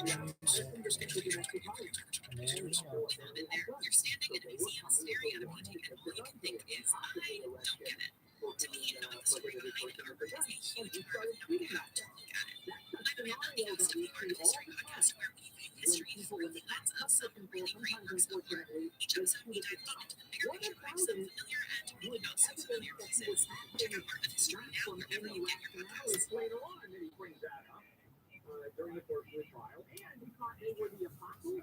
standing in a museum staring at a painting, and all you can think is, I don't get it. To me, the story behind the artwork is a huge part of how we have to look at it. I'm Amanda, the host of the Art History Podcast, where we view history through the lens of some really great works of art. Each episode, we dive deep into the bigger picture behind some familiar and maybe not so familiar pieces. Check out Art of History now wherever you get your podcasts. Later on, and he brings that up during the course of the trial, and he thought they were the apostles.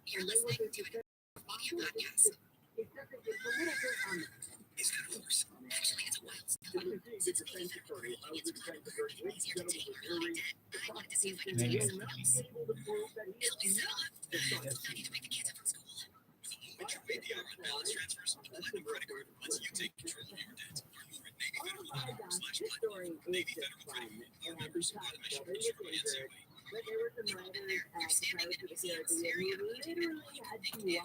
You're listening to an Media Podcast. It's a little bit on Is that a horse? Actually, it's a wild skeleton. Since the beginning of the movie, it's really easier to take or not dead. I wanted to see if I could tell you something else. It'll be settled. I need to make the kids up from school. When you pay the hourly balance transfers from the Platinum credit card, once you take control of your debt, Navy Federal Credit Union, your members who want to mission for your but there were some writers You're standing in a museum staring at a painting, and all you can think is, I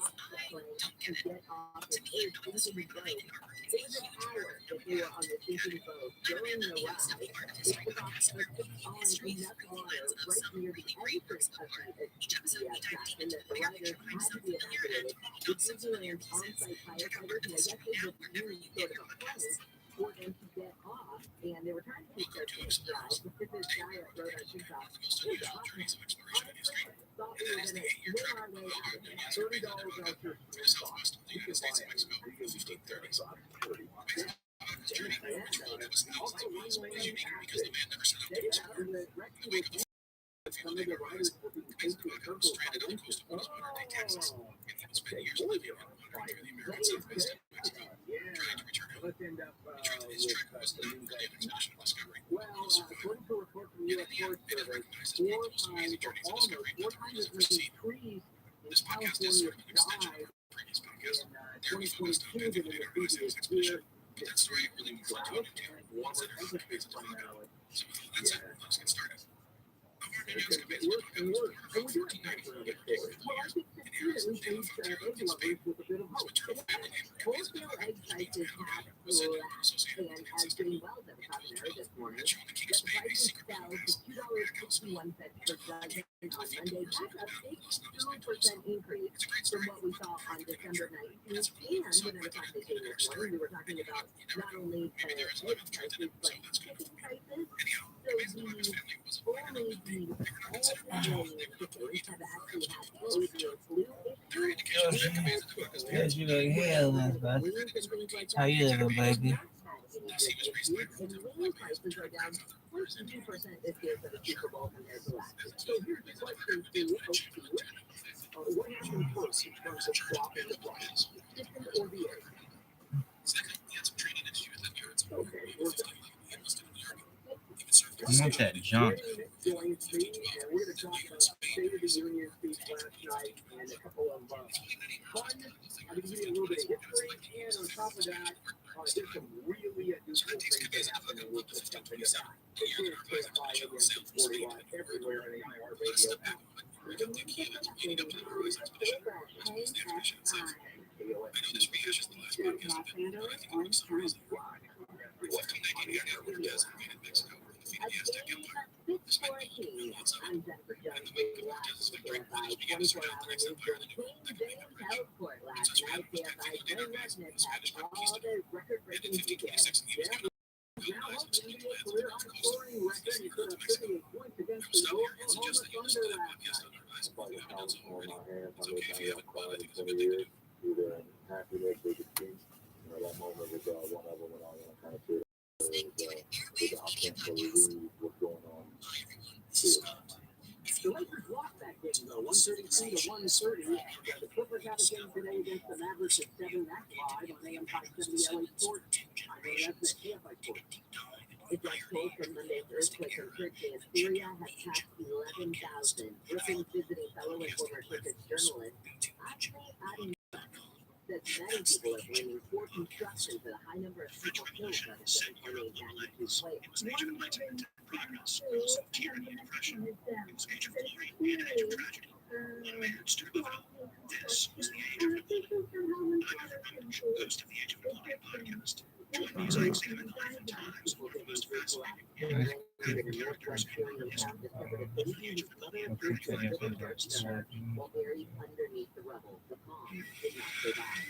don't get it. To me, the story behind an artwork is a huge part of how we have to look at it. I'm Amanda, the host of the Art of History Podcast, where we view history through the lens of some really great works of art. Each episode, we dive deep into the bigger picture behind some familiar and maybe not so familiar pieces. Check out Art of History now wherever you get your podcasts. for them to get off, and they were trying to keep their kids dry. But this guy that wrote our TikTok, thought we were going to win our way out of it. $30 voucher for the Southwest of the United States and Mexico in the 1530s. This journey, which will give us thousands of miles, is unique because the man never set out to explore. The wake of the family arrives because the book was stranded on the coast of what is modern-day Texas, and he would spend years living and wandering through the American Southwest and Mexico, trying to return home. The truth is, Trek was not an expedition of discovery. According to a report from the Yet U.S. in the end, Forest it Service, recognizes 4 people's amazing journeys of discovery not the world has ever seen. trees in This podcast is sort of an extension California of our previous podcast. in There we focused on 2022 than in the the previous expedition, year. but that story really moved on to a new tale, one that everyone pays a ton about. So with all that said, let's get started. Our excavates the podcast was born around 1490 in Florida, Well, I think in that areas we of India, reached Ontario, and Spain. with a bit of So hope. a term family name Wholesale egg prices have was said to be collapsed associated and with the has system. been well done this morning. Had shown the king The of Spain a prices secret fell pass to $2.61 per dozen on Monday. That's a 62% increase It's a great from story. what we saw on December 19th. And within a conversation this morning, we were talking about not only Maybe there is egg another trend in prices, it, but so that's good. chicken prices. Anyhow, So the Mason family was only the they were not considered all rich. the They were not chickens eat have actually had avian flu There are indications that excavates the book as the Yes, you look hell, man. How you living, baby? This he was raised by And lean prices are down 22% this year for the Super Bowl compared to last year. So here's the question for you, what happened first in terms of drop in the price? Chicken or the egg? Second, he had some training in his youth at Yards. Okay, He we're enlisted in the Army. Even served I want that junk. Joins me, and we're going to talk about State of the Union speech last night and a couple of fun. I'm going to give you a little bit of history, and on top of that, there's some really unusual things that happened in this company. This year, certified against 40 live everywhere in the iHeartRadio app. I know this rehashes the last podcast, but I think for some reason, 1598 network designated Mexico over the defeat of the Aztec Empire. Despite the influence of it, and the wake of Cortez's victory, British began to surround the next empire in the New World, the French. Princess Anne was technically their nephew from the Spanish conquistador, and in 1526 he was given now license to lead lands of the Gulf Coast. This is the Mexico. We'll stop here and suggest that you listen to that podcast on our eyes if you haven't done so already. It's okay if you haven't, but I think it's a good thing to do. Listening to an Airwave Media Podcast. Hi everyone, this is Scott. If The you Lakers lost that game, though, 132 to 130. The Clippers have a game today against the Mavericks at 7. That's live on AM 570 LA Sports. I'm that's at KFI Sports. It got close from Monday's earthquake in Turkey as Syria has passed 11,000. Britain's visiting fellow and former Turkish journalist Adi said many people are blaming poor construction for the high number of people killed by the 7.8 magnitude quake. Stage of unexpected progress, also tyranny and oppression, stage of glory and age of tragedy. One man stood above it all. This is the Age of Napoleon. I'm your friend, host of the Age of Napoleon podcast. Join me as I examine life and times over the most fascinating and characters in modern history. that a baby whose mother appears to have driven her to the earth while buried underneath the rubble. The mom did not survive.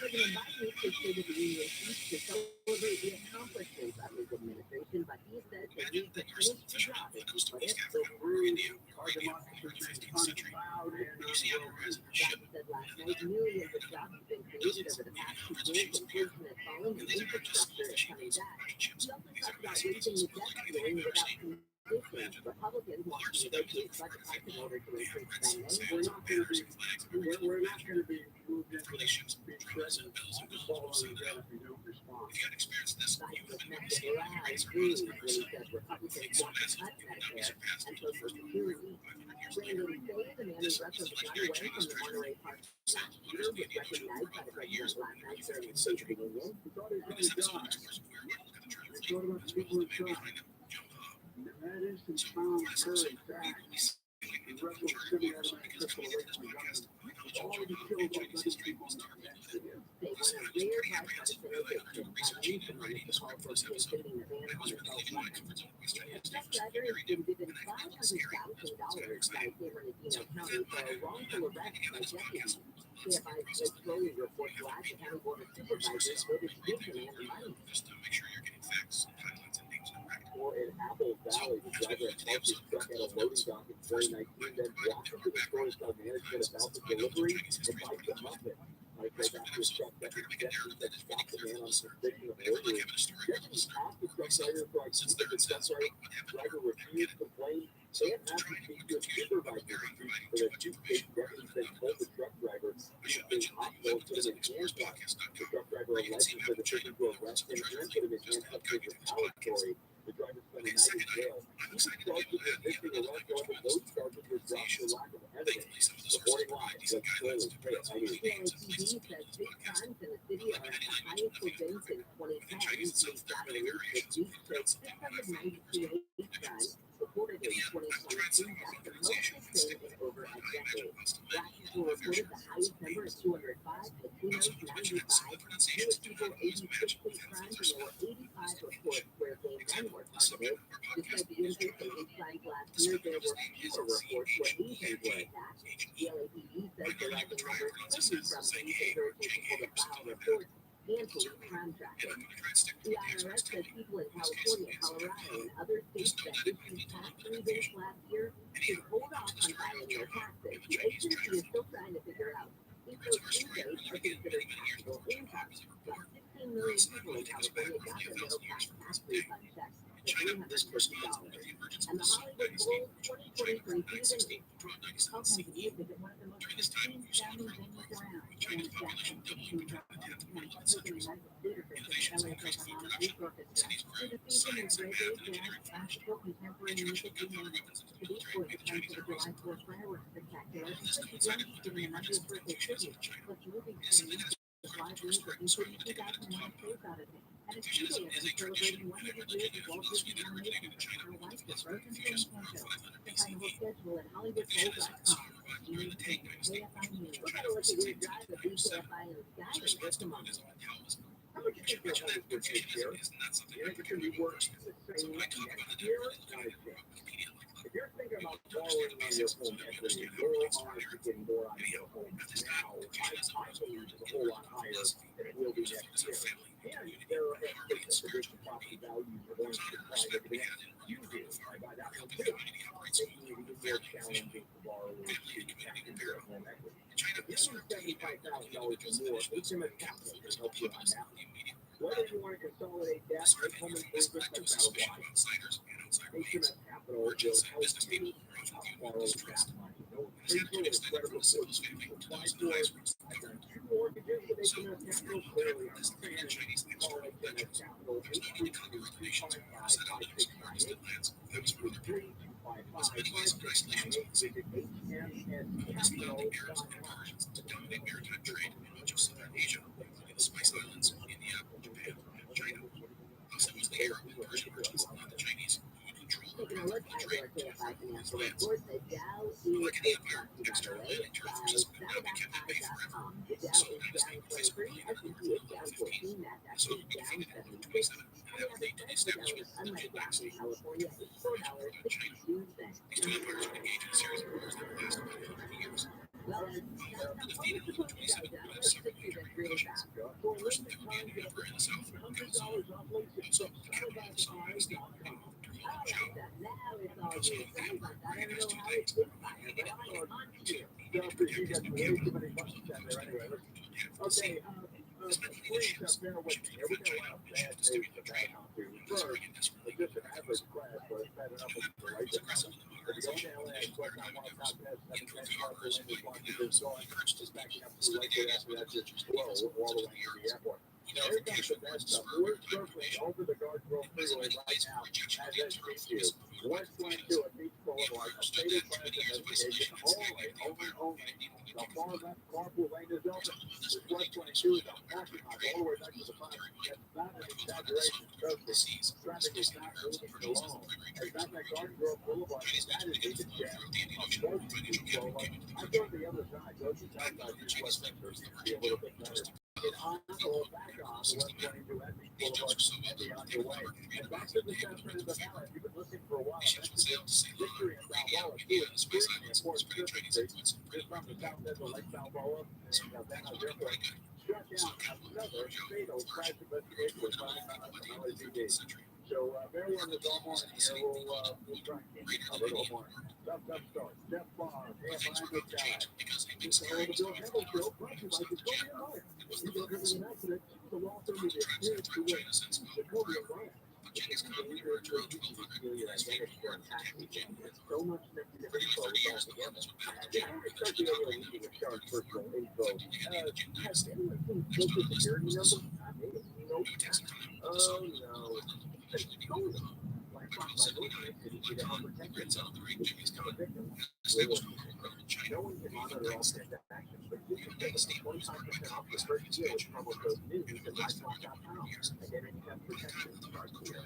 President Biden persuaded the union chief to celebrate the accomplishments of his administration, but he said they need to finish the job, as he put it. So through our democracy and century, Biden said last night millions of jobs have been created over the past 2 years, inflation has fallen, and infrastructure is coming back. He also talked about raising the debt ceiling without conditions. Republicans want to negotiate budget cuts in order to increase spending. we're not going to be moved into the big present to fall on the ground if we don't respond. Biden was met with loud boos when he said Republicans want to cut Medicare and Social Security. Brandon Faye, the man who wrestled the gun away from the Monterey Park last year, was recognized by the president last night during the State of the Union. We thought it was God. We thought about the people who tried. And that is some strong courage back. We wrestled city out of that crystal away from the government. We've already killed all those people in our next video. They won a rare bipartisan eviction by recently to call for reinstating the ban on assault weapons. A truck driver has been given $500,000 by San Bernardino County for a wrongful arrest by deputies. KFI's Blake Crowley reports Washington County Board of Supervisors voted to give the man the money. Or in Apple Valley, the driver at Chelsea struck at a loading dock in 2019, then walked into the store to tell management about the delivery and buy the muffin. Like right after a truck that suggested that stopped the man on suspicion of burglary. Deputies asked the truck driver for ID, but the truck driver refused to complain. They had asked to speak to a supervisor for the two state deputies then told the truck driver he was being hostile and put him in handcuffs. The truck driver alleged for the person to arrest him and put him in handcuffs as retaliatory. The driver spent a night in jail. He was charged with resisting arrest, however, those charges were dropped for lack of evidence. Reporting live, Blake Crowley, KLTD says big crimes in the city are at the highest they've been since 2010. These Saturday, the chief said 692 hate crimes reported in 2022. That's the most they've seen in over a decade. Black people reported the highest number of 205, Latinos 95, Jewish people 86 hate crimes, and there were 85 reports where gay men were targeted. Despite the increase in hate crimes last year, there were fewer reports where Asians were attacked. The LAPD says the rising numbers could be from things encouraging people to file reports and police crime tracking. The IRS says people in California, Colorado, and other states that issued tax rebates last year should hold off on filing their taxes. The agency is still trying to figure out if those rebates are considered taxable income. About 16 million people in California got their middle class tax refund checks for $350. And the Hollywood Bowl 2023 season is one of the most pristine family venues around. And Jackson, the season is reggae, jazz, classical, contemporary music, and the beach boys return to the July 4th fireworks spectacular. The Jones giving a 90th birthday tribute, plus movie screenings, live music, including 2009 Space Odyssey. And a 2-day event celebrating 100 years of Walt Disney animation. Our wife, the Frozen Film Show. To find the whole schedule at HollywoodBowl.com. KFI News. We're going to look at your drive of BKFI and Sky in just a moment. How much do you think your home is worth this year? You think it can be worth the same next year? Not a chance. If you're thinking about borrowing on your home equity, your odds of getting more on your home now, I believe, is a whole lot higher than it will be next year. And there are estimates that predict the property values are going to decline over the next few years. I buy that one too, making it even more challenging for borrowers to tap into their home equity. If you need $75,000 or more, HMS Capital can help you on that. Whether you want to consolidate debt or home improvements, no matter what, HMS Capital will help you borrow that money. No appraisal or credit report you apply for. I've done 2 mortgages with HMS Capital. Clearly, I'm a fan. Call HMS Capital 833-255-5698. 833-255-5698. Visit hmscapital.com. Taking a look at your KFI financial report, the Dow is brought to you, by the way, by Saddlebackeye.com. The Dow is down 23, S&P is down 14, NASDAQ is down 76. And the average price for Dow is unleaded gas in California is $4.62. Okay, please bear with me. Here we go. Bad news about how to first, just an average class, but it's bad enough with the right now. If you go to LA, what I want to contest, 710 Parker Lane is Washington, so just backing up to right there after that, just slow all the way to the airport. Now, here comes the bad stuff. We're circling over the Guard Grove Freeway right now as I speak to you. West Line to a beach boulevard, a fatal crash investigation, only. The far left carpool lane is open. This West Line 2 is a parking lot all the way back to the front. That's not an exaggeration, trust me. Traffic is not moving alone. As back at Guard Grove Boulevard, that is even jam. A full beach boulevard. I go to the other side, go to the south side, to West Center, be a little bit better. Get on or back on the West Line to Essex Boulevard and be on your way. And back to the center of the valley. If you've been looking for a while, that's the victory in Balboa, too. It's extremely important just from the south end of Lake Balboa and Van Nuys Airport. Struck down another fatal crash investigation with LAPD. So bear with us all morning here. We'll try and keep it covered all morning. Stop, start. Step bar. Behind the guy. Just a little Bill Hamilton show. Brought to you by Jacoby O'Brien. You don't have an accident. The law firm is here to win. Jacoby O'Brien. So much negative info all together. Start the other week with Charles personal info. Has anyone seen Social Security number? Nope. Oh no. No one can monitor all transactions, but you can get 25% off your first year with promo code NEWS at likeforlike.com. Identity theft protection starts here.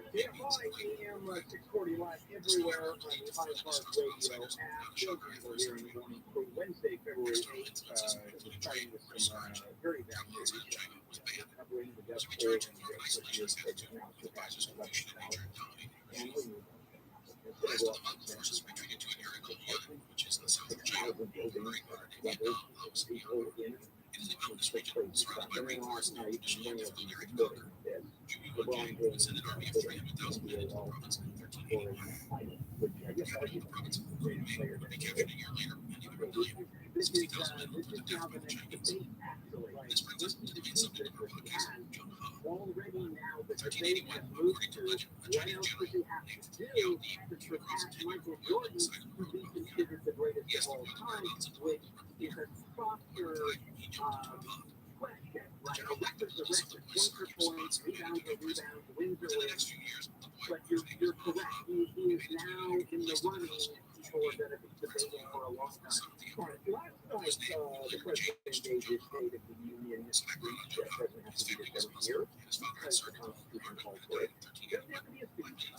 AM 640 live everywhere on the iHeart Radio app. We're here in the morning for Wednesday, February 8th. We're starting with some very bad news. Covering the death toll and the years taken out to about 11,000. And we last night, many of these buildings dead. LeBron James which I guess arguably is the greatest player that he is. This is now the next debate, actually. This is the future that he has. Already now the debate has moved to what else does he have to do to surpass Michael Jordan, who he considered the greatest of all time, which is a softer question, right? A record's a record. Points are points, rebounds are rebounds, wins are wins. But you're correct. He is now in the running for that have been debating for a long time. Last night, the president gave his State of the Union speech. That doesn't have to be this every year because the Constitution calls for it. It doesn't have to be a speech. It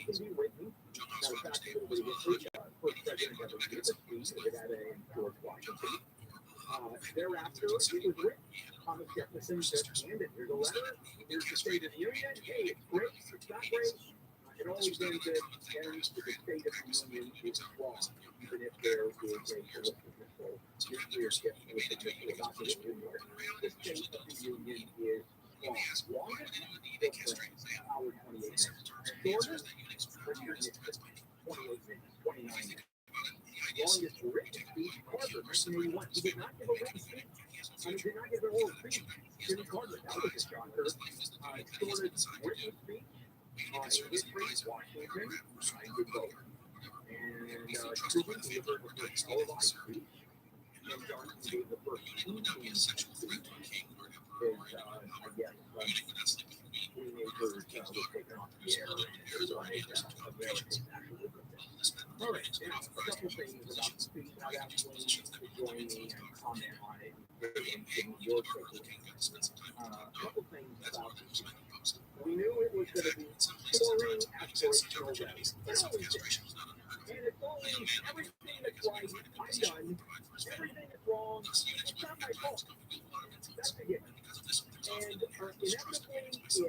can be written. Matter of fact, a little bit of history. First president ever gave a speech was a guy named George Washington. Thereafter, it was written. Thomas Jefferson just handed here's a letter. Here's the State of the Union. Hey, it's great. It's not great. It always ends with the State of the Union is wrong, even if there is a political missile, nuclear missile adopted in New York. The State of the Union is wrong. Longest? Hour 28 minutes. Shortest? 28 minutes, 29 minutes. Longest written speech, Carter, 1981. He did not give a written speech. He did not give a whole speech. Jimmy Carter, that was a shocker. Shortest written speech. History, Washington, good vote. And Truman delivered the first televised speech. And Johnson gave the first speech. I guess, teenagers were taken off the air and Americans actually lived it. All right, now, a couple things about the speech. I'd ask Wayne to join me and comment on it and give me your takeaways. A couple things about the speech. We knew it was going to be boring, aspirational, it always did. And it's always everything that's right, I'm done. Everything that's wrong, it's not my fault. That's a given. And inevitably, it's the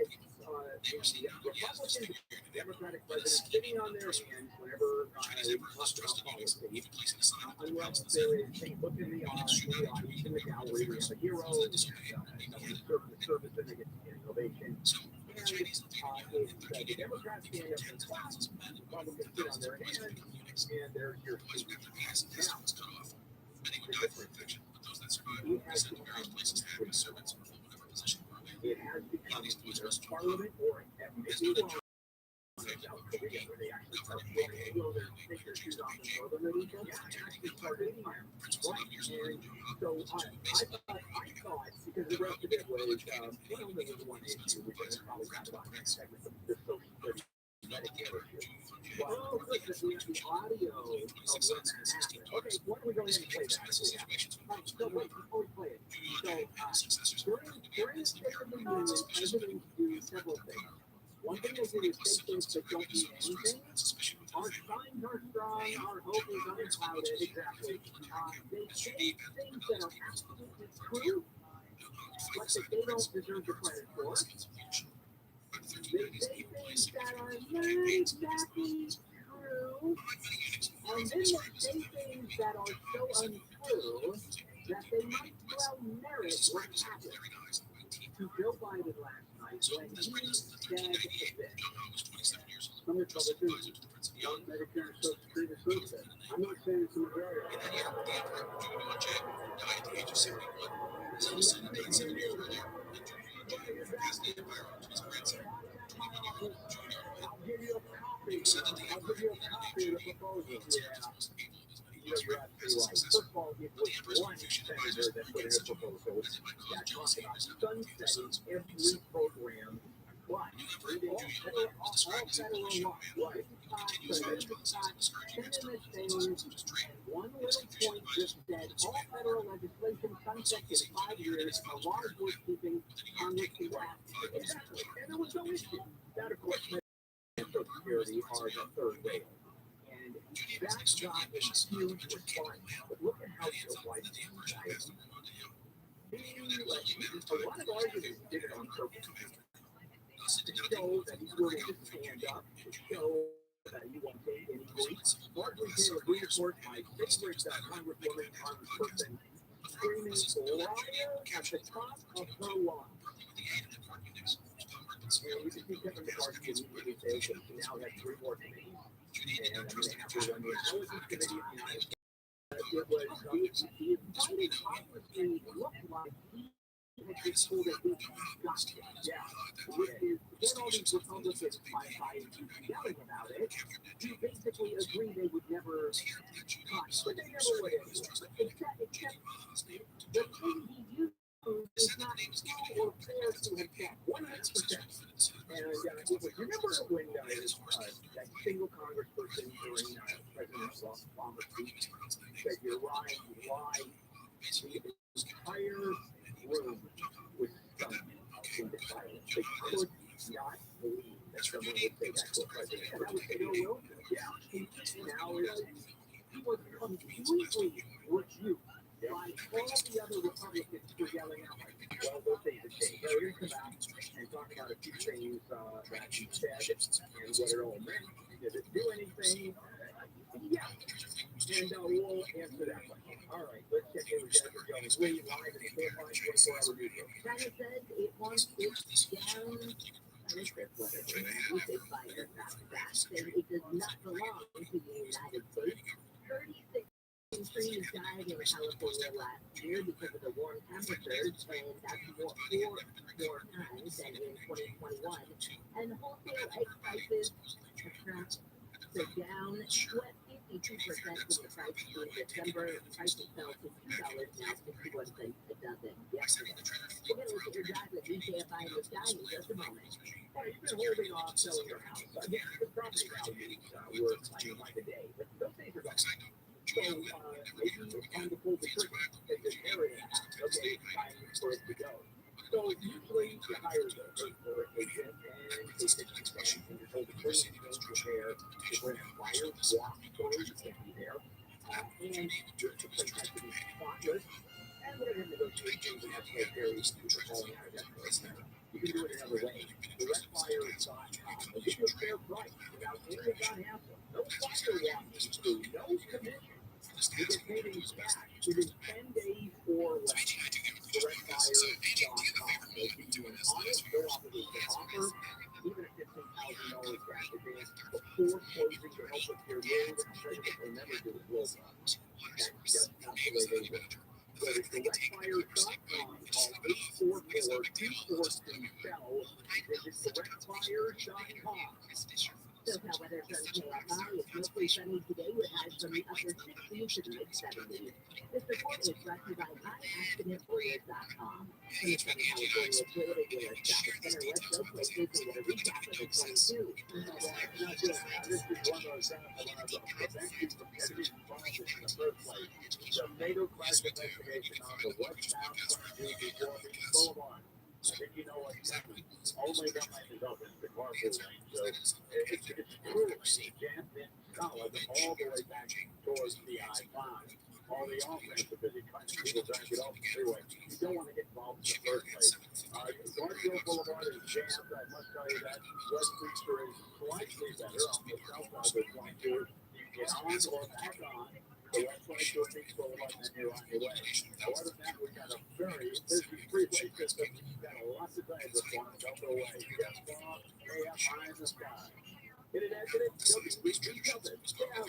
Republican Democratic president sitting on their hands whenever they talk about policy. Unless there is a look in the audience, in the gallery, we have a hero, someone who served the service and they get innovation. And it's the Democrats stand up and clap, the Republicans sit on their hands, and there's your speech. Now, it has become either parliament or maybe South Korea, where they actually start take their shoes off and throw them at each other. Actually started fire. Right. And so I thought, because the rest of it was, there was one issue, which is probably not about next segment, the social security Medicare issue. Well, listen, we have the audio of when that happened. Okay, why don't we go ahead and play that? So wait, before we play it. So, during the State of the Union, presidents do several things. One thing they do is say things that don't mean anything. Our signs are strong, our hope is unclouded, exactly. They say things that are absolutely true, but that they don't deserve the credit for. They say things that are not exactly true, and then they say things that are so untrue that they might well merit what happened to Joe Biden last night when he said this. Some Republicans want Medicare and Social Security to prove that. I'm not saying it's a majority. I'll give you a copy. I'll give you a copy of the proposal. Yeah. You're absolutely right. First of all, it was one senator that put in a proposal that talked about sunsetting every program, but all federal law. Right. 10 minutes failures, and one little point just said all federal legislation sunsets in 5 years, a law worth keeping Congress can pass. Exactly. And there was no issue. That, of course, Social Security are the third rail. And that got a huge response. But look at how Joe Biden died. A lot of arguments did it on purpose. To show that he's willing to stand up, to show that he won't take any grief. Largely to reinforce my favorite congresswoman, congressperson, screaming liar at the top of her lungs. And you can see Kevin McCarthy immediately say, okay, now we have 3 more committees. And I'm going to have to run the Intelligence Committee. It was, the invited obviously looked like he had just told that he got it. Yeah. Then all these Republicans, by yelling about it, he basically agreed they would never touch, but they never would anyway. Except the thing he used is not true or fair to himself. 100%. And it was, remember when that single congressperson during President Obama's speech said, you're right, you lied. The entire room was stunned into silence. They could not believe that someone would say that to a president. And that was Theodore Roosevelt. Yeah. Now he was completely rebuked by all the other Republicans for yelling out like, well, those things have changed. They're going to come out and talk about a few things that he said and what it all meant. Did it do anything? Yeah. And we'll answer that question. All right, let's check in with Jennifer Jones. Lee, live in the 4-5-24-hour news. China says it wants its down fire fast, and it does not belong to the United States. 36 streams died in California last year because of the warm temperatures, and that's four more times than in 2021. And wholesale egg prices are down 52% from the price in December. Prices fell to $2 now, 61 cents a dozen yesterday. We're going to look at your guys at VKFI and the Sky in just a moment. All right, you've been holding off selling your house. Again, the property values were climbing by the day, but those days are gone. So maybe it's time to pull the trigger in this area. Okay, time for it to go. So usually you hire the agent and they take the stand and you're told to bring in things repair, to bring a fire, walk through, interest, and let him negotiate things and escalate carries to the home out of that place. You can do it another way. DirectFire.com will give you a fair price without any of that hassle. No firewalking fee, no commission. You get paid in cash within 10 days or less. DirectFire.com will give you an honest, no obligation offer, even a $15,000 cash advance before closing to help with your load and credit that will never do it will. That's just not the way they work. Go to directfire.com, call 844-242-SELL, visit directfire.com. SoCal weather from KFI is mostly sunny today with highs from the upper 60s to the mid 70s. This report is brought to you by myaccidentlawyers.com. From the Southern California Toyota dealer traffic center, West Coast located in a recap of the 22. This is one of those things that prevent you from getting involved in the first place. Tomato class investigation on the westbound before the Boulevard. I think you know what's happening. Only one lane is open, the carpool lane. So it's cruel. Jammed in solid all the way back towards the I-5. All the offensive is trying to people trying to get off the freeway. You don't want to get involved in the first place. Garfield Boulevard is jammed. I must tell you that. West Street is slightly better on the south side of 22. You get on or back on. The West Side Northeast Boulevard, and then you're on your way. Other than that, we've got a very busy freeway system. You've got lots of things that want to go away. Just off, way up high in the sky. Get an accident, you'll be covered.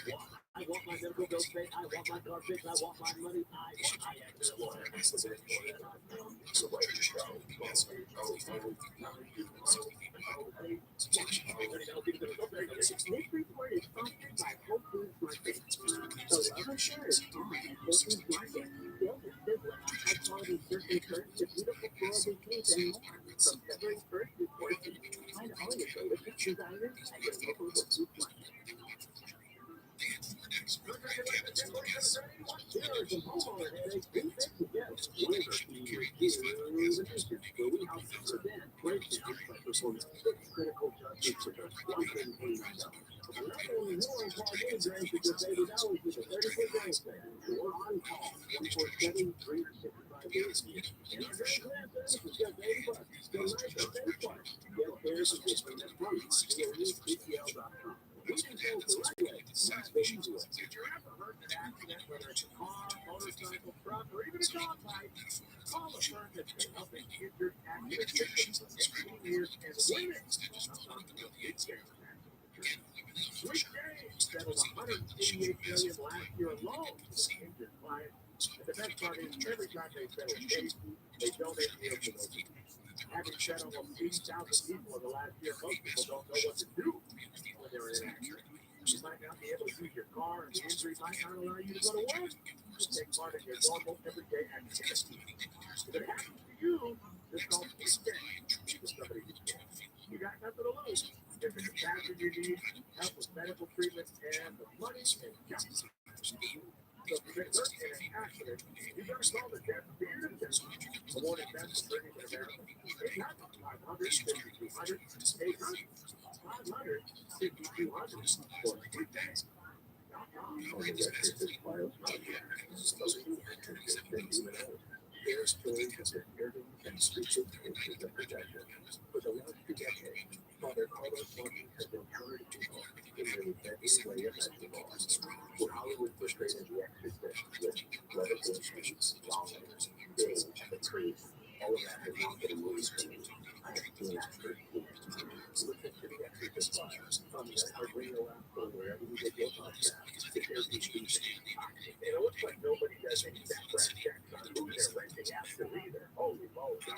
Yeah, I want my medical bill paid. I want my car fixed. I want my money. I want my accident lawyer. This report is sponsored by Whole Foods Market. So love and share is on at Whole Foods Market. Build a sizzler on high-quality surf and turf to beautiful floral bouquets and more. From February 1st to 14th, find all your delicious desires at your local Whole Foods Market. Here are some homeowner headaches we fix to get. Waiver fee review the nation, where we help you prevent breakdowns by performing 6 critical judgments to the one-thing clean up. And not only more on call game grants with your baby dollars with a 30-day grant sale. You're on call 24/7, 365 days a year. And our grant service is just $80. Still nice and safe part. Get theirs and get them this month on DOEPTL.com. We can go the right way, not the easy way. If you're ever hurt in an accident, whether it's a car, motorcycle, truck, or even a dog fight, call a firm that's been helping injured accident victims for 15 years and women. Sweet James settled $188 million last year alone for injured clients. And the best part is, every time they settle a case, they donate meals to those people. Having fed almost 80,000 people in the last year, most people don't know what to do when they're in an accident. You might not be able to use your car, and the injury might not allow you to go to work. Take part in your normal, everyday activity. If it happens to you, just call Sweet James with somebody who can. You got nothing to lose. If it's a passion you need, help with medical treatment, and the money is just. So if you've been hurt in an accident, you got to call the death beard and the one that best attorneys in America. 800-500-5200, 800-500-5200 for Sweet James. Their stories of their nerving and speeches into the projection. For the last 2 decades, Father Carlos Martin has been heard people in nearly every way imaginable. When Hollywood portrayed The Exorcist with levitation, dollars, Bing, and the Priest, all of that has not been movies for me. I have seen that firsthand. Listen to The Exorcist Live on the iHeartRadio app or wherever you get your podcasts. There's these things. It looks like nobody does any background checks on who they're renting out to either. Holy moly. Yeah, I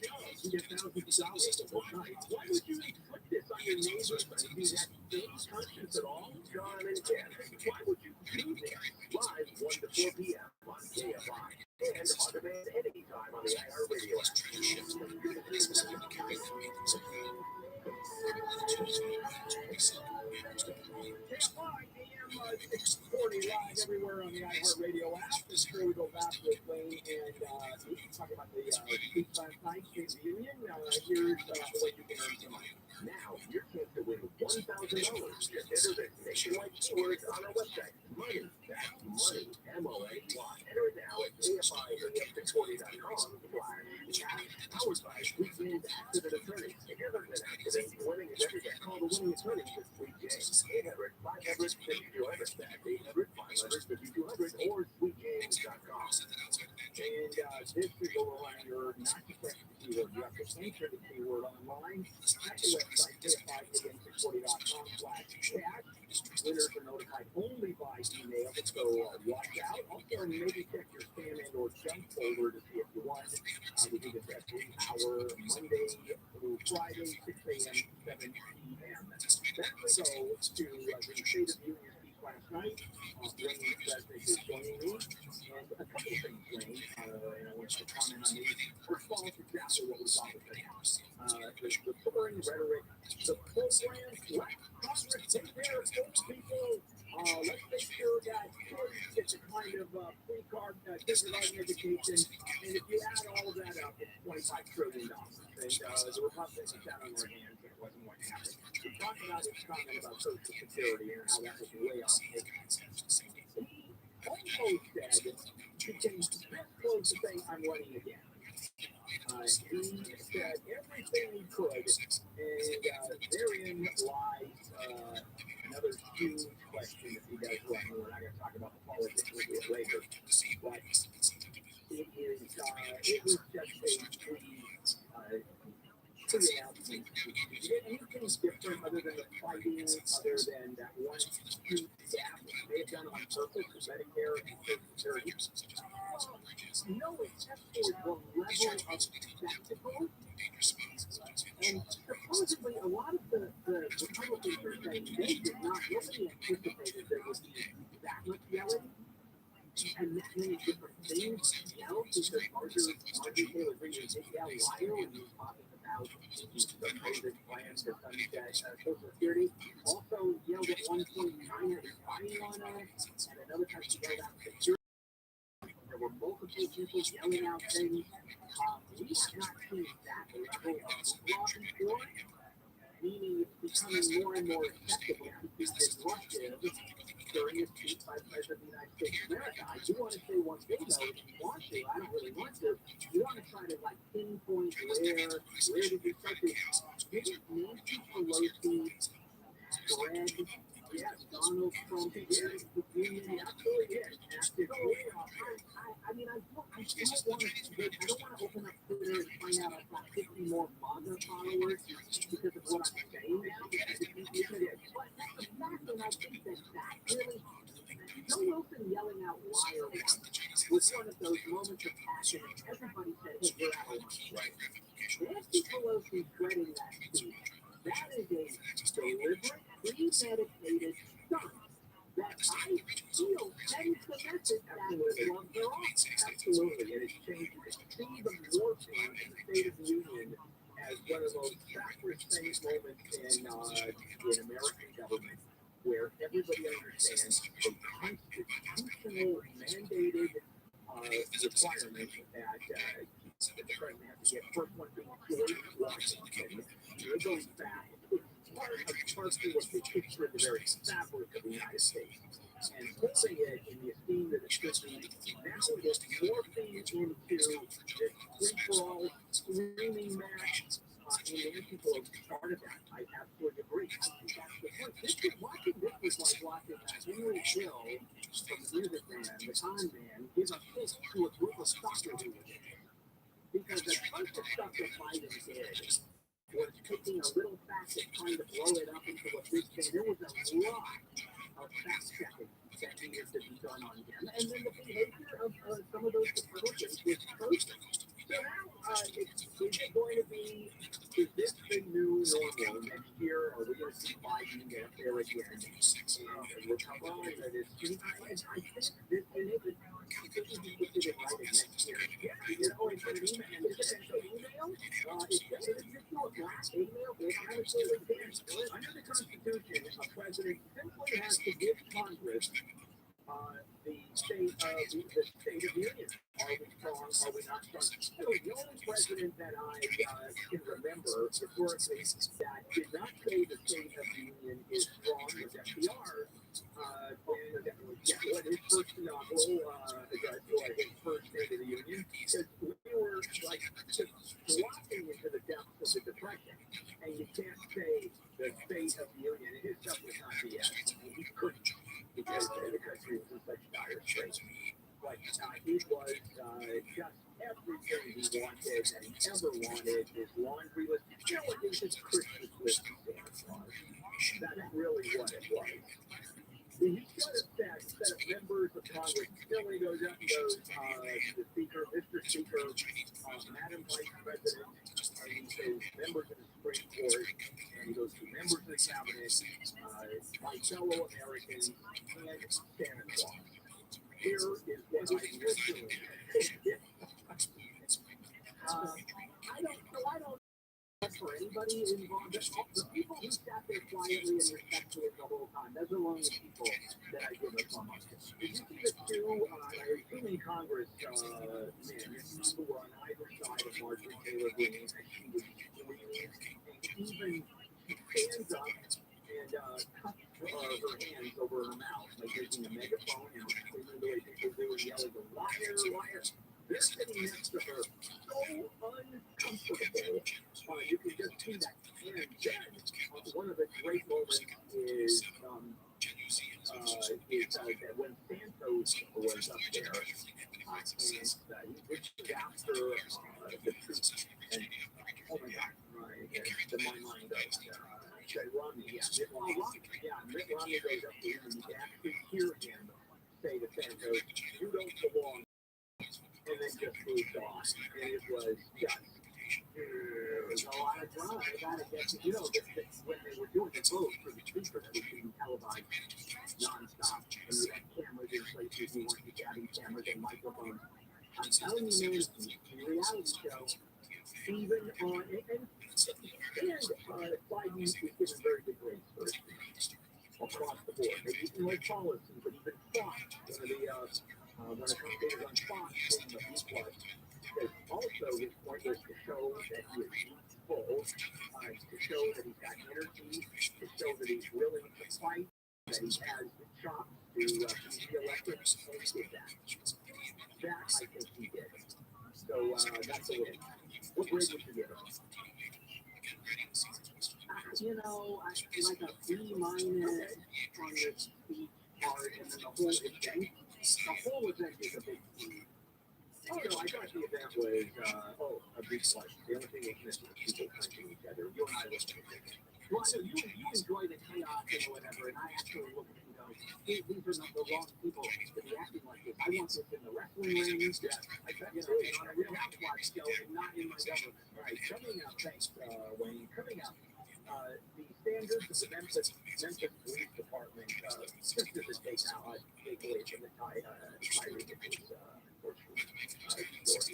know. You get thousands of dollars a night. Why would you put this on your neighbors and be that same conscious at all? John and Ken, why would you do this? Live 1 to 4 p.m. on KFI. And on demand anytime on the iHeartRadio app. It's 40 live everywhere on the iHeartRadio app. This is where we go back with Wayne and talk about the Beach last night, state reunion. Here's the way you can earn some money. Now, your chance to win $1,000. Just enter the nationwide keywords on our website. Money, that's money, MONEY. Powered by Weekend Accident Attorneys. If you're looking at accidents, winning is everything. Call the winning attorney this weekend. 800-500-5200. That's 800-500-5200 or sweetgames.com. And this is over on your not to text the keyword. You have to enter the keyword online at the website, picoftheday.com/chat. Winners are notified only by email, so watch out. Also, maybe check your spam and or junk folder to see if you won. We do this every hour, Monday through Friday, 6 a.m. 7 p.m. Next we go to the State of the Union speech last night. Wayne President is joining me. And a couple of things, Wayne, and I want to comment on these. First of all, it's exactly what we thought was going to happen. The boring rhetoric, the programs, let Congress take care of those people. Let's make sure that kids get the kind of kindergarten education. And if you add all of that up, it's $25 trillion. And the Republicans sat on their hands and it wasn't going to happen. We talked about his comment about Social Security and how that was way off. He almost said, he came this close to saying, I'm running again. He said everything he could, and therein lies another huge question if he does run. We're not going to talk about the politics with it later, but it was just a pretty announcement. Anything different other than the fighting, other than that one huge gap they have done on purpose with Medicare and Social Security? No, except for the level of spectacle. And supposedly a lot of the Republicans are saying they did not really anticipate there would be that much yelling and that many different things yelled because Marjorie Taylor Greene did yell liar when he was talking about the supposed plans for sunset Social Security. Also yelled at one point, China is spying on us, and another time she yelled out security. There were multiple people yelling out things. We have not seen that level of hoopla before, meaning it's becoming more and more acceptable to be disruptive during a speech by the President of the United States of America. I do want to say one thing, though, if you want to, I don't really want to, you want to try to, like, pinpoint where did you start this? Didn't Nancy Pelosi spread, yes, Donald Trump, yes, the Union, absolutely is. I mean, I don't want to open up Twitter and find out I've got 50 more blogger followers because of what I'm saying now. But that's the fact, and I think that really, Joe Wilson yelling out liar was one of those moments of passion. Everybody said, hey, you're out of line. Nancy Pelosi spreading that speech, that is a deliberate, premeditated stunt that I feel sends the message that Muslims are on. Absolutely, and it's changed. See the morphing in the State of the Union as one of those sacrosanct moments in American government where everybody understands the constitutional mandated requirement that the president has to get first one being George Washington. It goes back. Part of the picture of the very fabric of the United States. And holding it in the esteem that it should be, now it's morphing into this free-for-all screaming match. And Nancy Pelosi started that. I absolutely agree. I think that's the point. Watching this was like watching Henry Hill from the Music Man, the Con Man, give a fist to a group of soccer hooligans. Because the bunch of stuff that Biden did was taking a little fact and trying to blow it up into a big thing. There was a lot of fact-checking that needed to be done on him. And then the behavior of some of those Republicans was perfect. So now, is it going to be, is this the new normal next year? Are we going to see Biden get up there again? And recover on this? I think this is it. This is it right next year. You know, it's an email. And it's an email. It's just a black email. Under the Constitution, a president simply has to give Congress the State of the Union. Are we strong? Are we not strong? So the only president that I can remember historically that did not say the State of the Union is strong was FDR. When his first inaugural, his first day just everything he wanted and he ever wanted. His laundry list, you know what, it's his Christmas list of Santa Claus. That's really what it was. He should have said, instead of members of Congress, still he goes up and goes to the Speaker, Mr. Speaker, Madam Vice President, he says members of the Supreme Court, and he goes to members of the Cabinet, my fellow Americans, and Santa Claus. Here is what I was doing. I don't for anybody involved. The people who sat there quietly and respectfully the whole time, those are only the people that I give a thumb up to. Did you see the two, I assume in Congress, who were on either side of Marjorie Taylor Greene, and she was screaming, and even she stands up and cups her hands over her mouth, like using a megaphone and screaming the way people do and yelling, liar, liar. They're sitting next to her, so uncomfortable. You can just see that. And then, one of the great moments is when Santos was up there, and he reached after the troops, and oh my God, my mind goes, Romney, Mitt Romney goes up to him, and you can actually hear him say to Santos, you don't belong. And then just moved on. And it was just, there was a lot of drama about it. You know, when they were doing the vote for the speaker, that was being televised nonstop. And you had cameras in places you weren't having cameras and microphones. I'm telling you, man, the reality show, even on, and Biden was given very good grades for it across the board. They didn't like policy, but even Fox, when it comes on Fox, in the B+, because also his point was to show that he is youthful, to show that he's got energy, to show that he's willing to fight, that he has the chops to be elected, and he did that. That, I think he did. So, that's a win. What grade would you give him? You know, like a B- on the speech part, and then the whole event. The whole event is a big C. Oh, no, I thought the event was, a big plus. The only thing was missing was people punching each other. You and I looked at it. Well, I know you enjoy the chaos and whatever, and I actually look at it and go, these are not the wrong people to be acting like this. I want this in the wrestling ring. Yeah. I thought, on a Real Housewives show and not in my government. All right, coming up, thanks, Wayne. Coming up, the standards of the Memphis Police Department, just as a takeaway from the tirade of this, unfortunately, story.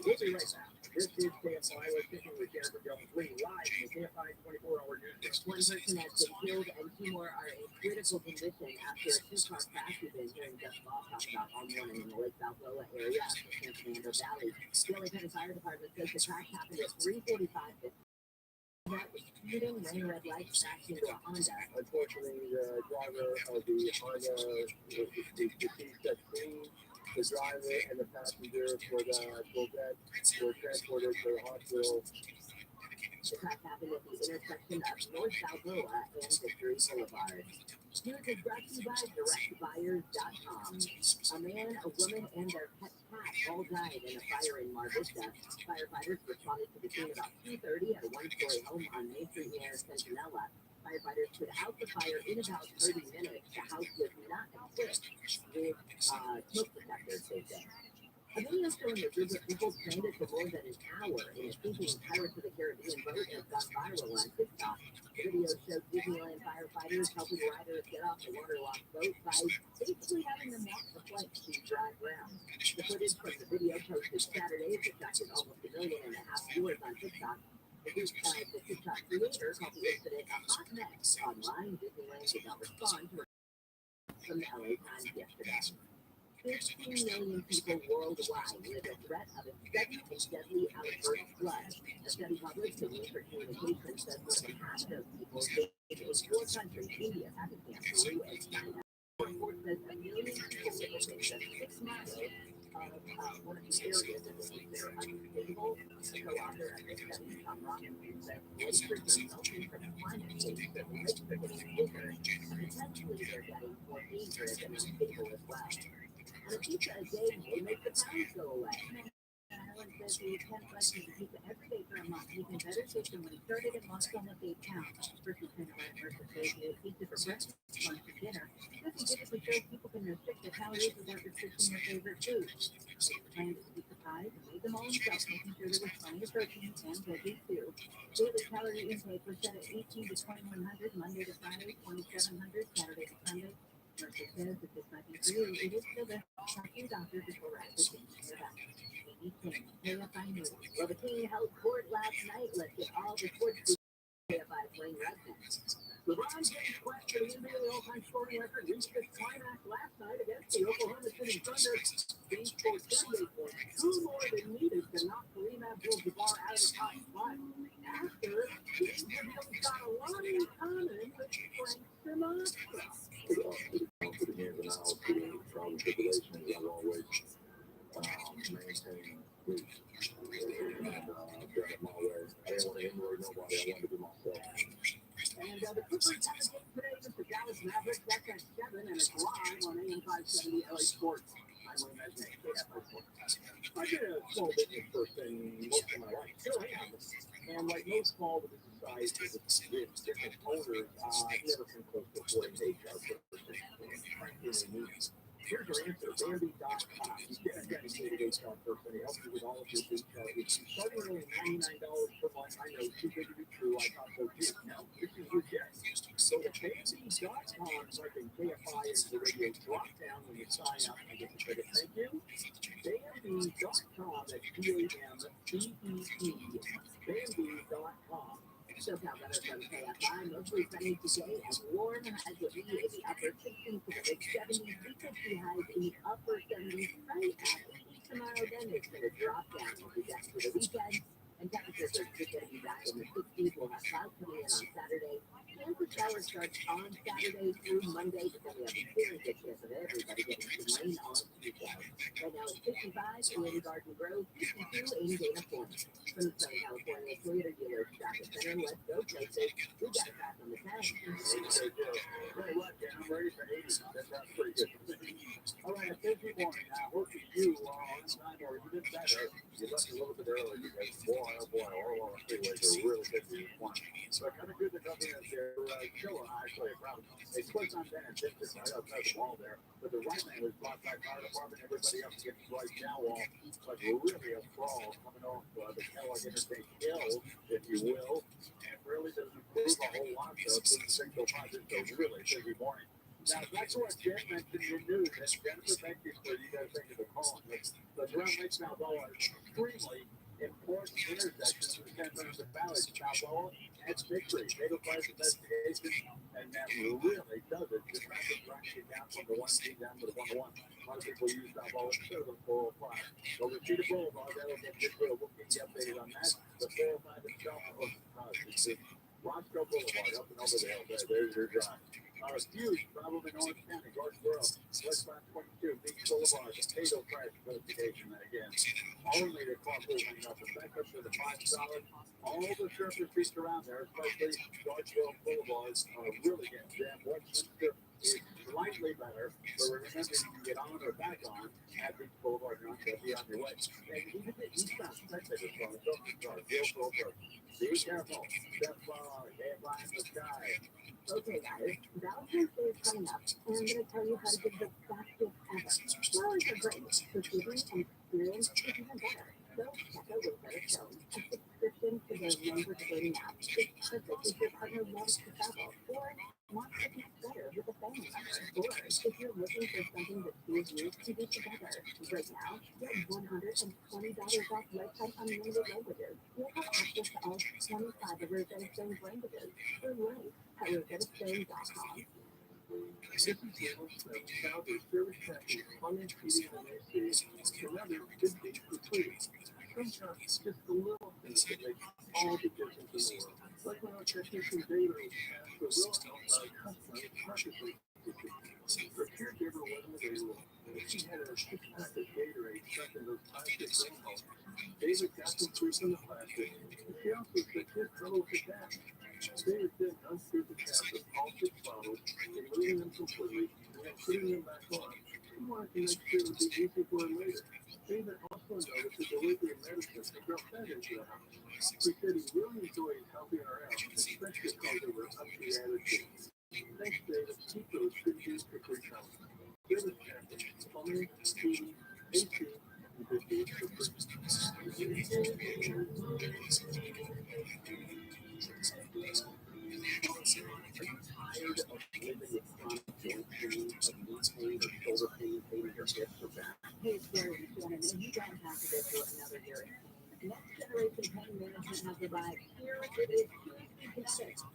We'll be right back. This is KFI. We're speaking with Jennifer Jones-Lee live in the KFI 24-hour news. One person has been killed and two more are in critical condition after a two-car crash event here in Just Law talked about all morning in the Lake South Lola area of the San Fernando Valley. The LA County Fire Department says the crash happened at 3:45. That was speeding when red light crashed into a Honda. Unfortunately, the driver of the Honda, the deceased at scene, the driver and the passenger for the Corvette were transported to the hospital. The crash happened at the intersection of North South Lola and Victory Boulevard. News is brought to you by directbuyers.com. A man, a woman, and their pet cat all died in a fire in Mar Vista. Firefighters responded to the scene about 2:30 at a one-story home on Main Street near Centinela. Firefighters put out the fire in about 30 minutes. The house was not equipped with smoke detectors, they say. A video showing a group of people stranded for more than an hour in a sinking Pirates of the Caribbean boat has gone viral on TikTok. The video shows Disneyland firefighters helping riders get off the waterlogged boat by basically having them walk the plank to dry ground. The footage from the video posted Saturday has attracted almost 1.5 million viewers on TikTok. The TikTok creator called the incident a hot mess online. Disneyland did not respond to from the LA Times yesterday. 15 million people worldwide live a threat of a sudden and deadly outburst flood. A study published in Nature Communications says more than half those people live in 4 countries: India, Pakistan, Peru, and China. The report says a million people live within just 6 miles of one of the areas that they're unstable. The co-author of the study, Tom Robinson, says lakes are melting from climate change, so the lakes are getting bigger, and potentially they're getting more dangerous and unstable as well. And a pizza a day will make the pounds go away. Ireland says he can't like to pizza every day for a month. He's in better shape than when he started and lost almost 8 pounds. Versus Pentagon versus says he ate pizza for breakfast, lunch, and dinner. This scientifically shows people can restrict their calories without restricting their favorite foods. He planned his pizza pies and made them all himself, making sure there was plenty of protein and veggies too. Daily calorie intake was set at 18 to 2100 Monday to Friday, 2700 Saturday to Sunday. Mercer says that this might be for you. It is still best to talk to your doctor before acting your back. KFI News. Well, the King held court last night. Let's get all the sports KFI playing Rabbi. LeBron James' quest for the NBA all-time scoring record reached its climax last night against the Oklahoma City Thunder. He scored 38 points, 2 more than needed to knock Kareem Abdul-Jabbar out of the top spot. After, James revealed he's got a lot in common with Frank Sinatra. For the ins and outs, for the trials and tribulations, I've always maintained peace. And I've done it my way. I didn't want to injure nobody. I wanted to be myself. And the Clippers have a game today against the Dallas Mavericks. That's at 7, and it's live on AM 570 LA Sports. I'm William Esmay, KFI Sports. I did a small business person most of my life. Still am. And like most small business sites with different owners, I've never come close to affording HR person. Frankly, here's your answer, Bambi.com. You get a dedicated HR person. He helps you with all of your HR issues. Starting only $99 per month. I know, too good to be true. I thought so too. No, this is your guess. So the Bambi.com, typing KFI into the radio drop down when you sign up. I get to say thank you. Bambi.com, that's BAMBEE. Bambi.com. So how better from KFI, mostly sunny today and warm as it will be in the upper 60s to the mid 70s. We could see highs in the upper 70s right after tomorrow. Then it's going to drop down as we get to the weekend. And temperatures are just going to be back in the 60s. We'll have clouds coming in on Saturday. Chance of showers starts on Saturday through Monday, but then we have a very good chance of everybody getting some rain on Tuesday. Right now it's 55 in Garden Grove, 52 in Dana Point. From Southern California, Toyota dealers, traffic center, let's go places. We got it back on the 10. Very lucky. I'm ready for 80. That sounds pretty good. All right, thank you, morning. I hope you on time or even better. You left a little bit early because, boy, oh boy, all our freeways are really busy this morning. So kind of good to come in there. Killer, actually, they put on Bennett distance right outside the wall there, but the right lane was blocked by fire department. Everybody else gets right down wall. But really a sprawl coming off the Kellogg Interstate Hill, if you will, and really doesn't prove a whole lot to the single project. So really busy morning. Now, that's what Jen mentioned in news, and Jennifer, thank you for you guys thinking of calling. The Drum Lakes Balboa is extremely important intersection for the 10 minutes of balance. Balboa and Victory. Fatal Price Investigation, and that really does it. Just rapid it down from the 1G down to the 101. A lot of people use Balboa instead of the 405. So we see the Boulevard, that'll get good. We'll keep you updated on that. The 405 itself, Roscoe Boulevard, up and over the hill. There's your drive. Huge problem in Orange County, Garden Grove, westbound 22, Beach Boulevard, fatal crash investigation. And again, only the carpool hanging up, and back up to the 5 solid. All the surface streets around there, especially Garden Grove Boulevard, really getting jammed. Westminster is slightly better, but remember you can get on or back on at Beach Boulevard, and you'll be on your way. And even the eastbound spectator from the be careful. Step head line the sky. Okay, guys, Valentine's Day is coming up, and I'm going to tell you how to give the best gift ever. Flowers are great, but giving an experience is even better. So check out Wayfair Stone, a subscription to their member trading app. It's perfect if your partner wants to travel, or wants to connect better with a family member, or if you're looking for something that two of you can do together. Right now, get $120 off lifetime unlimited languages. You'll have access to all 25 of Rosetta Stone's languages for life at rosettastone.com. This is Daniel Smith, founder of Service Tracking, Finance Media and Series, another good thing for free. Sometimes just the little things that make all the difference in the world. Like when our technician daily asked for real help by a customer perfectly. Her caregiver wasn't available, and she had a 6-pack of Gatorade stuck in those plastic bottles. David got them free from the plastic, and she also said his fellow was attacked. David then unscrewed the cap of all 6 bottles, removing them completely, and then putting them back on. want to make sure to be easy for him later. David also noticed the delivery of medicine and got fed into the house. He said he really enjoys helping her out, especially because of her upbeat attitude. Thanks, David. Keep those good deeds for free time. Give us plumbing, heating, AC, and good deeds for free. Tired of living with chronic joint pain, of knee pain, or shoulder pain, pain in your hips or back? Hey, it's Gary Shannon, and you don't have to go through another year in pain. Next Generation Pain Management has arrived. Here it is, Kinetics.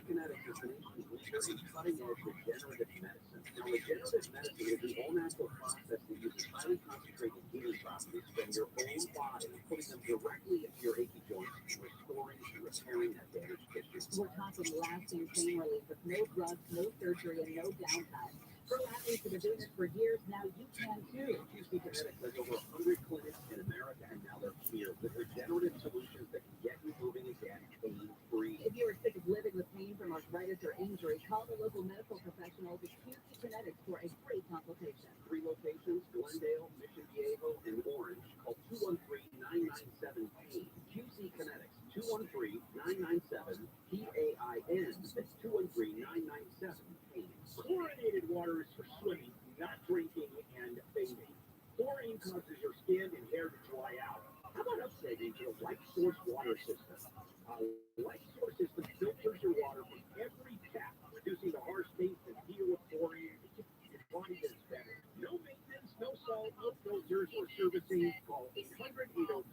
Kinetics is an ancient leader in cutting-edge regenerative medicine. Now, regenerative medicine is an all-natural process that uses highly concentrated healing properties from your own body, putting them directly into your achy joints, restoring and repairing that damaged tissue. We're talking lasting pain relief with no drugs, no surgery, and no downtime. For athletes that have been doing this for years, now you can too. Kinetics has over 100 clinics in America, and now they're here with regenerative solutions that can get you moving again pain-free. If you are sick of living with pain from arthritis or injury, call the local medical professionals at QC Kinetics for a free consultation. 3 locations: Glendale, Mission Viejo, and Orange. Call 213-997-PAIN. QC Kinetics, 213-997-PAIN. That's 213-997-PAIN. Chlorinated water is for swimming, not drinking and bathing. Chlorine causes your skin and hair to dry out. How about upgrading to a light source water system? A light source system filters your water from every tap, reducing the harsh taste and feel of chlorine. Your body gets better. No maintenance, no salt, no filters or servicing. Call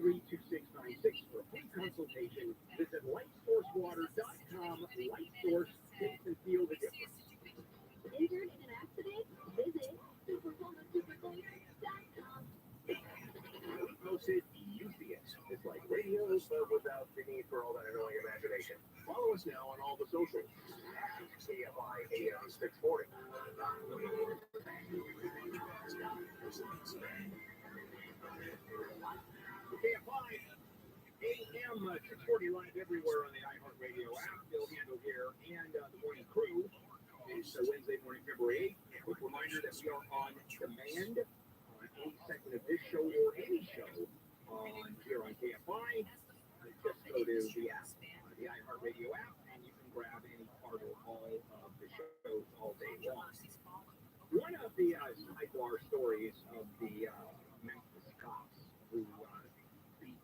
800-803-2696 for a free consultation. Visit lightsourcewater.com. Light Source, taste and feel the difference. Injured in an accident? Visit superphotooftheday.com. Posted, you see it. It's like radio, but without the need for all that annoying imagination. Follow us now on all the socials. KFI AM 640. KFI AM 640 live everywhere on the iHeartRadio app. Bill Handle here and the morning crew. It's Wednesday morning, February 8th. Quick reminder that we are on demand on any second of this show or any show here on KFI. Just go to the app, the iHeartRadio app, and you can grab any part or all of the shows all day long. One of the sidebar stories of the Memphis cops who beat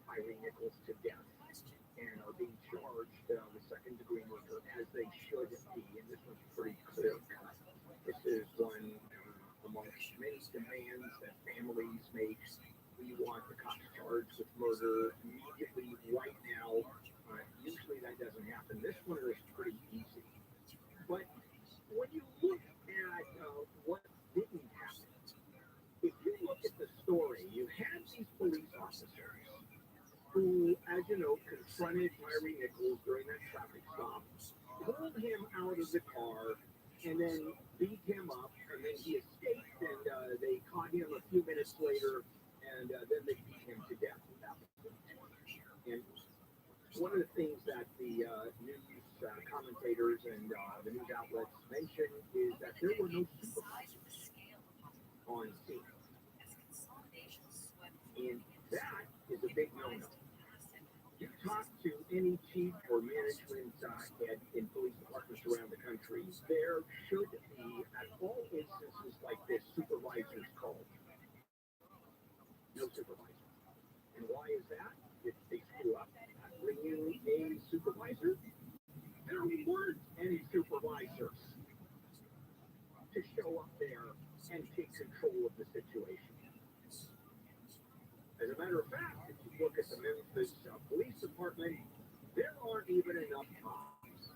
Tyree Nichols to death and are being charged with second-degree murder, as they should be, and this one's pretty clear cut. This is one amongst many demands that families make. We want the cops charged with murder immediately, right now. Usually that doesn't happen. This one is pretty easy. But when you look at what didn't happen, if you look at the story, you had these police officers who, as you know, confronted Tyree Nichols during that traffic stop, pulled him out of the car, and then beat him up, and then he escaped, and they caught him a few minutes later, and then they beat him to death. And one of the things that the news commentators and the news outlets mentioned is that there were no supervisors on scene. And that is a big no-no. You talk to any chief or management head in police departments around the country, there should be, at all instances like this, supervisors called. No supervisor. And why is that? If they screw up, bringing a supervisor, there weren't any supervisors to show up there and take control of the situation. As a matter of fact, if you look at the Memphis Police Department, there aren't even enough cops.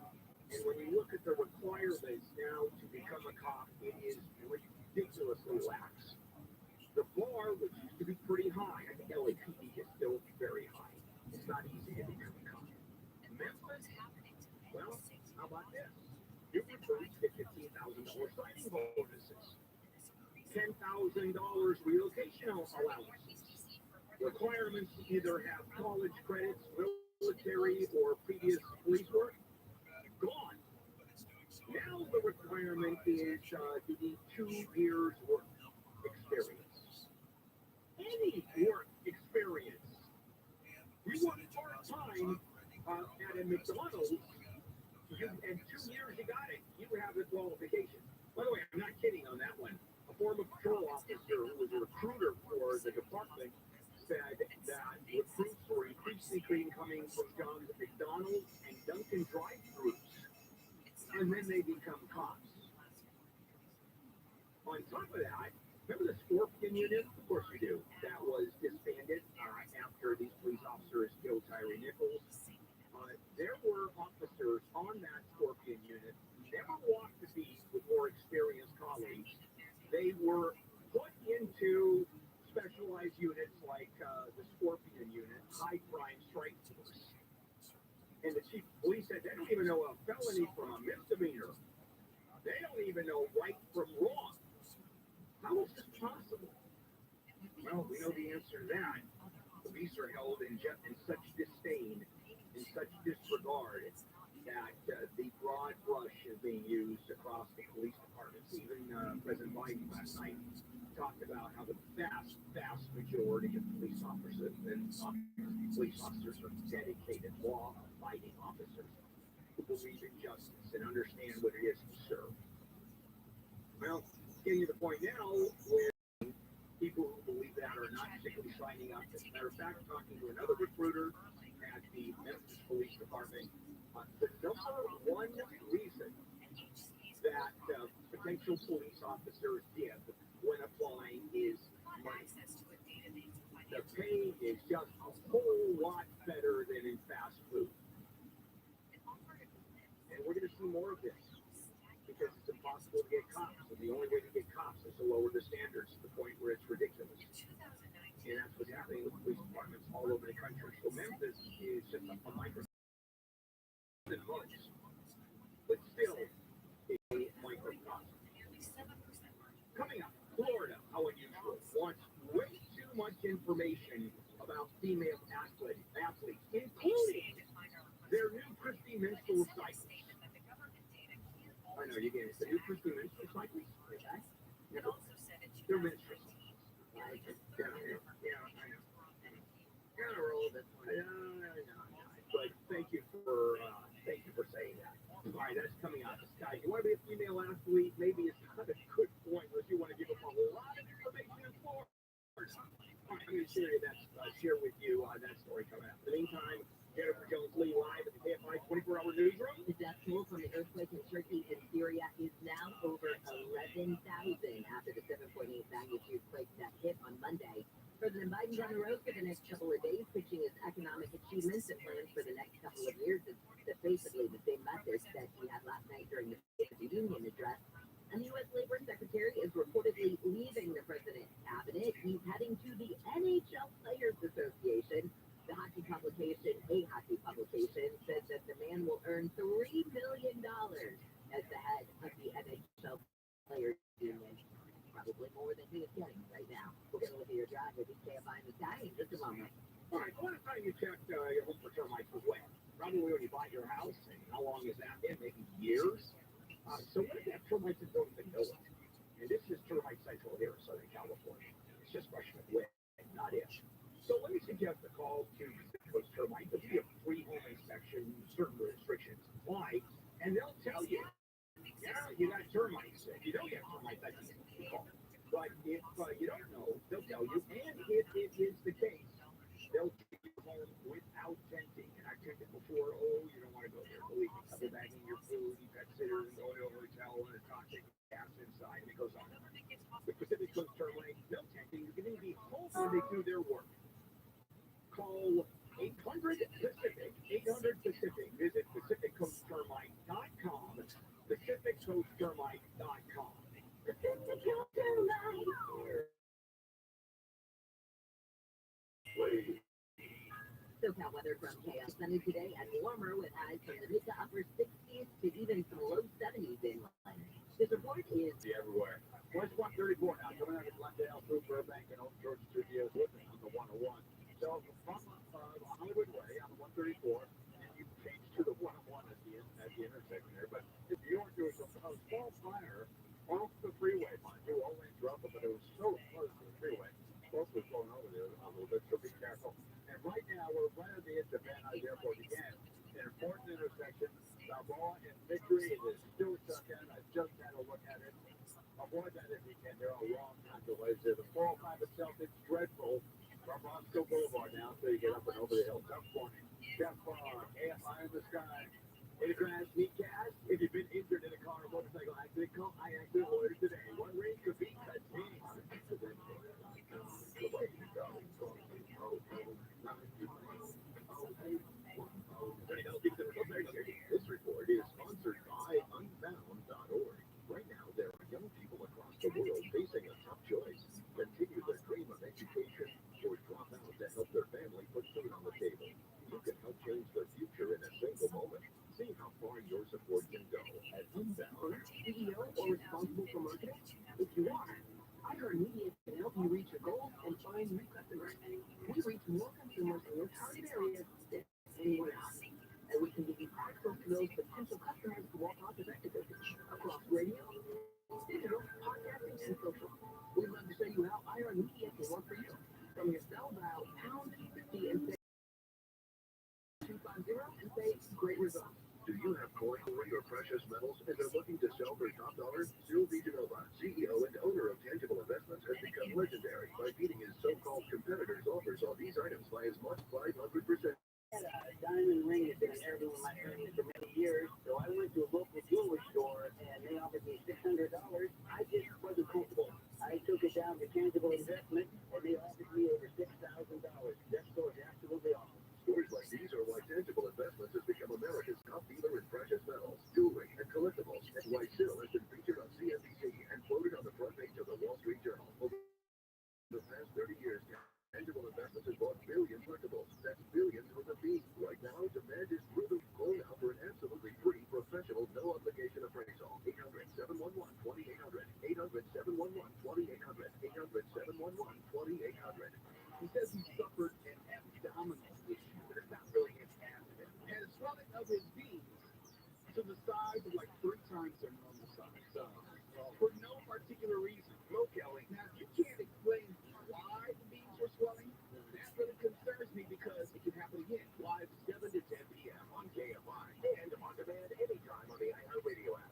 And when you look at the requirements now to become a cop, it is ridiculously lax. The bar, which used to be pretty high, I think LAPD is still very high. It's not easy to become a cop. Memphis, well, how about this? New recruits get $15,000 signing bonuses, $10,000 relocation allowance. Requirements to either have college credits, military, or previous police work, gone. Now the requirement is to need 2 years worth experience. Any work experience. You work part-time at a McDonald's, and 2 years you got it, you have the qualification. By the way, I'm not kidding on that one. A former patrol officer who was a recruiter for the department said that recruits were increasingly coming from jobs at McDonald's and Dunkin' drive-thrus, and then they become cops. On top of that, remember the Scorpion unit? Of course you do. That was disbanded after these police officers killed Tyree Nichols. There were officers on that Scorpion unit who never walked the beat with more experienced colleagues. They were put into specialized units like the Scorpion unit, high crime strike force. And the chief of police said they don't even know a felony from a misdemeanor. They don't even know right from wrong. How is this possible? Well, we know the answer to that. Police are held in such disdain, in such disregard, that the broad brush is being used across the police departments. Even President Biden last night talked about how the vast majority of police officers are dedicated, law-abiding officers who believe in justice and understand what it is to serve. Well, getting to the point now where people who believe that are not particularly signing up. As a matter of fact, talking to another recruiter at the Memphis Police Department, the number one reason that potential police officers give when applying is money. The pay is just a whole lot better than in fast food. And we're going to see more of this because it's impossible to get cops. And the only way to get cops is to lower the standards to the point where it's ridiculous. And that's what's happening with police departments all over the country. So Memphis is just a microcosm, but still a microcosm. Coming up, Florida, how unusual, wants way too much information about female athletes, including their new Christy menstrual cycles. I know you get it. The new Christy menstrual cycles? They're menstrual. Yeah, I know. Kind of roll this one. I know. But thank you for saying that. All right, that's coming out of the sky. You want to be a female athlete? Maybe it's not a good point unless you want to give up a lot of information in Florida. I'm going to share with you that story coming up. In the meantime, Jennifer Jones-Lee live at the KFI 24-hour newsroom. The death toll from the earthquake in Turkey and Syria is now over 11,000 after the 7.8 magnitude quake that hit on Monday. President Biden's on the road for the next couple of days, pitching his economic achievements and plans for the next couple of years. It's basically the same message that he had last night during the State of the Union address. And the U.S. Labor Secretary is reportedly leaving the president's cabinet. He's heading to the NHL Players Association. The hockey publication, says that the man will earn $3 million as the head of the NHL Players Union. Probably more than he is getting right now. We're going to look at your drive with KFI in the sky in just a moment. All right, what time you check your home for termites was when? Probably when you buy your house, and how long has that been? Maybe years? So what if that termites that don't even know it? And this is termite central here in Southern California. It's just rushing away, not if. So let me suggest a call to Coast Termite. There'll be a free home inspection, certain restrictions apply, and they'll tell you, yeah, you got termites. If you don't get termites, that's a call. But if you don't know, they'll tell you. And if it is the case, they'll take you home without tenting. And I've checked it before. Oh, you don't want to go there. Believe me, double bagging your food, you got sitters, and going to a hotel and a toxic gas inside, and it goes on. The Pacific Coast Termite, no tenting. You're going to be home when they do their work. Call 800-PACIFIC, 800-PACIFIC. Visit PacificCoastTermite.com, PacificCoastTermite.com. SoCal weather from KF. Sunny today and warmer with highs from the mid to upper 60s to even some low 70s inland. This report is Everywhere. West 134 now, coming out of Glendale through Burbank and Old George Studios with me on the 101. So from Hollywood Way on the 134, and you change to the 101 at the intersection there. But if you aren't doing something, a small fire off the freeway, mind you, all lanes are up, but it was so plan to hit the Van Nuys Airport again. An important intersection, Balboa and Victory. It is still shut down. I just had a look at it. Avoid that if you can. There are long time delays there. The 405 itself, it's dreadful. From Roscoe Boulevard now until you get up and over the hill. Tough morning. Chef AFI in the sky. In the grass, meet gas. If you've been injured in a car or motorcycle accident, call I actually ordered today. One ring could be cut. This report is sponsored by Unbound.org. Right now, there are young people across the world facing a tough choice: continue their dream of education or drop out to help their family put food on the table. You can help change their future in a single moment. See how far your support can go at Unbound. CEO or responsible for marketing? If you are, iHeartMedia can help you reach your goals and find new customers. We reach more consumers in your target areas than anyone else. And we can give you access to those potential customers who want cost-effective business across radio, digital, podcasting, and social. We'd love to show you how iHeartMedia can work for you. From your cell dial #50 and say 250 and say great results. Do you have coin or precious metals and are looking to sell for top dollar? Sylvie Genova, CEO and owner of Tangible Investments, has become legendary by beating his so-called competitors' offers on these items by as much 500%. I had a diamond ring that's been an heirloom in my family for many years, so I went to a local jewelry store and they offered me $600. I just wasn't comfortable. I took it down to Tangible Investment and they offered me over $6,000. That store is absolutely awesome. Stories like these are why Tangible Investments has become America's top dealer in precious metals, jewelry, and collectibles, and why Sil has been featured on CNBC and quoted on the front page of the Wall Street Journal. Over the past 30 years, Tangible Investments has bought billions collectibles. That's billions with a B. Right now, demand is through the call now for an absolutely free, professional, no-obligation appraisal. 800-711-2800. 800-711-2800. 800-711-2800. He says he suffered an abdominal issue, but it's not really his abdomen. And the swelling of his beans to the size of like 3 times their normal size. For no particular reason. Look, Kelly, now you can't explain why the beans are swelling. That really concerns me because it can happen again. Live 7 to 10 p.m. on KFI and on demand anytime on the iHeartRadio app.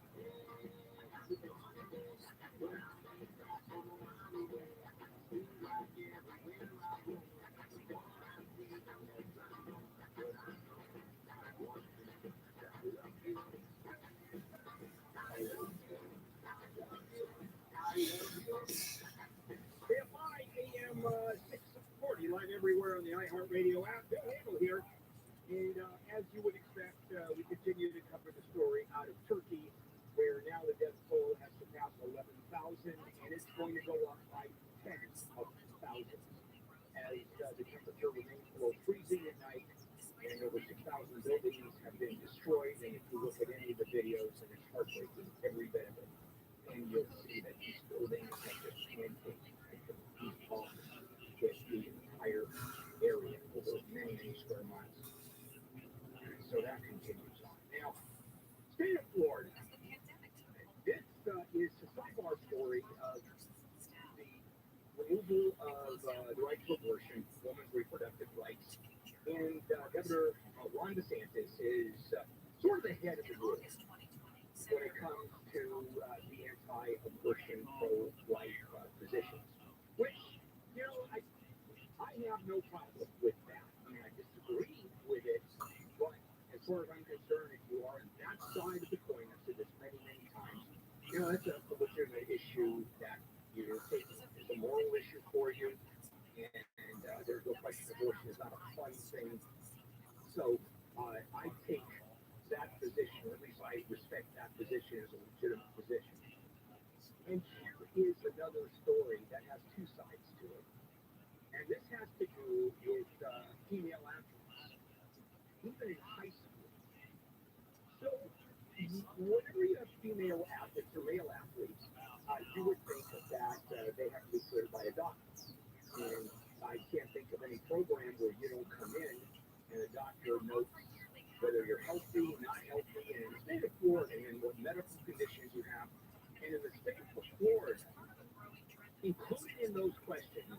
KFI AM 640 live everywhere on the iHeartRadio app. Bill Handel here. And as you would expect, we continue to cover the story out of Turkey, where now the death toll has surpassed 11,000, and it's going to go up by tens of thousands as the temperature remains below freezing at night, and over 6,000 buildings have been destroyed. And if you look at any of the videos, and it's heartbreaking, every bit of it, and you'll see that these buildings have just pancaked these bombs hit the entire area over many, many square miles. So that continues on. Now, state of Florida. This is a sidebar story of the removal of the right to abortion, women's reproductive rights, and Governor Ron DeSantis is sort of the head of the group when it comes to the anti-abortion, pro-life positions, which, you know, I have no problem with that. I mean, I disagree with it, but as far as I'm concerned, if you are on that side of the coin, I've said this many, many times, you know, that's a legitimate issue that you're taking. It's a moral issue for you, and there's no question abortion is not a fun thing. So I take that position, or at least I respect that position as a legitimate position. And here is another story that has 2 sides to it. And this has to do with female athletes, even in high school. So whenever you have female athletes or male athletes, you would think that they have to be cleared by a doctor. And I can't think of any program where you don't come in and a doctor notes whether you're healthy, not healthy, and in the state of Florida, and what medical conditions you have. And in the state of Florida, included in those questions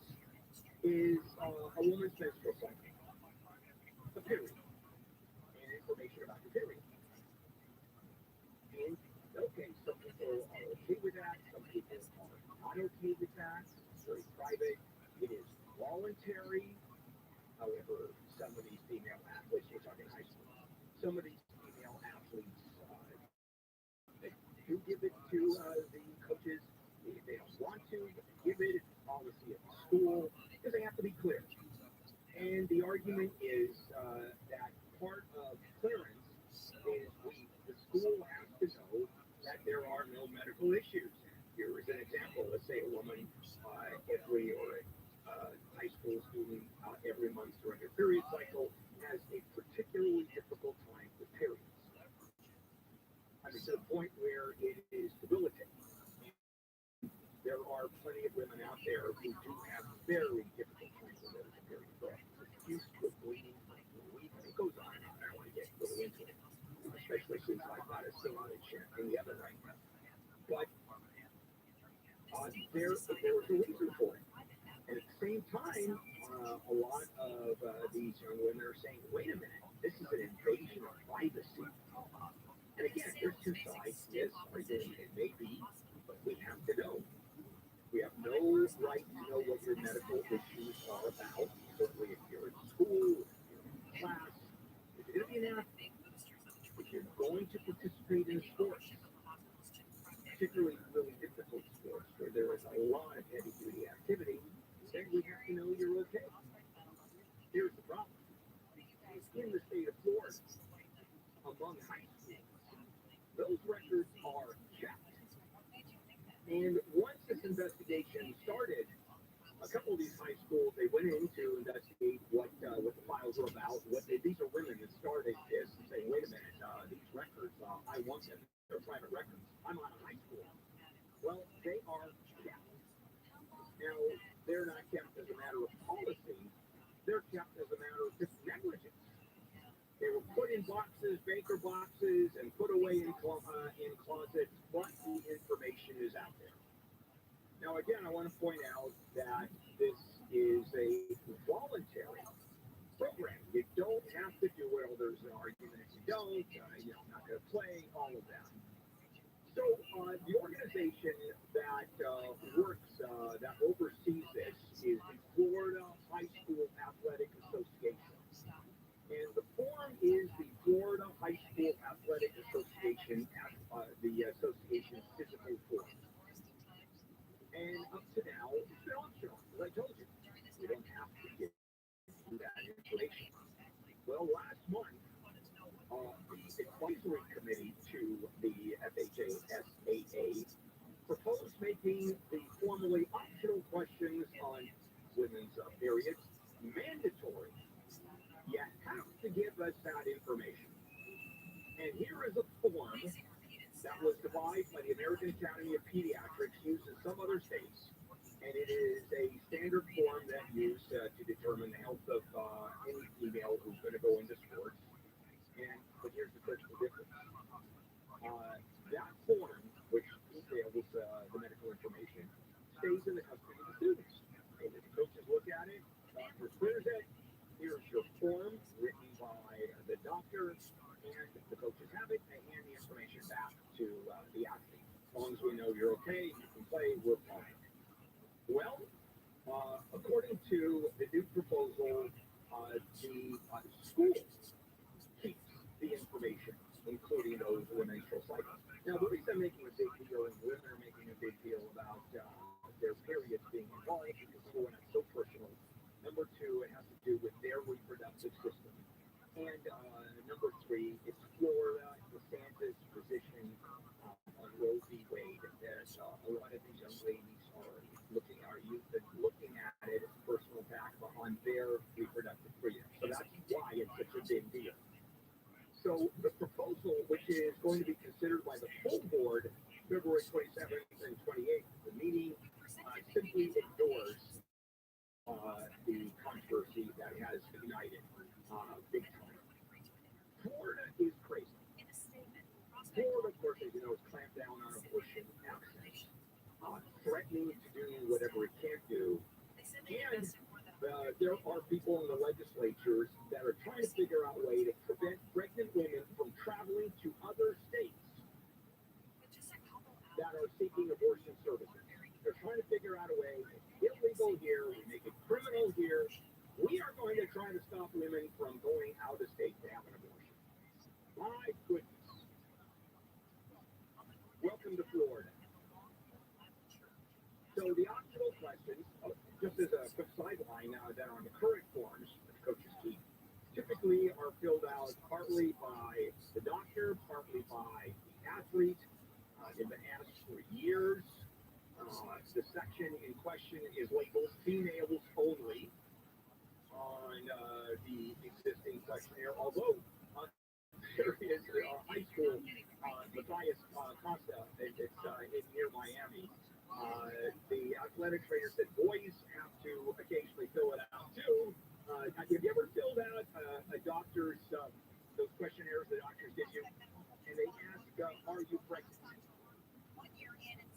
is a woman's menstrual cycle. not okay with that. It's very private. It is voluntary. However, some of these female athletes, we're talking high school, some of these female athletes, they do give it to the coaches. They don't want to, but they give it. It's a policy of the school because they have to be clear. And the argument is that part of clearance is the school has to know that there are no medical issues. Here is an example. Let's say a woman or a high school student every month during their period cycle has a particularly difficult time with periods. I mean, to the point where it is debilitating. There are plenty of women out there who do have very difficult times with their period. Used to bleeding for weeks. It goes on and on. I don't want to get really into it, especially since I've got a sandwich in the oven right now. But there was a reason for it. And at the same time, a lot of these young women are saying, wait a minute, this is an invasion of privacy. And again, there's two sides to this argument. It may be, but we have to know. We have no right to know what your medical issues are about. Certainly if you're in school, if you're in class, if you're going to be an athlete, if you're going to participate in sports, particularly really difficult sports where there is a lot of heavy-duty activity, then we have to know you're okay. Here's the problem. In the state of Florida, among high schools, those records are checked. And once this investigation started, a couple of these high schools, they went in to investigate what the files were about. These are women that started this and saying, wait a minute, these records, I want them. They're private records. I'm out of high school. Well, they are kept. Now, they're not kept as a matter of policy. They're kept as a matter of just negligence. They were put in boxes, banker boxes, and put away in closets, but the information is out there. Now, again, I want to point out that this is a voluntary program. You don't have to do it, or there's an argument if you don't, I'm not going to play, all of that. So the organization that that oversees this is the Florida High School Athletic Association. And the form is the Florida High School Athletic Association, the association's physical form. And up to now, it's been optional, as I told you. We don't have to get that information. Well, last month, the advisory committee to the FHA proposed making the formerly optional questions on women's periods mandatory. You have to give us that information. And here is a form that was devised by the American Academy of Pediatrics, used in some other states. And it is a standard form that used to determine the health of any female who's going to go into sports. But here's the critical difference. That form, which details the medical information, stays in the custody of the students. And if the coaches look at it, doctor clears it. Here's your form written by the doctor, and the coaches have it. They hand the information back to the athlete. As long as we know you're okay, you can play, we're fine. Well, according to the new proposal, the school keeps the information, including those menstrual cycles. Now, the reason I'm making a big deal, and women are making a big deal about their periods being involved, because number one, it's so personal. Number two, it has to do with their reproductive system. And number three, it's Florida, DeSantis' position on Roe v. Wade. There's a lot of these young ladies are looking at it as a personal attack on their reproductive freedom. So that's why it's such a big deal. So the proposal, which is going to be considered by the full board February 27th and 28th, the meeting simply ignores the controversy that has ignited big time. Florida is crazy. Florida, of course, as you know, has clamped down on abortion access, threatening to do whatever it can't do. And there are people in the legislatures that are trying to figure out a way to prevent pregnant women from traveling to other states that are seeking abortion services. They're trying to women from going out of state to have an abortion. My goodness. Welcome to Florida. So the optional questions, just as a quick sideline, that on the current forms that coaches keep, typically are filled out partly by the doctor, partly by the athlete. They've been asked for years. The section in question is labeled females only on the existing questionnaire, although there is high school, Matthias Costa, it's near Miami. The athletic trainer said boys have to occasionally fill it out too. Have you ever filled out a doctor's, those questionnaires the doctors give you, and they ask, are you pregnant?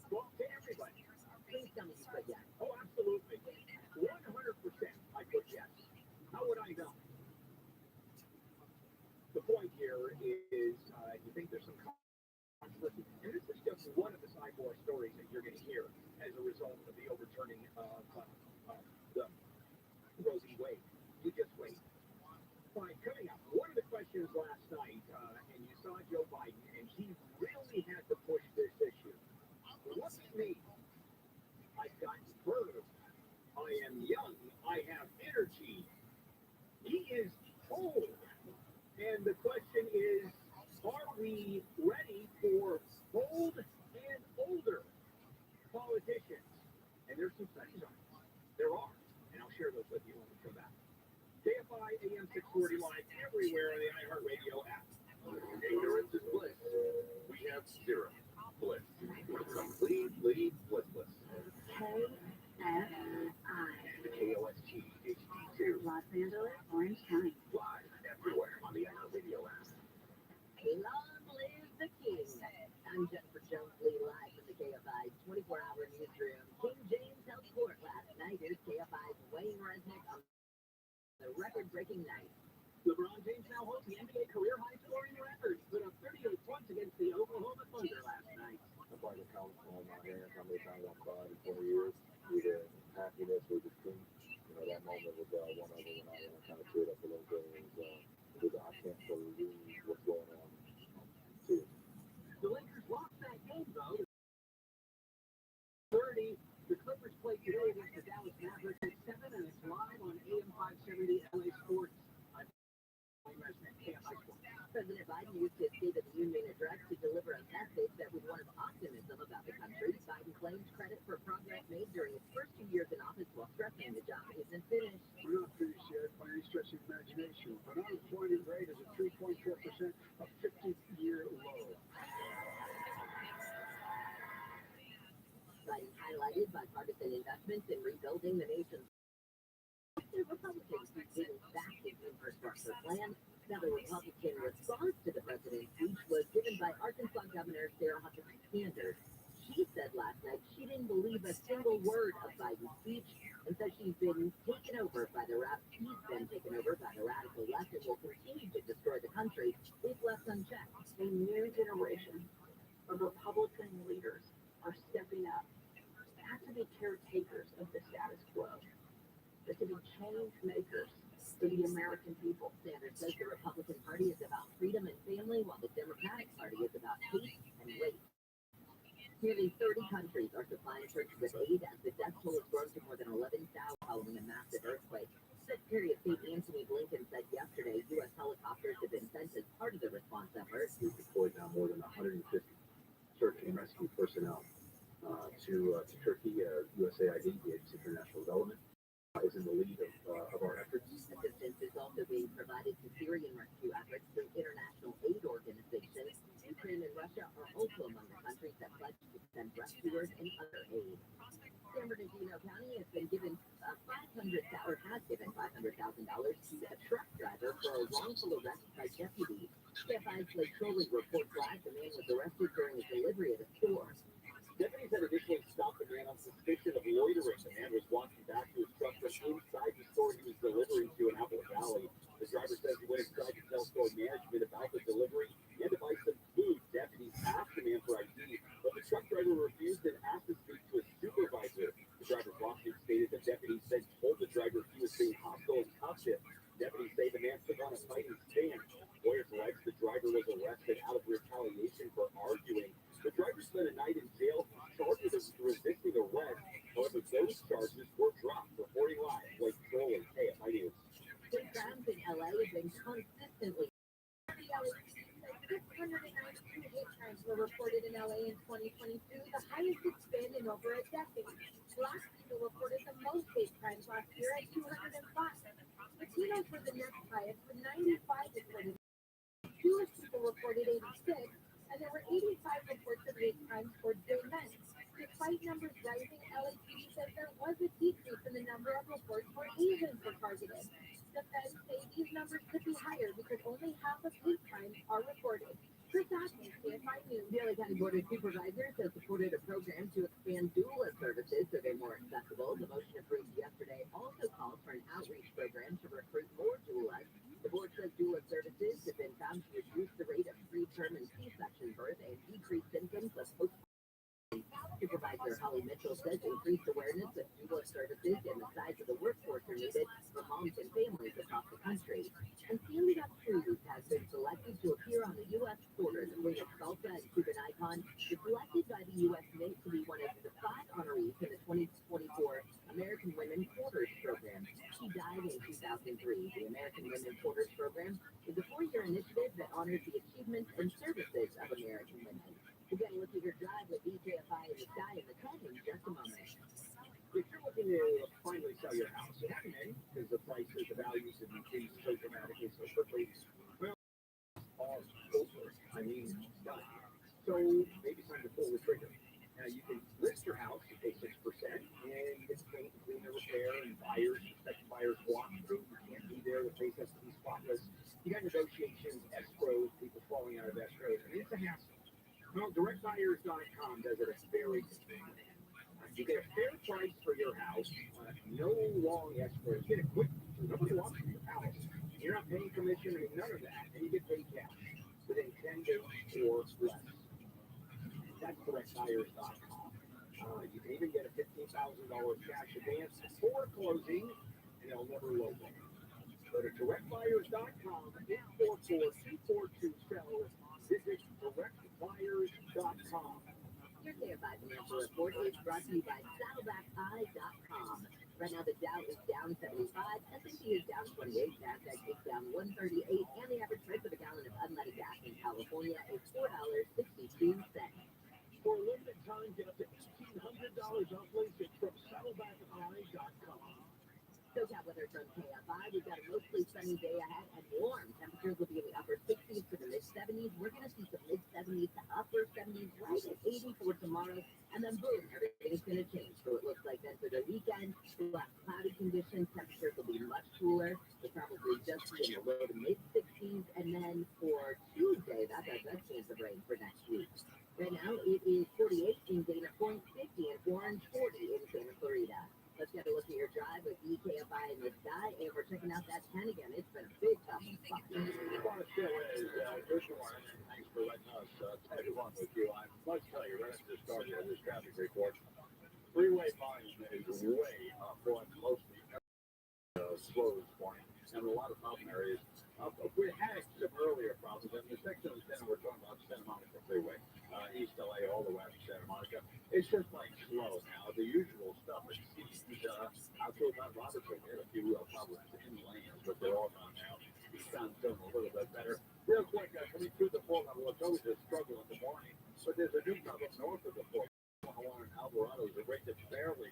Well, to everybody. Please tell me you said yes. Oh, absolutely. 100% I put yes. How would I know? The point here is you think there's some controversy, and this is just one of the sidebar stories that you're going to hear as a result of the overturning of the Roe v. Wade. You just wait. Fine, coming up, one of the questions last night, and you saw Joe Biden, and he really had to push this issue. What's me? I've got verve. I am young. I have energy. He is old. And the question is, are we ready for old and older politicians? And there's some studies on it. There are. And I'll share those with you when we come back. KFI AM 640 live everywhere on the iHeartRadio app. Ignorance is bliss. We have zero bliss. Completely blissless. KFI. The KOST HD2. Los Angeles, Orange County. Live everywhere on the iHeartRadio app. Long live the king. I'm Jennifer Jones Lee, live from the KFI 24-hour newsroom. King James held court last night. Here's KFI's Wayne Resnick on the record-breaking night. LeBron James now holds the NBA career-high scoring record. Put up 38 points against the Oklahoma Thunder last night. I'm probably gonna count on my hands how many times I've cried in 20 years. Either happiness or distinct. You know, that moment was one of them when I kind of teared up a little bit. Because I can't believe what's going on. Seriously. The Lakers lost that game, though. 30. The Clippers play today against the Dallas Mavericks at 7, and it's live on AM 570 LA Sports. President Biden used his State of the Union address to deliver a message that was one of optimism about the country. Biden claims credit for progress made during his first 2 years in office while stressing the job isn't finished. We're not finished yet by any stretch of imagination, but unemployment rate is at 3.4%, a 50-year low. Biden highlighted bipartisan investments in rebuilding the nation's. The Republicans who didn't back his infrastructure plan. Now, the Republican response to the president's speech was given by Arkansas Governor Sarah Huckabee Sanders. She said last night she didn't believe a single word of Biden's speech and said he's been taken over by the radical left and will continue to destroy the country if left unchecked. A new generation of Republican leaders are stepping up, not to be caretakers of the status quo, but to be change makers for the American people. Sanders says the Republican Party is about freedom and family, while the Democratic Party is about hate and race. Nearly 30 countries are supplying Turkey with aid as the death toll has grown to more than 11,000 following a massive earthquake. Secretary of State Antony Blinken said yesterday U.S. helicopters have been sent as part of the response effort. We've deployed now more than 150 search and rescue personnel to Turkey. USAID, the Agency for International Development, is in the lead of our efforts. Assistance is also being provided to Syrian rescue efforts through international aid organizations. Ukraine and Russia are also among the countries that pledged to send rescuers and other aid. San Bernardino County has given $500,000 to a truck driver for a wrongful arrest by deputies. KFI's Lake Trolling reports live the man was arrested during a delivery at a store. Deputies had initially stopped the man on suspicion of loitering. The man was walking back to his truck from inside the store he was delivering to in Apple Valley. The driver says he went inside to tell store management about the delivery. He had to buy some food. Deputies asked the man for ID, but the truck driver refused and asked to speak to his supervisor. The driver's lawsuit stated that deputies then told the driver he was being hostile and cuffed him. Deputies say the fighting stand. Lawyers allege the driver was arrested out of retaliation for arguing. The driver spent a night in jail, charged with resisting arrest. However, those charges were dropped. Reporting live, Blake Trolling, KFI News. Hate crimes in LA have been consistently. 692 hate crimes were reported in LA in 2022, the highest it's been in over a decade. Black people reported the most hate crimes last year at 205. Latinos were the next highest with 95 reported. Jewish people reported 86, and there were 85 reports of hate crimes towards gay men. Despite numbers rising, LAPD says there was a decrease in the number of reports where Asians were targeted. The feds say these numbers could be higher because only half of hate crimes are reported. Chris Atkins, KFI News. The LA County Board of Supervisors has supported a program to expand doula services so they're more accessible. The motion approved yesterday also calls for an outreach program to recruit more doulas. The board says doula services have been found to reduce the rate of preterm and C-section birth and decrease symptoms of postpartum. Supervisor Holly Mitchell says increased awareness of doula services and the size of the workforce are needed for moms and families across the country. And Celia Cruz has been selected to appear on the U.S. quarter. The queen of salsa and Cuban icon was selected by the U.S. Mint to be one of the 5 honorees in the 2024 American Women Porters Program. She died in 2003. The American Women Porters Program is a 4-year initiative that honors the achievements and services of American women. We'll get a look at your drive with BKFI in the sky and the 10 in just a moment. If you're looking to finally sell your house, you haven't been because the prices, the values have increased so dramatically, so quickly. Well, all over. I mean, done. So maybe it's time to pull the trigger. Now you can list your house, you pay 6%, and you get to paint, clean, and repair, and buyers, expect buyers walk through. You can't be there, the place has to be spotless. You got negotiations, escrows, people falling out of escrows. I mean, it's a hassle. Well, directbuyers.com does it a very good way. You get a fair price for your house, no long escrow. You get it quick. Nobody wants your house. You're not paying commission, I mean, none of that. And you get paid cash within 10 days or less. That's directbuyers.com. You can even get a $15,000 cash advance before closing, and they'll never low ball. Go to directbuyers.com, 844-242-SELL. Visit directbuyers.com. Your KFI Financial Report is brought to you by sellbackeye.com. Right now, the Dow is down 75, S&P is down 28, NASDAQ is down 138, and the average price of a gallon of unleaded gas in California is $4.62. For a limited time, get up to $1,800 off LinkedIn from sellbackeye.com. SoCal weather from KFI. We've got a mostly sunny day ahead and warm. Temperatures will be in the upper 60s to the mid-70s. We're going to see some mid-70s to upper 70s right at 80 for tomorrow. And then boom, everything's going to change. So it looks like then for the weekend, we'll have cloudy conditions. Temperatures will be much cooler. We'll probably just be in the low to mid-60s. And then for Tuesday, that's a chance of rain for next week. Right now, it is 48 in Dana Point, 50 in Orange, 40 in Santa Clarita. Let's get a look at your drive with BKFI in the sky, and we're checking out that 10 again. It's been a big tough spot. Good morning, and thanks for letting us tag along with you. I must tell you, right after the start of this traffic report, freeway volume is way up on mostly slow this morning, and a lot of problem areas. We had some earlier problems, and the section of Santa, we're talking about Santa Monica Freeway, East LA, all the way up to Santa Monica. It's just like slow now. The usual stuff is out to about Robertson. There are a few problems in lanes, but they're all gone now. It sounds doing a little bit better. Real quick, coming through the 411, it's always a struggle in the morning, but there's a new problem north of the 411 in Alvarado. The rate that barely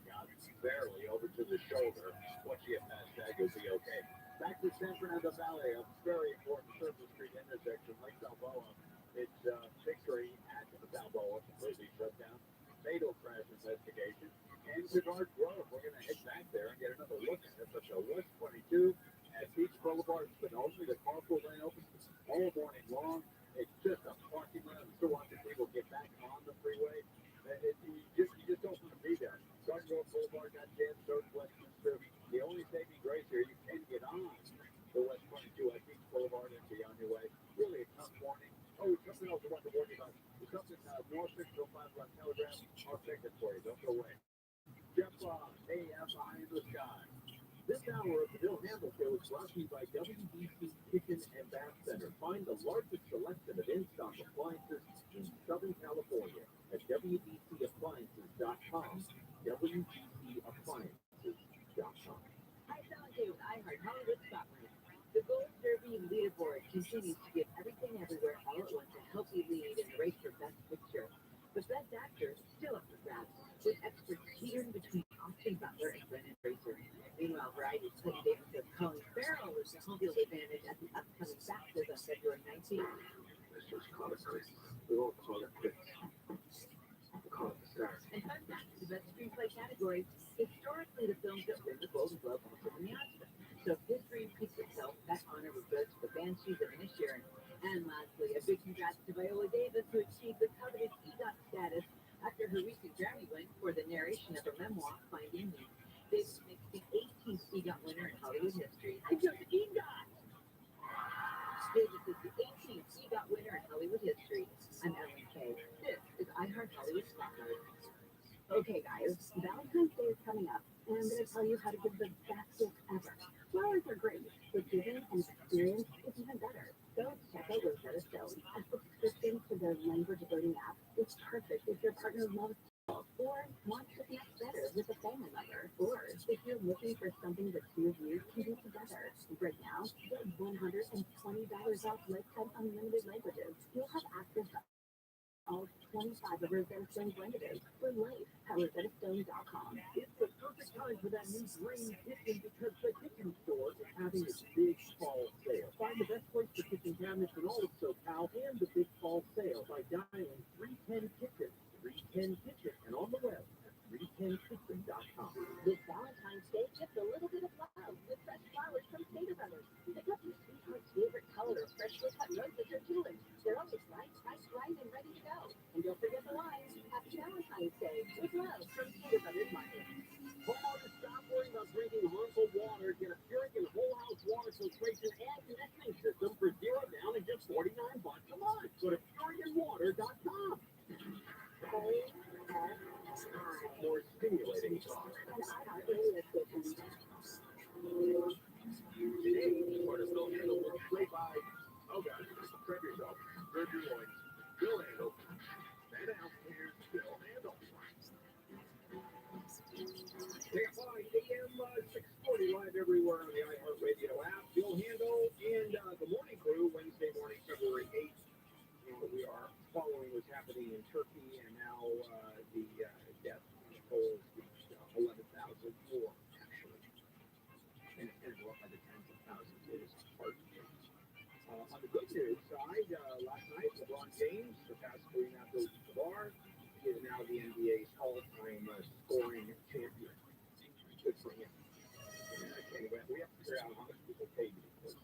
over to the shoulder. Once you get past that, you'll be okay. Back to San Fernando Valley, a very important Surface Street intersection, Lake Balboa. It's Victory at Balboa, completely shut down. Fatal crash investigation. And Bernard Grove, we're going to head back there and get another look at it. But West 22 at Beach Boulevard, but only the carpool lane open all morning long. It's just a parking lot. I'm still watching people get back on the freeway. You just don't want to be there. Garden Grove Boulevard got jammed, so is Westminster. The only saving grace here, you can get on the West 22 at Beach Boulevard and be on your way. Really a tough morning. Oh, something else I want to warn you about. There's something North 605 on Telegram. I'll check it for you. Don't go away. Jeff AF Eye in the Sky. This hour of the Bill Handel Show is brought to you by WBC Kitchen and feed leaderboard continues to give everything everywhere all at once a healthy lead in the race for Best Picture. But Best Actor is still up for grabs, with experts teetering between Austin Butler and Brendan Fraser. Meanwhile, Variety's Tony Davis says Colin Farrell is the home field advantage at the upcoming BAFTAs on February 19th. Let's just call it quits. We won't call it quits. We'll call it the start. And fun fact, the Best Screenplay category, historically the films that win the Golden Globe also win the Oscar. So if history repeats itself, that honor will go to the Banshees of Inisherin. And lastly, a big congrats to Viola Davis, who achieved the coveted EGOT status after her recent Grammy win for the narration of her memoir, Finding Me. Davis makes the 18th EGOT winner in Hollywood history. I just EGOT! Davis is the 18th EGOT winner in Hollywood history. I'm Ellen Kay. This is iHeart Hollywood Spotlight. Okay, guys, Valentine's Day is coming up, and I'm going to tell you how to give the best gift ever. Flowers are great, but giving an experience is even better. So check out Rosetta Stone, a subscription to their language learning app. It's perfect if your partner loves to or wants to connect better with a family member, or if you're looking for something the two of you can do together. Right now, get $120 off lifetime unlimited languages. You'll have access to all 25 of Rosetta Stone's languages for life at rosettastone.com. It's the perfect time for that new green kitchen because the kitchen store is having its big fall sale. Find the best place for kitchen cabinets in all of SoCal and the big fall sale by dialing 310 Kitchen, 310 Kitchen, and on the web at 310kitchen.com. This Valentine's Day, gift a little bit of love with fresh flowers from Stater Brothers. Pick up your sweetheart's favorite color of freshly cut roses or tulips. They're always right, and ready to go. And don't forget the lines. Happy Valentine's Day with love from Stater Brothers Market. Homeowners, stop worrying about drinking harmful water. Get a Purican whole house water filtration and conditioning system for $0 down and just $49 a month. Go to PuricanWater.com. More stimulating talk. Today, Cartersville Handle will be played by, oh God, prep yourself, gird your loins, Bill Handle. And now, here's Bill Handle. KFI AM 640 live everywhere on the iHeartRadio app. Bill Handle and the morning crew, Wednesday morning, February 8th. We are following what's happening in Turkey, and now the death toll reached 11,000 more, actually. And it's going to go up by the tens of thousands. It is heartbreaking. On the good news side, last night, LeBron James surpassed Kareem Abdul-Jabbar. He is now the NBA's all-time scoring champion. Good for him. Anyway, we have to figure out how much people pay to be close.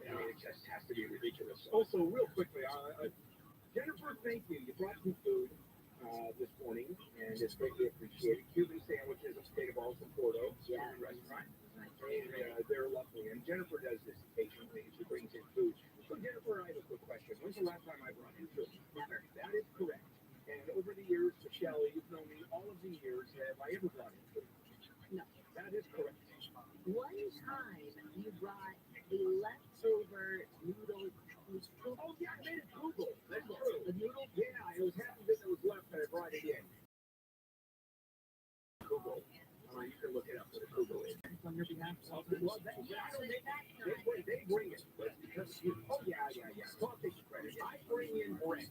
I mean, it just has to be ridiculous. Also, real quickly, Jennifer, thank you. You brought some food this morning, and it's greatly appreciated. Cuban sandwiches of State of Balls and Porto, restaurant. And they're lovely. And Jennifer does this occasionally. She brings in food. So, Jennifer, I have a quick question. When's the last time I brought in food? Never. That is correct. And over the years, Michelle, you've known me all of the years. Have I ever brought in food? No. That is correct. One time you brought a leftover noodle. Oh, yeah, I made it Google. That's true. The noodle? Yeah, it was half of it that was left, and I brought it in. Google. You can look it up with a Google in. On your behalf? Well, they bring it. But because you, oh, yeah. So I'll take the credit. I bring in bread.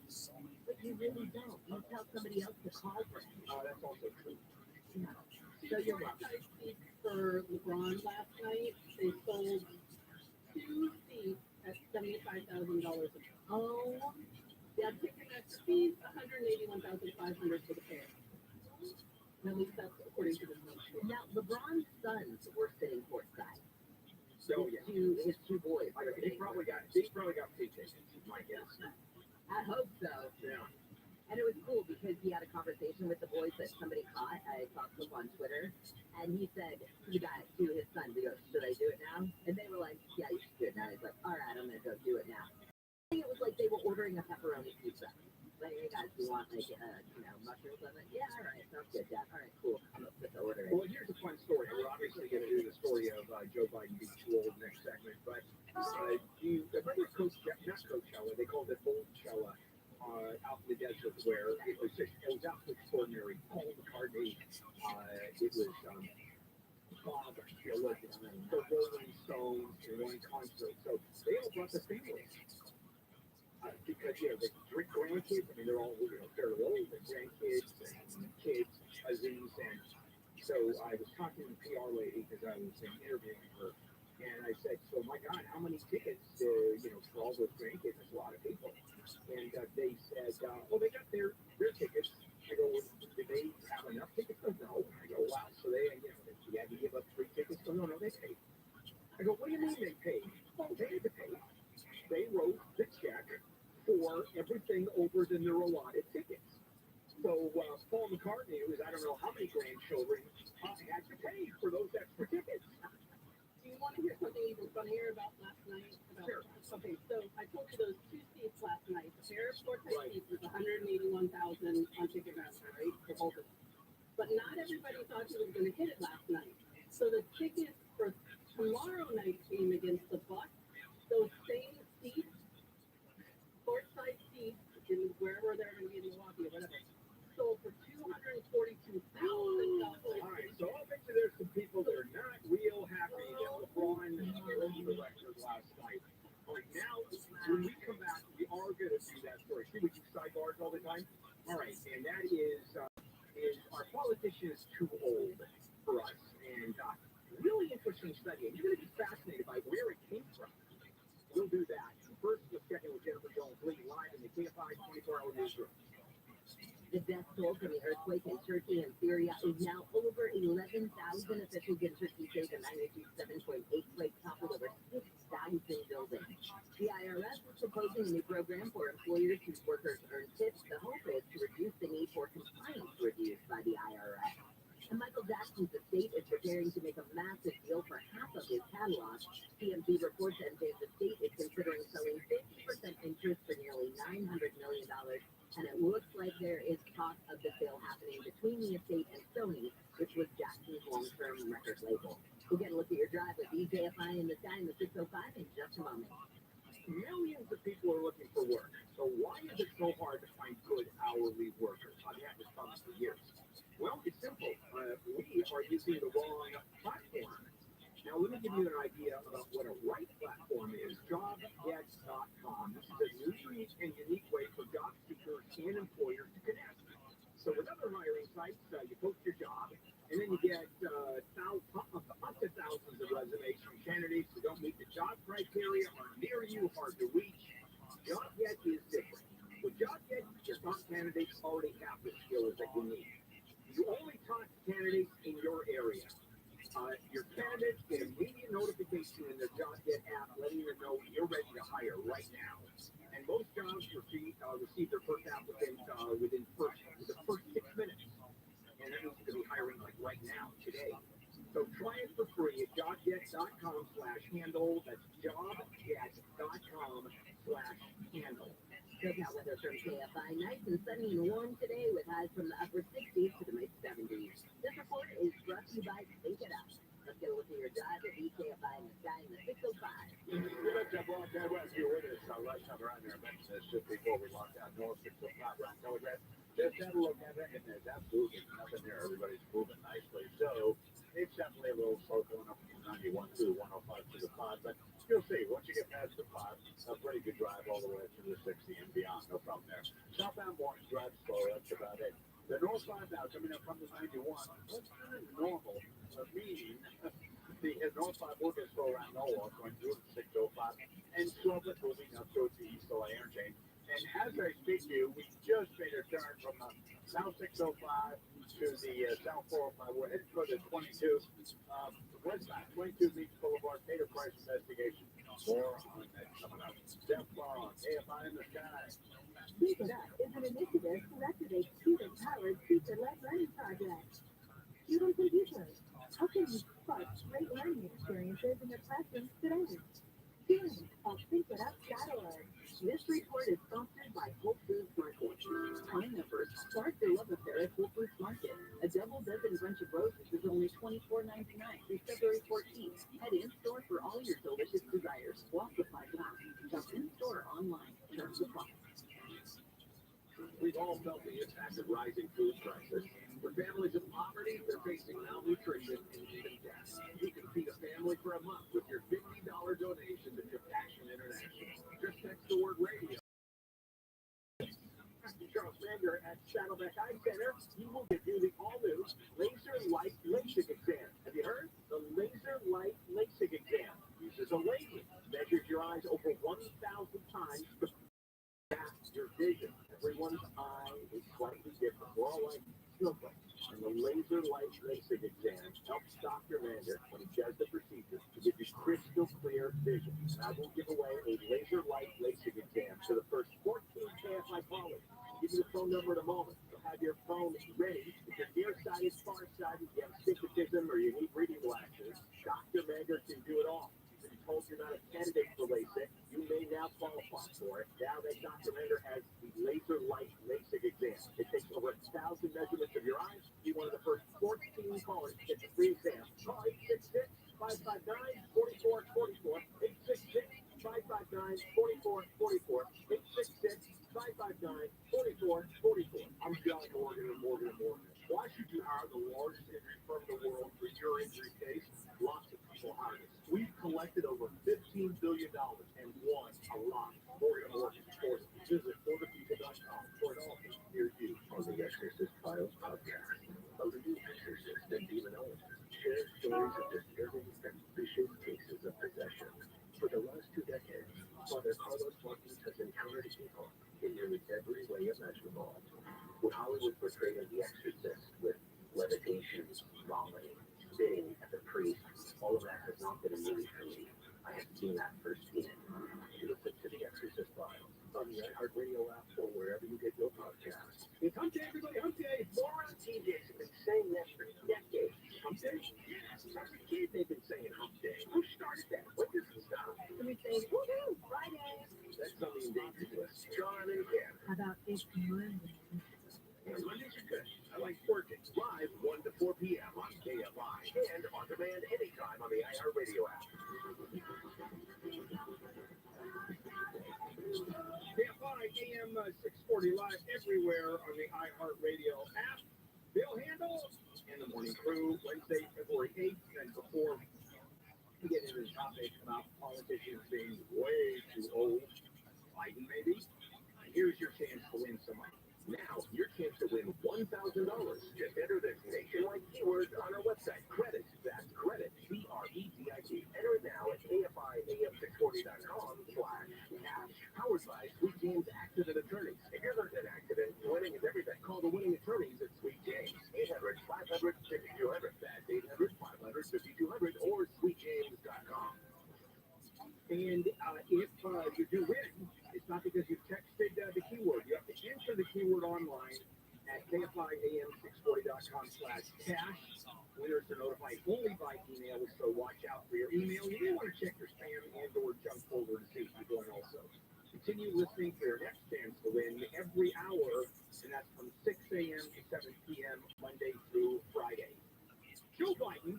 But you really don't. You tell somebody else to call bread. That's also true. No. So your website speak for LeBron last night, they sold 2 seats at $75,000 a piece. Oh, Yeah, ticket fees $181,500 for the pair. At least that's according to the notes. now LeBron's sons were sitting courtside. So, yeah. His two boys. They probably got free tickets, my guess. I hope so. Yeah. And it was cool because he had a conversation with the boys that somebody caught. I saw clip on Twitter, and he said to the guy, to his son, he goes, "Should I do it now?" And they were like, "Yeah, you should do it now." He's like, "All right, I'm gonna go do it now." I think it was like they were ordering a pepperoni pizza. Like, "Hey guys, do you want like mushrooms?" I'm like, "Yeah, all right, sounds good, Dad. All right, cool. I'm gonna put the order in." Well, here's a fun story. We're obviously going to do the story of Joe Biden being too old next segment, but do you remember Coachella? They called it Oldchella. Out in the desert where it was absolutely extraordinary. Paul McCartney, it was the Rolling Stones and one concert. So they all brought the family. Because, the three grandkids, I mean, they're all, fairly old, the grandkids and kids, cousins, and so I was talking to the PR lady because I was interviewing her, and I said, so my God, how many tickets, for all those grandkids? There's a lot of people. And they said, well, they got their tickets. I go, well, did they have enough tickets? Oh, no. I go, wow, so they had to give up 3 tickets? Oh, no, they paid. I go, what do you mean they paid? Oh, they had to pay. They wrote the check for everything over than their allotted tickets. So Paul McCartney, who was I don't know how many grandchildren, had to pay for those extra tickets. Do you want to hear something even funnier about last night? Sure. Okay, so I told you those 2 seats last night. The pair of courtside seats was $181,000 on Ticketmaster, right? For both of them. But not everybody thought he was going to hit it last night. So the tickets for tomorrow night's game against the Bucks, those same seats, courtside seats, in wherever they're going to be in Milwaukee or whatever, sold for $242,000. All right, so I'll bet you there's some people that are not real happy that LeBron broke the record last night. All right, now, when we come back, we are going to do that story. See, we do sidebars all the time. All right, and that is our politician is too old for us. And really interesting study. And you're going to be fascinated by where it came from. We'll do that. First, let's check in with Jennifer Jones, leading live in the KFI 24-hour newsroom. The death toll from the earthquake in Turkey and Syria is now over 11,000. Officials in Turkey say the magnitude 7.8 quake toppled over 6,000 buildings. The IRS is proposing a new program for employers whose workers earn tips. The hope is to reduce the need for compliance reviews by the IRS. And Michael Jackson's estate is preparing to make a massive deal for half of his catalog. TMZ reports that his estate is considering selling 50% interest for nearly $900 million. And it looks like there is talk of the sale happening between the estate and Sony, which was Jackson's long-term record label. We'll get a look at your drive with EJFI in the sky in the 605 in just a moment. Millions of people are looking for work. So why is it so hard to find good hourly workers? I've had this problem for years. Well, it's simple. We are using the wrong platform. Now, let me give you an idea about what a right platform is. JobGet.com. This is a new and unique way for job seekers and employers to connect. So with other hiring sites, you post your job, and then you get up to thousands of resumes from candidates who don't meet the job criteria, are near you, hard to reach. JobGet is different. With JobGet, your top candidates already have the skills that you need. You only talk to candidates in your area. Your candidates get immediate notification in their JobGet app letting them know you're ready to hire right now. And most jobs receive their first applicant within the first 6 minutes. And that means you're going to be hiring like right now, today. So try it for free at jobget.com/handle. That's jobget.com/handle. Check out weather from KFI. Nice and sunny and warm today with highs from the upper 60s to the mid 70s. This report is brought to you by Think It Up. Let's get a look at your drive at KFI in the sky in the 605. We let that broadcast right here with us. Right time around there. I mentioned this just before we locked down North 605 around Telegraph. Just have a look at it, and there's absolutely nothing there. Everybody's moving nicely. So it's definitely a little slow going up from 91 to 105 to the 5, but you'll see, once you get past the 5, a pretty good drive all the way to the 60 and beyond, no problem there. Southbound morning drive slow, that's about it. The north 5 now coming up from the 91, that's kind of normal, meaning the north 5 will get slow around Norwalk going through the 605, and slowly moving up towards the east LA interchange. And as I speak to you, we just made a turn from the south 605 to the south 405. We're heading for the 22. Westbound 22 Beach Boulevard, data price investigation. More on that coming up. Jeff Barr on AFI in the sky. Think It Up is an initiative to activate student-powered teacher-led learning projects. Students and teachers, how can you spark great learning experiences in your classrooms today? Students of ThinkItUp.org. This report is sponsored by Whole Foods Market. Prime members start their love affair at Whole Foods Market. A double dozen bunch of roses is only $24.99 through February 14th. Head in store for all your delicious desires. While supplies last. Shop in store or online. Terms apply. We've all felt the impact of rising food prices. For families in poverty, they're facing malnutrition and even death. a month with your $50 donation to Compassion International. Just text the word radio. Charles Sander at Saddleback Eye Center. He will give you the all-new Laser Light LASIK exam. Have you heard? The Laser Light LASIK exam uses a laser, measures your eyes over 1,000 times to back your vision. Everyone's eye is slightly different. We're all like snowflakes. And the Laser Light LASIK exam helps Dr. Lander, when he does the procedure, to give you crystal clear vision. And I will give away a Laser Light LASIK exam to the first 14 KFI callers. I'll give you the phone number in a moment. So have your phone ready. If you're nearsighted, farsighted, you have astigmatism, or you need reading glasses, Dr. Lander can do it all. If you told you're not a candidate for LASIK, you may now qualify for it. Now that Dr. Lander has the Laser Light LASIK exam. It takes over 1,000 measurements of your eyes. Be one of the first 14 callers to get the free exam. Call 866-559-4444. 866-559-4444. 866-559-4444. I'm John Morgan of Morgan & Morgan. Why should you hire the largest injury firm in the world for your injury case? Lots of people hire us. We've collected over $15 billion and won a lot. Morgan & Morgan. Visit forthepeople.com for it all near you. On the Exorcist Files podcast, a leading exorcist and demonologist shares stories of disturbing and vicious cases of possession. For the last 2 decades, Father Carlos Martins has encountered evil in nearly every way imaginable. When Hollywood portrayed The Exorcist with levitation, vomiting, spitting at the priest, all of that has not been a movie for me. I have seen that firsthand. Listen to The Exorcist Files on the iHeartRadio app or wherever you get your podcasts. It's Hump Day, everybody, Hump Day. Moron TVs have been saying that for decades. Hump Day? Yes. As a kid, they've been saying Hump Day. Who started that? When does it stop? Can we say, woohoo, Friday? That's on the endangered list. John and Ken. How about it's Monday? Mondays are good. I like working live 1 to 4 p.m. on KFI and on demand anytime on the iHeartRadio app. KFI AM 640 live everywhere on the iHeartRadio app. Bill Handel and the Morning Crew, Wednesday, February 8th. And before we get into the topic about politicians being way too old, Biden maybe, here's your chance to win some money. Now, your chance to win $1,000. Just enter this nationwide keyword on our website. Credit. That's credit. CREDIT. Enter it now at AFIAM640.com/cash. Powered by Sweet James Accident Attorneys. If you're hurt in an accident, winning is everything. Call the winning attorneys at Sweet James. 800-500-5200. That's 800-500-5200 or sweetjames.com. And if you do win, it's not because you've texted the keyword. You have to enter the keyword online at KFIAM640.com/cash. Winners are notified only by email, so watch out for your email. You may want to check your spam and or junk folder to see if you're going also. Continue listening for your next chance to win every hour, and that's from 6 a.m. to 7 p.m. Monday through Friday. Joe Biden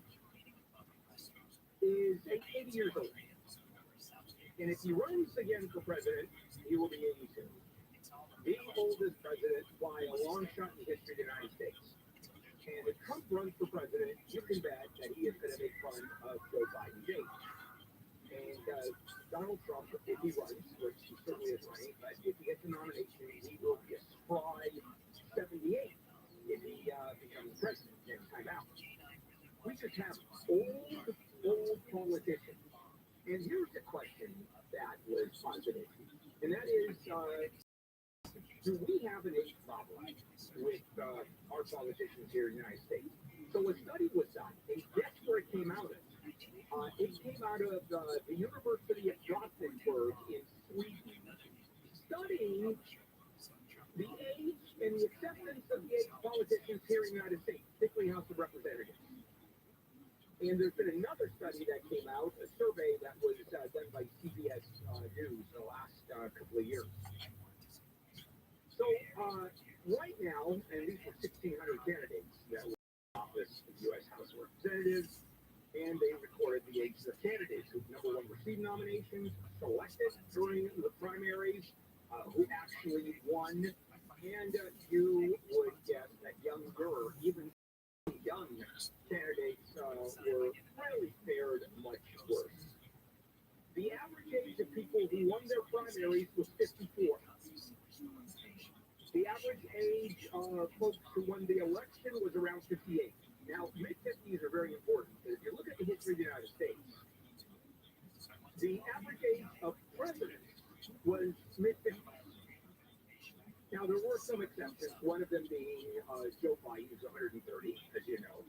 is 80 years old. And if he runs again for president, he will be 82. The oldest president by a long shot in the history of the United States. And if Trump runs for president, you can bet that he is going to make fun of Joe Biden's age. And Donald Trump, if he runs, which he certainly is running, but if he gets the nomination, he will be a spry 78 if he becomes president next time out. We just have old politicians. And here's the question that was positive, and that is, do we have an age problem with our politicians here in the United States? So a study was done, and guess where it came out of? It came out of the University of Gothenburg in Sweden, studying the age and the acceptance of gay politicians here in the United States, particularly House of Representatives. And there's been another study that came out, a survey that was done by CBS News the last couple of years. So right now, and these were 1,600 candidates that were in office in the U.S. House of Representatives, and they recorded the ages of candidates who, number one, received nominations, selected during the primaries, who actually won, and you would guess that younger, even young candidates were really fared much worse. The average age of people who won their primaries was 54. The average age of folks who won the election was around 58. Now, mid-50s are very important. If you look at the history of the United States, the average age of presidents was mid-50s. Now, there were some exceptions, one of them being Joe Biden, who's 130, as you know.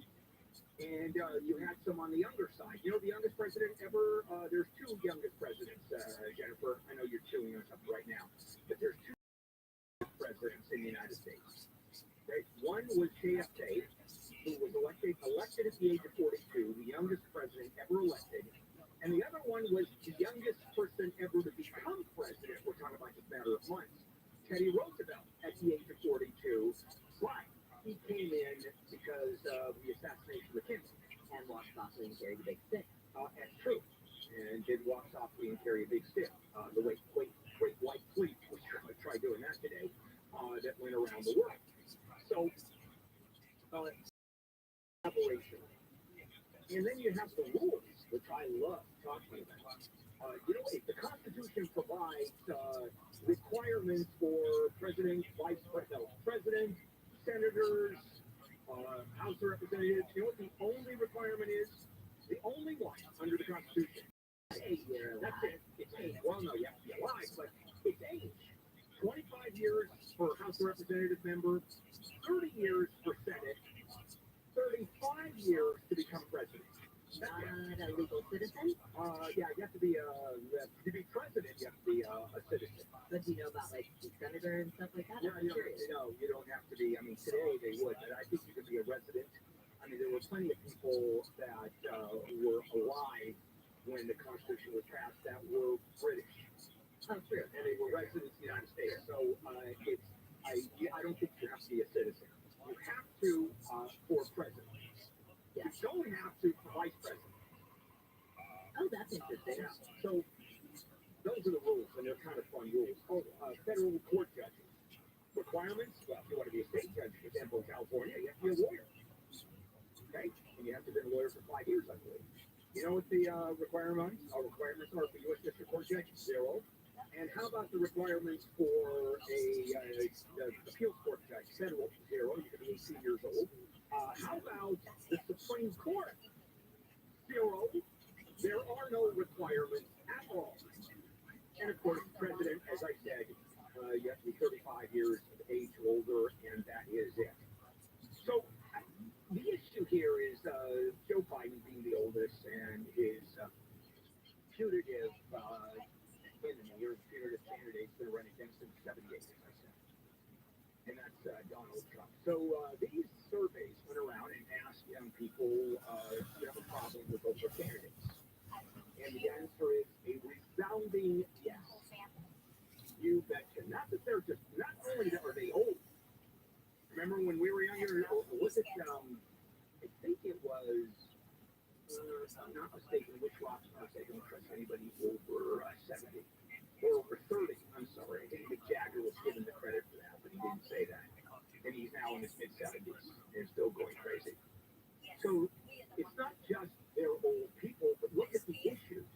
And you had some on the younger side. You know, the youngest president ever, there's two youngest presidents, Jennifer. I know you're chewing on something right now, but there's two presidents in the United States. Okay? One was JFK, who was elected at the age of 42, the youngest president ever elected. And the other one was the youngest person ever to become president. We're talking about just a matter of months. Teddy Roosevelt at the age of 42. But he came in because of the assassination of McKinley. And walked softly and carried a big stick. That's true. And did walk softly and carry a big stick. The Great White Fleet, which I tried doing that today, that went around the world. So, collaboration. And then you have the rules, which I love talking about. You know, if the Constitution provides requirements for president, vice president, senators, House of Representatives, you know what the only requirement is? The only one under the Constitution. That's it. It's age. Well, no, you have to be alive, but it's age. 25 years for House of Representative member, 30 years for Senate, 35 years to become president. Not a legal citizen? Yeah, you have to be to be president, you have to be a citizen. But do you know about like the senator and stuff like that? Yeah, you don't have to be. I mean, today they would, but I think you could be a resident. I mean, there were plenty of people that were alive when the Constitution was passed that were British. Oh, true. And they were residents of the United States. So I don't think you have to be a citizen. You have to for president. Yeah. You don't have to for vice president. Oh, that's interesting. Yeah. So those are the rules, and they're kind of fun rules. Oh, federal court judges. Requirements? Well, if you want to be a state judge, for example, in California, you have to be a lawyer. Okay? And you have to have been a lawyer for 5 years, I believe. You know what the requirements are for U.S. District Court Judge? 0. And how about the requirements for a appeals court judge? Federal, 0. You can be 18 years old. How about the Supreme Court? 0. There are no requirements at all. And of course, the president, as I said, you have to be 35 years of age or older, and that is it. So the issue here is Joe Biden being the oldest and his putative enemy or putative candidate's been running against him 78, as I said. And that's Donald Trump. So these surveys went around and asked young people, do you have a problem with both their candidates? And the answer is a resounding yes. You betcha. Not that they're just, not only are they old. Remember when we were younger, was it, I think it was, I'm not mistaken, which Ross was taking trust anybody over 70 or over 30. I'm sorry. I think Mick Jagger was given the credit for that, but he didn't say that. And he's now in his mid-70s and still going crazy. So it's not just they're old people, but look at the issues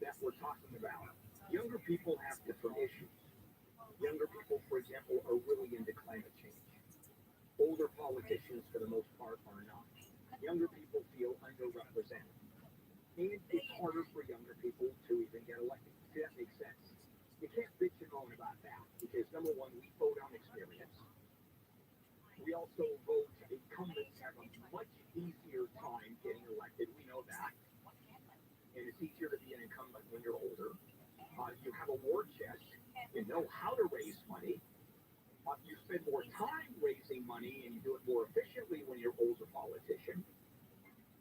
that we're talking about. Younger people have different issues. Younger people, for example, are really into climate change. Older politicians, for the most part, are not. Younger people feel underrepresented. And it's harder for younger people to even get elected. See, that makes sense. You can't bitch and moan about that because, number one, we vote on experience. We also vote incumbents have a much easier time getting elected. We know that. And it's easier to be an incumbent when you're older. You have a war chest. You know how to raise money. You spend more time raising money and you do it more efficiently when you're an older politician.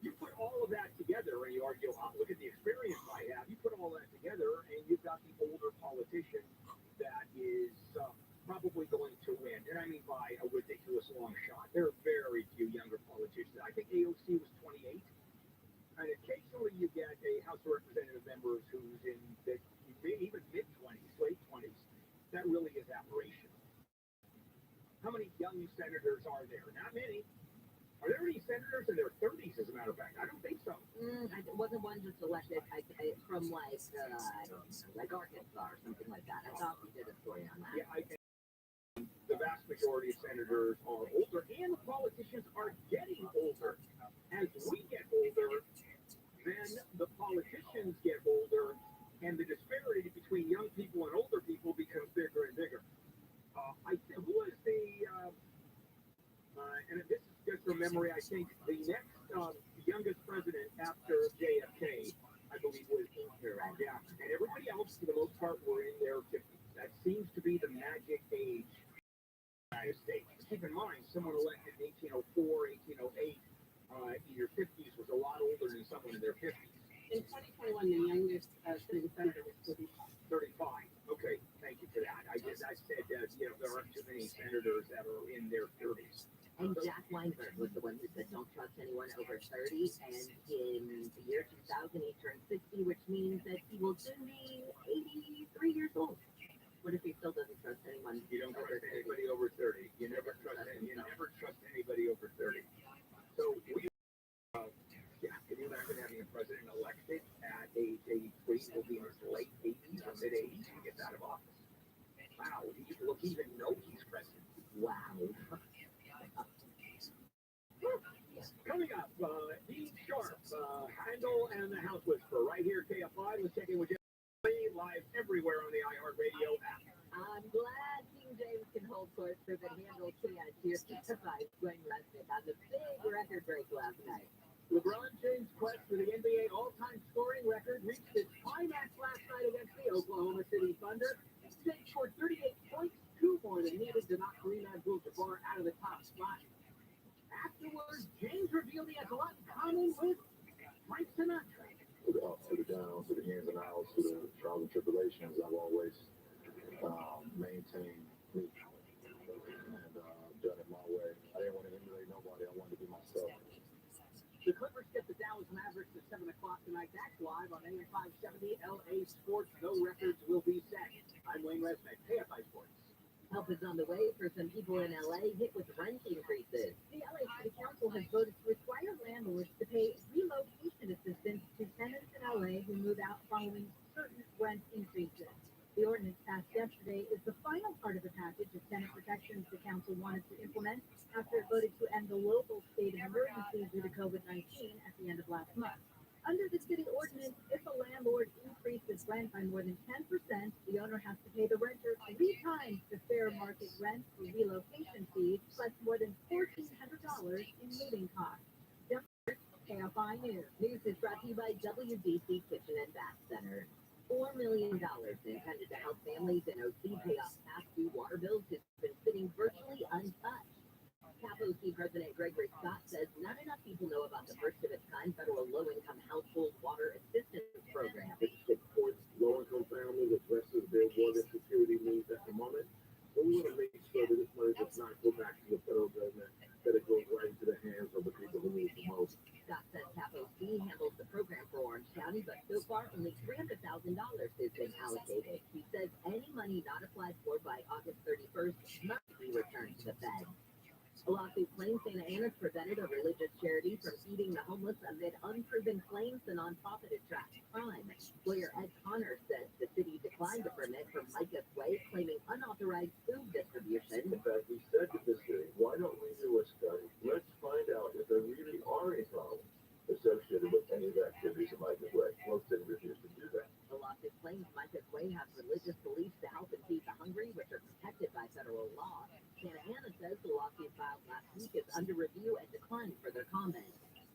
You put all of that together and you argue, look at the experience I have. You put all that together and you've got the older politician that is probably going to win. And I mean by a ridiculous long shot. There are very few younger politicians. I think AOC was 28. And occasionally you get a House of Representative members who's in the even mid-20s, late 20s. That really is aberration. How many young senators are there? Not many. Are there any many senators in their 30s, as a matter of fact? I don't think so. Wasn't one just elected from like, I don't know, like Arkansas or something like that. I thought we did a story on that. Yeah, I think the vast majority of senators are older, and politicians are getting older. As we get older, then the politicians get older, and the disparity between young people and older people becomes bigger and bigger. Who was and this is just from memory, I think the next youngest president after JFK, I believe, was Iran. Yeah, and everybody else, for the most part, were in their 50s. That seems to be the magic age of the United States. Keep in mind, someone elected in 1804, 1808, in your 50s was a lot older than someone in their 50s. In 2021, the youngest sitting senator was 35. Okay, thank you for that. I said there aren't too many senators that are in their 30s. And Jack Weinberg was the one who said don't trust anyone over 30. And in the year 2000, he turned 60, which means that he will soon be 83 years old. What if he still doesn't trust anyone? You don't trust anybody over 30. You never trust anybody over 30. So we, can you imagine having a president elected at age 83? He'll be in his late 80s or mid 80s when he gets out of office. Wow, will he even know he's president? Wow. Coming up, Dean Sharp, Handel and the House Whisperer, right here, KFI. Let's check in with Jeff live everywhere on the iHeartRadio app. I'm glad King James can hold court so that Handel can't. Here's KFI Wayne Resnick on the big record break last night. LeBron James' quest for the NBA all-time scoring record reached its climax last night against the Oklahoma City Thunder. James scored 38 points, 2 more than needed to knock Kareem Abdul-Jabbar out of the top spot. Afterwards, James revealed he has a lot in common with Frank Sinatra. To the ups, to the downs, to the ins and outs, to the trials and tribulations, I've always maintained me and done it my way. I didn't want to emulate nobody. I wanted to be myself. The Clippers get the Dallas Mavericks at 7 o'clock tonight. That's live on AM 570 LA Sports. No records will be set. I'm Wayne Resnick, KFI Sports. Help is on the way for some people in LA hit with rent increases. The LA City Council has voted to require landlords to pay relocation assistance to tenants in LA who move out following certain rent increases. The ordinance passed yesterday is the final part of the package of tenant protections the council wanted to implement after it voted to end the local state of emergency due to COVID-19 at the end of last month. Under the city ordinance, if a landlord increases rent by more than 10%, the owner has to pay the renter 3 times the fair market rent for relocation fees, plus more than $1,400 in moving costs. KFI News. News is brought to you by WDC Kitchen and Bath Center. $4 million intended to help families in OC pay off past due water bills has been sitting virtually untouched. CAPOC President Gregory Scott says not enough people know about the first of its kind federal low-income household water assistance program. It supports low-income families, addresses their water security needs at the moment. So we want to make sure that this money does not go back to the federal government, that it goes right into the hands of the people who need it the most. Scott says CAPOC handles the program for Orange County, but so far only $300,000 has been allocated. He says any money not applied for by August 31st must be returned to the Fed. A lawsuit claims Santa Ana's prevented a religious charity from feeding the homeless amid unproven claims the nonprofit attracts crime. Lawyer Ed Connor says the city declined a permit from Micah's Way, claiming unauthorized food distribution. In fact, we said to the city, why don't we do a study? Let's find out if there really are any problems associated with any of the activities in Micah's Way. Most cities refuse to do that. The lawsuit claims Micah's Way has religious beliefs to help and feed the hungry, which are protected by federal law. Santa Ana says the lawsuit filed last week is under review and declined further comment.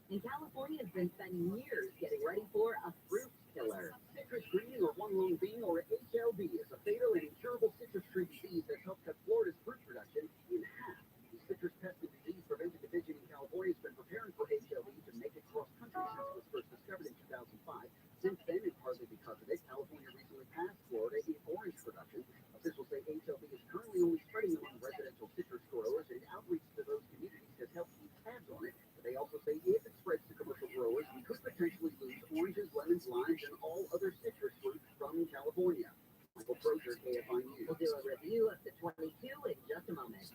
And California has been spending years getting ready for a fruit killer. Citrus green or one lone bean, or HLB, is a fatal and incurable citrus tree disease that helped cut Florida's fruit production in half. The citrus pest and disease prevention division in California has been preparing for HLB to make it cross-country since it was first discovered in 2005. Since then, and partly because of it, California recently passed Florida in orange production. Officials say HLB is currently only spreading among residential citrus growers, and outreach to those communities has helped keep tabs on it. But they also say if it spreads to commercial growers, we could potentially lose oranges, lemons, limes, and all other citrus fruit from California. Michael Crozier, KFI News. We'll do a review of the 22 in just a moment.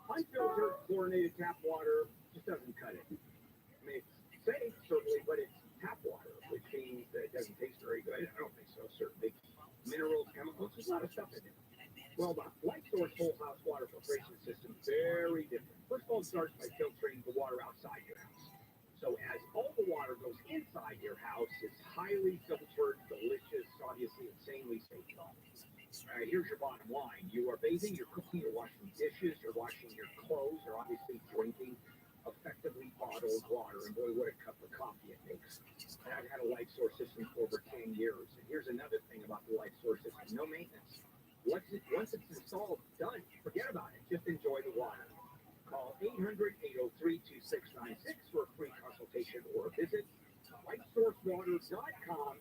High filter chlorinated tap water just doesn't cut it. I mean, it's safe, certainly, but it's tap water, which means that it doesn't taste very good. I don't think so, certainly. Minerals, chemicals, there's a lot of stuff in it. Well, the Light Source whole house water filtration system is very different. First of all, it starts by filtering the water outside your house. So as all the water goes inside your house, it's highly filtered, delicious, obviously insanely safe. Here's your bottom line. You are bathing, you're cooking, you're washing dishes, you're washing your clothes, you're obviously drinking effectively bottled water. And boy, what a cup of coffee it makes. And I've had a Light Source system for over 10 years. And here's another thing about the Light Source system. No maintenance. Once it's installed, done. Forget about it. Just enjoy the water. Call 800-803-2696 for a free consultation or visit lightsourcewater.com,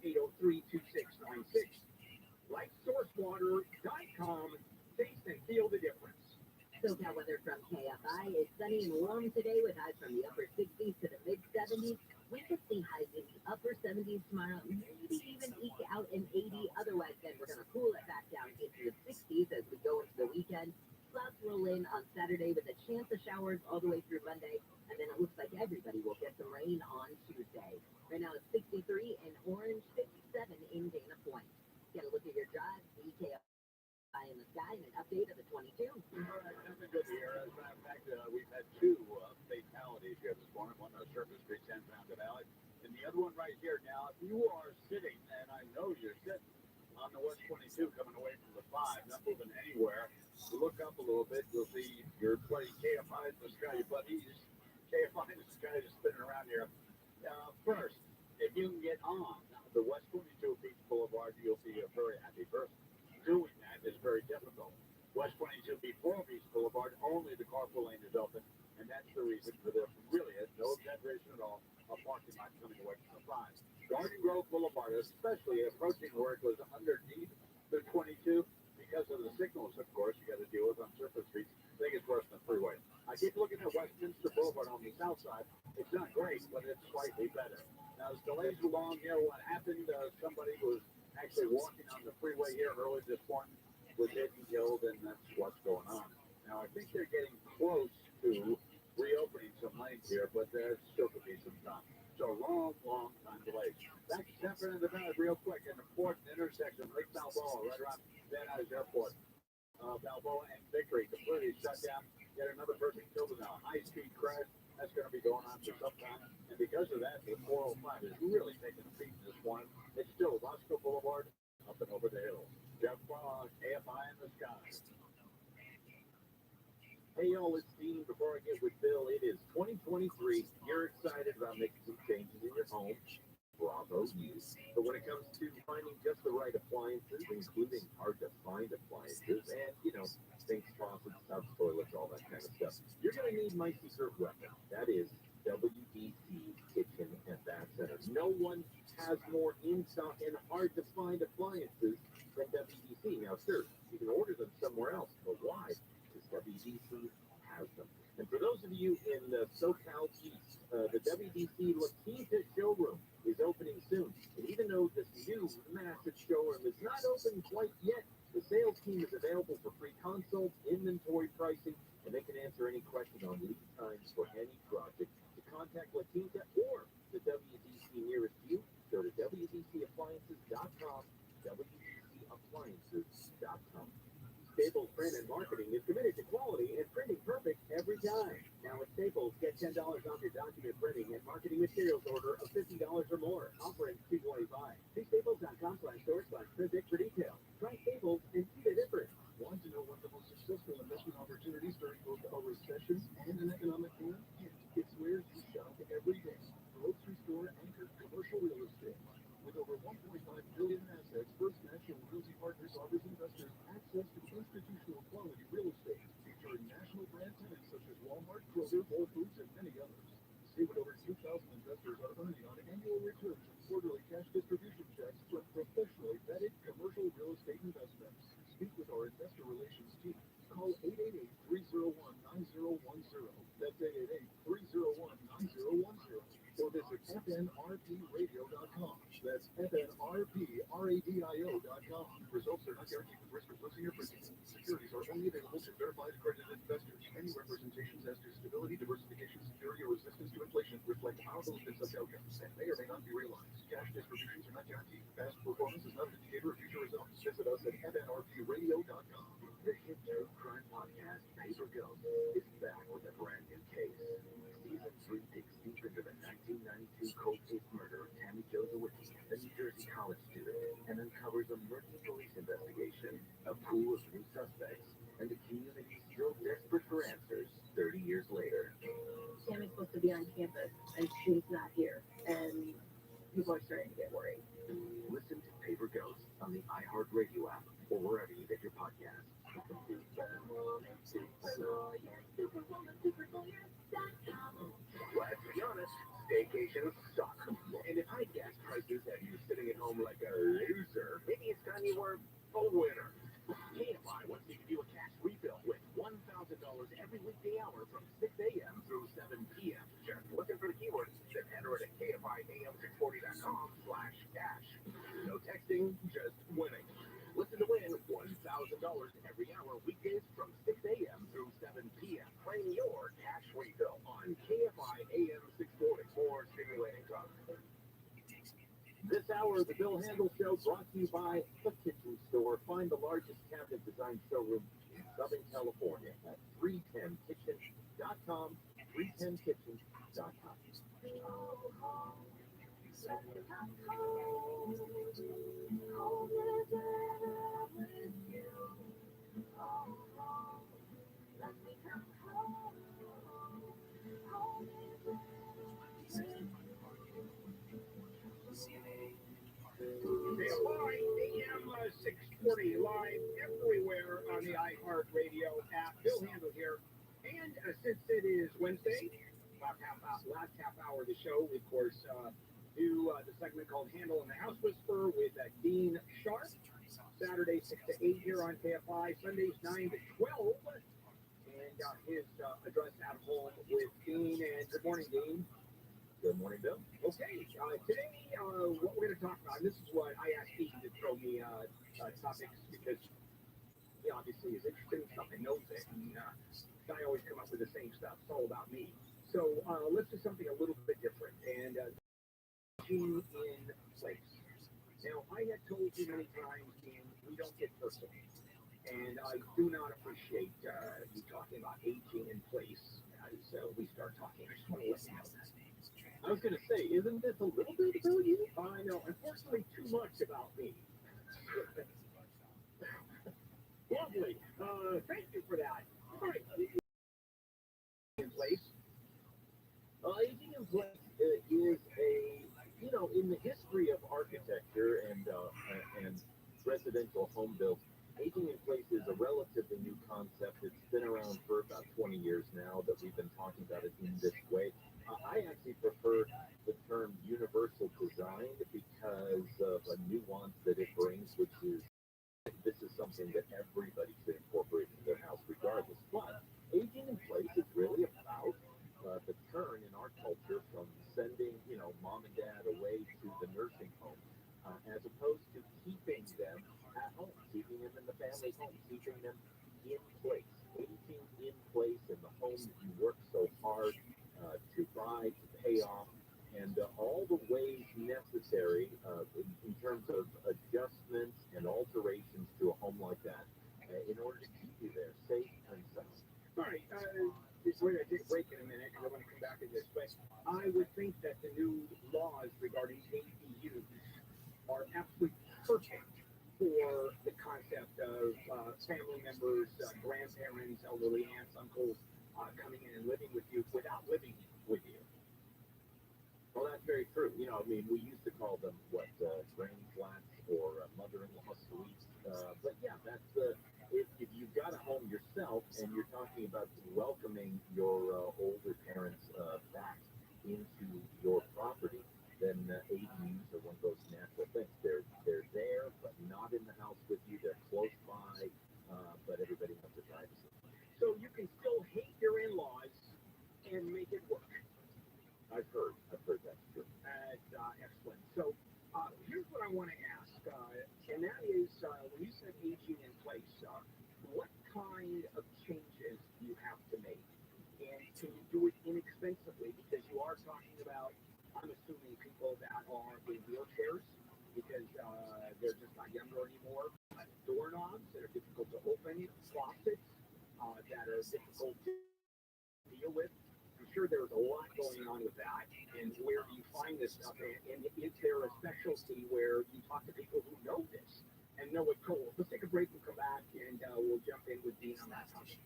800-803-2696. Lightsourcewater.com. Taste and feel the difference. SoCal weather from KFI. It's sunny and warm today with highs from the upper 60s to the mid 70s. We could see highs in the upper 70s tomorrow, maybe even eke out an 80. Otherwise, then we're going to cool it back down into the 60s as we go into the weekend. Clouds roll in on Saturday with a chance of showers all the way through Monday. And then it looks like everybody will get some rain on Tuesday. Right now it's 63 in Orange, 57 in Dana Point. Get a look at your drive, EKI in the sky, and an update of the 22. All right, nothing good here. As a matter of fact, we've had two fatalities here this morning. One on Surface Street, San Fernando Valley, and the other one right here. Now, if you are sitting, and I know you're sitting on the West 22 coming away from the 5, not moving anywhere, look up a little bit, you'll see your buddy KFI in the sky, your buddies KFI in the sky is spinning around here. First, if you can get on the West 22 Beach Boulevard, you'll be a very happy person. Doing that is very difficult. West 22 before Beach Boulevard, only the carpool lane is open, and that's the reason for this. Really, it's no exaggeration at all, a parking lot coming away from the 5. Garden Grove Boulevard, especially approaching where it was underneath the 22, because of the signals, of course, you got to deal with on surface streets. I think it's worse than the freeway. I keep looking at Westminster Boulevard on the south side. It's not great, but it's slightly better. Now, as delays along here, what happened, somebody was actually walking on the freeway here early this morning, was hit and killed, and that's what's going on. Now, I think they're getting close to reopening some lanes here, but there still could be some time. So long time delay. Back to San Fernando Valley real quick, an important intersection, Lake Balboa, right around Van Nuys Airport. Balboa and Victory completely shut down. Yet another person killed in a high-speed crash. That's going to be going on for some time. And because of that, the 405 is really taking a beat this morning. It's still Roscoe Boulevard up and over the hill. Jeff AFI in the sky. Hey, y'all, it's Dean. Before I get with Bill, it is 2023. You're excited about making some changes in your home. Bravo you. But when it comes to finding just the right appliances, including hard-to-find appliances, and, sinks, faucets, tubs, toilets, all that kind of stuff, you're going to need my secret weapon. That is WDC Kitchen and Bath Center. No one has more in-stock and hard-to-find appliances than WDC. Now, sure, you can order them somewhere else, but why? Because WDC has them. And for those of you in the SoCal East, the WDC La Quinta showroom is opening soon. And even though this new massive showroom is not open quite yet, the sales team is available for free consults, inventory pricing, and they can answer any question on lead times for any project. To contact La Quinta or the WDC nearest you, go to WDCappliances.com, WDCappliances.com. Staples Print and Marketing is committed to quality and printing perfect every time. Now at Staples, get $10 off your document printing and marketing materials order of $50 or more. Offer ends $225. See staples.com/store/print for details. Try Staples and see the difference. Want to know what the most successful investment opportunities during both a recession and an economic boom? It's where you shop every day. Grocery store anchored commercial real estate. With over $1.5 billion in assets, First National Realty Partners offers investors access to institutional quality real estate, featuring national brand tenants such as Walmart, Kroger, Whole Foods, and many others. See what over 2,000 investors are earning on annual returns and quarterly cash distribution checks from professionally vetted commercial real estate investments. Speak with our investor relations team. Call 888-301-9010. That's 888-301-9010. Or visit fnrpradio.com. That's fnrpradio.com. RADIO.com. Results are not guaranteed with risk of losing your principal. Securities are only available to verified accredited investors. Any representations as to stability, diversification, security, or resistance to inflation reflect our belief in such outcomes and may or may not be realized. Cash distributions are not guaranteed. Past performance is not an indicator of future results. Visit us at FNRPRadio.com. The hit true crime podcast, Paper Ghost, is back with a brand new case. Season 3 digs deep into the 1992 cold case murder of Tammy Jo Zawicki, a New Jersey college student, and uncovers a murky police investigation, a pool of new suspects, and a community still desperate for answers 30 years later. Tammy's supposed to be on campus, and she's not here, and people are starting to get worried. Listen to Paper Ghost on the iHeartRadio app or wherever you get your podcasts. Let's be honest, staycations suck. And if I gas prices have you sitting at home like a loser, maybe it's time you were a winner. KFI wants to give you a cash refill with $1,000 every weekday hour from 6 a.m. through 7 p.m. Just looking for the keywords, then enter it at KFIAM640.com/cash. No texting, just winning. Listen to win $1,000 every hour weekdays from 6 a.m. through 7 p.m. Claim your cash refill on KFI AM 640 for stimulating talk. This hour of the Bill Handel Show brought to you by The Kitchen Store. Find the largest cabinet design showroom in Southern California at 310kitchen.com, 310kitchen.com. AM 640 live everywhere on the iHeartRadio app. Bill Handel here. And since it is Wednesday, last half hour of the show, we, of course, do the segment called Handel and the House Whisperer with Dean Sharp. Saturday, 6 to 8 here on KFI. Sundays, 9 to 12. And his address at home with Dean. And good morning, Dean. Good morning, Bill. Okay, today what we're going to talk about, and this is what I asked Dean to throw me topics because he obviously is interested in stuff and knows it, and I always come up with the same stuff. It's all about me. So let's do something a little bit different, and aging in place. Now, I had told you many times, Dean, we don't get personal, and I do not appreciate you talking about aging in place as we start talking. I just want to let you know that. I was going to say, isn't this a little bit about you? I know, unfortunately, too much about me. Lovely. Thank you for that. All right. In place. Aging in place is in the history of architecture and residential home builds, aging in place is a relatively new concept. It's been around for about 20 years now that we've been talking about it in this way. I actually prefer the term universal design because of a nuance that it brings, which is this is something that everybody should incorporate in their house regardless. But aging in place is really about the turn in our culture from sending, mom and dad away to the nursing home, as opposed to keeping them at home, keeping them in the family home, keeping them in place, aging in place in the home that you work so hard to buy, to pay off, and all the ways necessary in terms of adjustments and alterations to a home like that in order to keep you there safe and sound. All right. We're going to take a break in a minute because I want to come back to this. But I would think that the new laws regarding ADUs are absolutely perfect for the concept of family members, grandparents, elderly aunts, uncles coming in and living with you without living with you. Well, that's very true. We used to call them, granny flats or mother-in-law suites. But yeah, that's if you've got a home yourself and you're talking about welcoming your older parents back into your property, then ADUs are one of those natural things. They're there, but not in the house with you. They're close by, but everybody has their privacy. So you can still hate your in-laws and make it work. I've heard that's true. Excellent. So here's what I want to ask and that is when you said aging in place, what kind of changes do you have to make? And can you do it inexpensively? Because you are talking about, I'm assuming, people that are in wheelchairs because they're just not younger anymore. Doorknobs that are difficult to open, faucets that are difficult to deal with. I'm sure there's a lot going on with that. And where do you find this stuff? And is there a specialty where you talk to people who know this and know what's cool? Let's take a break and come back, and we'll jump in with Dean on that topic.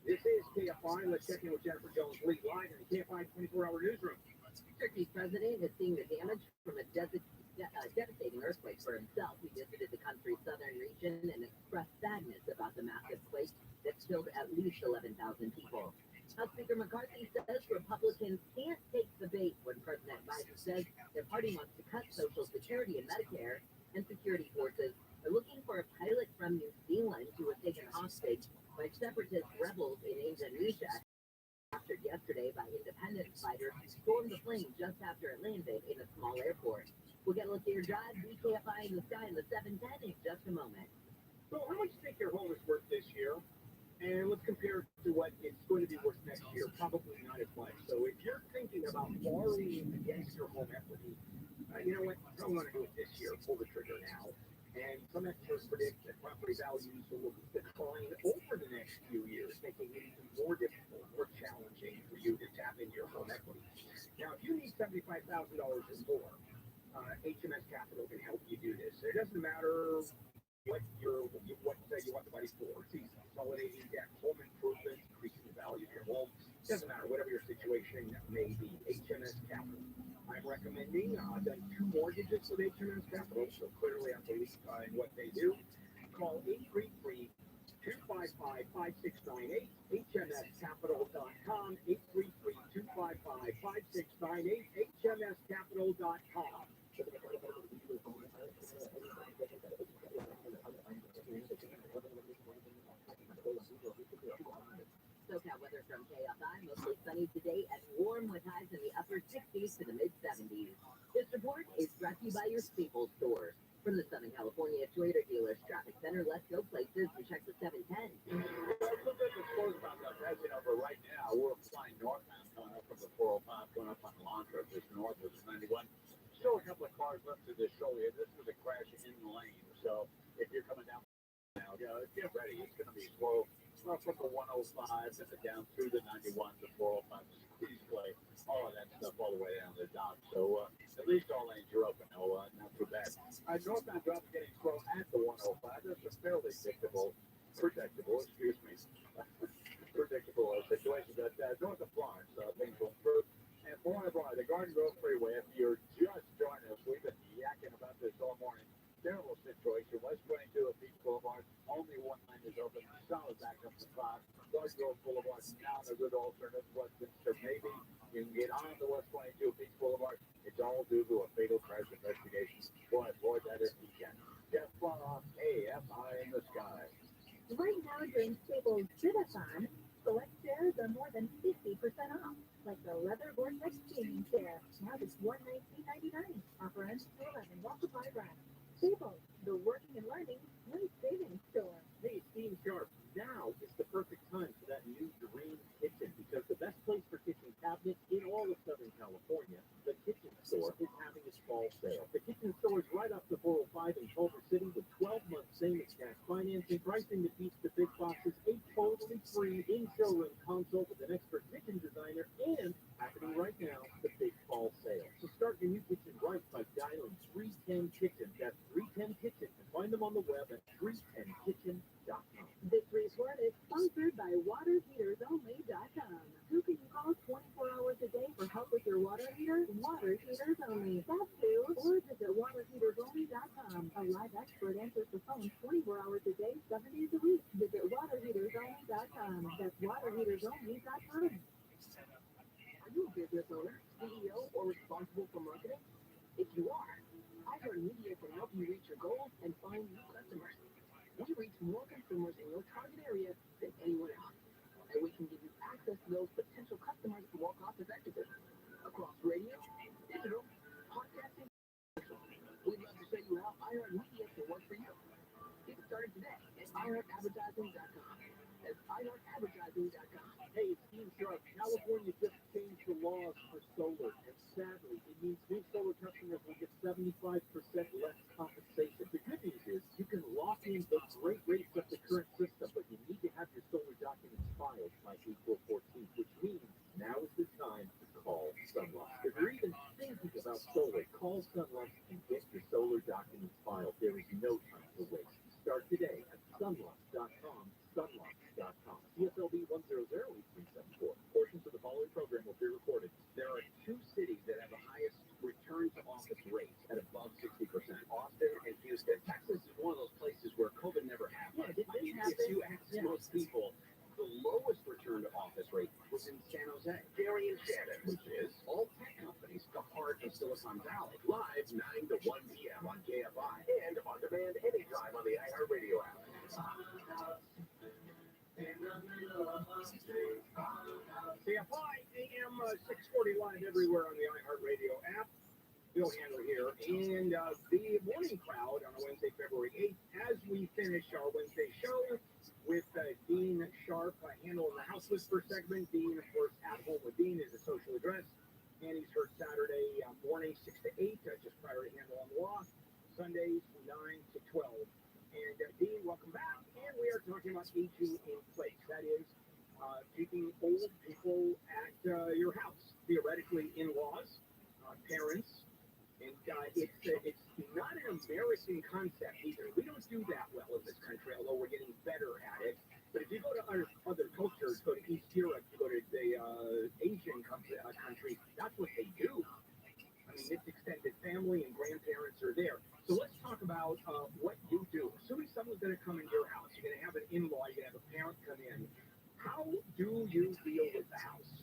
This is KFI. Let's check in with Jennifer Jones-Lee live in the KFI 24-hour newsroom. Turkey's president has seen the damage from a devastating earthquake for himself. He visited the country's southern region and expressed sadness about the massive quake that killed at least 11,000 people. House Speaker McCarthy says Republicans can't take the bait when President Biden says their party wants to cut Social Security and Medicare, and security forces are looking for a pilot from New Zealand who was taken hostage by separatist rebels in Indonesia. Captured yesterday by independence fighters who stormed the plane just after it landed in a small airport. We'll get a look at your drive, BKFI in the sky in the 710 in just a moment. So how much do you think your home is worth this year? And let's compare it to what it's going to be worth next year. Probably not as much. So if you're thinking about borrowing against your home equity, you know what? I don't want to do it this year. Pull the trigger now. And some experts predict that property values will decline over the next few years, making it even more difficult, more challenging for you to tap into your home equity. Now, if you need $75,000 or more, HMS Capital can help you do this. It doesn't matter what you want the money for. It's consolidating debt, home improvement, increasing the value of your home. It doesn't matter, whatever your situation may be. HMS Capital. I'm recommending, I've done 2 mortgages with HMS Capital, so clearly I believe in what they do. Call 833-255-5698, hmscapital.com, 833-255-5698, hmscapital.com. SoCal weather from KFI, mostly sunny today and warm with highs in the upper 60s to the mid-70s. This report is brought to you by your Staples stores. From the Southern California Toyota Dealers Traffic Center, let's go places and check the 710. Let's look at the scores about that. As you know, but right now, we're flying northbound coming up from the 405, going up on Elantra, just north of the 91. Still a couple of cars left to this show here. This was a crash in the lane. So if you're coming down now, get ready. It's going to be slow. From the 105 and down through the 91, the 405, the squeeze play, all of that stuff all the way down the dock. So at least all lanes are open. No, not too bad. Northbound drop getting slow at the 105. That's a fairly predictable situation. But north of Florence, things will improve. And Florence, the Garden Grove Freeway, if you're just joining us, we've been yakking about this all morning. Terrible situation. West 22 at Beach Boulevard. Only one lane is open. Solid back up to 5. Garden Grove Boulevard, now a good alternative. Westminster, maybe you can get on the West 22 at Beach Boulevard. It's all due to a fatal crash investigation. Boy, avoid that if you can. Jeff Fronoff, AFI in the sky. Right now during Staples Bid-a-thon, select chairs are more than 50% off, like the leather Vortex gaming chair, now just $119.99. Offer ends 2/11 while supplies last. Staples, the working and learning great savings store. Hey, Steam Sharp, now is the perfect time for that new dream kitchen because the best place for kitchen cabinets in all of Southern California, the Kitchen Store, is having its fall sale. The Kitchen Store is right off the 405 in Culver City with 12-month same-as-cash financing, pricing that beats the big boxes, a totally free in-showroom consult with an expert kitchen designer, and happening right now, the big fall sale. So start your new kitchen right by dialing 310 Kitchen. That's 310 Kitchen, and find them on the web at 310kitchen.com. This report is sponsored by waterheatersonly.com. Who can you call 24 hours a day for help with your water heater? Water Heaters Only. That's who. Or visit waterheatersonly.com. A live expert answers the phone 24 hours a day, 7 days a week. Visit waterheatersonly.com. That's waterheatersonly.com. Are you a business owner, CEO, or responsible for marketing? If you are, iHeartMedia can help you reach your goals and find new customers. We reach more consumers in your target area than anyone else, and we can give you access to those potential customers more cost-effectively across radio, digital, podcasting. We'd love to show you how iHeartMedia can work for you. iHeartAdvertising.com. That's iHeartAdvertising.com. Hey, it's Steve Sharp. California just changed the laws for solar, and sadly, it means new solar customers will get 75% less compensation. The good news is you can lock in the great rates of the current system, but you need to have your solar documents filed by April 14th, which means now is the time to call Sunlight. If you're even thinking about solar, call Sunlight and get your solar documents filed. There is no time to waste. Start today at sunlight.com. Sunlight.com. CSLB 1008374. Portions of the following program will be recorded. There are two cities that have the highest return to office rates at above 60%. Austin and Houston. Texas is one of those places where COVID never happened. If you ask most people, the lowest return to office rate was in San Jose. Gary and Shannon, which is all tech companies, the heart of Silicon Valley. Live 9 to 1 p.m. on KFI and on demand anytime on the iHeartRadio app. KFI AM 640 live everywhere on the iHeartRadio app. Bill Handler here, and the morning crowd on a Wednesday, February 8th, as we finish our Wednesday show with Dean Sharp handling the House Whisper segment. Dean, of course, At Home with Dean is a social address, and he's heard Saturday morning 6 to 8, just prior to Handle on the Law, Sundays 9 to 12. And Dean, welcome back, and we are talking about aging in place. That is, keeping old people at your house, theoretically in-laws, parents. And it's not an American concept either. We don't do that well in this country, although we're getting better at it. But if you go to other cultures, go to East Europe, go to the Asian countries, that's what they do. I mean, it's extended family and grandparents are there. So let's talk about what you do. Assuming someone's going to come into your house, you're going to have an in-law, you're going to have a parent come in. How do you deal with the house?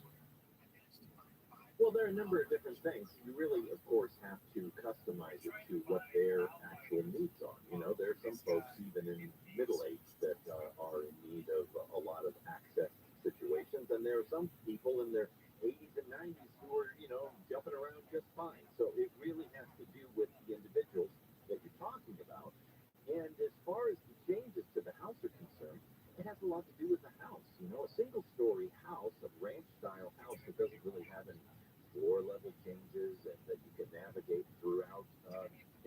Well, there are a number of different things. You really, of course, have to customize it to what their actual needs are. You know, there are some folks, even in middle age, that are in need of a lot of access situations. And there are some people in their 80s and 90s who are, you know, jumping around just fine. So it really has to do with the individuals that you're talking about. And as far as the changes to the house are concerned, it has a lot to do with the house. You know, a single-story house, a ranch-style house that doesn't really have any floor-level changes and that you can navigate throughout,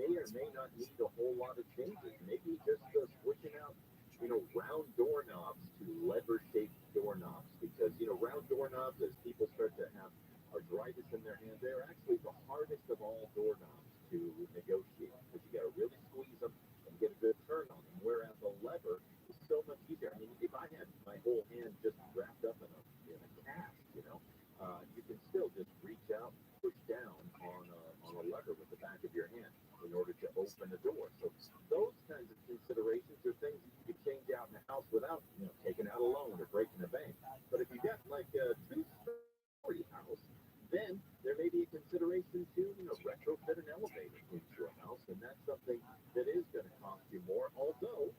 may or may not need a whole lot of changes. Maybe just switching out, you know, round doorknobs to lever-shaped doorknobs, because, you know, round doorknobs, as people start to have arthritis in their hands, they're actually the hardest of all doorknobs to negotiate, because you got to really squeeze them and get a good turn on them, whereas a lever is so much easier. I mean, if I had my whole hand just wrapped up in a cast, you know, you can still just reach out, push down on a lever with the back of your hand in order to open a door. So those kinds of considerations are things that you could change out in the house without, you know, taking out a loan or breaking a bank. But if you got like a two-story house, then there may be a consideration to, you know, retrofit an elevator into your house, and that's something that is going to cost you more. Although,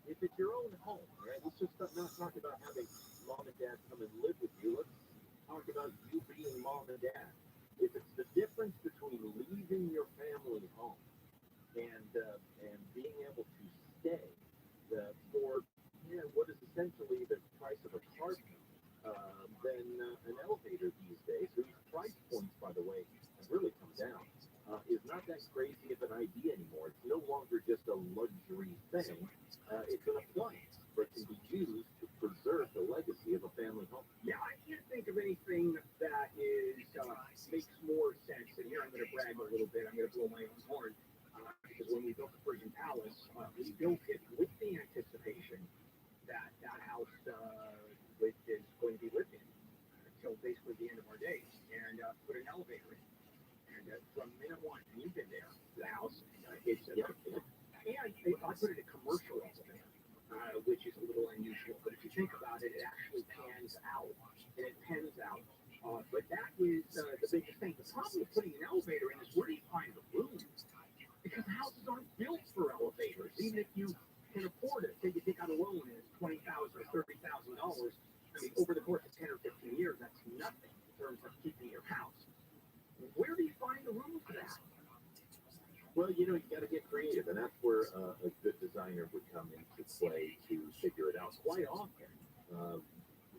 if it's your own home, right? Let's just not talk about having mom and dad come and live with you. Let's talk about you being mom and dad. If it's the difference between leaving your family home and being able to stay for what is essentially the price of a car then an elevator these days, whose price points, by the way, have really come down, is not that crazy of an idea anymore. It's no longer just a luxury thing. It's an appliance, but it can be used to preserve the legacy of a family home. Yeah, I can't think of anything that makes more sense. And here I'm going to brag a little bit. I'm going to blow my own horn. Because when we built the Persian Palace, we built it with the anticipation that that house is going to be lived in until basically the end of our days, and put an elevator in. And from minute one, and you've been there, the house, it's and I put it a commercial elevator, which is a little unusual. But if you think about it, it actually pans out, and it pans out. But that is the biggest thing. The problem with putting an elevator in is, where do you find the room? Because houses aren't built for elevators. Even if you can afford it, say you take out a loan and it's $20,000 or $30,000. I mean, over the course of 10 or 15 years, that's nothing in terms of keeping your house. Where do you find the room for that? Well, you know, you got to get creative, and that's where a good designer engineer would come into play to figure it out. Quite often,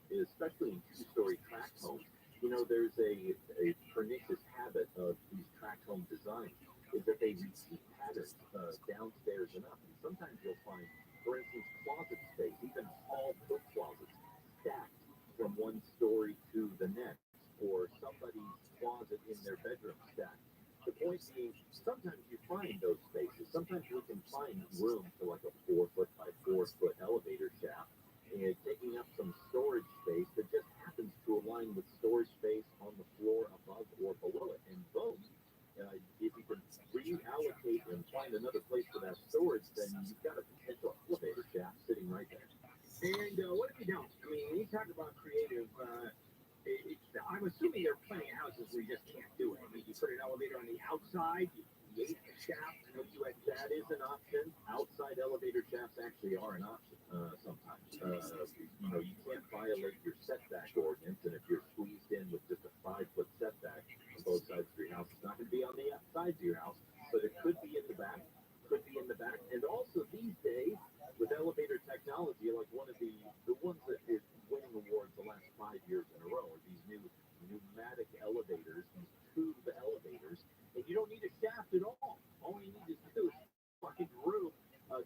especially in two-story tract homes, there's a pernicious habit of these tract home designs is that they repeat patterns downstairs and up. And sometimes you'll find, for instance, closet space, even hall cook closets, stacked from one story to the next, or somebody's closet in their bedroom stacked. The point being, sometimes you find those spaces. Sometimes we can find room for like a 4-foot by 4-foot elevator shaft, and taking up some storage space that just happens to align with storage space on the floor above or below it. And boom, if you can reallocate and find another place for that storage, then you've got a potential elevator shaft sitting right there. And what if you don't? I mean, when you talk about creative, I'm assuming there are plenty of houses where you just can't do it. I mean, you put an elevator on the outside, you yank the shaft. I know That is an option. Outside elevator shafts actually are an option sometimes. You can't violate your setback ordinance, and if you're squeezed in with just a 5-foot setback on both sides of your house, it's not going to be on the sides of your house, but it could be in the back. And also these days, with elevator technology, like one of the ones that is winning awards the last 5 years in a row are these new pneumatic elevators, these tube elevators, and you don't need a shaft at all. All you need is to do is fucking room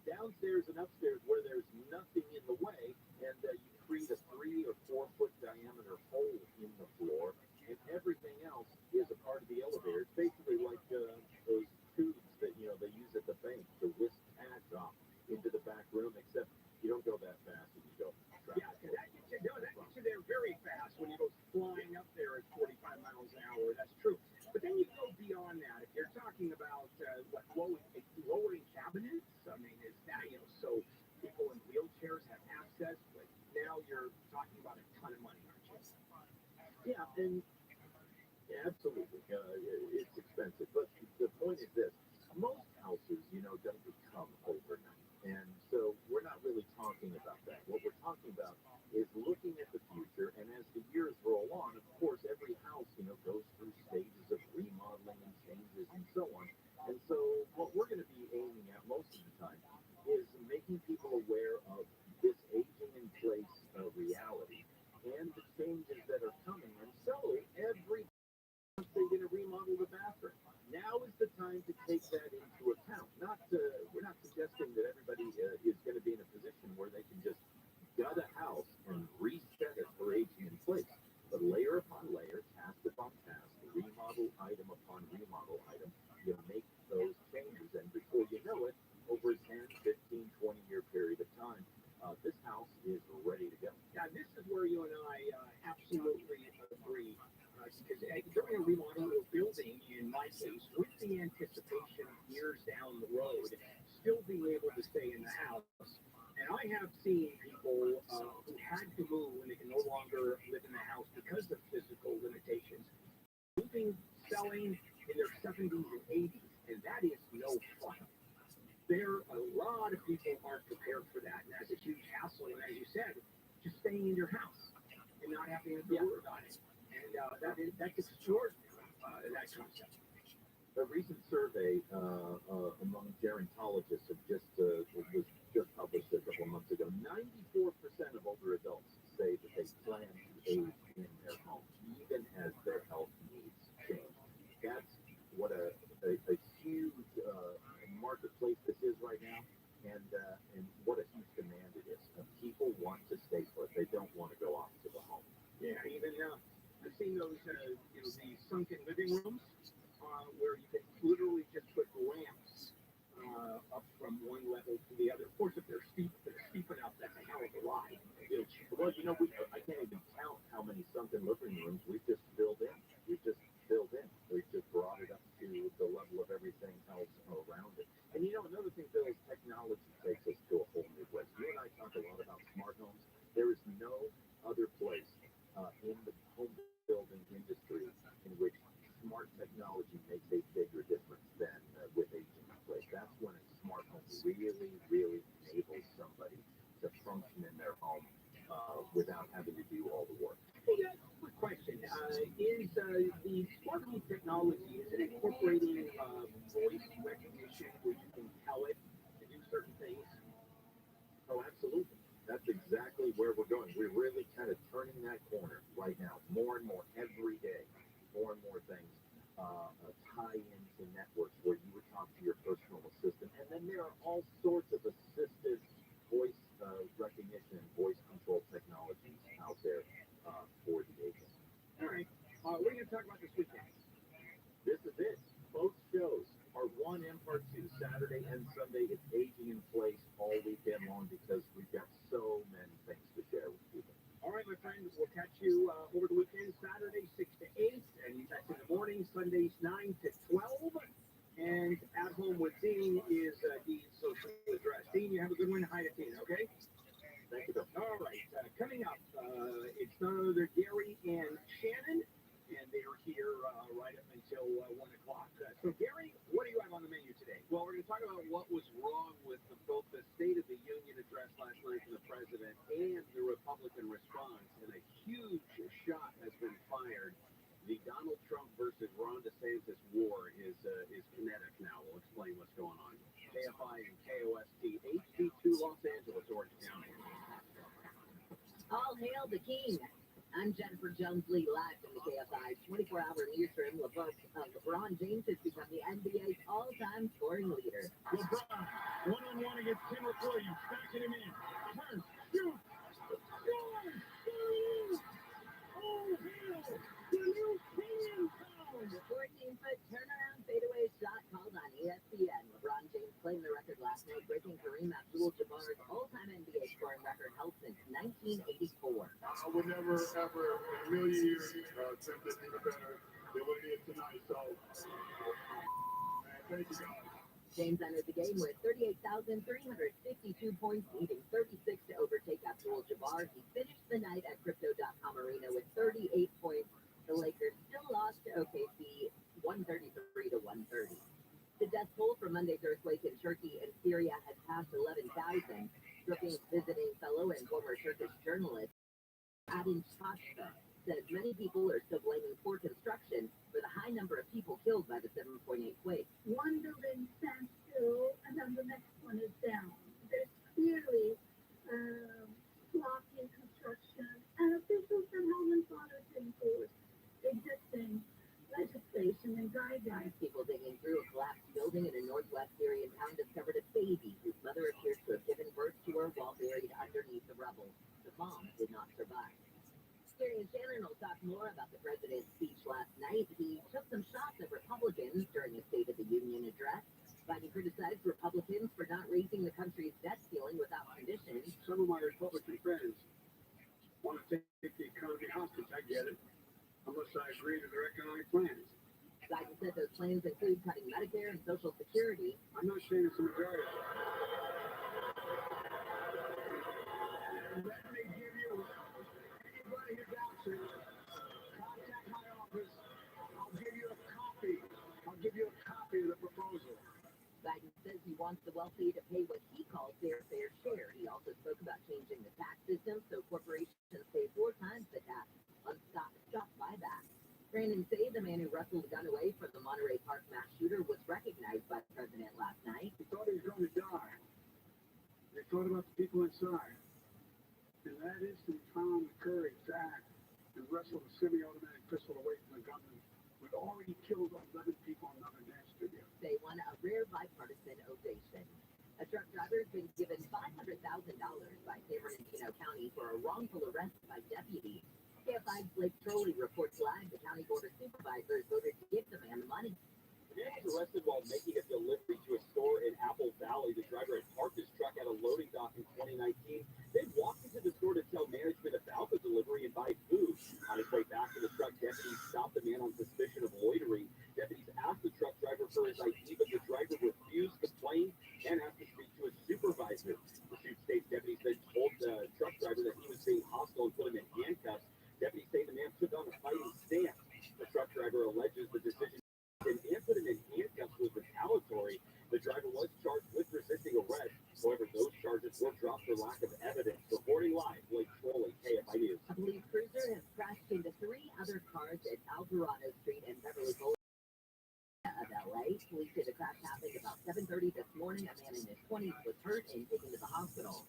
downstairs and upstairs where there's nothing in the way, and you create a 3 or 4 foot diameter hole in the floor, and everything else is a part of the elevator. It's basically like those tubes that they use at the bank to whisk cash off into the back room, except you don't go that fast and you go. Yeah, that gets you there very fast when you go flying up there at 45 miles an hour. That's true. But then you go beyond that. If you're talking about lowering cabinets, I mean, is that so people in wheelchairs have access? But now you're talking about a ton of money, aren't you? Yeah, and absolutely, it's expensive. But the point is this: most houses, don't become overnight, and so we're not really talking about that. What we're talking about is looking at the future, and as the years roll on, of course, every house, goes through stages of remodeling and changes and so on. And so what we're going to be aiming at most of the time is making people aware of this aging in place reality and the changes that are coming. And so every house they're going to remodel the bathroom. Now is the time to take that into account. We're not suggesting that everybody is going to be in a position where they can just gut a house and reset it for aging in place. But layer upon layer, task upon task, remodel item upon remodel item, you make those changes. And before you know it, over a 10, 15, 20-year period of time, this house is ready to go. Yeah, this is where you and I absolutely agree. Because during a remodel or building, in my case, with the anticipation of years down the road, still being able to stay in the house. And I have seen people who had to move when they can no longer live in the house because of physical limitations, moving, selling in their 70s and 80s, and that is no fun. A lot of people aren't prepared for that, and that's a huge hassle. And as you said, just staying in your house and not having to worry about it. And that distorts that concept. A recent survey among gerontologists was just published a couple months ago. 94% of older adults say that they plan to age in their home, even as their health needs change. That's what a huge marketplace this is right now, and what a huge demand it is. People want to stay put; they don't want to go off to the home. Yeah, even I've seen those these sunken living rooms where you can literally just put lamps up from one level to the other. Of course, if they're steep enough, that's a hell of a ride. Well, I can't even count how many sunken living rooms we've just filled in. We've just brought it up to the level of everything else around it. And another thing, Bill, is technology takes us to a whole new place. You and I talk a lot about smart homes. There is no other place in the home building industry in which smart technology makes a bigger difference than with aging in place. That's when a smart home really, really enables somebody to function in their home without having to do all the work. Hey, quick question. Is the smart home technology, is it incorporating voice recognition where you can tell it to do certain things? exactly where we're going. We're really kind of turning that corner right now, more and more every day, more and more things tie into networks where you would talk to your personal assistant, and then there are all sorts of assistive voice recognition and voice control technologies out there for the agent. All right. What are you going to talk about this weekend? This is it. Both shows are part 1 and part 2, Saturday and Sunday. It's aging in place all weekend long because we've got so many things to share with people. All right, my friends, we'll catch you over the weekend, Saturday 6 to 8, and that's in the morning, Sundays 9 to 12. And at home with Dean is Dean's social address. Dean, you have a good one. Hi to Dean, okay? Thank you. All right, coming up, it's none other Gary and Shannon, and they are here right up until 1 o'clock. So, Gary, what do you have on the menu today? Well, we're going to talk about what was wrong with both the State of the Union address last night from the president and the Republican response, and a huge shot has been fired. The Donald Trump versus Ron DeSantis war is kinetic now. We'll explain what's going on. KFI and KOST, HD2 Los Angeles, Orange County. All hail the king. I'm Jennifer Jones-Lee, live from the KFI 24-hour newsroom. LeBron James has become the NBA's all-time scoring leader. LeBron, one-on-one against Tim McCoy, backing him in. Turn, shoot, score, oh, hell, the new king in town. The 14-foot turnaround fadeaway shot called on ESPN. LeBron James claimed the record last night, breaking Kareem Abdul-Jabbar's all-time NBA scoring record held since 1984. I would never, ever, in a million years, attempt it even better than what it is tonight. So, thank you, guys. James entered the game with 38,352 points, needing 36 to overtake Abdul-Jabbar. He finished the night at Crypto.com Arena with 38 points. The Lakers still lost to OKC 133 to 130. The death toll from Monday's earthquake in Turkey and Syria has passed 11,000. Brookings visiting fellow and former Turkish journalist Adin Çaşka said many people are still blaming poor construction for the high number of people killed by the 7.8 quake. One building stands still, and then the next one is down. There's clearly blocking construction, and officials from Homeland Father to enforce existing legislation and guidelines. People digging through a collapsed building in a northwest Syrian town discovered a baby whose mother appears to have given birth to her while buried underneath the rubble. The mom did not survive. Syrian Shannon will talk more about the president's speech last night. He took some shots at Republicans during his State of the Union address. Biden criticized Republicans for not raising the country's debt ceiling without conditions. Some of my Republican friends want to take the economy hostage. I get it, unless I agree to their economic plans. Biden said those plans include cutting Medicare and Social Security. I'm not saying it's a majority. Let me give you anybody who doubts it, contact my office. I'll give you a copy. I'll give you a copy of the proposal. Biden says he wants the wealthy to pay what he calls their fair share. He also spoke about changing the tax system so corporations pay 4 times the tax on stock buyback. Brandon Say, the man who wrestled the gun away from the Monterey Park mass shooter, was recognized by the president last night. He thought he was going to die. They thought about the people inside. In that instant, he found the courage to act and wrestle a semi-automatic pistol away from the gunman who had already killed 11 people in another dance studio. They won a rare bipartisan ovation. A truck driver has been given $500,000 by San Bernardino County for a wrongful arrest by deputies. KFI's Blake Trolley reports live. The county board of supervisors voted to give the man the money. The man was arrested while making a delivery to a store in Apple Valley. The driver had parked his truck at a loading dock in 2019, then walked into the store to tell management about the delivery and buy food. On his way back to the truck, deputies stopped the man on suspicion of loitering. Deputies asked the truck driver for his ID, but the driver refused, complained, and asked to speak to a supervisor. Pursuit State deputies then told the truck driver that he was being hostile and put him in handcuffs. Deputies say the man took on a fighting stance. The truck driver alleges the decision and put him in handcuffs was retaliatory. The driver was charged with resisting arrest. However, those charges were dropped for lack of evidence. Reporting live, Blake Trolley, KFI News. A police cruiser has crashed into 3 other cars at Alvarado Street and Beverly Boulevard of LA. Police say the crash happened about 7:30 this morning. A man in his 20s was hurt and taken to the hospital.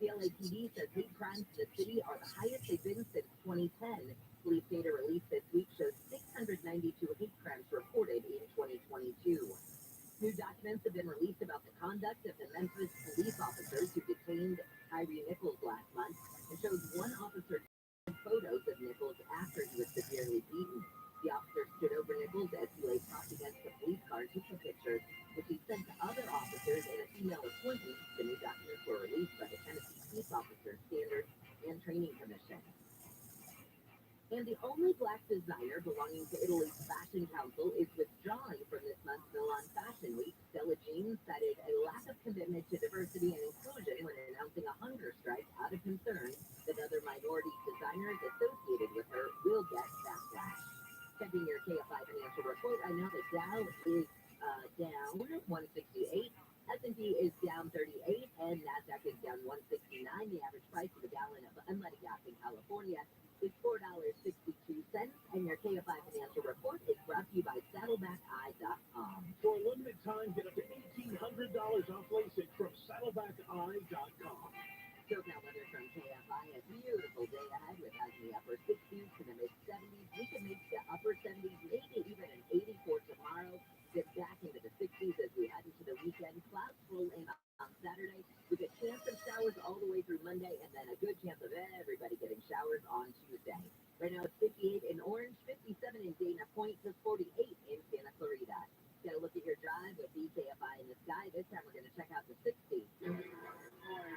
The LAPD says hate crimes in the city are the highest they've been since 2010. Police data released this week shows 692 hate crimes reported in 2022. New documents have been released about the conduct of the Memphis police officers who detained Tyree Nichols last month and shows one officer took photos of Nichols after he was severely beaten. The officer stood over Nichols as he lay propped against the police car and took the pictures, which he sent to other officers and a female appointee. The new documents were released by the Tennessee Police Officers Standards and Training Commission. And the only black designer belonging to Italy's Fashion Council is withdrawing from this month's Milan Fashion Week. Stella Jean cited a lack of commitment to diversity and inclusion when announcing a hunger strike out of concern that other minority designers associated with her will get backlash. Checking your KFI financial report, I know the Dow is down 168, S&P is down 38, and NASDAQ is down 169. The average price of a gallon of unleaded gas in California is $4.62, and your KFI financial report is brought to you by SaddlebackEye.com. For a limited time, get up to $1,800 off LASIK from SaddlebackEye.com. SoCal weather from KFI, a beautiful day ahead with highs in the upper 60s to the mid-70s. We can make the upper 70s, maybe even an 84 tomorrow. Get back into the 60s as we head into the weekend. Clouds roll in on Saturday with a chance of showers all the way through Monday, and then a good chance of everybody getting showers on Tuesday. Right now it's 58 in Orange, 57 in Dana Point, to 48 in Santa Clarita. Get a look at your drive with BKFI in the sky. This time we're going to check out the 60s.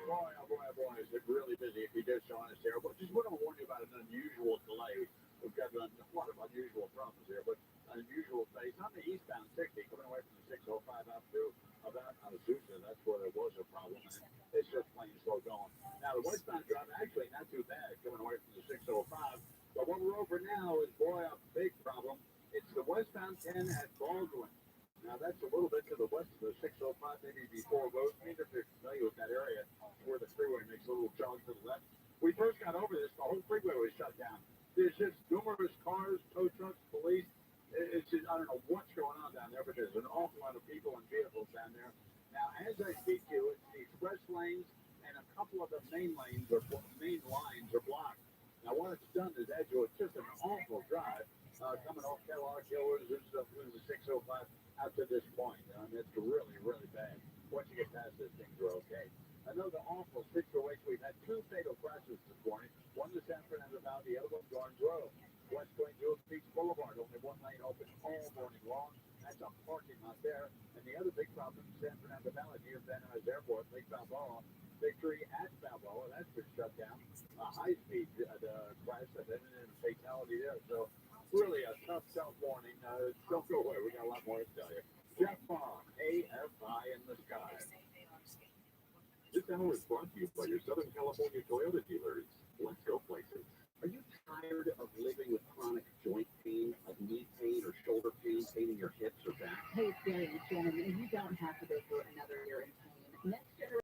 Boy, is it really busy if you did show us here. But just want to warn you about an unusual delay. We've got a lot of unusual problems here, but unusual delays on the eastbound 60 coming away from the 605 out to about Azusa. That's where there was a problem. It's just plain slow going. Now, the westbound drive actually not too bad coming away from the 605. But what we're over now is, boy, a big problem. It's the westbound 10 at Baldwin. Now, that's a little bit to the west of the 605, maybe before Rosemead, if you're familiar with that area, where the freeway makes a little jog to the left. We first got over this, the whole freeway was shut down. There's just numerous cars, tow trucks, police. It's just, I don't know what's going on down there, but there's an awful lot of people and vehicles down there. Now, as I speak to you, it's the express lanes and a couple of the main lines are blocked. Now, what it's done is, as you, it's just an awful drive coming off Kellogg Hill, through the 605 out to this point. It's really, really bad. Once you get past this, things are okay. Another awful situation. We've had two fatal crashes this morning. One to San Fernando Valley, the other one Garnes Road. West going to Beach Boulevard. Only one lane open all morning long. That's a parking lot there. And the other big problem in San Fernando Valley near Van Nuys Airport, Lake Balboa. Victory at Balboa. That's been shut down. A high-speed crash that ended in a fatality there. So really a tough morning. Don't go away. We got a lot more to tell you. Jeff Bond, AFI in the sky. This hour is brought to you by your Southern California Toyota dealers. Let's go places. Are you tired of living with chronic joint pain, like knee pain or shoulder pain, pain in your hips or back? Hey, it's Gary and Shannon, and you don't have to go through another year in pain. Next generation,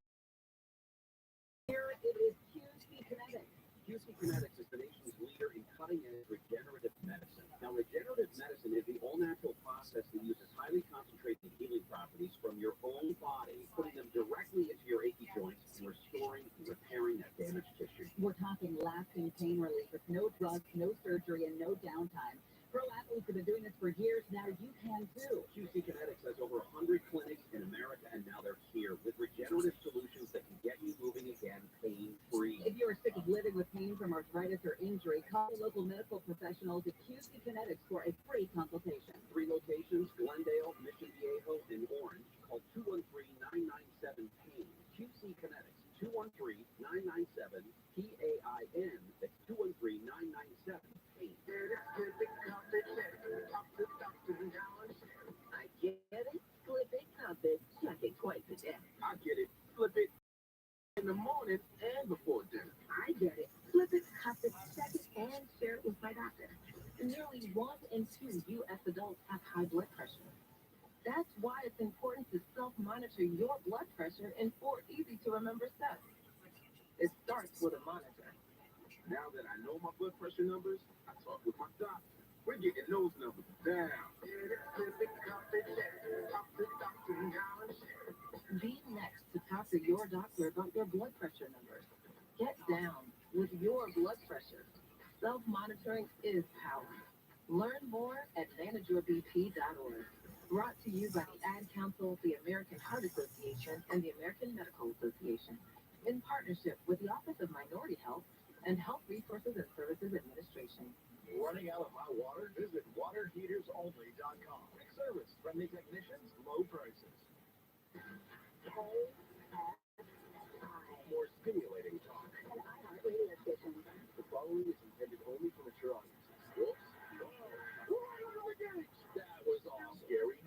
here it is QC Kinetics. QC Kinetics is the nation's leader in cutting-edge regenerative medicine. Now, regenerative medicine is the all-natural process that uses highly concentrated healing properties from your own body, putting them directly into your achy joints and restoring and repairing that damaged tissue. We're talking lasting pain relief with no drugs, no surgery, and no downtime. Pro athletes have been doing this for years. Now you can too. QC Kinetics has over 100 clinics in America, and now they're here with regenerative solutions that can get you moving again pain-free. If you are sick of living with pain from arthritis or injury, call your local medical professionals at QC Kinetics for a free consultation. 3 locations: Glendale, Mission Viejo, and Orange. Call 213-997-PAIN. QC Kinetics, 213-997-PAIN. That's 213-997-PAIN. I get it. Flip it, cup it, check it twice a day. I get it. Flip it in the morning and before dinner. I get it. Flip it, cup it, check it, and share it with my doctor. Nearly 1 in 2 U.S. adults have high blood pressure. That's why it's important to self-monitor your blood pressure in 4 easy-to-remember steps. It starts with a monitor. Now that I know my blood pressure numbers, I talk with my doctor. We're getting those numbers down. Be next to talk to your doctor about your blood pressure numbers. Get down with your blood pressure. Self-monitoring is power. Learn more at manageyourbp.org. Brought to you by the Ad Council, the American Heart Association, and the American Medical Association, in partnership with the Office of Minority Health and Health Resources and Services Administration. Running out of hot water? Visit waterheatersonly.com. Quick service, friendly technicians, low prices. More stimulating talk. The following is intended only for mature audiences. Whoops. That was all scary.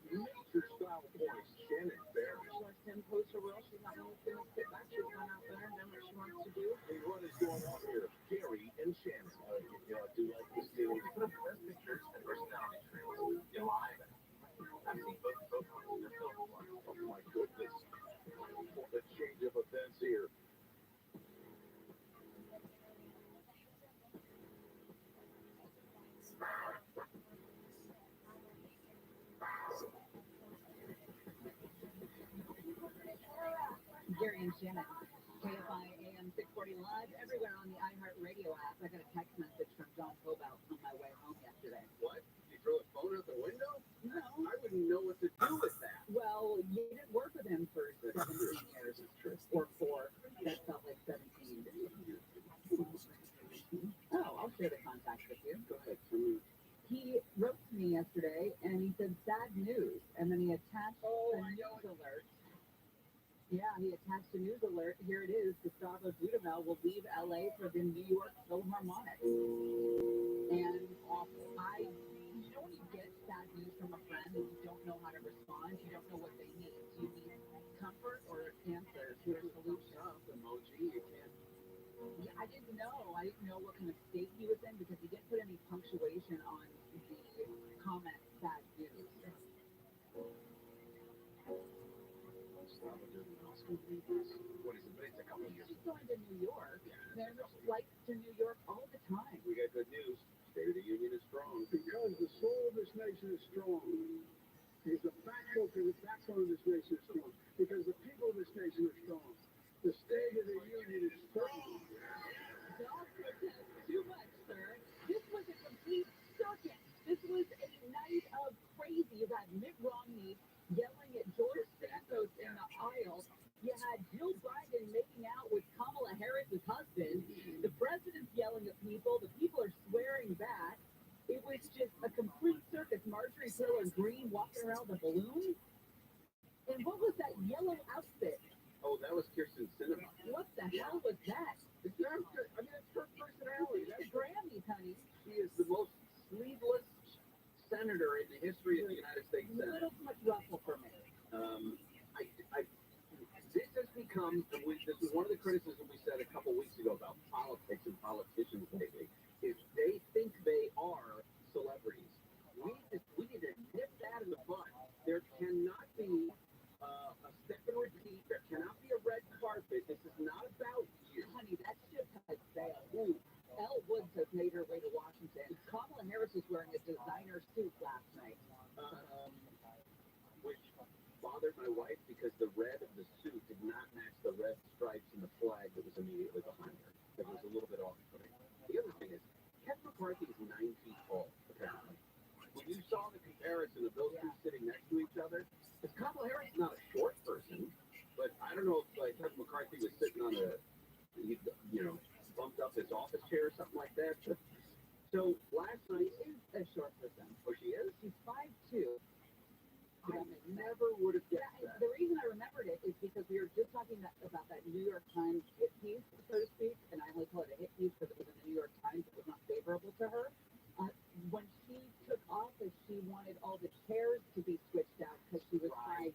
Major style points. Shannon Barrett. Tim post her will. She's not going to sit back. She's gone out there and done what she wants to do. Hey, what is going on here? Gary and Shannon. I do like this deal. Best pictures and personality trails. You're live. I've seen both in your film. Oh my goodness. What a change of events here. Gary and Shannon, KFI AM 640 live everywhere on the iHeartRadio app. I got a text message from John Cobalt on my way home yesterday. What? You throw a phone out the window? No. I wouldn't know what to do with that. Well, you didn't work with him for 17 years. Or 4. That felt like 17. Oh, I'll share the contact with you. Go ahead. He wrote to me yesterday and he said sad news. And then he attached a news alert. Yeah, he attached a news alert. Here it is. Gustavo Dudamel will leave LA for the New York Philharmonic. And you know when you get sad news from a friend and you don't know how to respond, you don't know what they need. Do you need comfort or answers or a solution? Emoji, you can't. Yeah, I didn't know. I didn't know what kind of state he was in because he didn't put any punctuation on the comment sad news. What is it? But it's a couple of years. He's going to New York. There's flights to New York all the time. We got good news. State of the Union is strong. Because the soul of this nation is strong. Because the backbone of this nation is strong. Because the people of this nation are strong. The State of the Union is strong. Don't protest too much, sir. This was a complete circus. This was a night of crazy. You had Mitt Romney yelling at George Santos in the aisle. You had Jill Biden making out with Kamala Harris's husband. The president's yelling at people. The people are swearing back. It was just a complete circus. Marjorie Taylor Greene walking around with a balloon. And what was that yellow outfit? Oh, that was Kirsten Sinema. What the hell was that? It's her personality. That's Grammys, honey. She is the most sleeveless senator in the history of the United States A Senate. little too much ruffle for me. This has become, this is one of the criticisms we said a couple weeks ago about politics and politicians lately, is they think they are celebrities. We need to nip that in the bud. There cannot be a step and repeat. There cannot be a red carpet. This is not about you. Honey, that ship has sailed. Ooh, Elle Woods has made her way to Washington. Kamala Harris was wearing a designer suit last night. Which bothered my wife because the red of the suit did not match the red stripes and the flag that was immediately behind her. It was a little bit off-putting. The other thing is, Kevin McCarthy is 9 feet tall, apparently. When you saw the comparison of those two sitting next to each other, because Kamala Harris is not a short person, but I don't know if Kevin McCarthy was sitting on bumped up his office chair or something like that. But, so last night, She is a short person. oh, she is? She's 5'2". I never would have guessed that. The reason I remembered it is because we were just talking about that New York Times hit piece, so to speak, and I only call it a hit piece because it was in the New York Times. It was not favorable to her. When she took office, she wanted all the chairs to be switched out because she was 5'2".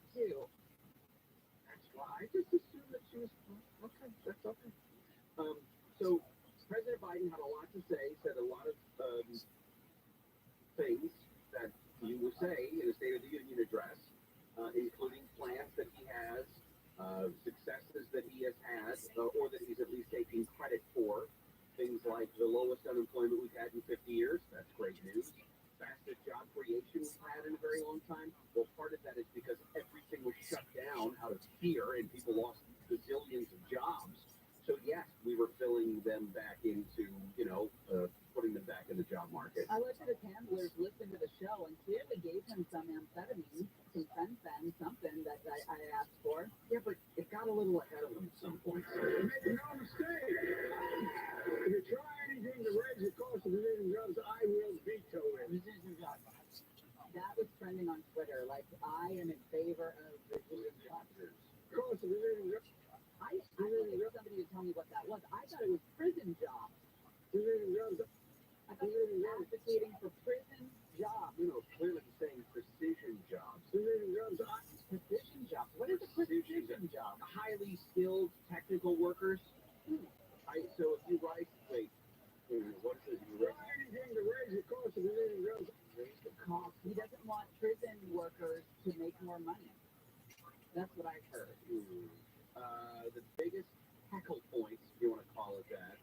That's why I just assumed that she was okay. That's okay. So President Biden had a lot to say. Said a lot of things that he would say in a State of the Union address, including plans that he has, successes that he has had, or dialing them back into, putting them back in the job market. I looked at his handlers, listened to the show, and clearly gave him some amphetamine, some fenfen, something that I asked for. Yeah, but it got a little ahead of them at some point. Make no mistake. If you try anything to raise the cost of prescription drugs, I will veto it. That was trending on Twitter. Like, I am in favor of reducing drugs. Cost of prescription drugs. I needed somebody to tell me what that was. I thought it was prison jobs. Prescription drugs. I thought you were advocating for prison jobs. Clearly saying precision jobs. Prescription drugs. Precision jobs. What is a precision job? Highly skilled technical workers. So if you write, what is it? You write Anything to raise the cost of prescription drugs. Raise the cost. He doesn't want prison workers to make more money. That's what I've heard. The biggest heckle points, if you want to call it that,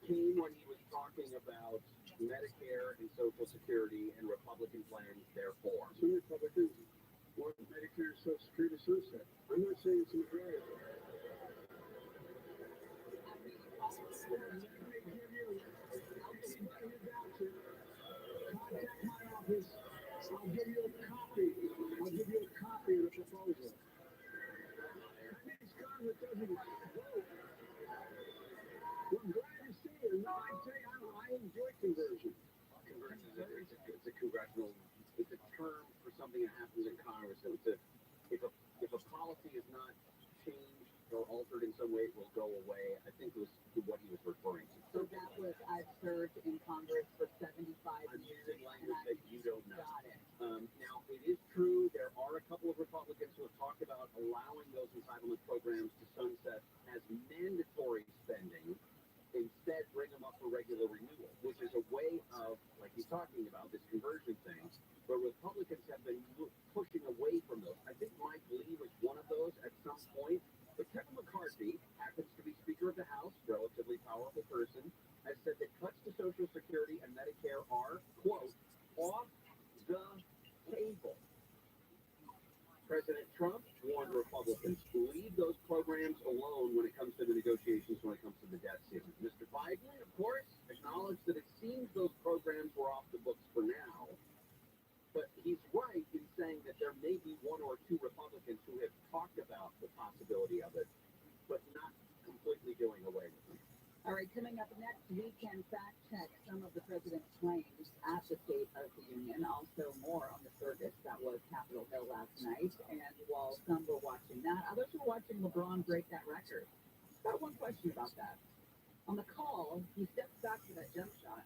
came when he was talking about Medicare and Social Security and Republican plans therefore. Some Republicans want Medicare, Social Security, suicide. I'm not saying it's a majority. Contact my office. I'll give you a copy. I'll give you a copy of the proposal. That means Congress doesn't vote. We're glad to see you. No, I'd say I enjoy conversion. Conversion it's a congressional, it's a term for something that happens in Congress. So if a policy is not changed or altered in some way, it will go away. I think was what he was referring to. So that was, I've served in Congress for 75 I'm years. using language that you don't know. Got it. Now, it is true there are a couple of Republicans who have talked about allowing those entitlement programs to sunset as mandatory spending, instead bring them up for regular renewal, which is a way of, like he's talking about, this conversion thing, where Republicans have been pushing away from those. I think Mike Lee was one of those at some point, but Kevin McCarthy happens to be Speaker of the House, relatively powerful person, has said that cuts to Social Security and Medicare are, quote, off the table. President Trump warned Republicans to leave those programs alone when it comes to the negotiations, when it comes to the debt ceiling. Mr. Biden, of course, acknowledged that it seems those programs were off the books for now, but he's right in saying that there may be one or two Republicans who have talked about the possibility of it, but not completely doing away with it. All right, coming up next, we can fact check some of the president's claims at the State of the Union. Also, more on the circus that was Capitol Hill last night. And while some were watching that, others were watching LeBron break that record. Got one question about that. On the call, he steps back for that jump shot,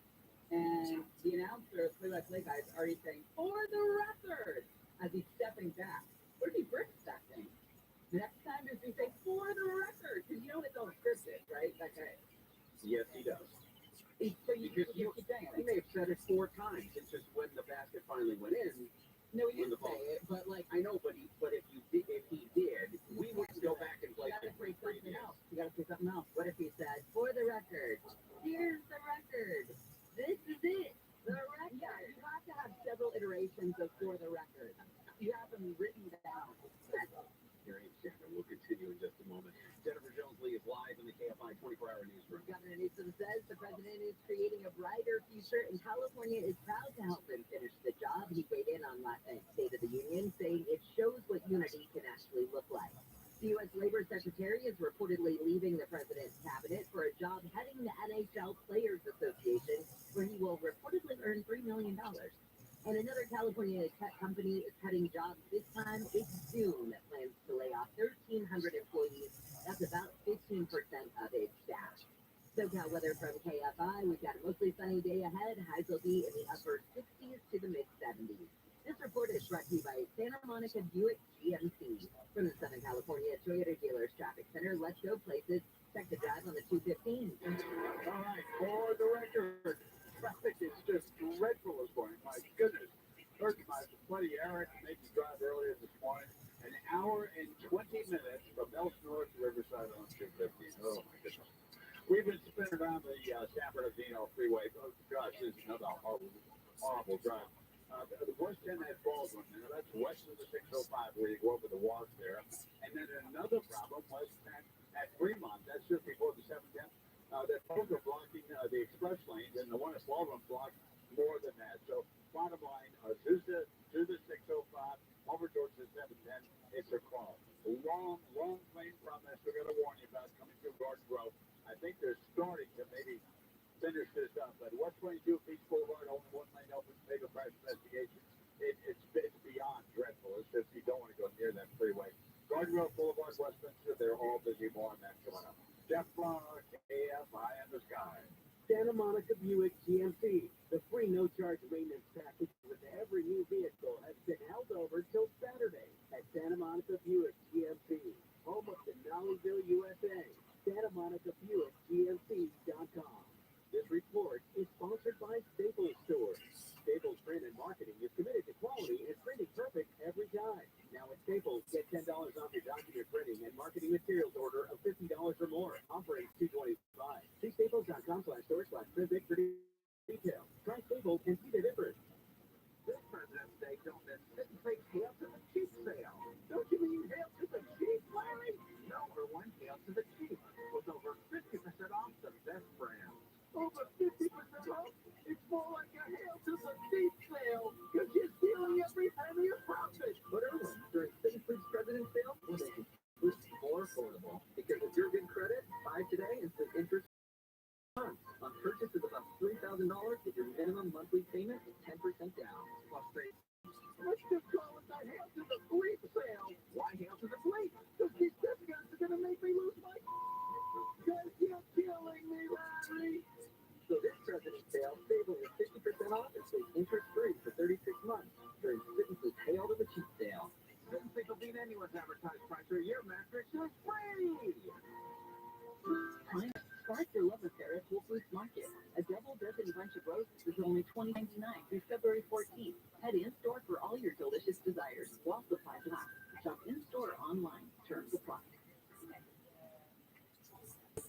and the announcer, play-by-play guy, is already saying, "For the record," as he's stepping back. What if he breaks that thing? The next time, does he say, "For the record"? Because you know it's all scripted, right? That guy. Yes, he does. So you keep saying He it. may have said it 4 times. It's just when the basket finally went in. No, he when didn't the ball- say it, but like, I know, but if he did, we wouldn't go back and play you gotta it say for 3 something years. else. You gotta say something else. What if he said, "For the record, here's the record. This is it. The record." Yeah, you have to have several iterations of "for the record." You have them written down. Here he is, Shannon. We'll continue in just a moment. Jennifer Jones-Lee is live in the KFI 24-hour newsroom. Governor Newsom says the president is creating a brighter future, and California is proud to help him finish the job. He weighed in on last night's State of the Union, saying it shows what unity can actually look like. The U.S. Labor Secretary is reportedly leaving the president's cabinet for a job heading the NHL Players Association, where he will reportedly earn $3 million. And another California tech company is cutting jobs. This time, it's Zoom that plans to lay off 1,300 employees. That's about 15% of its staff. SoCal weather from KFI. We've got a mostly sunny day ahead. Highs will be in the upper 60s to the mid-70s. This report is brought to you by Santa Monica Buick GMC. From the Southern California Toyota Dealers Traffic Center, let's go places. Check the drive on the 215. All right, for the record, traffic is just dreadful this morning. My goodness. First of all, plenty Eric made the drive earlier this morning. An hour and 20 minutes from Nelson North to Riverside on 215. Oh, my goodness. We've been spinning around the San Bernardino freeway. Oh, gosh, this is another horrible drive. The worst 10 at Baldwin, that's west of the 605 where you go over the walls there. And then another problem was at Fremont, that's just before the 710. that both are blocking the express lanes, and the one at Baldwin blocks more than that. So bottom line, Zusa 605 over towards the 710. It's a crawl. Long plane from this. We're going to warn you about coming through Garden Grove. I think they're starting to maybe finish this up. But 122 Beach Boulevard, only one lane open, fatal crash investigation. It's beyond dreadful. It's just you don't want to go near that freeway. Garden Grove Boulevard, Westminster, they're all busy. More on that coming up. Jeff Clark, AFI in the sky. Santa Monica Buick GMC. The free no-charge maintenance package with every new vehicle has been held over till Saturday at Santa Monica Buick GMC, home of Denali'ville, USA. SantaMonicaBuickGMC.com. This report is sponsored by Staples Stores. Staples Print and Marketing is committed to quality and printing perfect every time. Now at Staples, get $10 off your document printing and marketing materials order of $50 or more. Offering $225. See staples.com/store/print for details. Try Staples and see the difference. This President's Day, don't miss Sit and Take Hail to the Cheap sale. Don't you mean hail to the cheap, Larry? No, we're one hail to the cheap with over 50% off the best brands. Over 50% off? It's more like a hail to the cheap sale because you're stealing every penny of profit. But early during City Foods President's Sale, we'll make it more affordable because with your good credit, buy today and put interest on purchases above $3,000, get your minimum monthly payment 10% down. Plus free. Let's just call it the hail to the fleet sale. Why hail to the fleet? Because these discounts are going to make me lose my... Because you're killing me, Larry. So this President's Sale, save over 50% off and stay interest-free for 36 months during Citizens' Hail to the Cheap Sale. Doesn't think will beat anyone's advertised price for a year mattress is free. Start your love affair at Whole Foods Market. A double dozen bunch of roses is only $20.99 through February 14th. Head in-store for all your delicious desires while supplies last. Shop in-store or online. Terms apply.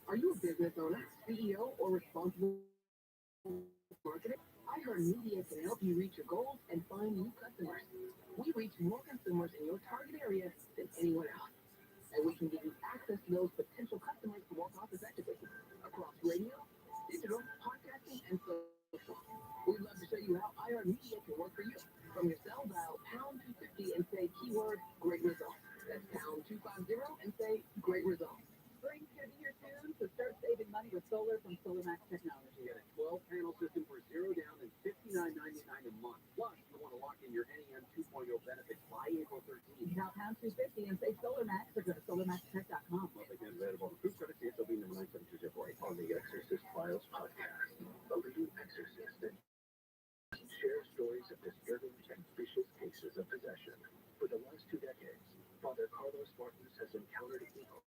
Are you a business owner, CEO, or responsible marketing? iHeartMedia can help you reach your goals and find new customers. We reach more consumers in your target area than anyone else. And we can give you access to those potential customers to more cost effectively across radio, digital, podcasting, and social. We'd love to show you how iHeartMedia can work for you. From your cell, dial #250 and say keyword great results. That's #250 and say great results. Spring could be here soon, so start saving money with solar from SolarMax Technology. Get a 12-panel system for $0 down and $59.99 a month. Plus, you want to lock in your NEM 2.0 benefits by April 13th. Dial #250 and say SolarMax or go to solarmaxtech.com. Monthly plan available on Food Credit CSLB number 97248 on the Exorcist Files podcast. A leading exorcist that shares stories of disturbing and vicious cases of possession. For the last 2 decades, Father Carlos Martins has encountered evil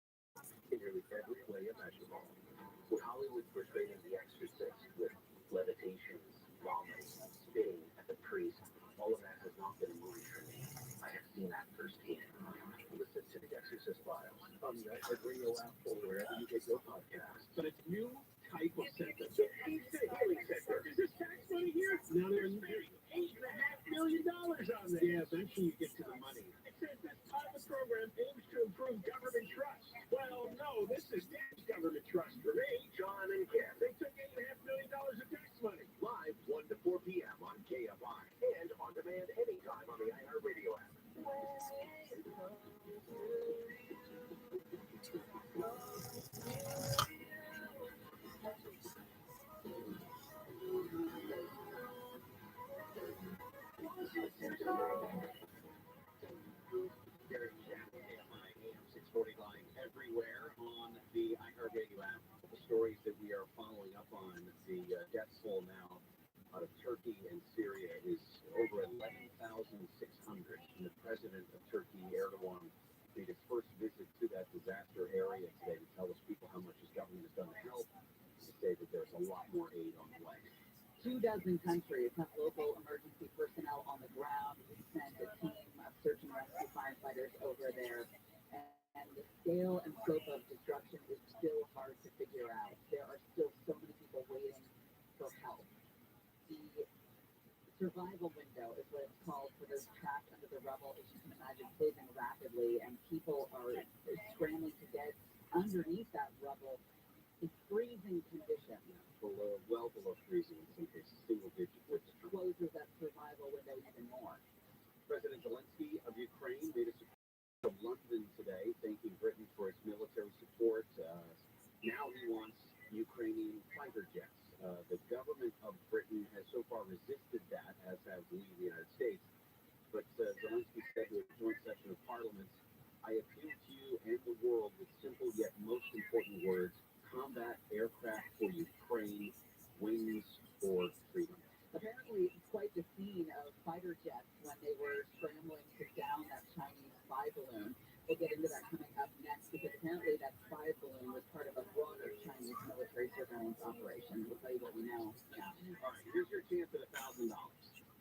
in nearly every way imaginable. With Hollywood portraying the exorcist with levitations, vomit, spitting at the priest, all of that has not been a movie for me. I have seen that firsthand. Listen to the Exorcist Files on the iHeartRadio app or wherever you get your podcasts. But it's a new type of center. The Instant Healing Center. Is this tax money here? Now there's $8.5 million on there. Yeah, eventually you get to the money. It says this pilot program aims to improve government trust. Well, no, this is damaged government trust for me, John and Ken. They took $8.5 million of tax money. Live 1 to 4 p.m. on KFI and on demand anytime on the iHeartRadio app. Everywhere on the iHeartRadio app. The stories that we are following up on, the death toll now out of Turkey and Syria is over 11,600. And the president of Turkey, Erdogan, made his first visit to that disaster area today to tell his people how much his government has done to help, to say that there's a lot more aid on the way. 24 countries have local emergency personnel on the ground. We sent a team of search and rescue firefighters over there. And the scale and scope of destruction is still hard to figure out. There are still so many people waiting for help. The survival window is what it's called for those trapped under the rubble, as you can imagine, closing rapidly, and people are scrambling to get underneath that rubble. in freezing conditions. Well below freezing in some cases, single digit. Which closes that survival window even more. President Zelensky of Ukraine made a to London today, thanking Britain for its military support. Now he wants Ukrainian fighter jets. The government of Britain has so far resisted that, as have we, the United States. But Zelensky said to a joint session of Parliament, I appeal to you and the world with simple yet most important words: combat aircraft for Ukraine, wings for freedom. Apparently, quite the scene of fighter jets when they were scrambling to down that Chinese spy balloon. We'll get into that coming up next, because apparently that spy balloon was part of a broader Chinese military surveillance operation. We'll tell you what we know. Yeah. All right, here's your chance at $1,000.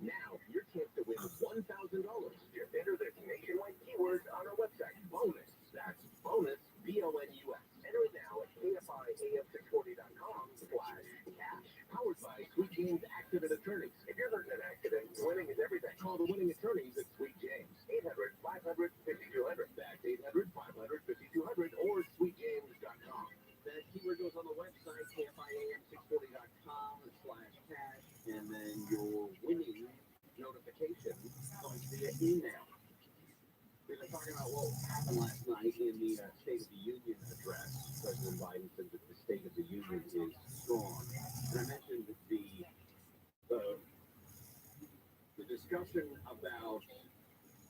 Now, your chance to win $1,000. Just enter this nationwide keyword on our website, bonus. That's bonus, BONUS. Enter it now at KFIAM640.com/cash. Powered by Sweet James Accident Attorneys. If you're hurt in an accident, winning is everything. Call the winning attorneys at Sweet James. 800-500-5200. That's 800-500-5200 or sweetjames.com. That keyword goes on the website, KFIAM640.com/cash, and then your winning notification comes via email. We've been talking about what happened last night in the State of the Union address. President Biden said that the State of the Union is strong. And I mentioned the discussion about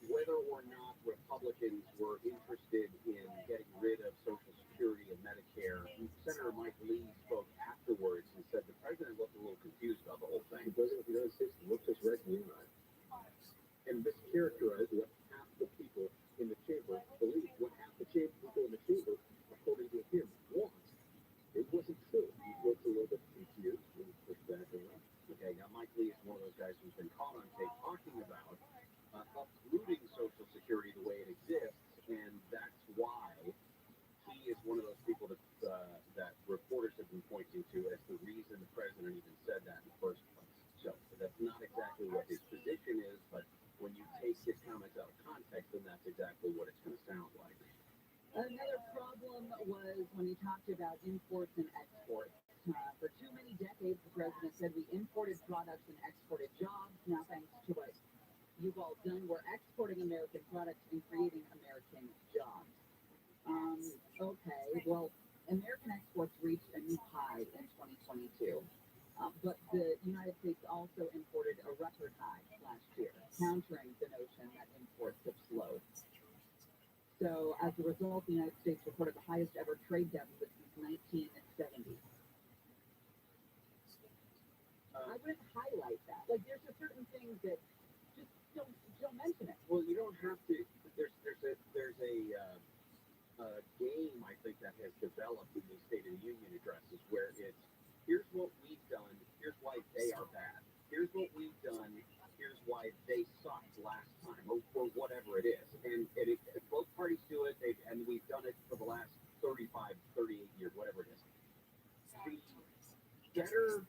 whether or not Republicans were interested in getting rid of Social Security and Medicare. Senator Mike Lee spoke afterwards and said the president looked a little confused about the whole thing. The president of the United States looked as red and and mischaracterized what half the people in the chamber believe, what half the people in the chamber, according to him, want. It wasn't true. He was a little bit confused and pushed back around. Okay, now Mike Lee is one of those guys who's been caught on tape talking about uprooting Social Security the way it exists, and that's why he is one of those people that reporters have been pointing to as the reason the president even said that in the first place. So that's not exactly what his position is, but when you take his comments out of context, then that's exactly what it's going to sound like. Another problem was when he talked about imports and exports. For too many decades, the president said we imported products and exported jobs. Now, thanks to what you've all done, we're exporting American products and creating American jobs. Okay, well, American exports reached a new high in 2022. But the United States also imported a record high last year, countering the notion that imports have slowed. So as a result, the United States reported the highest ever trade deficit since 1970. I wouldn't highlight that. Like, there's a certain things that just don't mention it. Well, you don't have to. There's a game I think that has developed in these State of the Union addresses where it's here's what we've done, here's why they are bad. Here's what we've done, here's why they sucked last time, or whatever it is. And both parties do it, and we've done it for the last 35, 38 years, whatever it is. The better,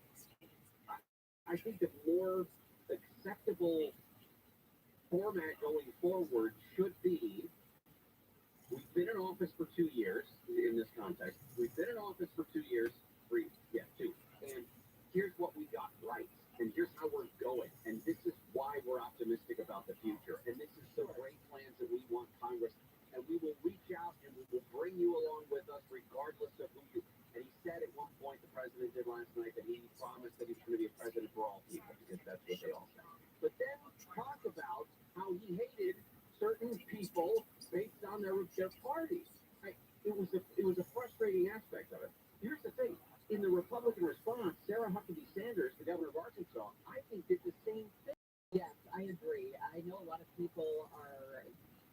I think the more acceptable format going forward should be, we've been in office for 2 years in this context. We've been in office for 2 years, 2. And here's what we got right. And here's how we're going. And this is why we're optimistic about the future. And this is the great plans that we want Congress. And we will reach out and we will bring you along with us regardless of who you. And he said at one point, the president did last night, that he promised that he's going to be a president for all people, because that's what they all say. But then talk about how he hated certain people based on their parties. It was a frustrating aspect of it. Here's the thing. In the Republican response, Sarah Huckabee Sanders, the governor of Arkansas, I think did the same thing. Yes, I agree. I know a lot of people are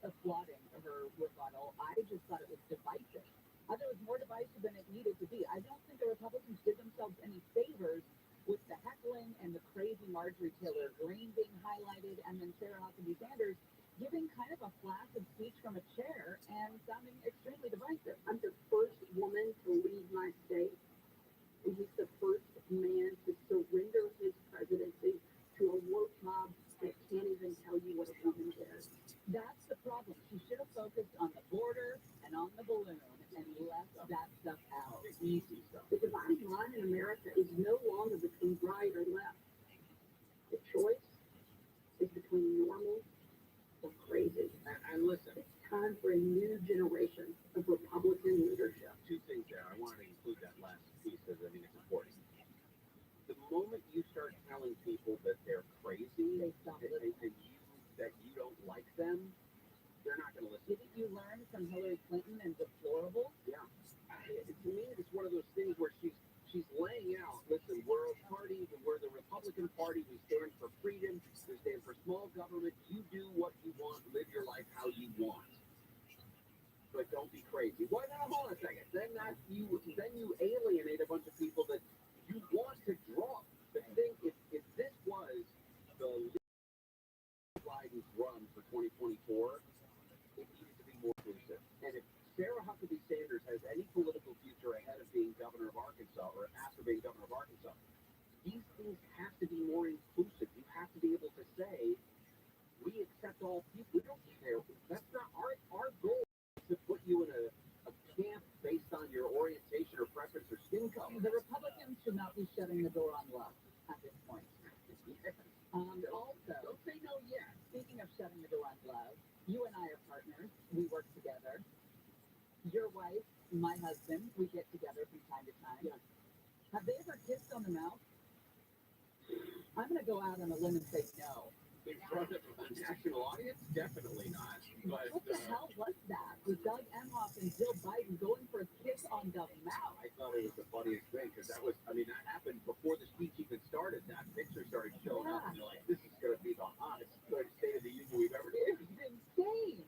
applauding her rebuttal. I just thought it was divisive. I thought it was more divisive than it needed to be. I don't think the Republicans did themselves any favors with the heckling and the crazy Marjorie Taylor Greene being highlighted, and then Sarah Huckabee Sanders giving kind of a flaccid speech from a chair and sounding extremely divisive. I'm the first woman to leave my state. And he's the first man to surrender his presidency to a woke mob that can't even tell you what a woman is. That's the problem. She should have focused on the border and on the balloon and left that stuff out. The easy stuff. The dividing line in America is no longer between right or left. The choice is between normal or crazy. And listen, It's time for a new generation of Republican leadership. two things there. I wanted to include that last piece because I think it's important. The moment you start telling people that they're crazy They stop listening. and that you don't like them, they're not going to listen. Didn't you learn from Hillary Clinton and deplorable? Yeah. To me, it's one of those things where she's laying out, listen, we're a party, we're the Republican Party, we stand for freedom, we stand for small government, you do what you want, live your life how you want. But don't be crazy. Why not? Hold on a second. Then you alienate a bunch of people that you want to draw. The thing, if this was the Biden's run for 2024, it needed to be more inclusive. And if Sarah Huckabee Sanders has any political future ahead of being governor of Arkansas or after being governor of Arkansas, these things have to be more inclusive. You have to be able to say, we accept all people. We don't care. That's not our goal is to put you in a camp based on your orientation or preference or skin color. The Republicans should not be shutting the door on love at this point. Also, Don't say no yet. speaking of shutting the door on love, you and I are partners. We work together. Your wife, my husband, we get together from time to time. Yeah. Have they ever kissed on the mouth? I'm going to go out on a limb and say no. In front of a national audience? Definitely not. But What the hell was that? With Doug Emhoff and Jill Biden going for a kiss on the mouth? I thought it was the funniest thing because that happened before the speech even started. That picture started showing up, and you're like, this is going to be the hottest State of the Union we've ever It seen. was insane.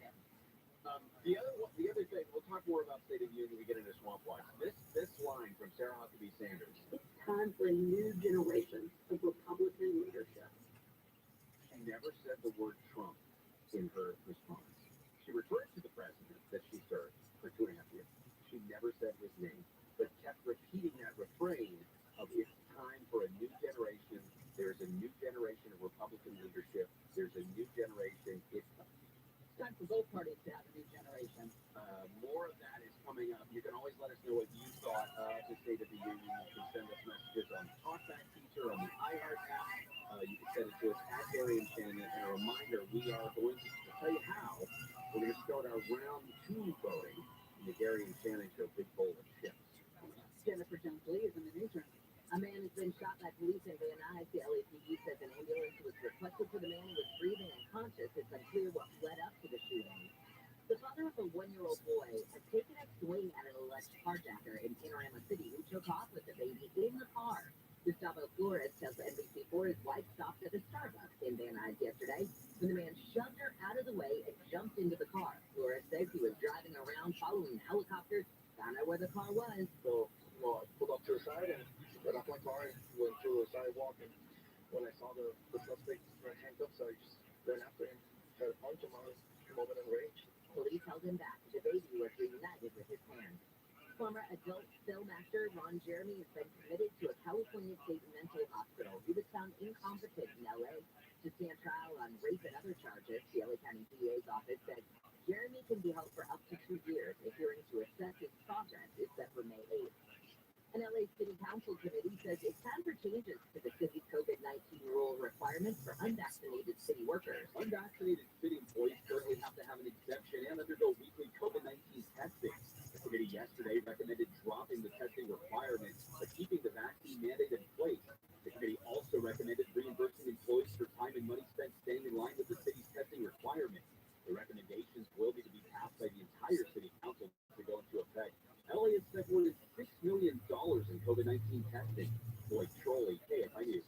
The other thing, we'll talk more about State of the Union when we get into Swamp Watch. This line from Sarah Huckabee Sanders. It's time for a new generation of Republican leadership. She never said the word Trump in her response. She referred to the president that she served for 2.5 years. She never said his name, but kept repeating that refrain of it's time for a new generation. There's a new generation of Republican leadership. There's a new generation. It's Time for both parties to have a new generation. more of that is coming up. You can always let us know what you thought of the State of the Union. You can send us messages on Talkback Teacher, on the iHeart app. You can send it to us at Gary and Shannon. And a reminder, we are going to tell you how. We're going to start our round 2 voting in the Gary and Shannon Show Big Bowl of Chips. Jennifer Jones-Lee is in the newsroom. A man has been shot by police in Van Nuys. The LAPD says an ambulance was requested for the man who was breathing unconscious. It's unclear what led up to the shooting. The father of a 1-year-old boy has taken a swing at an alleged carjacker in Panorama City who took off with the baby in the car. Gustavo Flores tells NBC4 his wife stopped at a Starbucks in Van Nuys yesterday when the man shoved her out of the way and jumped into the car. Flores says he was driving around following helicopters, found out where the car was. So, I pulled up to the side and got off my car and went to the sidewalk. And when I saw the suspect handcuffed, so I just ran after him, tried to punch him. I was a moment in rage. Police held him back. The baby was reunited with his parents. Former adult film actor Ron Jeremy has been committed to a California state mental hospital. He was found incompetent in LA to stand trial on rape and other charges. The LA County DA's office said Jeremy can be held for up to 2 years. A hearing to assess his progress is set for May 8th. An LA City Council committee says it's time for changes to the city's COVID-19 rule requirements for unvaccinated city workers. Unvaccinated city employees currently have to have an exemption and undergo weekly COVID-19 testing. The committee yesterday recommended dropping the testing requirements but keeping the vaccine mandate in place. The committee also recommended reimbursing employees for time and money spent staying in line with the city's testing requirements. The recommendations will need to be passed by the entire city council to go into effect. LA has spent more than $6 million in COVID-19 testing. Lloyd Trolley, KFI News.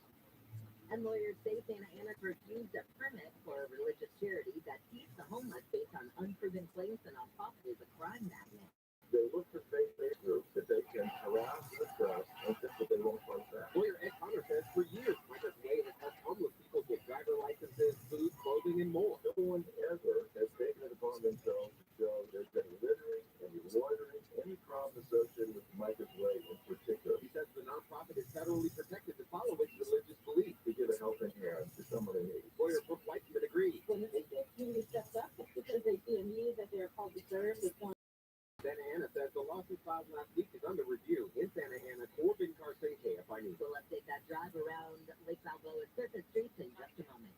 And lawyers say Santa Ana refused a permit for a religious charity that feeds the homeless based on unproven claims the nonprofit is a crime magnet. They look for faith-based groups that they can harass and oppress and think that they won't fight back. Lawyer Ed Connor says for years, Michael's Way has helped homeless people get driver licenses, food, clothing, and more. No one ever has taken it upon themselves to show there's been littering, any loitering, any problem associated with Micah's Way in particular. He says the nonprofit is federally protected to follow its religious beliefs. To give a helping hand to someone in need. Lawyer Brooke Weitzman agrees. When the community steps up, it's because they see a need that they are called to serve. It's one Santa Ana says the lawsuit filed last week is under review. In Santa Ana, Corbin Carson, KFI News. We'll update that drive around Lake Balboa Surface Streets in just a moment.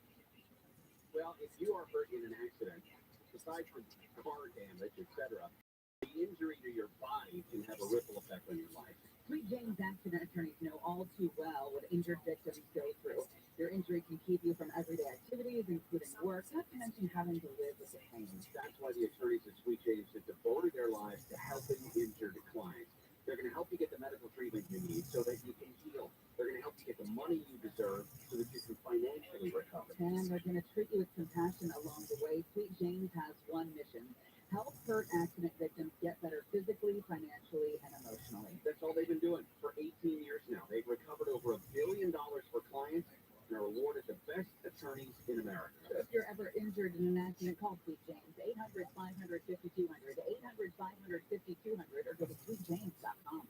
Well, if you are hurt in an accident, besides the car damage, etc., the injury to your body can have a ripple effect on your life. Sweet Jane's accident attorneys know all too well what injured victims go through. Your injury can keep you from everyday activities, including work, not to mention having to live with the pain. That's why the attorneys at Sweet Jane's have devoted their lives to helping injured clients. They're going to help you get the medical treatment you need so that you can heal. They're going to help you get the money you deserve so that you can financially recover. And they're going to treat you with compassion along the way. Sweet Jane's has one mission: help hurt accident victims get better physically, financially, and emotionally. That's all they've been doing for 18 years now. They've recovered over $1 billion for clients and are awarded the best attorneys in America. So if you're ever injured in an accident, call Sweet James, 800-500-5200, 800-500-5200, or go to sweetjames.com.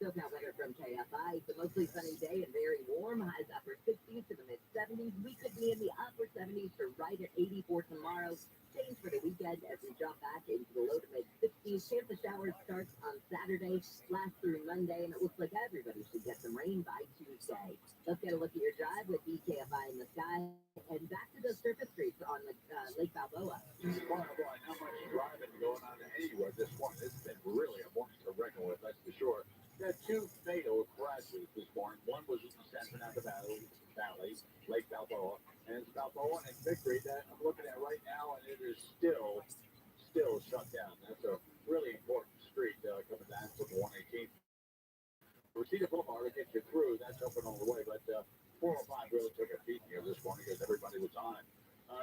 SoCal weather from KFI. It's a mostly sunny day and very warm. Highs upper 60s to the mid 70s. We could be in the upper 70s to right at 84 tomorrow. Change for the weekend as we drop back into the low to mid 60s. Chance of showers starts on Saturday, lasts through Monday, and it looks like everybody should get some rain by Tuesday. Let's get a look at your drive with EKFI in the sky and back to those surface streets on the Lake Balboa. Boy, how much driving going on anywhere. This one has been really a monster to reckon with, that's for sure. Got two fatal crashes this morning. One was in the San Fernando Valley, Lake Balboa, and it's Balboa and Victory that I'm looking at right now, and it is still shut down. That's a really important street coming down from 118. Reseda Boulevard to get you through, that's open all the way, but 405 really took a beating here this morning because everybody was on.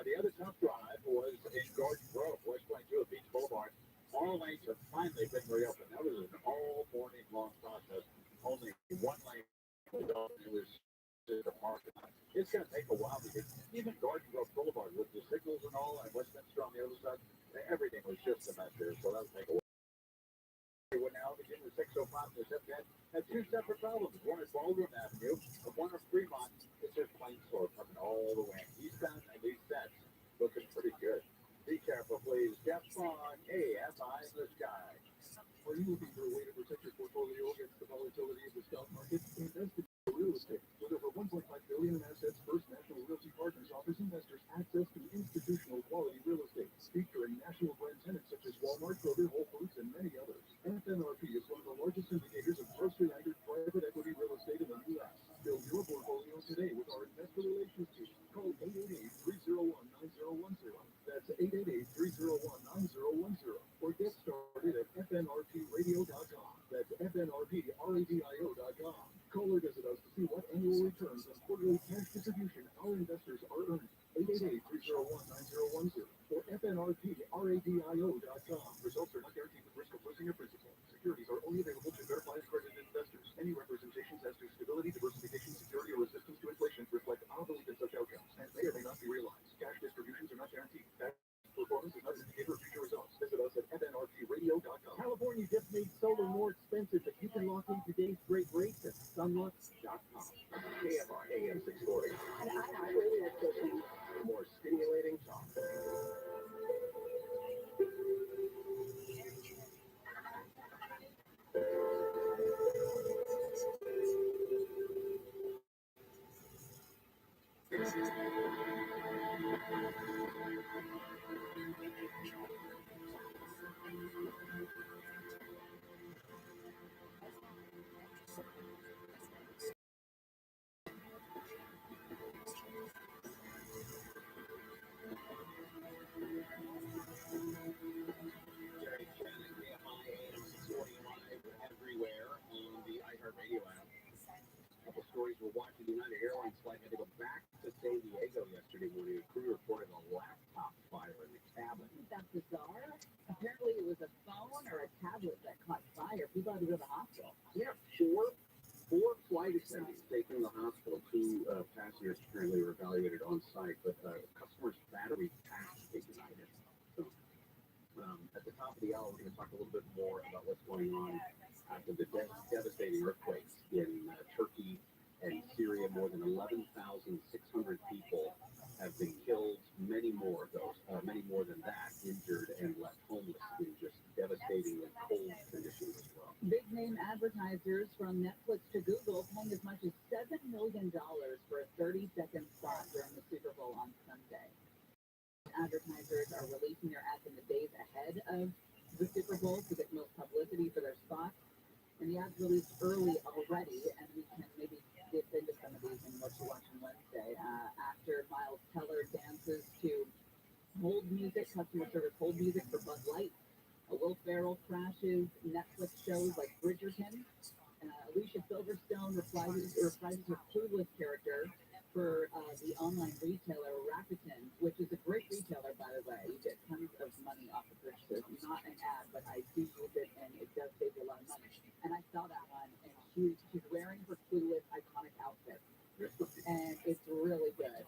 The other tough drive was in Gordon Grove, West 22 at Beach Boulevard. All lanes have finally been reopened. That was an all morning long process. Only one lane was open. It was just a parking lot. It's going to take a while because even Gordon Grove Boulevard with the signals and all, and Westminster on the other side, everything was just a mess here. So that'll take a while. We're now between the 605 and the 710 had two separate problems. One is Baldwin Avenue, and one is Fremont. It's just plain slow coming all the way eastbound, and these sets looking pretty good. Be careful, please. Jeff Vaughn, AFI in the sky. Are you looking for a way to protect your portfolio against the volatility of the stock market? Invest in real estate. With over $1.5 billion in assets, First National Realty Partners offers investors access to institutional quality real estate, featuring national brand tenants such as Walmart, Kroger, Whole Foods, and many others. FNRP is one of the largest indicators of grocery-anchored private equity real estate in the U.S. Build your portfolio today with our investor relations team. Call 888-301-9010. That's 888-301-9010. Or get started at fnrpradio.com. That's fnrpradio.com. Call or visit us to see what annual returns on quarterly cash distribution our investors are earning. 888-301-9010 or fnrpradio.com. Results are not guaranteed with risk of losing your principal. Securities are only available to verified accredited investors. Any representations as to stability, diversification, security, or resistance to inflation reflect our belief in such outcomes and may or may not be realized. Cash distributions are not guaranteed. Past performance is not an indicator of future results. Visit us at fnrpradio.com. California just made solar more expensive, but you can lock in today's great rates at sunlux.com. KFI AM 640. And I radio station. More stimulating talk. Everywhere on the iHeartRadio app. A couple stories we're watching. The United Airlines flight had to go back to San Diego yesterday morning. A crew reported a laptop fire in the cabin. That's bizarre. Apparently it was a phone or a tablet that caught fire. People had to go to the hospital. Yeah, four flight attendants taken to the hospital. Two passengers apparently were evaluated on site, but customer's battery pack ignited. So, at the top of the hour, we're going to talk a little bit more about what's going on after the devastating earthquakes in Turkey and Syria. More than 11,600 people have been killed, many more than that injured and left homeless in just devastatingly cold conditions as well. Big name advertisers from Netflix to Google paying as much as $7 million for a 30-second spot during the Super Bowl on Sunday. Advertisers are releasing their ads in the days ahead of the Super Bowl to get most publicity for their spots. And the ads released early already, and we can maybe dip into some of these in what you watch on Wednesday. Actor Miles Teller dances to hold music, customer service hold music for Bud Light. Will Ferrell crashes Netflix shows like Bridgerton. Alicia Silverstone reprises her clueless character for the online retailer Rakuten, which is a great retailer, by the way. You get tons of money off the purchases. Not an ad, but I do use it, and it does save you a lot of money. And I saw that one, and she's wearing her clueless iconic outfit, and it's really good.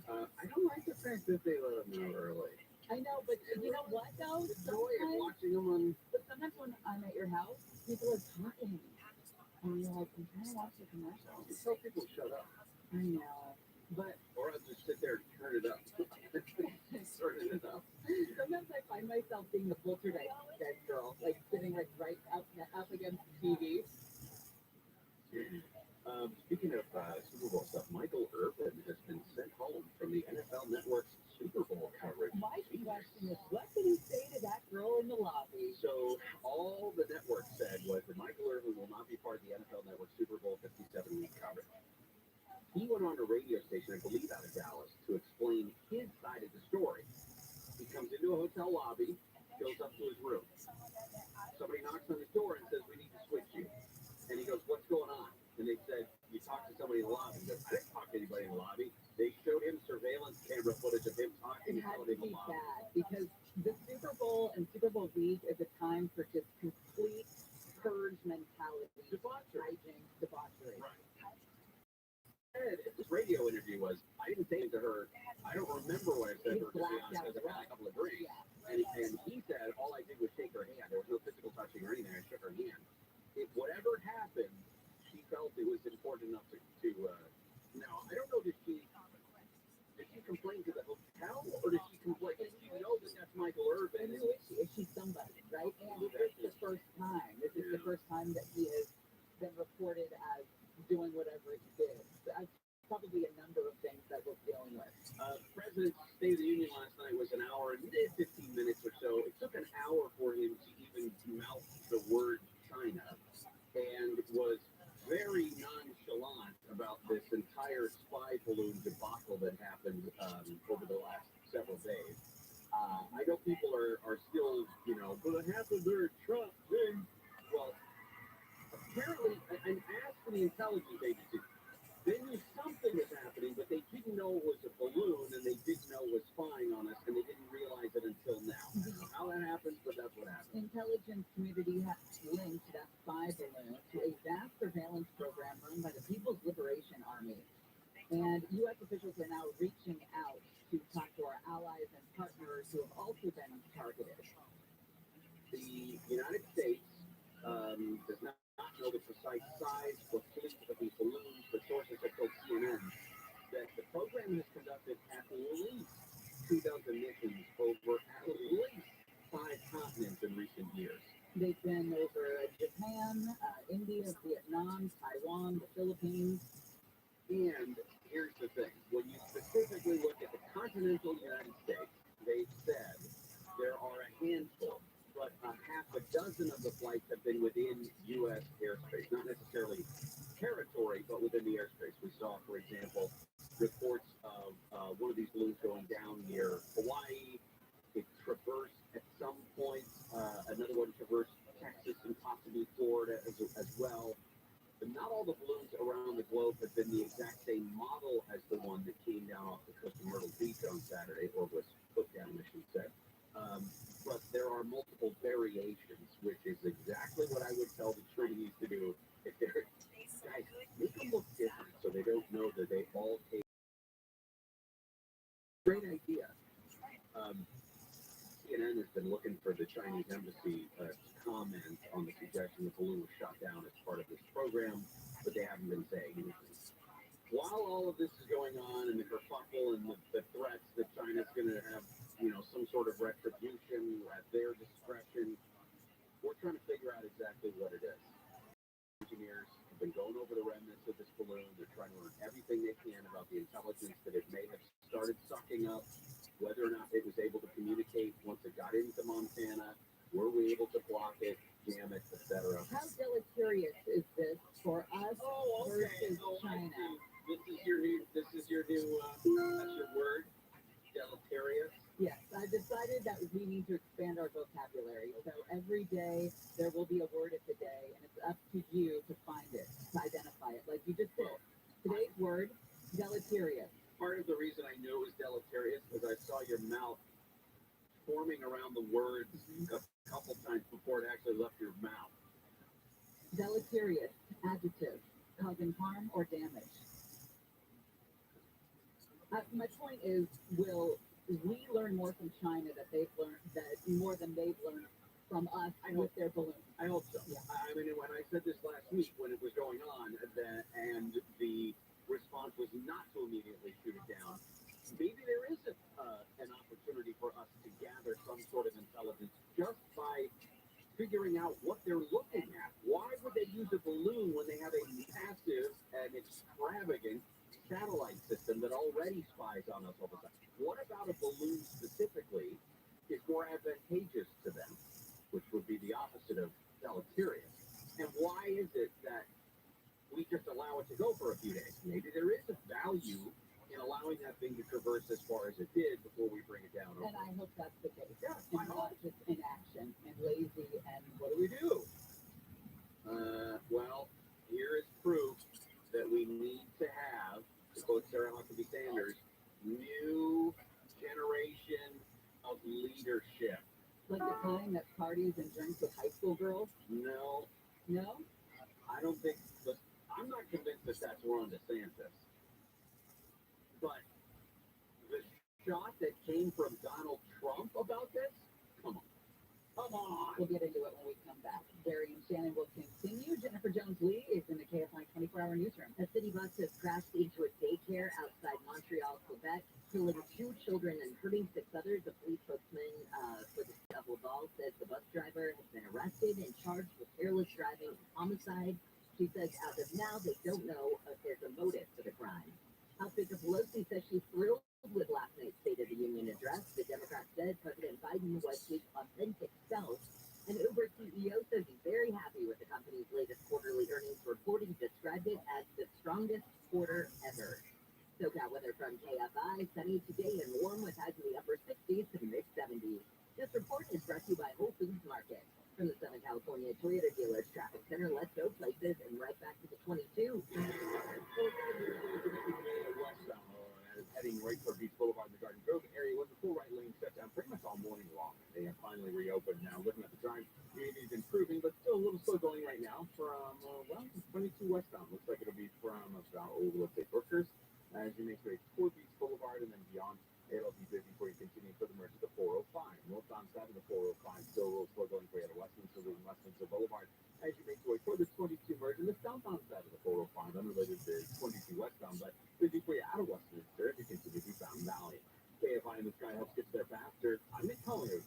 I don't like the fact that they let them know early. I know, but you know what, though? The joy of watching them on... But sometimes when I'm at your house, people are talking, and you're like, I'm trying to watch the commercial. You tell people shut up. I know, but... Or I'll just sit there and turn it up. Turning it up. Sometimes I find myself being the poltergeist girl, like sitting like right up against the TV. Speaking of Super Bowl stuff, Michael Irvin has been sent home from the NFL Network's Super Bowl coverage. My question is, what did he say to that girl in the lobby? So all the network said was that Michael Irvin will not be part of the NFL Network Super Bowl 57-week coverage. He went on a radio station, I believe out of Dallas, to explain his side of the story. He comes into a hotel lobby, goes up to his room. Somebody knocks on his door and says, "We need to switch you." And he goes, "What's going on?" And they said, "You talked to somebody in the lobby." He goes, "I didn't talk to anybody in the lobby." They showed him surveillance camera footage of him talking It to had somebody to in the be lobby. bad, because the Super Bowl and Super Bowl week is a time for just complete purge mentality. Debauchery. Hijinks, debauchery. Right. This radio interview was, I didn't say it to her. I don't remember what I said to her, to be honest, because I had a couple of drinks. And he said, all I did was shake her hand. There was no physical touching or anything. I shook her hand. If whatever happened, she felt it was important enough to now, I don't know, did she complain to the hotel, or did she complain? Did she know that that's Michael Irvin? And who is she? Is she somebody, right? And this is the first time. This is the first time that he has been reported as doing whatever he did. That's probably a number of things that we're dealing with. President's State of the Union last night was an hour and 15 minutes or so. It took an hour for him to even mouth the word China, and was very nonchalant about this entire spy balloon debacle that happened over the last several days. I know people are still, but it happened during Trump thing. Well, apparently, an ask from the intelligence agency, they knew something was happening, but they didn't know it was a balloon, and they didn't know it was spying on us, and they didn't realize it until now. I don't know how that happens, but that's what happened. Intelligence community has linked that spy balloon to a vast surveillance program run by the People's Liberation Army. And U.S. officials are now reaching out to talk to our allies and partners who have also been targeted. The United States does not know the precise size or fleet of these balloons, but sources have told CNN that the program has conducted at least 2 dozen missions over at least 5 continents in recent years. They've been over Japan, India, Vietnam, Taiwan, the Philippines. And here's the thing. When you specifically look at the continental United States, they've said there are a handful, but a half a dozen of the flights have been within U.S. airspace. Not necessarily territory, but within the airspace. We saw, for example, reports of one of these balloons going down near Hawaii. It traversed at some point. Another one traversed Texas and possibly Florida as well. But not all the balloons around the globe have been the exact same model as the one that came down off the coast of Myrtle Beach on Saturday, or was put down, I should say. But there are multiple variations, which is exactly what I would tell the Trinities to do. If they're, guys, make them look different so they don't know that they all take. Great idea. CNN has been looking for the Chinese embassy to comment on the suggestion the balloon was shot down as part of this program, but they haven't been saying anything. While all of this is going on, and the kerfuffle and the been going over the remnants of this balloon. They're trying to learn everything they can about the intelligence that it may have started sucking up, whether or not it was able to communicate once it got into Montana. Were we able to block it, jam it, etc.? How deleterious is this for us versus China? This is your new that's your word, deleterious. Yes, I decided that we need to expand our vocabulary. So every day there will be a word of the day, and it's up to you to find it, to identify it, like you just did. Today's word, deleterious. Part of the reason I knew it was deleterious was I saw your mouth forming around the words a couple times before it actually left your mouth. Deleterious, adjective, causing harm or damage. My point is, will we learn more from China that they've learned, that more than they've learned from us with their balloon? I hope so. Yeah. I mean, when I said this last week when it was going on, that and the response was not to immediately shoot it down, maybe there is an opportunity for us to gather some sort of intelligence just by figuring out what they're looking at. Why would they use a balloon when they have a massive and extravagant satellite system that already spies on us all the time? What about a balloon specifically is more advantageous to them, which would be the opposite of deleterious? And why is it that we just allow it to go for a few days? Maybe there is a value in allowing that thing to traverse as far as it did before we bring it down. And I hope that's the case. Yeah, and not just inaction and lazy and what do? Well, here is proof that we need to have, to quote Sarah Huckabee Sanders, new generation of leadership. Like the kind that parties and drinks with high school girls? No. No? I don't think, I'm not convinced that that's Ron DeSantis. But the shot that came from Donald Trump about this? Come on. Come on. We'll get into it when we come back. Gary and Shannon will continue. Jennifer Jones-Lee is in the KFI 24-hour newsroom. A city bus has crashed into a daycare outside Montreal, Quebec, killing 2 children and hurting 6 others. A police spokesman for the city of Laval says the bus driver has been arrested and charged with careless driving and homicide. She says as of now, they don't know if there's a motive for the crime. House Speaker Pelosi says she's thrilled with last night's State of the Union address. The Democrat said President Biden was his authentic self. And Uber CEO says he's very happy with the company's latest quarterly earnings report. He described it as the strongest quarter ever. SoCal weather from KFI, sunny today and warm with highs in the upper 60s to mid-70s. This report is brought to you by Whole Foods Market. From the Southern California Toyota Dealers Traffic Center, let's go places and right back to the 22. Heading right toward Beach Boulevard in the Garden Grove area with a full right lane shut down pretty much all morning long. They have finally reopened now. Looking at the time, community is improving, but still a little slow going right now from, 22 westbound. Looks like it'll be from about, let's say, Brookers, as you make your way toward Beach Boulevard and then beyond. It'll be busy before you continue for the merge of the 405. Northbound side of the 405, still a little slow going for you at Westminster Boulevard. As you make your way toward the 22 merge and the southbound side of the 405, unrelated to 22 westbound, but busy for you out of Westminster if you continue to Fountain Valley. KFI in the Sky helps get there faster. I'm Nick Collier.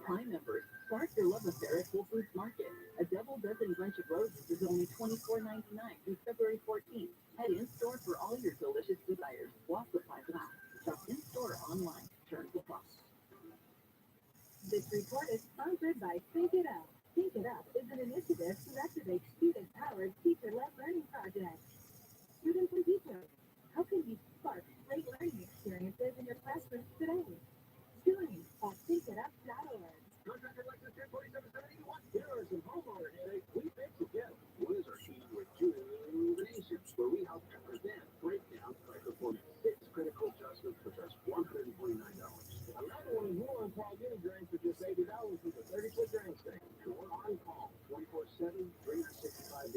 Prime members, start your love affair at Whole Foods Market. A double dozen bunch of roses is only $24.99 through February 14th. Head in store for all your delicious desires. Walk supplies out. Shop in store or online. Terms apply. This report is sponsored by Think It Up. Think It Up is an initiative to activate student-powered teacher-led learning projects. Students and teachers, how can you spark great learning experiences in your classrooms today? Join at thinkitup.org. Contractor Lexus 1047-781. Here are some homeowner headaches we fix together. What is our key to rejuvenation, where we help present breakdown by performing 6 critical adjustments for just $149. Another one is more on Paul Unit drains for just $80 with a 30-foot drain stain. And we're on call 24/7, 365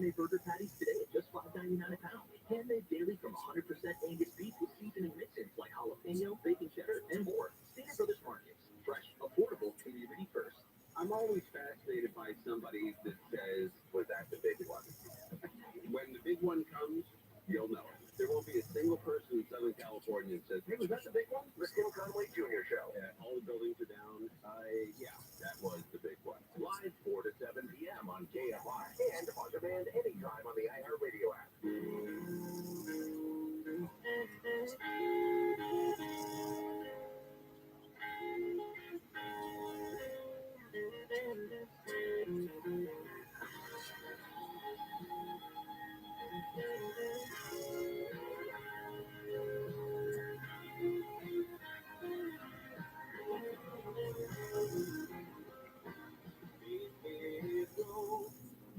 gourmet burger patties today at just $5.99 a pound. Handmade daily from 100% Angus beef with seasoning mix-ins like jalapeno, bacon cheddar, and more. Standard Brothers Markets. Fresh, affordable, community first. I'm always fascinated by somebody that says, was that the big one? When the big one comes, you'll know it. There won't be a single person in Southern California that says, hey, was that the big one? The Skill Conway Jr. Show. Yeah, all the buildings are down. Yeah, that was the big one. Live 4 to 7 p.m. on KFI and on demand anytime on the iHeartRadio app.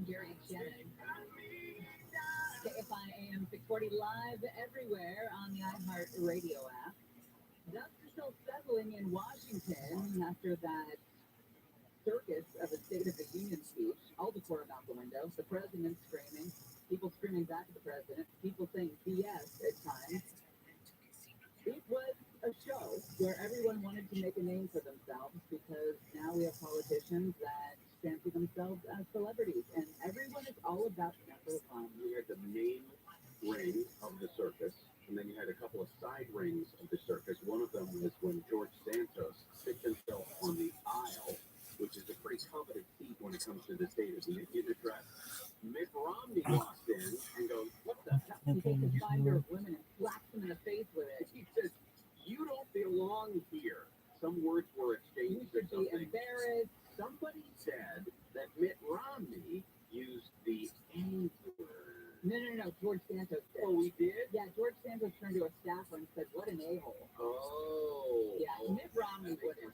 Gary and Shannon. KFI AM 640 live everywhere on the iHeartRadio app. Dust is still settling in Washington after that circus of a State of the Union speech. All the tour out the window. The president screaming. People screaming back at the president. People saying BS at times. It was a show where everyone wanted to make a name for themselves because now we have politicians that fancy themselves as celebrities, and everyone is all about number one. You had the main ring of the circus, and then you had a couple of side rings of the circus. One of them was when George Santos picked himself on the aisle, which is a pretty coveted feat when it comes to the State of the Union address. Mitt Romney walks in and goes, what the hell? He takes a finder of women and slaps them in the face with it. He says, you don't belong here. Some words were You exchanged or should be something. embarrassed. Somebody said that Mitt Romney used the N-word. No. George Santos did. Oh, he did? Yeah, George Santos turned to a staffer and said, "What an a-hole." Oh. Yeah, Mitt Romney wouldn't.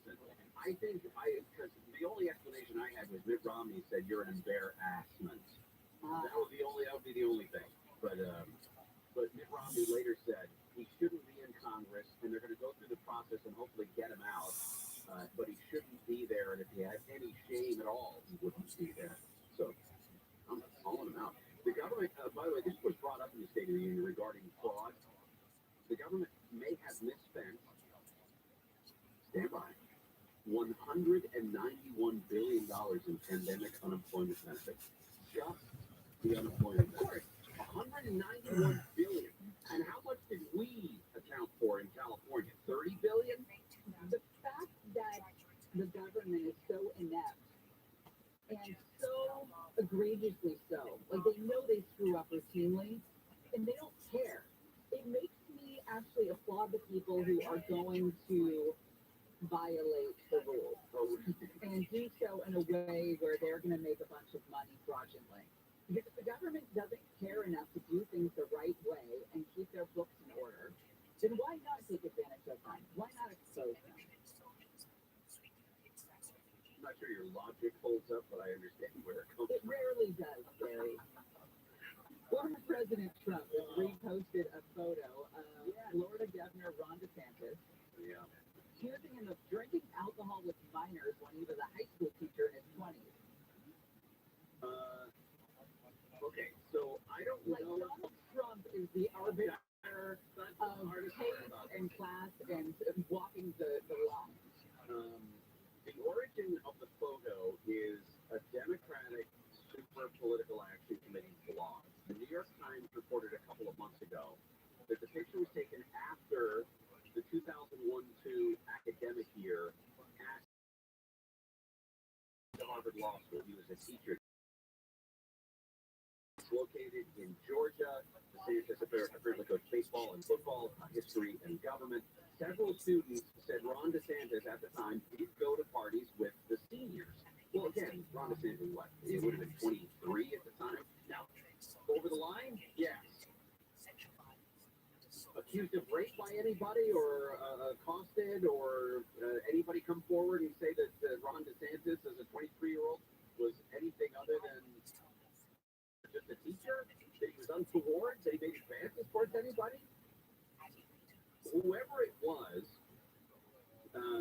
I think because the only explanation I had was Mitt Romney said you're an embarrassment. That would be the only thing. But Mitt Romney later said he shouldn't be in Congress, and they're going to go through the process and hopefully get him out. But he shouldn't be there, and if he had any shame at all, he wouldn't be there. So I'm calling him out. The government, by the way, this was brought up in the State of the Union regarding fraud. The government may have misspent, stand by, $191 billion in pandemic unemployment benefits. Just the unemployment benefits. $191 billion. And how much did we account for in California? $30 billion? The fact that the government is so inept and so egregiously so, like they know they screw up routinely, and they don't care. It makes me actually applaud the people who are going to violate the rules and do so in a way where they're going to make a bunch of money fraudulently. Because if the government doesn't care enough to do things the right way and keep their books in order, then why not take advantage of them? Why not expose them? I'm not sure your logic holds up, but I understand where it comes It from. rarely does, Gary. Former President Trump has reposted a photo of Florida Governor Ron DeSantis Yeah. accusing him of drinking alcohol with minors when he was a high school teacher in his 20s. Okay, so I don't Like, know. Donald Trump is the arbiter of taste and class and walking the line. The origin of the photo is a Democratic Super Political Action Committee blog. The New York Times reported a couple of months ago that the picture was taken after the 2001-2 academic year at Harvard Law School. He was a teacher. It's located in Georgia. DeSantis apparently coached baseball and football, history and government. Several students said Ron DeSantis at the time did go to parties with the seniors. Well, again, Ron DeSantis, what? He would have been 23 at the time. Now, over the line? Yes. Accused of rape by anybody or accosted or anybody come forward and say that Ron DeSantis as a 23-year-old was anything other than just a teacher? That he was untoward? That he made advances towards anybody? Whoever it was,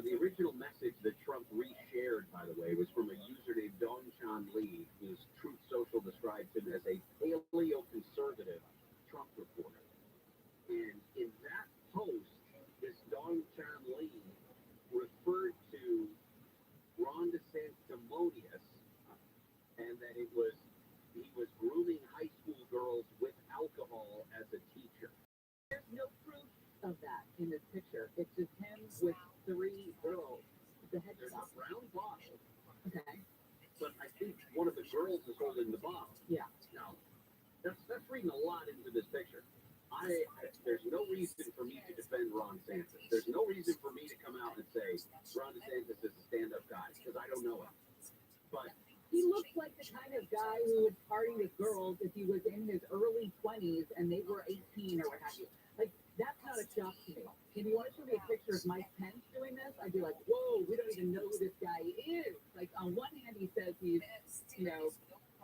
the original message that Trump reshared, by the way, was from a user named Dong Chan Lee, whose Truth Social describes him as a that he was grooming high school girls with alcohol as a teacher. There's no proof of that in this picture. It's just him with 3 girls. The head There's a shop. brown bottle, Okay. but I think one of the girls is holding the bottle. Yeah. Now, that's reading a lot into this picture. There's no reason for me to defend Ron DeSantis. There's no reason for me to come out and say Ron DeSantis is a stand-up guy, because I don't know him. But He looks like the kind of guy who would party with girls if he was in his early 20s and they were 18 or what have you. Like, that's not a shock to me. If you want to show me a picture of Mike Pence doing this, I'd be like, whoa, we don't even know who this guy is. Like, on one hand, he says he's,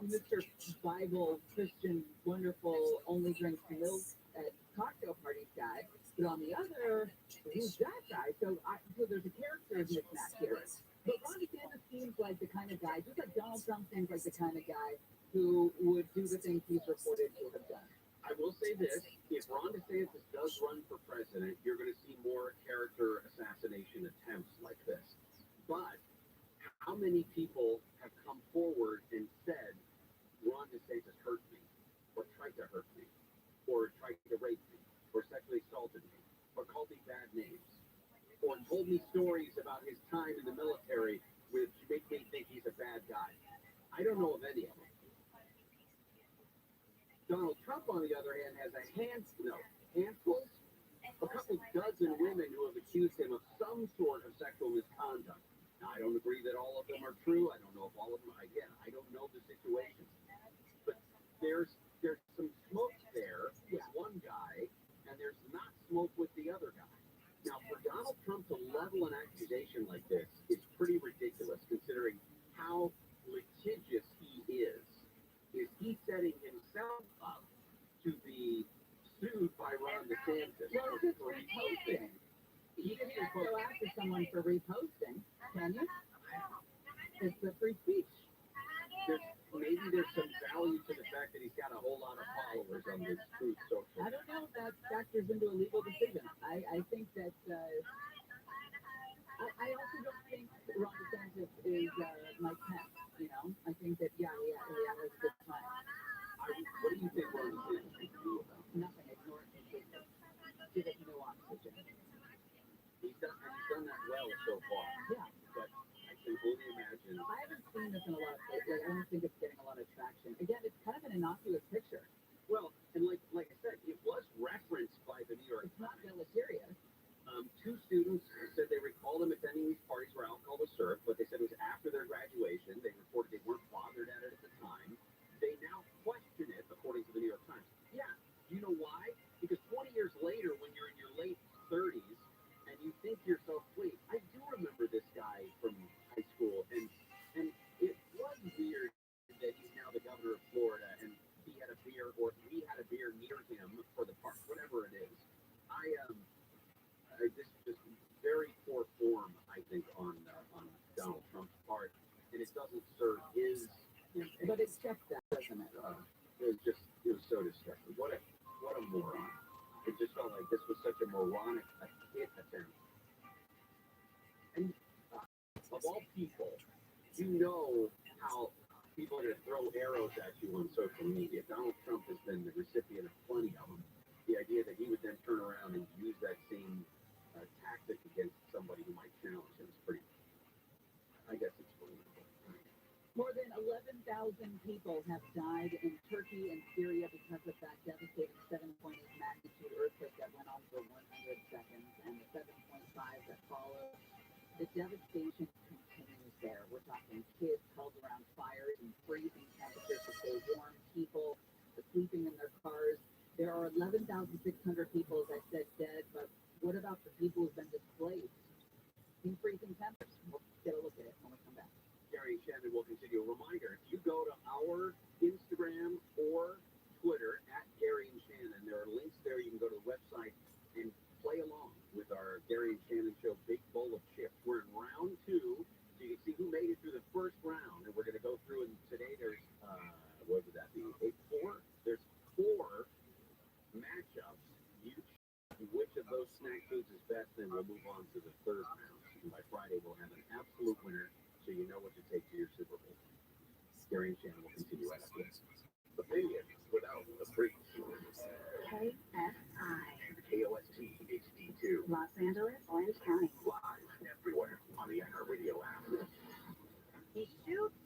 Mr. Bible, Christian, wonderful, only drinks milk at cocktail parties guy. But on the other, who's that guy? So there's a character mismatch here. But Ron DeSantis seems like the kind of guy, just like Donald Trump seems like the kind of guy who would do the things he's reported to have done. I will say this, if Ron DeSantis does run for president, you're going to see more character assassination attempts like this. But how many people have come forward and said, Ron DeSantis hurt me, or tried to hurt me, or tried to rape me, or sexually assaulted me, or called me bad names, or told me stories about his time in the military which make me think he's a bad guy? I don't know of any of them. Donald Trump, on the other hand, has a handful, a couple dozen women who have accused him of some sort of sexual misconduct. Now, I don't agree that all of them are true. I don't know if all of them, again, I don't know the situation. But there's some smoke there with one guy, and there's not smoke with the other guy. Now, for Donald Trump to level an accusation like this is pretty ridiculous, considering how litigious he is. Is he setting himself up to be sued by Ron DeSantis Well, it's for reposting. You can just go after someone for reposting, can you? It's a free speech. Maybe there's some value to the fact that he's got a whole lot of followers on this Truth Social. I don't know if that factors into a legal decision. I think that I also don't think Ron DeSantis is Mike Pence. I think that yeah, it was a good time. What do you think Ron DeSantis should do about it? Nothing. Ignore it completely. Give it no oxygen. He's done that well so far. Yeah. But I can only imagine. I haven't seen this in a lot of places. I don't think it's getting a lot of traction. Again, it's kind of an innocuous picture. Well, and like I said, it was referenced by the New York It's not deleterious. 2 students said they recalled them attending these parties where alcohol was served, but they said it was after their graduation. They reported they weren't bothered at it at the time. They now question it, according to the New York Times. Yeah, do you know why? Because 20 years later, when you're in your late 30s, and you think to yourself, wait, I do remember this guy from high school, and it was weird that he's now the governor of Florida, and he had a beer, or we had a beer near him for the park, whatever it is. This is just very poor form, I think, on Donald Trump's part, and it doesn't serve his campaign. But it's just that, doesn't it? It was so disgusting. What a moron. It just felt like this was such a moronic hit attempt. And of all people, you know how people are going to throw arrows at you on social media. Donald Trump has been the recipient of plenty of them. The idea that he would then turn around and use that same tactic against somebody who might challenge him is pretty, I guess it's believable. More than 11,000 people have died in Turkey and Syria because of that devastating 7.8 magnitude earthquake that went on for 100 seconds, and the 7.5 that followed. The devastation continues there. We're talking kids held around fires and freezing temperatures to stay warm, people sleeping in their cars. There are 11,600 people, as I said, dead, but what about the people who've been displaced in freezing temperatures? We'll get a look at it when we come back. Gary and Shannon will continue. A reminder, if you go to our Instagram or Twitter, at Gary and Shannon, there are links there. You can go to the website and play along with our Gary and Shannon show, Big Bowl of Chips. We're in round 2, so you can see who made it through the first round. And we're going to go through, and today there's, what would that be, 4? There's 4 matchups. You choose which of those snack foods is best, and we'll move on to the third round. And by Friday, we'll have an absolute winner, so you know what to take to your Super Bowl. Carrying channel will continue right after this. Opinion without a preach. KFI. KOST HD2. Los Angeles, Orange County. Live everywhere on the iHeartRadio app. He shoots,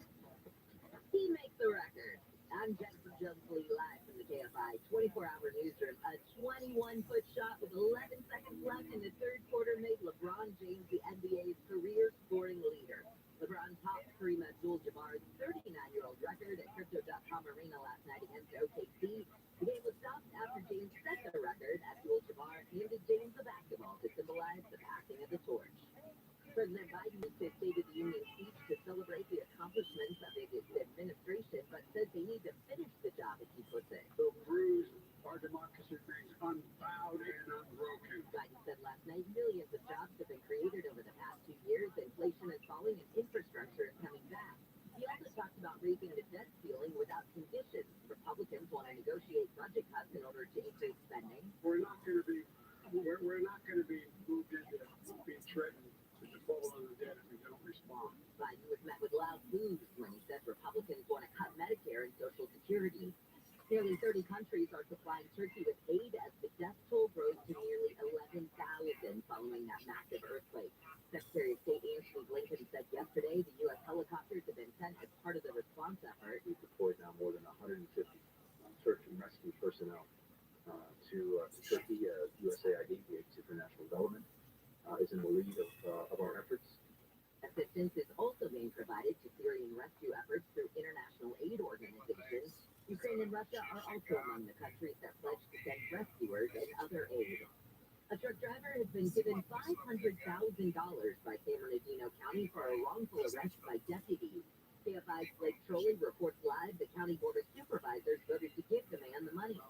he makes the record. I'm Jennifer Jonesley, live from the KFI 24-hour newsroom. A 21-foot shot with 11 seconds left in the third quarter made LeBron James the NBA's career scoring leader. LeBron topped Kareem Abdul-Jabbar's 39-year-old record at Crypto.com Arena last night against OKC. The game was stopped after James set the record. Abdul-Jabbar handed James the basketball to symbolize the passing of the torch. President Biden used his State of the Union speech to celebrate the accomplishments of his administration, but says they need to finish the job, as he puts it. So bruised, our democracy remains unbowed and unbroken. Biden said last night millions of jobs have been created over the past 2 years. Inflation is falling and infrastructure is coming back. He also talked about raising the debt ceiling without conditions. Republicans want to negotiate budget cuts in order to increase spending. We're not going to be moved into being threatened with the fall of the dead if we don't respond. Biden was met with loud boos when he said Republicans want to cut Medicare and Social Security. Nearly 30 countries are supplying Turkey with aid as the death toll rose to nearly 11,000 following that massive earthquake. Secretary of State Antony Blinken said yesterday the U.S. helicopters have been sent as part of the response effort. We've deployed now more than 150 search and rescue personnel to Turkey. USAID, the Agency for International Development, is in the lead of our efforts. Assistance is also being provided to Syrian rescue efforts through international aid organizations. Ukraine and Russia are also among the countries that pledged to send rescuers and other aid. A truck driver has been given $500,000 by San Bernardino County for a wrongful arrest by deputies. KFI's Blake Trolley reports live the county board of supervisors voted to give the man the money.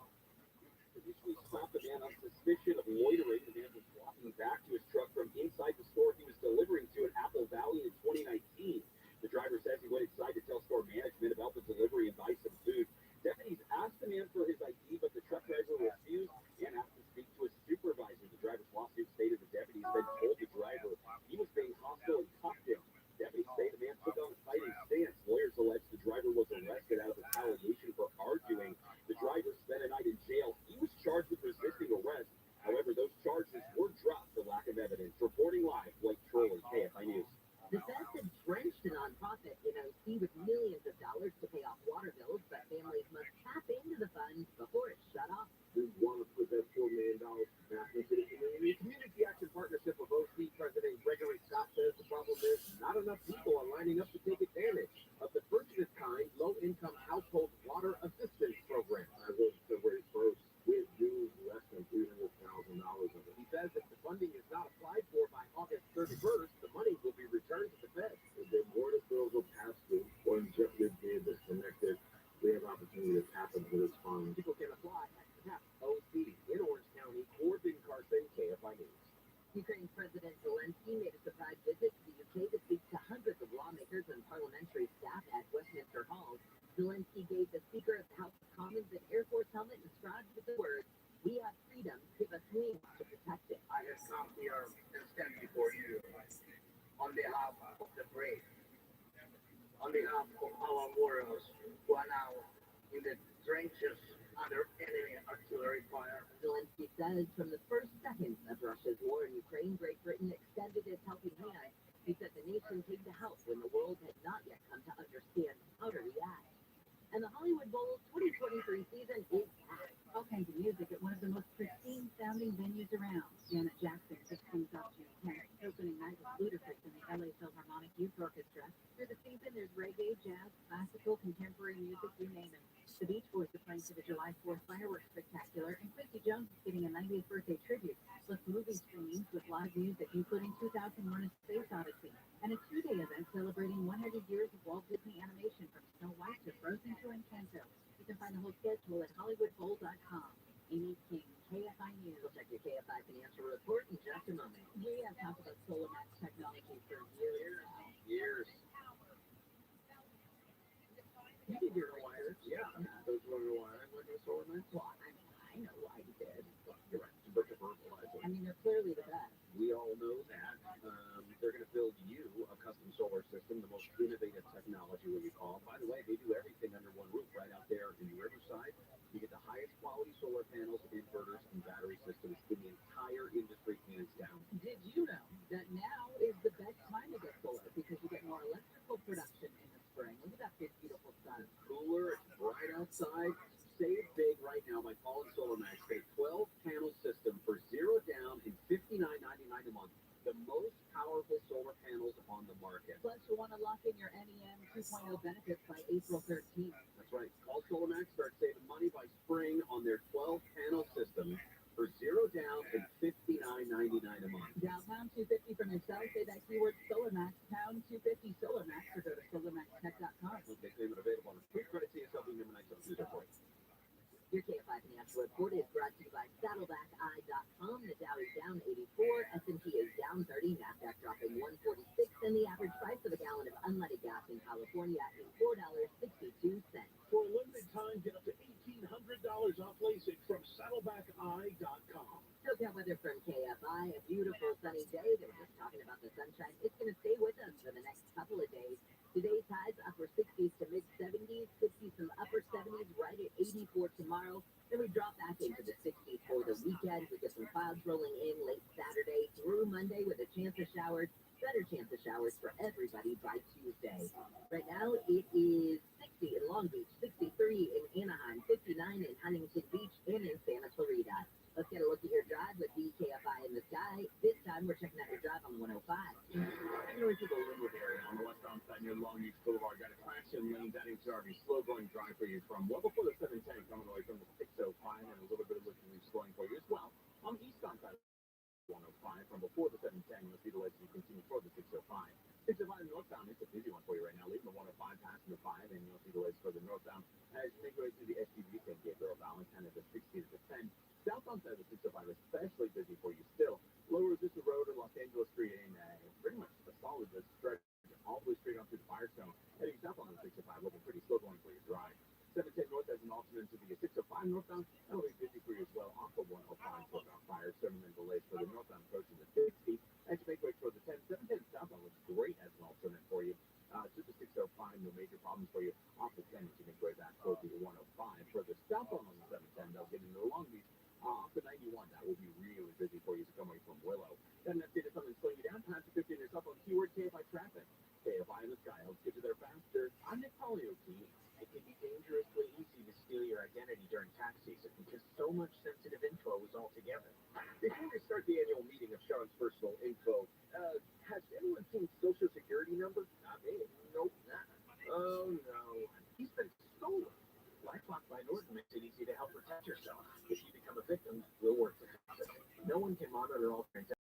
We stopped the man on suspicion of loitering. The man was walking back to his truck from inside the store he was delivering to in Apple Valley in 2019. The driver says he went inside to tell store management about the delivery and buy some food. Deputies asked the man for his ID, but the truck driver refused and asked to speak to his supervisor. The driver's lawsuit stated the deputies then told the driver he was being hostile and cuffed him. Deputies say the man took on a fighting stance. Lawyers allege the driver was arrested out of retaliation for arguing. The driver spent a night in jail. He was charged with resisting arrest. However, those charges were dropped for lack of evidence. Reporting live, Blake Trolley, KFI News. The feds have drenched a nonprofit NOC with millions of dollars to pay off water bills, but families must tap into the funds before it's shut off. We want to put that $4 million back into the community. Community Action Partnership of OC President Gregory Scott says the problem is not enough people are lining up to take advantage of the first of its kind low-income household water assistance program. As of February 1st, we have used less than $300,000 of it. He says if the funding is not applied for by August 31st, the money will be returned to the Fed. If the water bills are past due or injected being disconnected, we have opportunity to tap into this fund. People can apply at TAP OC in Orange County. Corbin Carson, KFI News. Ukraine's President Zelensky made a surprise visit to the UK to speak to hundreds of lawmakers and parliamentary staff at Westminster Hall. Zelensky gave the Speaker of the House of Commons an Air Force helmet inscribed with the words, "We have freedom, give us wings to protect it." I have come here and stand before you on behalf of the brave, on behalf of our warriors who are now in the trenches under enemy artillery fire. Zelensky says from the first seconds of Russia's war in Ukraine, Great Britain extended its helping hand. He said the nation came to help when the world had not yet come to understand how to react. And the Hollywood Bowl 2023 season is back. All kinds of music at one of the most pristine sounding venues around. Janet Jackson kicks things off June 10th. Opening night with Ludacris and the LA Philharmonic Youth Orchestra. Through the season, there's reggae, jazz, classical, contemporary music, you name it. The Beach Boys are playing for the July 4th fireworks spectacular, and Quincy Jones is getting a 90th birthday tribute, plus movie screenings with live music, including 2001: A Space Odyssey, and a 2-day event celebrating 100 years of Walt Disney animation from Snow White to Frozen to Encanto. You can find the whole schedule at HollywoodBowl.com. Amy King, KFI News. We'll check your KFI financial report in just a moment. We have talked about Solar Max technology for years now. Years. You did your wires. Yeah. Those who are wired like a solar man. Well, I know why you did. You're right. It's a bunch of fertilizer. I mean, they're clearly the best. We all know that. They're going to build you a custom solar system, the most innovative technology, what you call. By the way, they do outside, save big right now by calling SolarMax. Get a 12-panel system for $0 down and $59.99 a month. The most powerful solar panels on the market. Plus, you want to lock in your NEM 2.0 benefits by April 13th. That's right. Call SolarMax, start saving money by spring on their 12-panel system for $0 down and $59.99 a month. Dial pound 250 from your cell, say that keyword SolarMax, pound 250 SolarMax, or go to solarmaxtech.com. Okay, payment available on a free credit CSL number 972. Your KFI Financial Report is brought to you by SaddlebackEye.com. The Dow is down 84, S&P is down 30, NASDAQ dropping 146, and the average price of a gallon of unleaded gas in California is $4.62. For a limited time, get up to $1,800 off LASIK from SaddlebackEye.com. SoCal weather from KFI, a beautiful sunny day. They were just talking about the sunshine. It's going to stay with us for the next couple of days. Today's highs upper 60s to mid 70s, 60s from upper 70s, right at 84 tomorrow. Then we drop back into the 60s for the weekend. We get some clouds rolling in late Saturday through Monday with a chance of showers. Better chance of showers for everybody by Tuesday. Right now it is 60 in Long Beach, 63 in Anaheim, 59 in Huntington Beach, and in Santa Clarita. Let's get a look at your drive with BKFI in the sky. This time we're checking out your drive on 105. Into the Linwood area on the westbound side near Long Beach Boulevard. Got a crash in lanes at HRV. Slow going drive for you from well before the 710 coming away from the 605 and a little bit of looking loose going for you as well. On the eastbound side of 105 from before the 710, you'll see the lights as you continue toward the 605. 605 northbound, it's a busy one for you right now. Leaving the 105 passing the 5, and you'll see the lights further northbound as you make your way through the SUV St. Gabriel Valley, kind of the 60 to the 10. Southbound side of the 605 especially busy for you still. Lower Resistor Road or Los Angeles Street and pretty much a solid stretch all the way straight on through the Firestone. Heading southbound on the 605 looking pretty slow going for your drive. 710 north as an alternate to the 605 northbound. That'll be busy for you as well off of 105 southbound Firestone and then delays for the northbound approaching the 60. As you make way toward the 10, 710 southbound looks great as an alternate for you. To the 605, no major problems for you off the 10 as you make way back toward the 105. Further southbound on the 710, they'll get into the Long Beach. Off the 91, that will be really busy for you as you come away from Willow. Got an update of something slowing you down. Time to 15 yourself on keyword KFI traffic. KFI in the sky helps get you there faster. I'm Nick Polio-T. It can be dangerously easy to steal your identity during tax season because so much sensitive info is all together. Before we start the annual meeting of Sean's personal info, has anyone seen Social Security number? Not me. Nope. Oh no. He's been stolen. LifeLock by Norton makes it easy to help protect yourself. If you become a victim, we'll work to stop it. No one can monitor all transactions.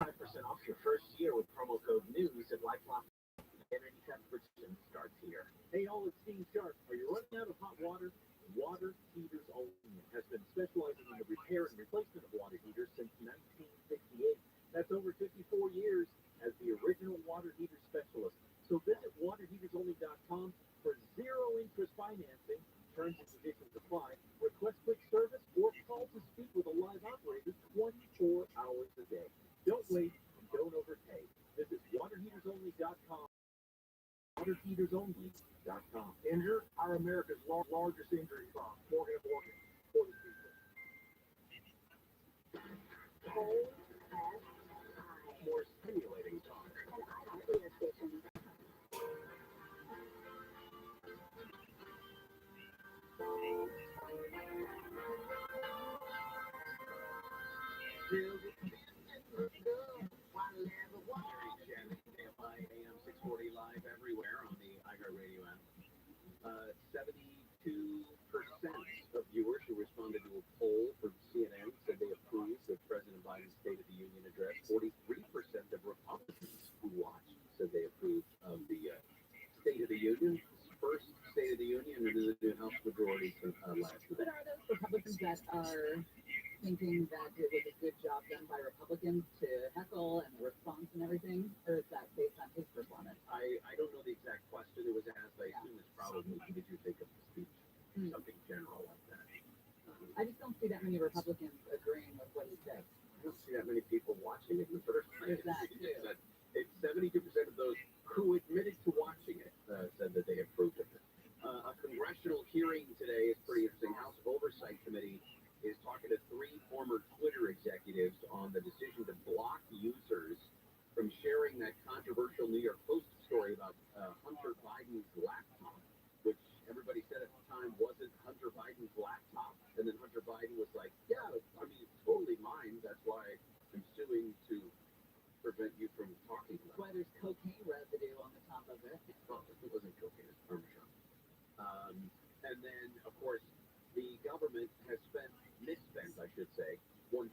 5% off your first year with promo code NEWS at LifeLock. Identity theft protection starts here. Hey, all, it's Steve Sharp. Are you running out of hot water? Water Heaters Only has been specializing in the repair and replacement of water heaters since 1968. That's over 54 years as the original water heater specialist. So visit waterheatersonly.com for zero-interest financing, terms and conditions apply, request quick service, or call to speak with a live operator 24 hours a day. Don't wait and don't overpay. Visit waterheatersonly.com. Waterheatersonly.com. Injure our America's largest injury problem, Morgan & Morgan, for the people. Cold, fast, high. More stimulating talk. And I don't see a station. AM 640 live everywhere on the Iger radio app. 72% of viewers who responded to a poll from CNN said they approved of President Biden's State of the Union address. 43% of Republicans who watched said they approved of the State of the Union. First State of the Union under the new House majority last But are those Republicans that are thinking that it was a good job done by Republicans to heckle and the response and everything, or is that based on his performance? I don't know the exact question it was asked. I assume it's probably, did you think of the speech? Something general like that. I just don't see that many Republicans agreeing with what he said. I don't see that many people watching it in the first place. Exactly. It's 72% of those who admitted to watching it said that they approved of it. A congressional hearing today is pretty interesting. House Oversight Committee is talking to 3 former Twitter executives on the decision to block users from sharing that controversial New York Post story about Hunter Biden's laptop, which everybody said at And then, of course, the government has misspent, I should say, $191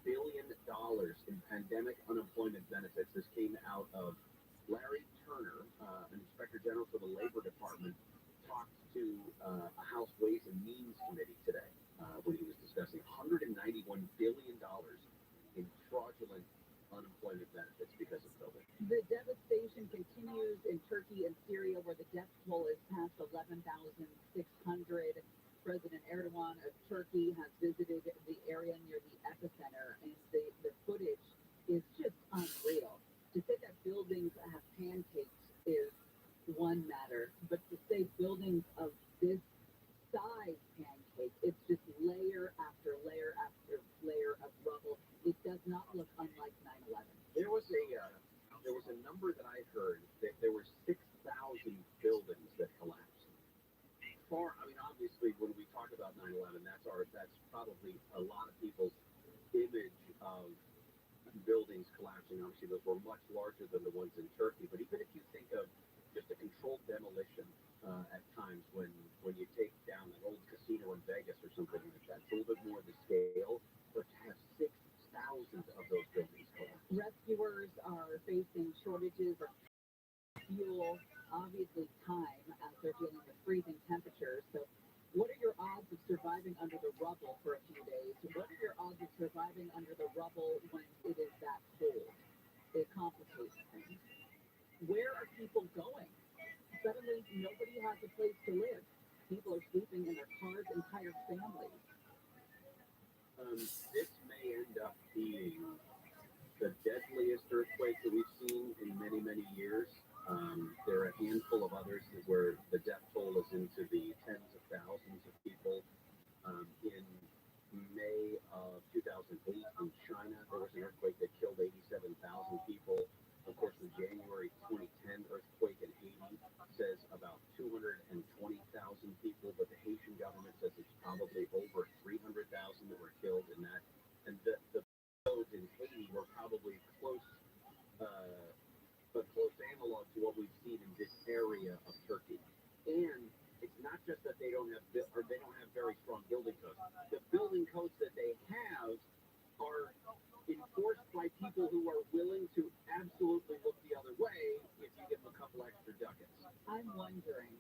billion in pandemic unemployment benefits. This came out of Larry Turner, an inspector general for the Labor Department, talked to a House Ways and Means Committee today when he was discussing $191 billion in fraudulent unemployment benefits because of COVID. The devastation continues in Turkey and Syria, where the death toll is past 11,600. President Erdogan of Turkey has visited the area near the epicenter, and the footage is just unreal. To say that buildings have pancakes is one matter, but to say buildings of this size pancake, it's just layer after layer after layer of rubble. It does not look unlike 9/11. There was a number that I heard that there were 6,000 buildings that collapsed. Obviously, when we talk about 9/11, that's probably a lot of people's image of buildings collapsing. Obviously, those were much larger than the ones in Turkey. But even if you think of just a controlled demolition at times when you take down an old casino in Vegas or something like that, it's a little bit more of the scale. But to have 6,000 of those buildings collapse. Rescuers are facing shortages of fuel, obviously time, as they're dealing with freezing temperatures. So what are your odds of surviving under the rubble for a few days? What are your odds of surviving under the rubble when it is that cold? It complicates things. Where are people going? Suddenly, nobody has a place to live. People are sleeping in their cars, entire families. This may end up being the deadliest earthquake that we've seen in many, many years. There are a handful of others where the death toll is into the tens of thousands of people. In May of 2008 in China, there was an earthquake that killed 87,000 people. Of course, the January 2010 earthquake in Haiti says about 220,000 people, but the Haitian government says it's probably over 300,000 that were killed in that. And the roads in Haiti were probably close analog to what we've seen in this area of Turkey. And it's not just that they don't have very strong building codes. The building codes that they have are enforced by people who are willing to absolutely look the other way if you give them a couple extra ducats. I'm wondering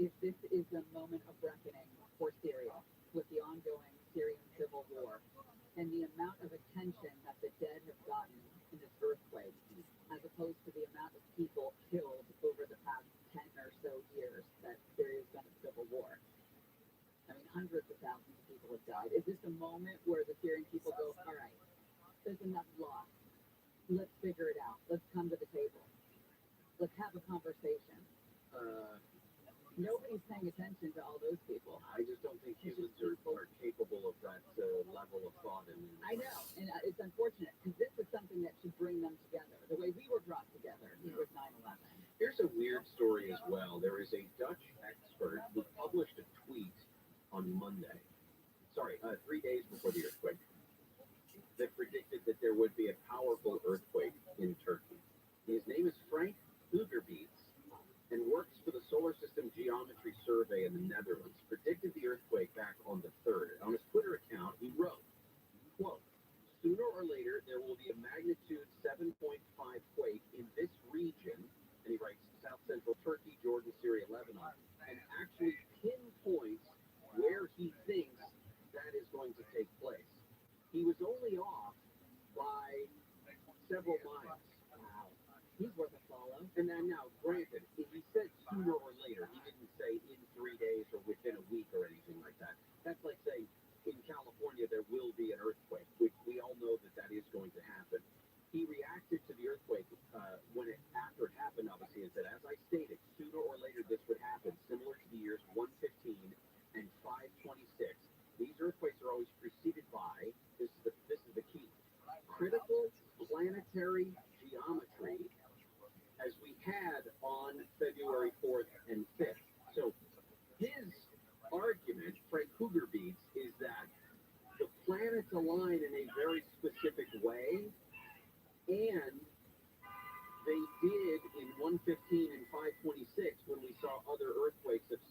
if this is a moment of reckoning for Syria with the ongoing Syrian civil war and the amount of attention that the dead have gotten in this earthquake, as opposed to the amount of people killed over the past 10 or so years that Syria's been a civil war. I mean, hundreds of thousands of people have died. Is this a moment where the Syrian people go, all right, there's enough loss. Let's figure it out. Let's come to the table. Let's have a conversation. Nobody's paying attention to all those people. I just don't think humans are capable of that level of thought. I know, and it's unfortunate because this is something that should bring them together, the way we were brought together with 9/11. Here's a weird story as well. There is a Dutch expert who published a tweet on Monday, 3 days before the earthquake, that predicted that there would be a powerful earthquake in Turkey. His name is Frank Ugerbeets and works for the Solar System Geometry Survey in the Netherlands. Predicted the earthquake back on the 3rd. On his Twitter account, he wrote, quote, "Sooner or later, there will be a magnitude 7.5 quake in this region," and he writes South Central Turkey, Jordan, Syria, Lebanon, and actually pinpoints where he thinks that is going to take place. He was only off by several miles. Wow. He's worth a follow. And then now, granted, if he said sooner or later, he didn't say in 3 days or within a week or anything like that. That's like saying in California there will be an earthquake, which we all know that is going to happen. He reacted to the earthquake after it happened, obviously, and said, as I stated, sooner or later this would happen,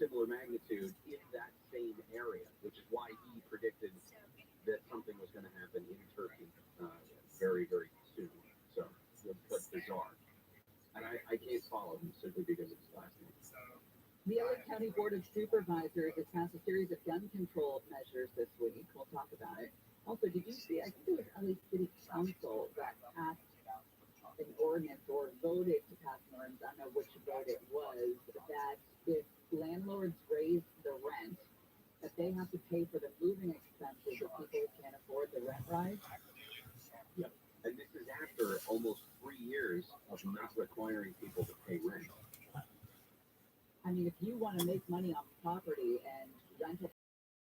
similar magnitude in that same area, which is why he predicted that something was going to happen in Turkey very, very soon. So that's bizarre. And I can't follow him simply because it's last name. The LA County Board of Supervisors has passed a series of gun control measures this week. We'll talk about it. Also, did you see, I think it was LA City Council that passed an ordinance or voted to pass an ordinance, I don't know which vote it was, that if landlords raise the rent, that they have to pay for the moving expenses of people who can't afford the rent rise. Yep. And this is after almost 3 years of not requiring people to pay rent. I mean, if you want to make money off property and rental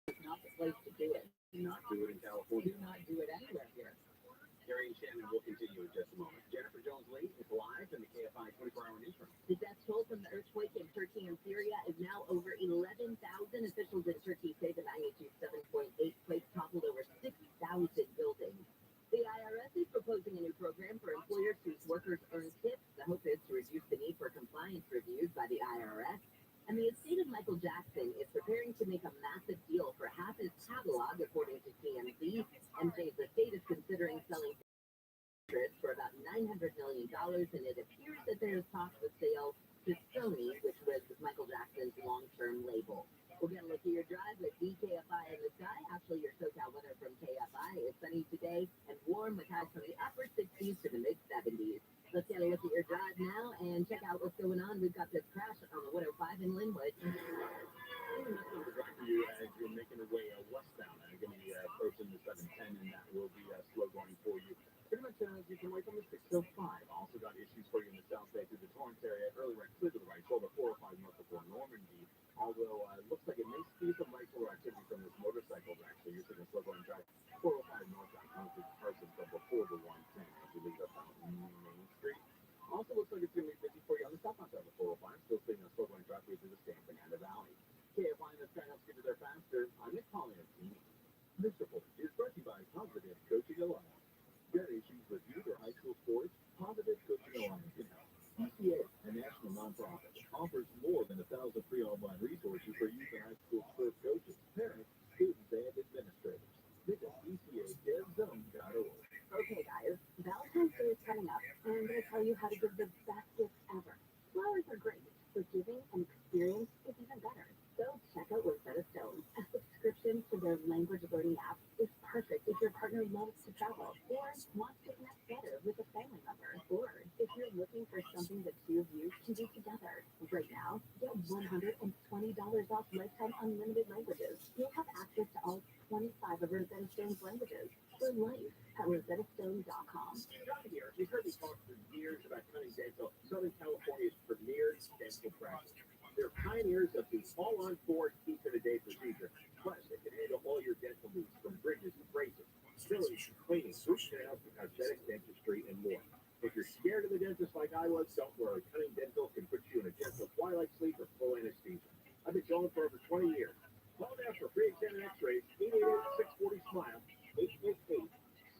is not the place to do it. Do not do it in California. Do not do it anywhere here. Gary and Shannon will continue in just a moment. Jennifer Jones-Lee is live in the KFI 24-hour newsroom. The death toll from the earthquake in Turkey and Syria is now over 11,000. Officials in Turkey say the magnitude 7.8 quake toppled over 6,000 buildings. The IRS is proposing a new program for employers whose workers earn tips. The hope is to reduce the need for compliance reviews by the IRS. And the estate of Michael Jackson is preparing to make a massive deal for half his catalog, according to TMZ. MJ's estate is considering selling for about $900 million, and it appears that there is talks of sale to Sony, which was Michael Jackson's long-term label. We're going to look at your drive with DKFI in the sky. Actually, your SoCal weather from KFI is sunny today and warm with highs from the upper 60s to the mid-70s. Let's get a look at your drive now and check out what's going on. We've got this crash on the 105 in Linwood. This is the drive for you as you're making your way westbound. I'm going to be approaching the 710, and that will be slow going for you. Pretty much as you can wait from the 605. Also got issues for you in the South Bay through the Torrance area. Early right, clear to the right, shoulder 405 north before Normandy. Although it looks like it may see some right shoulder activity from this motorcycle. Actually, you're taking a slow going drive 405 north on Concord Carson from before the 110 as you leave up on Main Street. Also looks like it's going to be busy for you on the southbound side of the 405. Still seeing a slow going traffic through the San Fernando Valley. KFI in the sky helps get you there faster. I'm Nick Collier. This report is brought to you by Positive Coaching Alliance. Got issues with youth or high school sports? Positive Coaching Alliance can help. PCA, a national nonprofit, offers more than 1,000 free online resources for youth and high school sports coaches, parents, students, and administrators. Visit PCADevZone.org. Okay, guys, Valentine's Day is coming up, and I'm going to tell you how to give the best gift ever. Flowers are great, but giving an experience is even better. So check out Rosetta Stone. A subscription to their language learning app is perfect if your partner loves to travel or wants to connect better with a family member, or if you're looking for something the two of you can do together. Right now, get $120 off lifetime unlimited languages. You'll have access to all 25 of Rosetta Stone's languages for life at rosettastone.com. Right here, you've heard me talk for years about Cunning Dental, Southern California's premier dental practice. They're pioneers of the all-on-board picoftheday procedure. Plus, they can handle all your dental needs from bridges to braces, fillings, cleaning, root canals, cosmetic dentistry, and more. If you're scared of the dentist like I was, don't worry. Cunning Dental can put you in a gentle twilight sleep with full anesthesia. I've been going for over 20 years. Call now for free exam and x-rays, 888-640-SMILE,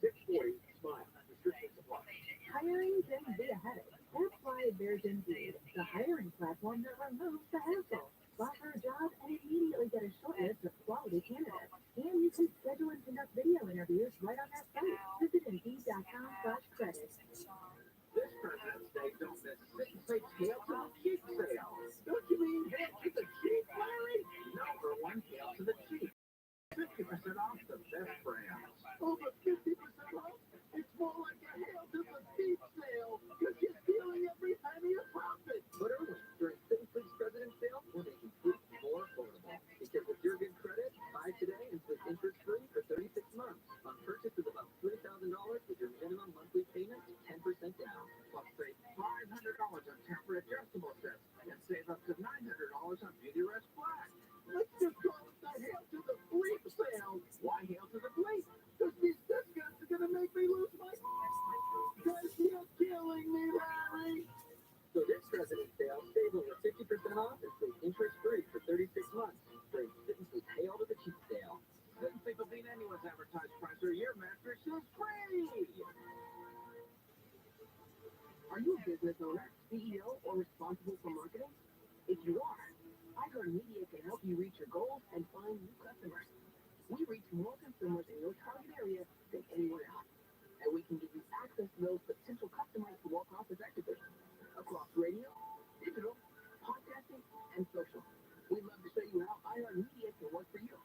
888-640-SMILE. Restrictions apply. Hiring can be a headache. That's why there's Indeed, the hiring platform that removes the hassle. Apply for a job and immediately get a short list of quality candidates. And you can schedule and conduct video interviews right on their site. Visit Indeed.com/credit. This President's Day, don't miss 6 hail to the cheap sale. Don't you mean hail to the cheap, Larry? Number one, hail to the cheap. 50% off the best brands. Over 50% off? It's more like a hail to the cheap sale, because you're stealing every penny of profit. But early, during Simply's President's Sale, when they can help you reach your goals and find new customers. We reach more consumers in your target area than anyone else, and we can give you access to those potential customers more cost effectively across radio, digital, podcasting, and social. We'd love to show you how iHeartMedia can work for you.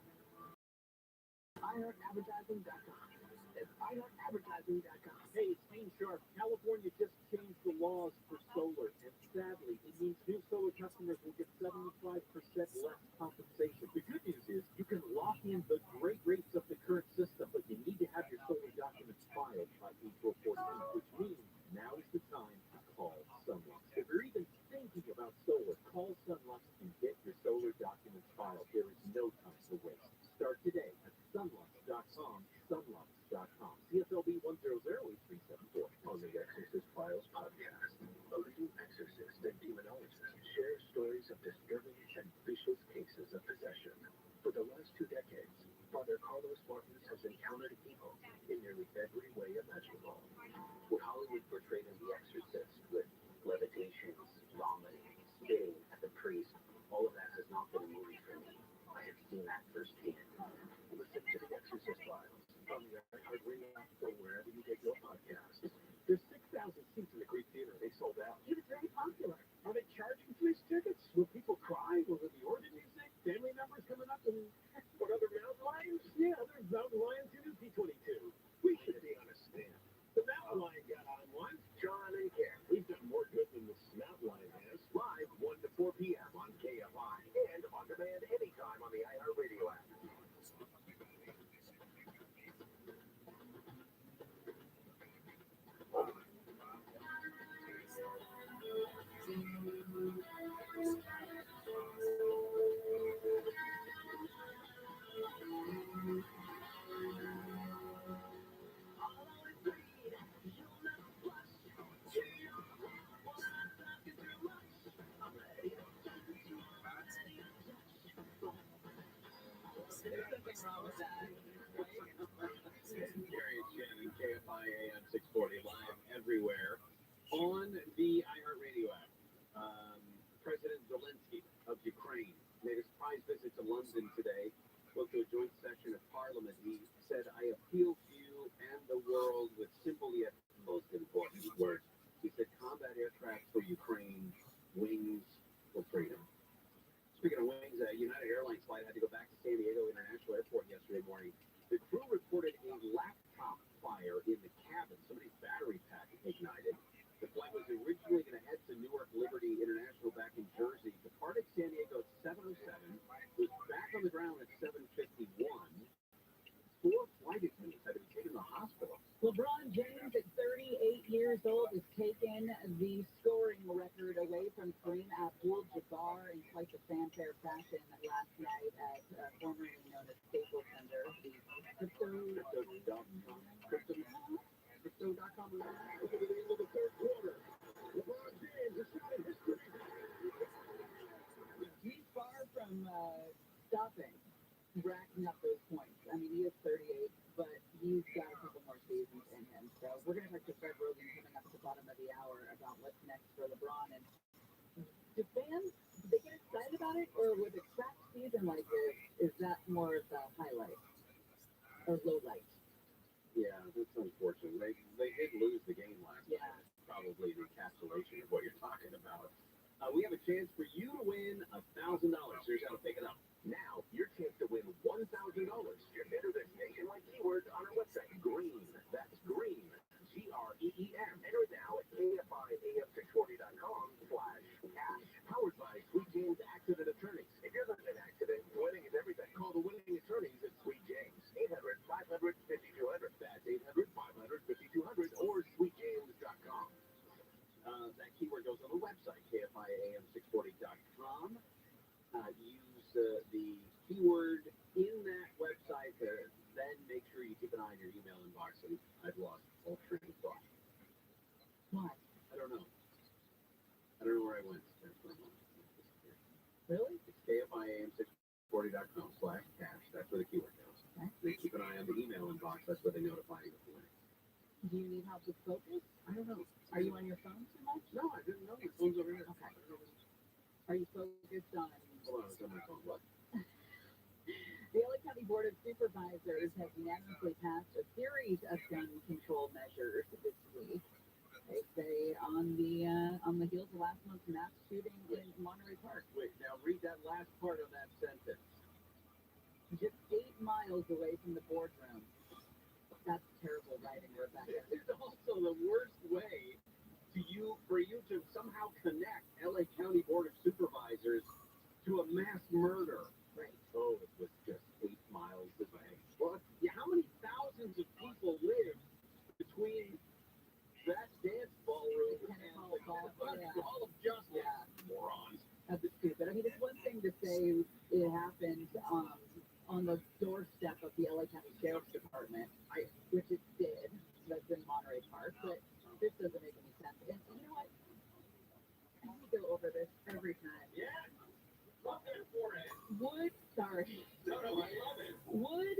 iHeartAdvertising.com. That's iHeartAdvertising.com. Hey, it's Dean Sharp. California just changed the laws for solar, and sadly, it means new solar customers will get 75% less compensation. The good news is you can lock in the great rates of the current system, but you need to have your solar documents filed by April 14th, which means now is the time to call Sunlux. If you're even thinking about solar, call Sunlux and get your solar documents filed. There is no time to waste. Start today at sunlux.com, sunlux.com. CSLB 1008374 on the Exorcist Files podcast. A leading exorcist and demonologist shares stories of disturbing and vicious cases of possession. For the last 2 decades, Father Carlos Martins has encountered evil in nearly every way imaginable. What Hollywood portrayed in The Exorcist with levitations, vomiting, spitting at the priest, all of that has not been a movie for me. I have seen that firsthand. Listen to The Exorcist Files on the iHeartRadio app or wherever you get your podcasts. There's 6,000 seats in the Greek Theater. They sold out. He was very popular. Are they charging for these tickets? Will people cry? Will there be organ music? Family members coming up and what other mountain lions? Yeah, there's mountain lions in the P-22. We should be on a stand. The mountain lion got on one. John and Ken, We've done more good than the mountain lion has. live 1 to 4 p.m. on KFI and on demand anytime on the iHeartRadio app. There's nothing wrong with that. Gary and Shannon, KFI AM 640 live everywhere on the iHeartRadio app. President Zelensky of Ukraine made a surprise visit to London today. Spoke to a joint session of Parliament. He said, "I appeal to you and the world with simple yet most important words." He said, "Combat aircraft for Ukraine, wings for freedom." Speaking of wings, a United Airlines flight had to go back to San Diego International Airport yesterday morning. The crew reported a laptop fire in the cabin. Somebody's battery pack ignited. The flight was originally going to head to Newark Liberty International back in Jersey. Departed San Diego at 7:07. Was back on the ground at 7:51. 4 flight attendants had to be taken to the hospital. LeBron James, at 38 years old, has taken the scoring record away from Kareem Abdul-Jabbar in quite the fanfare fashion last night at formerly known as Staples Center, the Crypto.com. Look at the end of the third quarter. LeBron James has shot in history. He's far from stopping, racking up those points. I mean, he is 38, but he's got a couple more seasons in him. So we're going to talk to Fred Rogan coming up at the bottom of the hour about what's next for LeBron. And do fans, do they get excited about it? Or with a crap season like this, is that more of the highlight or low light? Yeah, that's unfortunate. They did lose the game last Yeah. night. Probably the encapsulation of what you're talking about. We have a chance for you to win $1,000. Here's how to pick it up. Now, your chance to win $1,000. Just enter this nationwide keyword on our website, GREEN. That's GREEN. GREEN. Enter now at KFIAM640.com/cash. Powered by Sweet James Accident Attorneys. If you're in an accident, winning is everything. Call the winning attorneys at Sweet James. 800-500-5200. That's 800-500-5200 or sweetjames.com. That keyword goes on the website, KFIAM640.com. Use the keyword in that website to then make sure you keep an eye on your email inbox. And I've lost all train of thought. Why? I don't know. I don't know where I went. Really? It's KFIAM640.com/cash. That's where the keyword goes. Okay. They keep an eye on the email inbox. That's where they notify you of the winning. Do you need help with focus? I don't know. Are you on your phone too much? No, I didn't know. My phone's over here. Okay. Are you focused on Hold on, someone called what? The LA County Board of Supervisors has unanimously passed a series of gun control measures this week. They say on the heels of last month's mass shooting in Monterey Park. Wait, now read that last part of that sentence. Just 8 miles away from the boardroom. That's terrible writing, Rebecca. This is also the worst way for you to somehow connect LA County Board of Supervisors to a mass murder. Right. Oh, it was just 8 miles away. Well, yeah, how many thousands of people live between that dance ballroom and the Hall of Justice? Yeah. Morons. That's stupid. I mean, it's one thing to say it happened on the doorstep of the LA County Sheriff's Department, which it did. That's in Monterey Park, but this doesn't make any sense. And you know what? We go over this every time. Yeah. Love that for it. Would No, I love it. would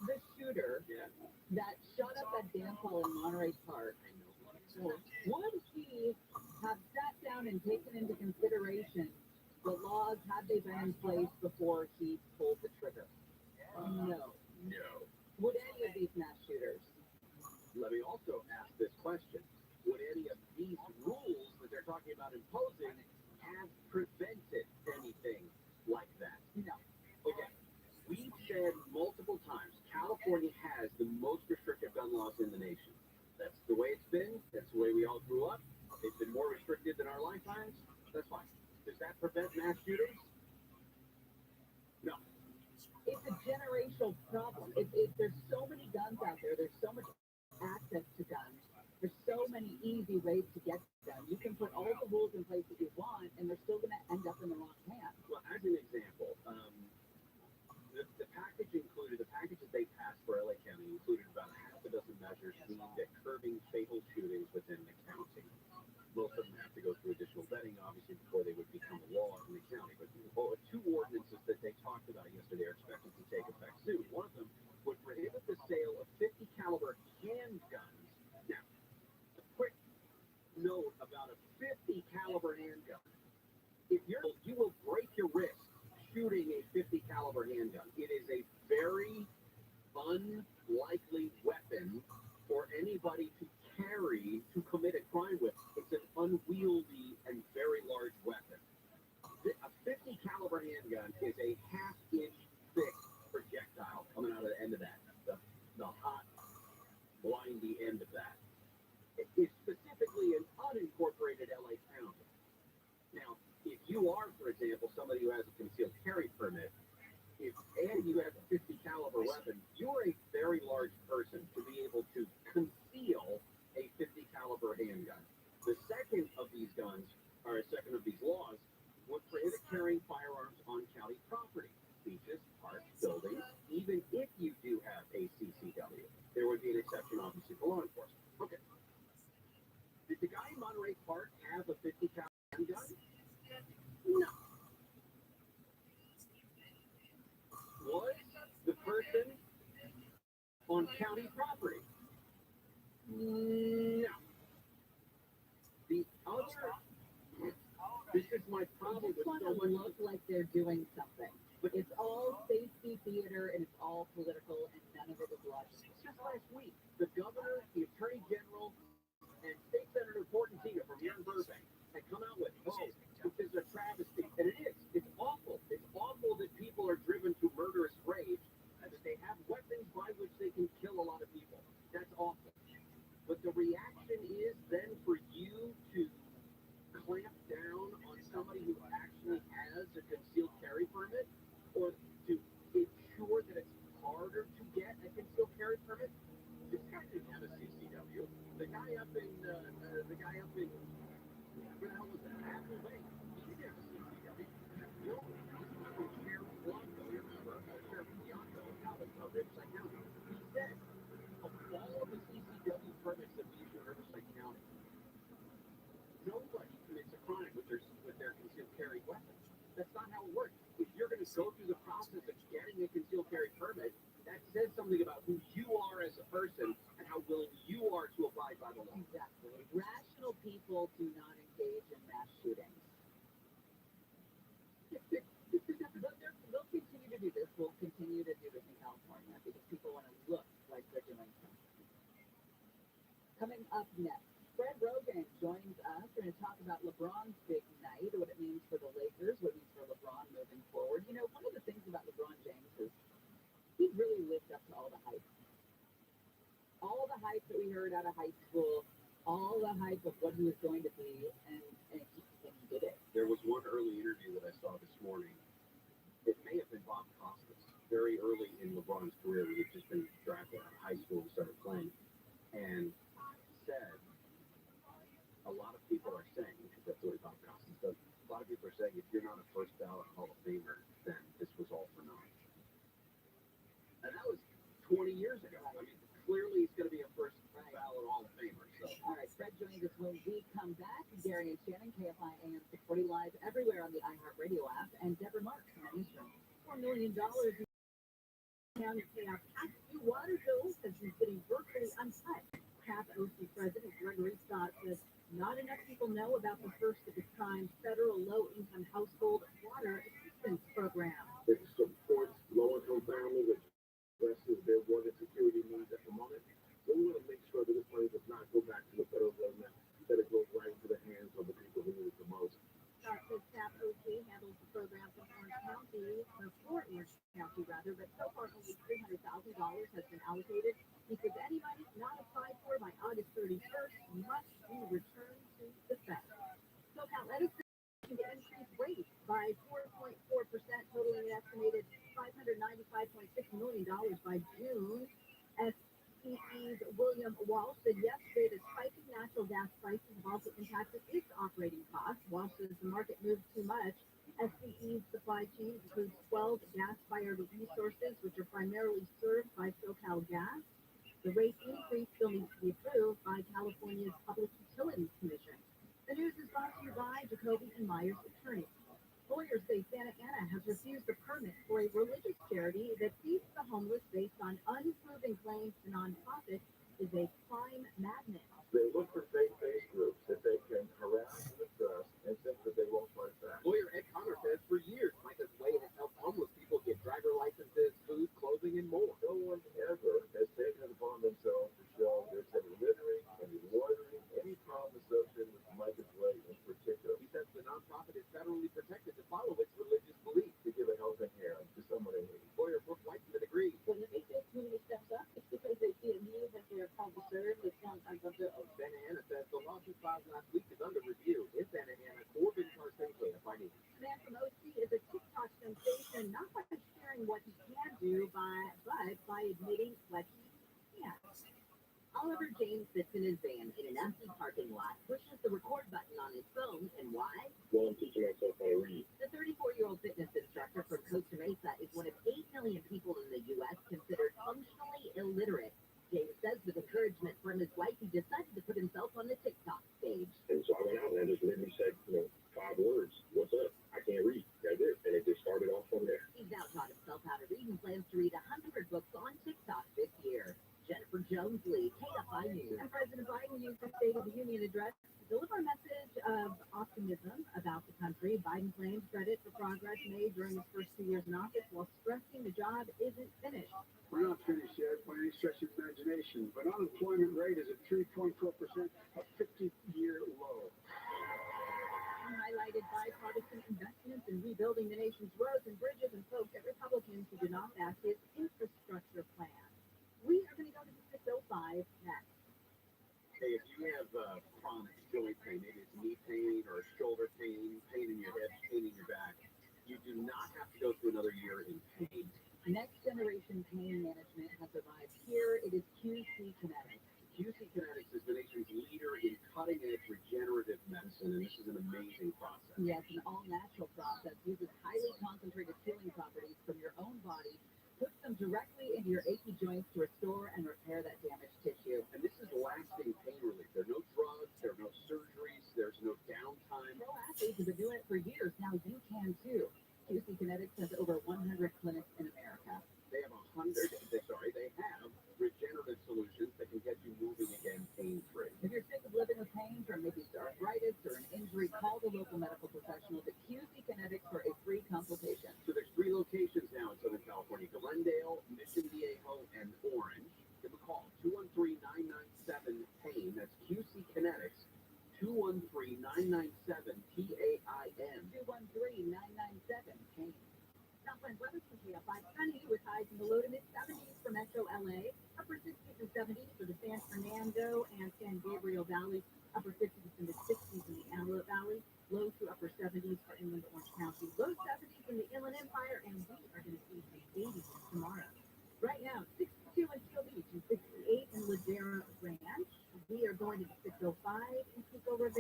the shooter Yeah. that shot up that dance hall in Monterey Park, would he have sat down and taken into consideration the laws had they been in place before he pulled the trigger? No. Would any of these mass shooters? Let me also ask this question. Would any of these rules that they're talking about imposing have prevented anything like that? No. Okay. We've said multiple times, California has the most restrictive gun laws in the nation. That's the way it's been. That's the way we all grew up. It's been more restricted than our lifetimes. That's fine. Does that prevent mass shootings? No. It's a generational problem. There's so many guns out there. There's so much access to guns. There's so many easy ways to get them. You can put all the rules in place that you want, and they're still going to end up in the wrong hands. Well, as an example, the package that they passed for LA County included about half a dozen measures aimed at curbing fatal shootings within the county. Most of them have to go through additional vetting, obviously, before they would become a law in the county. But 2 ordinances that they talked about yesterday are expected to take effect soon. One of them would prohibit the sale of 50 caliber handguns. Now, a quick note about a 50 caliber handgun. If you will break your wrist shooting a 50 caliber handgun. It is a very unlikely weapon for anybody to carry to commit a crime with. It's an unwieldy and very large weapon. A 50 caliber handgun is a half-inch thick projectile coming out of the end of that. The hot, blindy end of that. It is specifically an unincorporated LA County. Now, if you are, for example, somebody who has a concealed carry permit, and you have a 50 caliber weapon, you're a very large person to be able to conceal a 50 caliber handgun. The second of these laws would prohibit carrying firearms on county property, beaches, parks, buildings, even if you do have a CCW. There would be an exception, obviously, for law enforcement. Okay. Did the guy in Monterey Park have a 50 caliber handgun? No. Was the person on county property? No. The other, this is my problem with want so to much. look like they're doing something. But it's all safety theater and it's all political and none of it is logical. Just last week, the governor, the attorney general, and State Senator Portantino from here in Burbank had come out with, this is a travesty. And it is. It's awful. It's awful that people are driven to murderous rage and that they have weapons by which they can kill a lot of people. That's awful. But the reaction is then for you to clamp down on somebody who actually has a concealed carry permit, or to ensure that it's harder to get a concealed carry permit. This guy didn't have a CCW. The guy up in where the hell was that? Apple Bay. He didn't have a CCW. No, this was from Sheriff Blanco. You remember Sheriff Bianco out of Riverside County. He said, of all of the CCW permits that we issue in Riverside County, nobody commits a crime with their concealed carry weapon. That's not how it works. If you're going to go through the process of getting a concealed carry permit, that says something about who you are as a person and how willing you are to abide by the law. Exactly. Rational people do not engage in mass shootings. This is Next, Fred Rogan joins us. We're going to talk about LeBron's big night, what it means for the Lakers, what it means for LeBron moving forward. You know, one of the things about LeBron James is he really lived up to all the hype. All the hype that we heard out of high school, all the hype of what he was going to be, and he did it. There was one early interview that I saw this morning. It may have been Bob Costas, very early in LeBron's career. He had just been drafted out of high school and started playing, and said, a lot of people are saying, because that's what Bob Costas does, a lot of people are saying if you're not a first ballot Hall of Famer, then this was all for naught. And that was 20 years ago. I mean, clearly he's going to be a first ballot Hall of Famer. So. All right, Fred joins us when we come back. Gary and Shannon, KFI AM 640 live everywhere on the iHeartRadio app, and Deborah Marks in the newsroom. $4 million county payout past due water bills has been sitting virtually untouched. CAP OC President Gregory Scott says not enough people know about the first of its kind federal low-income household water assistance program. It supports low-income families, addresses their water security needs at the moment. So we want to make sure that this money does not go back to the federal government, that it goes right into the hands of the people who need it the most. Scott says CAP OC handles the program from Orange County, or for Orange County rather, but so far only $300,000 has been allocated. He says any money not applied for by August 31st must be returned to the Fed. SoCal Edison to increase rates by 4.4%, totaling an estimated $595.6 million by June. SCE's William Walsh said yesterday that spiking natural gas prices have also impacted its operating costs. Walsh says the market moved too much. SCE's supply chain includes 12 gas-fired resources, which are primarily served by SoCal Gas. The rate increase still needs to be approved by California's Public Utilities Commission. The news is brought to you by Jacoby and Myers Attorneys. Lawyers say Santa Ana has refused a permit for a religious charity that feeds the homeless based on unproven claims to nonprofit is a crime magnet. They look for faith-based groups that they can harass and oppress and think that they won't fight back. Lawyer Ed Connor says for years, Micah's Way has helped homeless people get driver licenses, food, clothing, and more. No one ever has taken it upon themselves to show there's any littering, any loitering, any problem associated with Micah's Way in particular. He says the nonprofit is federally protected to follow its religious beliefs. To give a helping hand to someone in need. Lawyer Brooke Weitzman agrees. When the big community steps up, it's because they see a need that they're called to serve. It's sometimes of their own. Santa Ana says the lawsuit filed last week is under review. In Santa Ana, Corbin Carson, KFI News. The man from OC is a TikTok sensation, not by sharing what he can do, but by admitting what he can't. Oliver James sits in his van in an empty parking lot, pushes the record button on his phone, and why? Well, I'm teaching myself how to read. The 34-year-old fitness instructor from Costa Mesa is one of 8 million people in the U.S. considered functionally illiterate. James says with encouragement from his wife, he decided to put himself on the TikTok stage. And so I went out and I just literally said, 5 words. What's up? I can't read. That's it. And it just started off from there. He's now taught himself how to read and plans to read 100 books on TikTok this year. Jennifer Jones-Lee, KFI News. And President Biden used the State of the Union address to deliver a message of optimism about the country. Biden claims credit for progress made during his first 2 years in office while stressing the job isn't finished. We're not finished yet by any stretch of imagination, but unemployment rate is at 3.4%, a 50-year low. Highlighted bipartisan investments in rebuilding the nation's roads and bridges and folks at Republicans who did not back his infrastructure plan. We are going to go to the 605 next. Hey, if you have chronic joint pain, maybe it's knee pain or shoulder pain, pain in your head, pain in your back, you do not have to go through another year in pain. Next generation pain management has arrived here. It is QC Kinetics. QC Kinetics is the nation's leader in cutting-edge regenerative medicine, and this is an amazing process. Yes, an all-natural process uses highly concentrated healing properties from your own body, puts them directly into your achy joints to restore and repair that damaged tissue. And this is lasting pain relief. There are no drugs, there are no surgeries, there's no downtime. Pro athletes have been doing it for years. Now you can too. QC Kinetics has over 100 clinics in America. They have regenerative solutions that can get you moving again pain-free. If you're sick of living with pain from maybe arthritis or an injury, call the local medical professionals at QC Kinetics for a free consultation. So there's 3 locations now in Southern California: Glendale, Mission Viejo, and Orange. Give a call, 213-997-PAIN. That's QC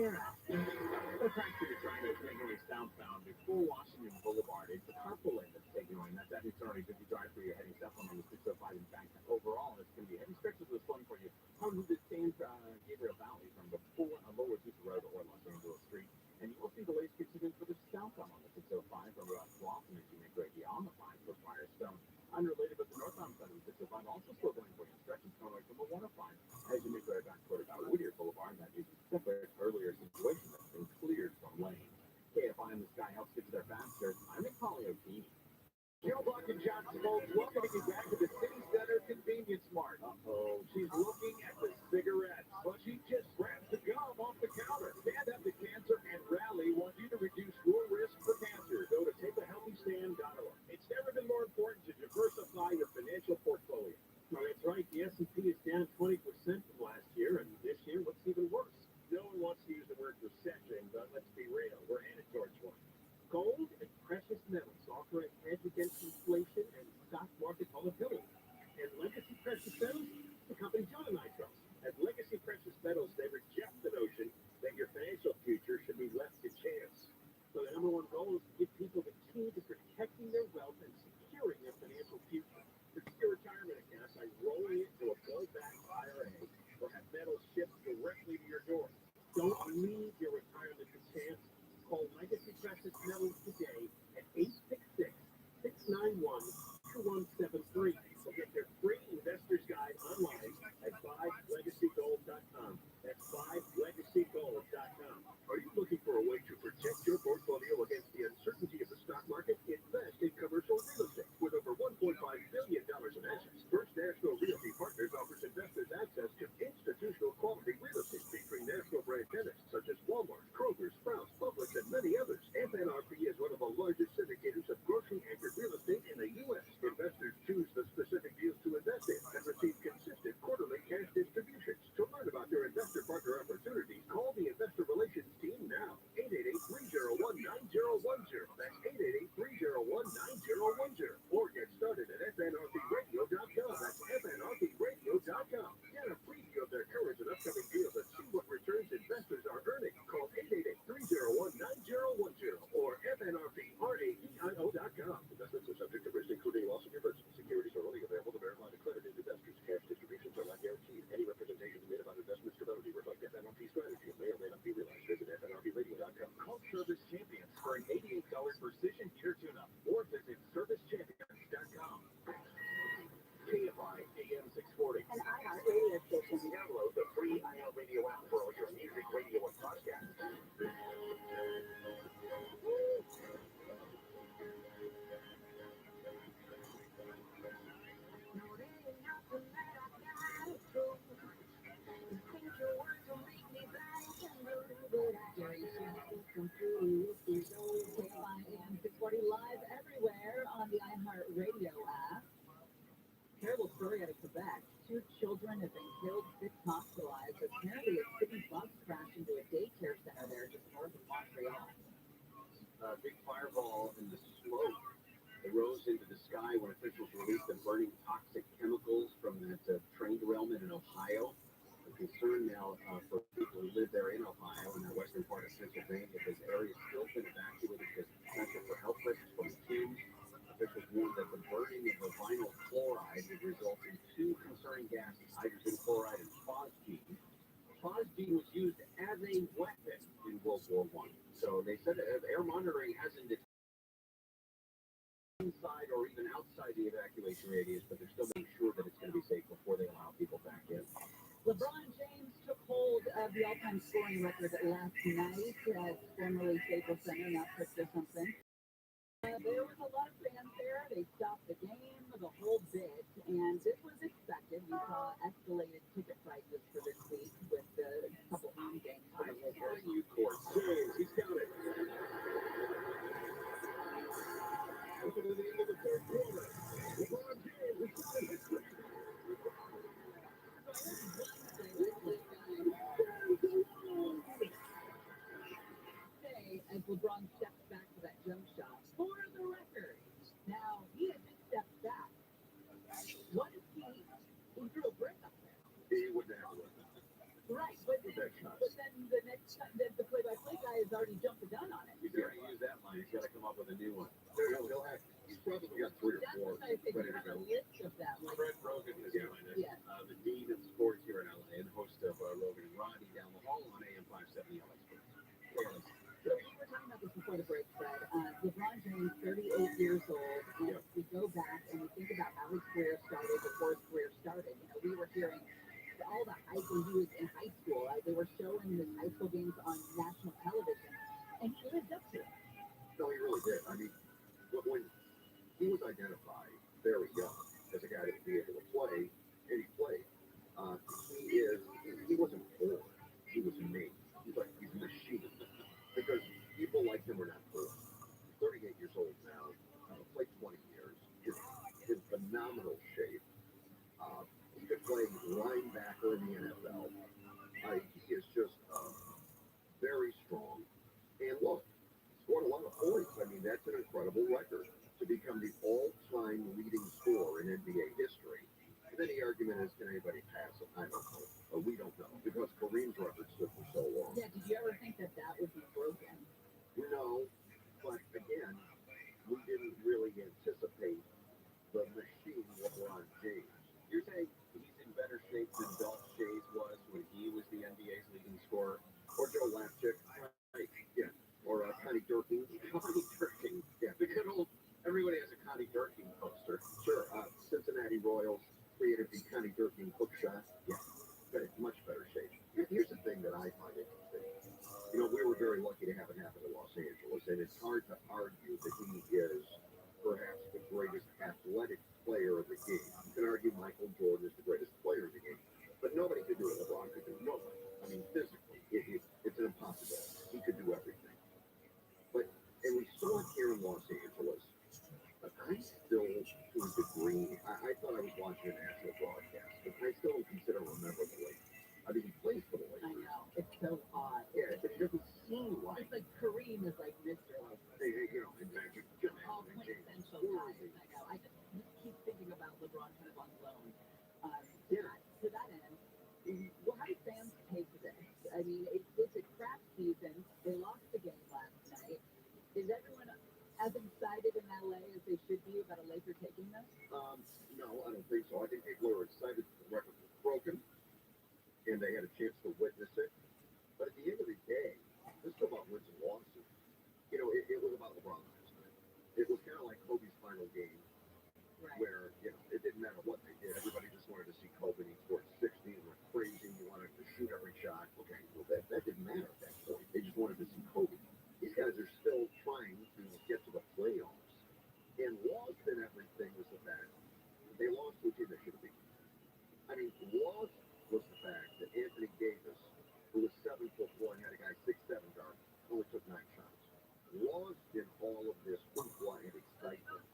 era. The fact that you're trying to take away southbound before Washington Boulevard, it's the carpool lane that's taking away, and that's actually starting to drive through your heading southbound on the 605 in fact. Overall, it's going to be heavy stretches of fun for you. Comes with the San Gabriel Valley from before Lower Tusa Road or Los Angeles Street, and you will see delays continuing for the southbound on the 605 from Slauson as you make way beyond the line for Firestone. Unrelated, but the northbound side of the 605 also still going for you. Stretches going away from the 105 as you make way back toward Whittier Boulevard. That is a separate earlier situation that's been cleared from lanes. KFI in the Sky helps get there faster. I'm in Ootd. Joe Buck and Johnson Bolts welcoming you back to the City Center Convenience Mart. Uh-oh, she's looking at the cigarettes, but she just grabs the gum off the counter. Stand Up to Cancer and Rally want you to reduce your risk for cancer. Go to takeahealthystand.org. It's never been more important to diversify your financial portfolio. Well, that's right. The S&P is down 20% from last year, and this year looks even worse. No one wants to use the word recession, but let's be real, we're headed towards one. Gold and precious metals offer a hedge against inflation and stock market volatility. And Legacy Precious Metals, the company John and I trust. At Legacy Precious Metals, they reject the notion that your financial future should be left to chance. So the number one goal is to give people the key to protecting their wealth and securing their financial future. Reduce your retirement account by rolling it into a go-back IRA or have metals shipped directly to your door. Don't leave your retirement to chance. Call Legacy Precious Metals today at 866-691-2173. So get their free investor's guide online at buylegacygold.com. That's buylegacygold.com. Are you looking for a way to protect your portfolio against the uncertainty of the stock market? Invest in commercial real estate. With over $1.5 billion in assets, First National Realty Partners offers investors access to institutional quality real estate featuring national brand tenants such as Walmart, Kroger, Sprouts, Publix, and many others. FNRP is one of the largest syndicators of grocery-anchored real estate in the U.S. Investors choose the specific deals to invest in and receive consistent quarterly cash distributions. To learn about your investor partner opportunities, call the Investor Relations team now. 888-301-9010. That's 888-301-9010. Or get started at FNRPradio.com. That's FNRPradio.com. Get a preview of their current and upcoming deals and see what returns investors are earning. Call 888-301-9010 or FNRPRADIO.com. Investments are subject to risk, including loss of your personal securities, are only available to verified accredited investors. Cash distributions are not guaranteed. Any representations made about investment stability reflect FNRP strategy and may or may not be realized. Visit FNRPradio.com. Call Service Champions for an $88 precision heater tune-up or visit ServiceChampions.com. KFI AM 640. An iHeart radio station. Download the free iHeartRadio app for all your music, radio, and podcasts. KFI 640 live everywhere on the iHeart Radio app. Terrible story out of Quebec. 2 children have been killed, 6 hospitalized. Apparently, a city bus crashed into a daycare center there just north of Montreal. A big fireball in the smoke. It rose into the sky when officials released the burning toxic chemicals from that train derailment in Ohio. The concern now for people who live there in Ohio in the western part of Pennsylvania, this area has still been evacuated because potential for health risks from fumes. Officials warned that the burning of the vinyl chloride would result in 2 concerning gases, hydrogen chloride and phosgene. Phosgene was used as a weapon in World War I. So they said air monitoring hasn't detected inside or even outside the evacuation radius, but they're still making sure that it's going to be safe before they allow people back in. LeBron James took hold of the all-time scoring record last night at formerly Staples Center, now Crypto something. There was a lot of fans there. They stopped the game, the whole bit, and this was expected. We saw escalated ticket prices for this week with a couple home games. I tell you, Court James, he's got it. Open to the end of the third quarter. LeBron James is got it. As LeBron steps back to that jump shot for the record. Now, he had just stepped back. What if he threw a brick up there? He wouldn't have to. Right. But with then, that shot. but then the next time, the play-by-play guy has already jumped the gun on it. He's already used that line. He's got to come up with a new one. He's probably got 3 or 4 That's what I ready to have a go. list of them. Like, Fred Rogan is joining us, yeah. the dean of sports here in LA and host of Rogan and Roddy down the hall on AM 570 LA Sports. Hey, Alex. So we were talking about this before the break, Fred. LeBron James, 38 years old, and we go back and we think about how his career started before his career started. You know, we were hearing all the hype when he was in high school. They were showing his high school games on national television, and he lived up to it. No, he really did. I mean, when he was identified very young as a guy that would be able to play, and he played. He wasn't poor. He was made. He's a machine. Because people like him are not poor. He's 38 years old now. Played 20 years. Is in phenomenal shape. He could play linebacker in the NFL. He is just very strong. And look, scored a lot of points. I mean, that's an incredible record to become the all-time leading scorer in NBA history. And then the argument is, can anybody pass him? I don't know. Or we don't know, because Kareem's record stood for so long. Yeah, did you ever think that would be broken? No, but again, we didn't really anticipate the machine LeBron James. You're saying he's in better shape than Dolph Shays was when he was the NBA's leading scorer? Or Joe Lapchick? Right, yeah. Or Connie Durkin. Yeah, the good old, everybody has a Connie Durkin poster. Sure, Cincinnati Royals created the Connie Durkin hook shot. Yeah, but it's much better shape. Here's the thing that I find interesting. You know, we were very lucky to have it happen in Los Angeles, and it's hard to argue that he is perhaps the greatest athletic player of the game. You can argue Michael Jordan is the greatest player of the game, but nobody could do what LeBron could do. Nobody. I mean, physically, it's an impossibility. He could do everything. And we saw it here in Los Angeles. But I still, to a degree, I thought I was watching a national broadcast, but I still don't consider him a member of the league. I mean, he plays for the league. I know, it's so odd. Yeah, but it doesn't seem like. It's like Kareem is like Mr. Like, You know, and Magic Johnson. all quintessential guys. I know. I just keep thinking about LeBron kind of on loan. To that end, well, how do fans take this? I mean, it's a crap season. They lost the game last night. Is everyone as excited in LA as they should be about a Laker taking this? No, I don't think so. I think people are excited that the record was broken, and they had a chance to witness it. But at the end of the day, this is about wins and losses. You know, it was about LeBron last night. It was kind of like Kobe's final game, where, you know, it didn't matter what they did. Everybody just wanted to see Kobe. He scored 60 and went crazy. He wanted to shoot every shot. Okay, well, that didn't matter at that point. They just wanted to see Kobe. These guys are still trying to get to the playoffs. And lost in everything was the fact they lost to a team they should have beaten. I mean, lost was the fact that Anthony Davis, who was 7'1", had a guy 6'7" guard, only took 9 shots. Lost in all of this hoopla and excitement.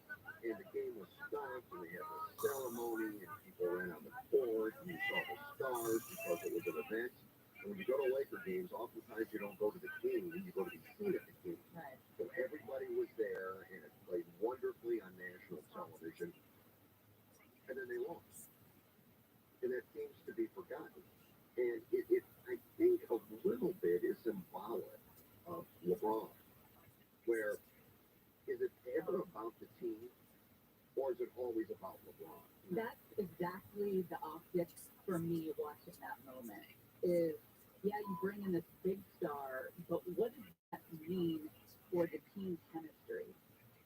And the game was stopped, and they had the ceremony, and people ran on the court, and you saw the stars because it was an event. And when you go to Laker games, oftentimes you don't go to the game, you go to be seen at the game. Right. So everybody was there, and it played wonderfully on national television. And then they lost. And that seems to be forgotten. And it I think, a little bit is symbolic of LeBron, where is it ever about the team, or is it always about LeBron? That's exactly the optics for me watching that moment. Is, yeah, you bring in this big star, but what does that mean for the team chemistry?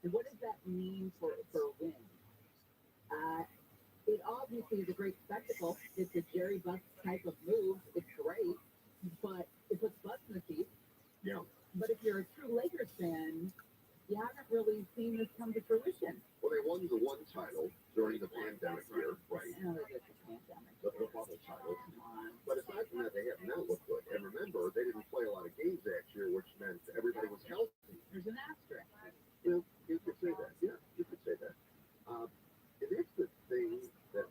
And what does that mean for wins? It obviously is a great spectacle. It's a Jerry Buss type of move. It's great, but it puts butts in the seat. Yeah. But if you're a true Lakers fan, you haven't really seen this come to fruition. Well, they won the one title during the pandemic year, right? I know there's a pandemic. The bubble title. But aside from that, they have not looked good. And remember, they didn't play a lot of games that year, which meant everybody was healthy. There's an asterisk. You know, you could say that. Yeah, you could say that. And that's the thing that's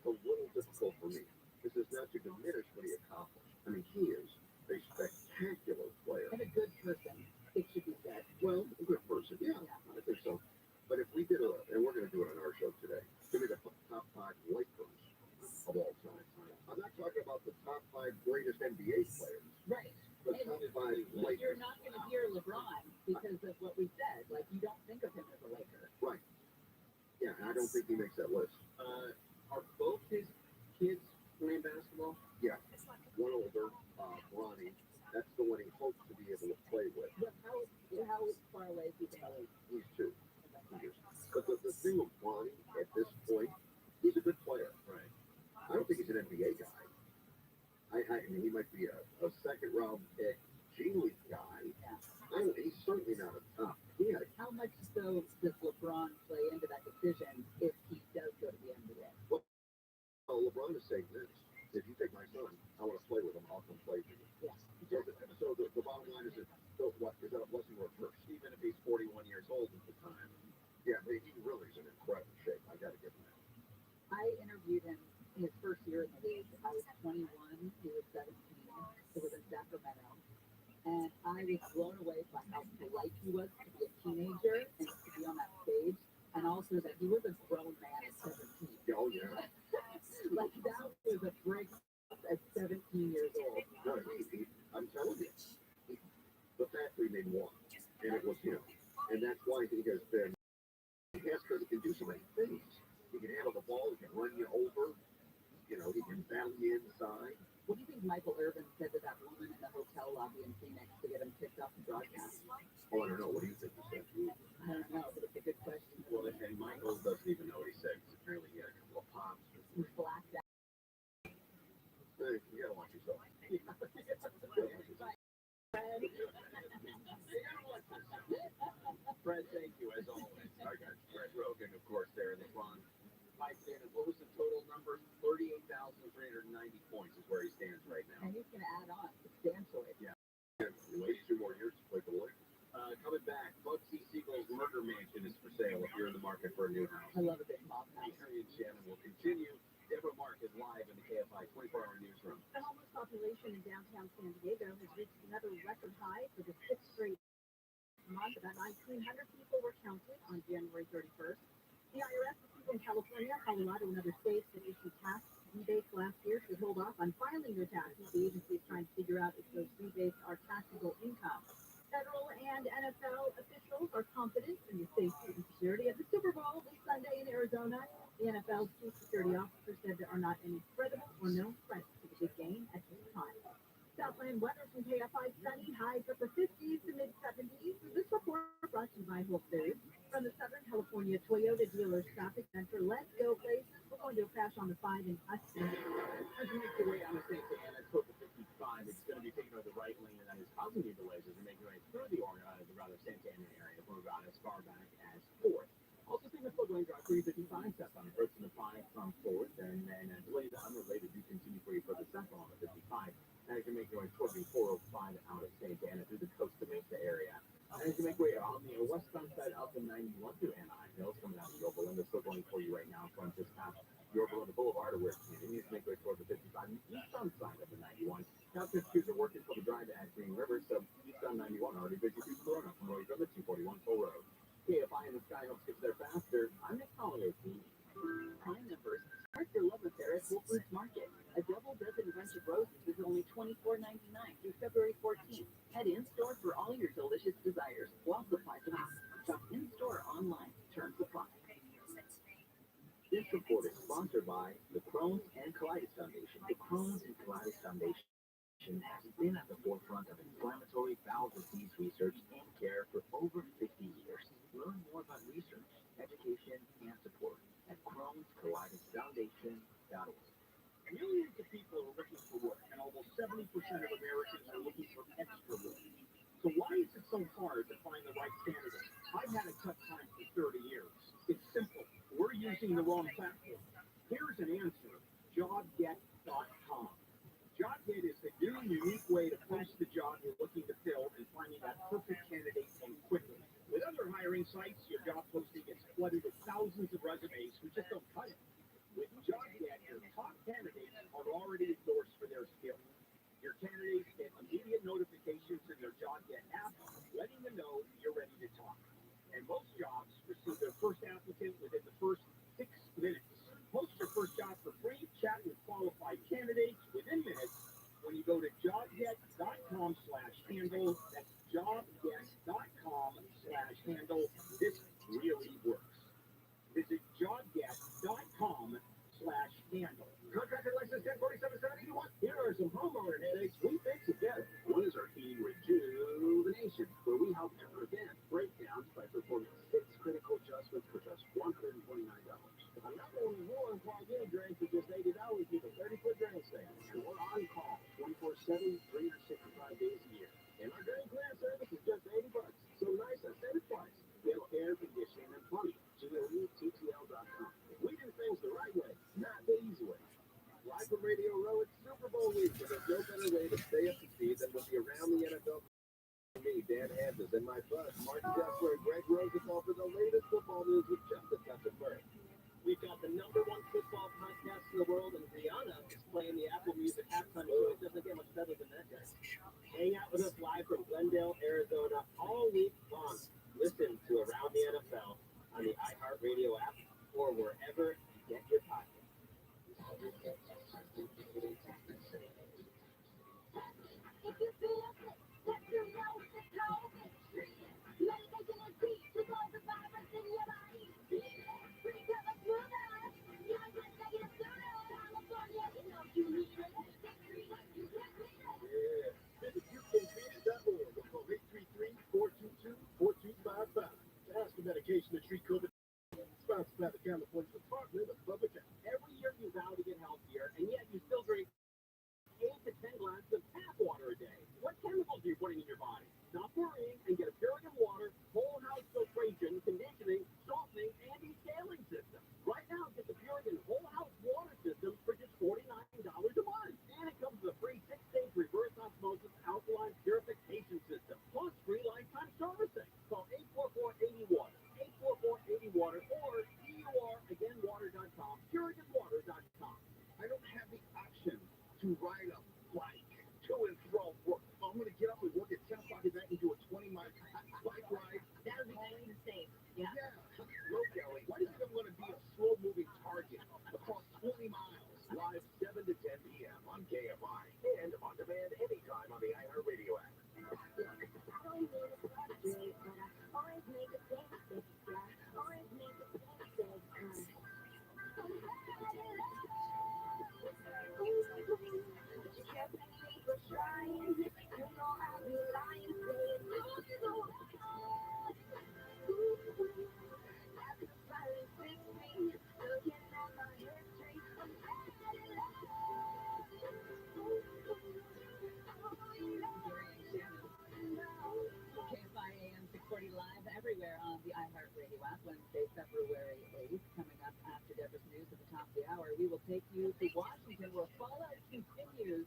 a little difficult for me. This is not to diminish what he accomplished. I mean, he is a spectacular player. And a good person, it should be said. Well, a good person, yeah, I think so. But if we did and we're going to do it on our show today, give me the top 5 Lakers I don't think he makes that list. Are both his kids playing basketball? Yeah, one older, Ronnie. That's the one he hopes to be able to play with. But how far away is he from the league? He's 2 years. But the thing with Ronnie at this point, he's a good player. Right. I don't think he's an NBA guy. I mean, he might be a second round pick, G League guy. He's certainly not a top kid. How much though does LeBron play into that decision if he does go to the NBA? Well, LeBron is saying this: if you take my son, I want to play with him. I'll come play with you. Yeah. So the bottom line is that is that a blessing or a curse? Even if he's 41 years old at the time. Yeah, but he really is in incredible shape. I got to give him that. I interviewed him his first year in the league. I was 21. He was 17. It was in Sacramento. And I was blown away by how polite he was to be a teenager and to be on that stage. And also that he was a grown man at 17. Oh, yeah. Like, that was a break at 17 years old. No, I'm telling you. The fact we made one, and it was him. And that's why he has been, he can do so many things. He can handle the ball, he can run you over, he can battle you inside. What do you think Michael Irvin said to that woman in the hotel lobby in Phoenix to get him kicked off the broadcast? Oh, I don't know. What do you think he said? I don't know, but it's a good question. Well, and Michael doesn't even know what he said because apparently he had a couple of pops. He blacked out. Hey, you gotta watch yourself. Fred, thank you as always. I got Fred Rogan, of course, there in the front. Mike Sanders, what was the total number? 38,390 points is where he stands right now. And he's going to add on substantially. Yeah. You wait 2 more years to play for the Lakers. Coming back, Bugsy Siegel's murder mansion is for sale if you're in the market for a new house. I love a big mob house. Harry and Shannon will continue. Deborah Mark is live in the KFI 24-hour newsroom. The homeless population in downtown San Diego has reached another record high for the 6th straight month. About 1,900 people were counted on January 31st. The IRS in California, Colorado, and other states that issued tax rebates last year should hold off on filing their taxes. The agency is trying to figure out if those rebates are taxable income. Federal and NFL officials are confident in the safety and security of the Super Bowl this Sunday in Arizona. The NFL's chief security officer said there are not any credible or known threats to the big game at this time. Southland weather from KFI sunny, highs upper 50s to mid-70s. This report brought to you by Whole Foods. From the Southern California Toyota Dealers Traffic Center, let's go places. We're going to crash on the 5 in Hudson. As you make your way out of Santa Ana toward the 55, it's going to be taking over the right lane, and that is causing you delays as you make your way through the Santa Ana area from about as far back as 4th. Also, seeing the foot lane drive 355 south on approaching the 5 from 4th, and then delays unrelated do continue for you further south on the 55. As you make your way toward the 405 out of Santa Ana through the Costa Mesa area. As you make your way on the westbound side of the 91 through Anaheim Hills, coming out of Yorba Linda, still going for you right now from just past Yorba Linda Boulevard, where it continues to make your way toward the 55 eastbound side of the 91. Now, since crews are working for the drive at Green River, so eastbound 91 already busy through Corona from where you go to 241 Full Road. KFI and the Sky Hopes gets there faster. I'm Nick Collier. Prime members, start your love affair at Whole Foods Market. A double dozen bunch of roses is only $24.99 through February 14th. Head in-store for all your delicious desires while supplies last. Shop in-store, online. Terms apply. This report is sponsored by the Crohn's and Colitis Foundation. The Crohn's and Colitis Foundation has been at the forefront of inflammatory bowel disease research and care for over 50 years. Learn more about research, education, and support at Crohn'sColitisFoundation.org. Millions of people are looking for work, and almost 70% of Americans are looking for extra work. So why is it so hard to find the right candidate? I've had a tough time for 30 years. It's simple. We're using the wrong platform. Here's an answer. JobGet.com. JobGet is the new, unique way to post the job you're looking to fill and finding that perfect candidate and quickly. With other hiring sites, your job posting gets flooded with thousands of resumes who just don't cut it. With JobGet, your top candidates are already endorsed for their skills. Your candidates get immediate notifications in their JobGet app, letting them know you're ready to talk. And most jobs receive their first applicant within the first 6 minutes. Post your first job for free, chat with qualified candidates within minutes when you go to jobget.com/handle. That's jobget.com/handle. This really works. Visit jobget.com/handle scandal. Contractor license 1047-781. Here are some homeowner headaches we fix together. One is our heating rejuvenation, where we help ever again break downs by performing 6 critical adjustments for just $129. Another one is more unclogged unit drain for just $80 with a 30-foot drain stain. And we're on call 24/7, 365 days a year. And our drain clearance service is just $80. So nice, I said it twice. Get air conditioning and plumbing. GOETTL.com. We do things the right way, not the easy way. Live from Radio Row, it's Super Bowl week, but there's no better way to stay up to speed than with the Around the NFL. Me, Dan Handers, and my bud, Mark Kessler and Greg Rosenthal for the latest football news with just a touch of mirth. We've got the #1 football podcast in the world, and Rihanna is playing the Apple Music halftime show. It doesn't get much better than that, guys. Hang out with us live from Glendale, Arizona, all week long. Listen to Around the NFL on the iHeartRadio app or wherever you get your podcast. If you feel it, let you know it's COVID. Medication is key to all the virus in your body. Recover smoother. You might just take it sooner. California, you know you need it. Yeah. Visit youcanbeat.org or call 833-422-4255 to ask for medication to treat COVID. Sponsored by the California Department of Public Health. Every year you vow to get healthier, and yet you still drink 8 to 10 glasses of tap water a day. What chemicals are you putting in your body? Stop worrying and get a Puritan water, whole house filtration, conditioning, softening, and descaling system. Right now, get the Puritan whole house water system for just $49 a month. And it comes with a free 6-stage reverse osmosis alkaline purification system, plus free lifetime servicing. Call 844-80-WATER, 844-80-WATER, or PUR-water.com, PuritanWater.com. I don't have the option to ride a bike to and from work. I'm going to get up and work at 10 o'clock at night and do a 20-mile bike ride. That would be kind of safe. Yeah. No, Kelly. Why do you think I'm going to be a slow-moving target across 20 miles? Live 7 to 10 p.m. on KFI and on demand anytime on the iHeartRadio app. Always make a sense, always make a sense. KFI AM 640 live everywhere on the iHeartRadio app. Wednesday, February 8th, coming up after Deborah's news at the top of the hour. We will take you to Washington, where fallout continues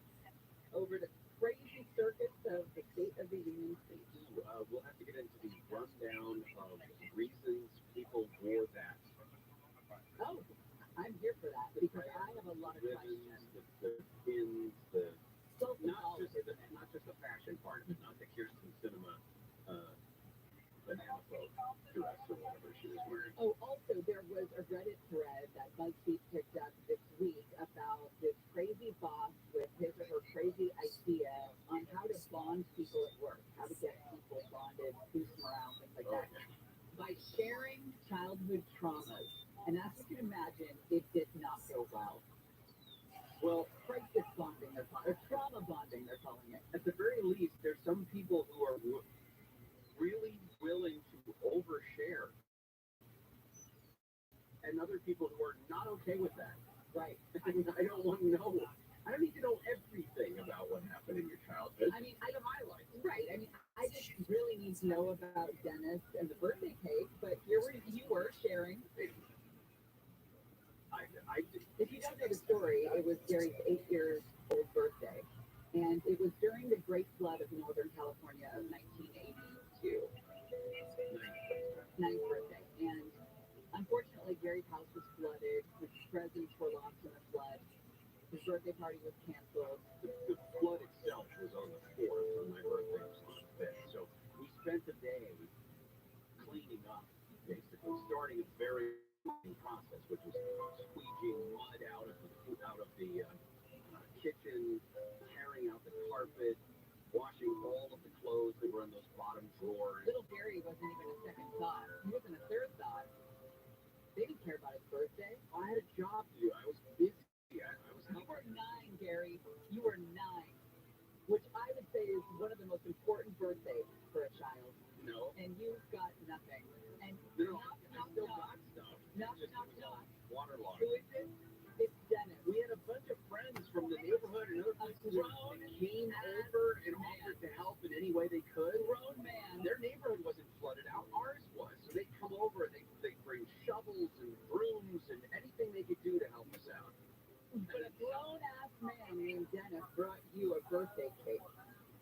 over the crazy circus of the State of the Union speech. We'll have to get into the rundown of reasons people wore that. Oh, I'm here for that because I have a lot of questions. The pins, Not just the fashion part of it, not the Kirsten Cinema banana boat dress or whatever she was wearing. Oh, also, there was a Reddit thread that BuzzFeed picked up this week about this crazy boss with his or her crazy idea on how to bond people at work, how to get people bonded, boost morale, things like that, by sharing childhood traumas. And as you can imagine, it did not go well. Well, Crisis bonding, they're calling it. Trauma bonding, they're calling it. at the very least, there's some people who are really willing to overshare, and other people who are not okay with that. Right. I mean, I don't want to know. I don't need to know everything about what happened in your childhood. I mean, I know my life. Right. I mean, I just really need to know about Dennis and the birthday cake, but here you were sharing. If you don't know the story, it was Gary's 8-year-old birthday, and it was during the Great Flood of Northern California of 1982. Ninth birthday. And unfortunately, Gary's house was flooded. His presents were lost in the flood. His birthday party was canceled. the flood itself was on the 4th, and my birthday was on the 5th. So we spent the day cleaning up, basically, starting a very long process, which was squeegeeing mud out of the kitchen, tearing out the carpet, washing all of the clothes that were in those bottom drawers. Little Gary wasn't even a second thought. He wasn't a third thought. They didn't care about his birthday. I had a job to do. I was busy. waterlogged. Who is it? It's Dennis. We had a bunch of friends from the neighborhood and other places that came over and offered to help in any way they could. Grown man. Their neighborhood wasn't flooded out, ours was. So they'd come over and they'd bring shovels and brooms and anything they could do to help us out. But a grown-ass man named Dennis brought you a birthday cake.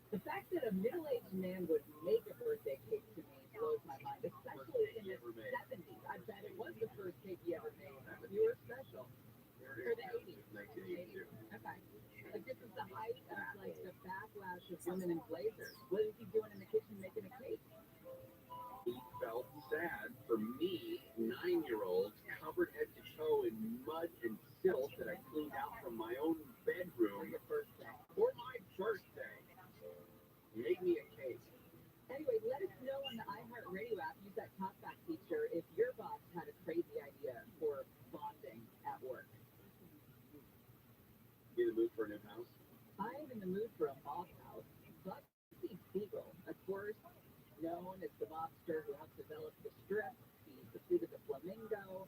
The fact that a middle-aged man would make a birthday cake to me blows my mind, especially in the 70s. I bet it was the first cake he ever made. You were special. For the 80s. 1982. Okay. Like, this is the height of, like, the backlash of women in blazers. What is he doing in the kitchen making a cake? He felt sad for me, 9-year-old, covered head to toe in mud and silt that I cleaned out from my own bedroom For your birthday. for my birthday. He made me a cake. Anyway, let us know on the iHeartRadio app, use that talkback feature, if your boss had a crazy idea for bonding at work. You in the mood for a new house? I am in the mood for a mob house. Bugsy Siegel, of course, known as the mobster who helped develop the strip. He succeeded the Flamingo.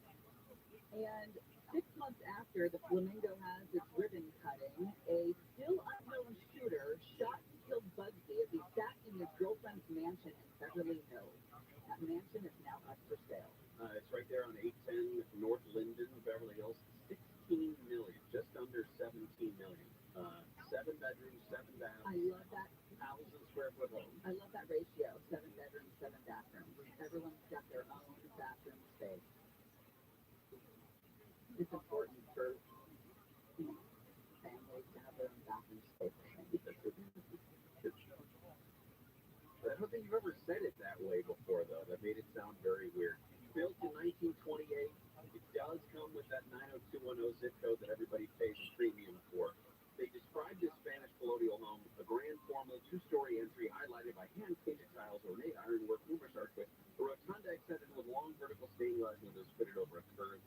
And 6 months after the Flamingo has its ribbon cutting, a still unknown shooter shot and killed Bugsy as he sat in his girlfriend's mansion in Beverly Hills. That mansion is now up for sale. It's right there on 810 North Linden, Beverly Hills. 16 million, just under 17 million. 7 bedrooms, 7 baths. I love that. 1,000 square foot home. I love that ratio. 7 bedrooms, 7 bathrooms. Everyone's got their own bathroom space. It's important for families to have their own bathroom space. I don't think you've ever said it that way before, though. That made it sound very weird. Built in 1928, it does come with that 90210 zip code that everybody pays a premium for. They described this Spanish colonial home, a grand formal 2-story entry highlighted by hand-painted tiles, ornate ironwork, numerous archways, a rotunda extended with long vertical stained glass windows fitted over a curved.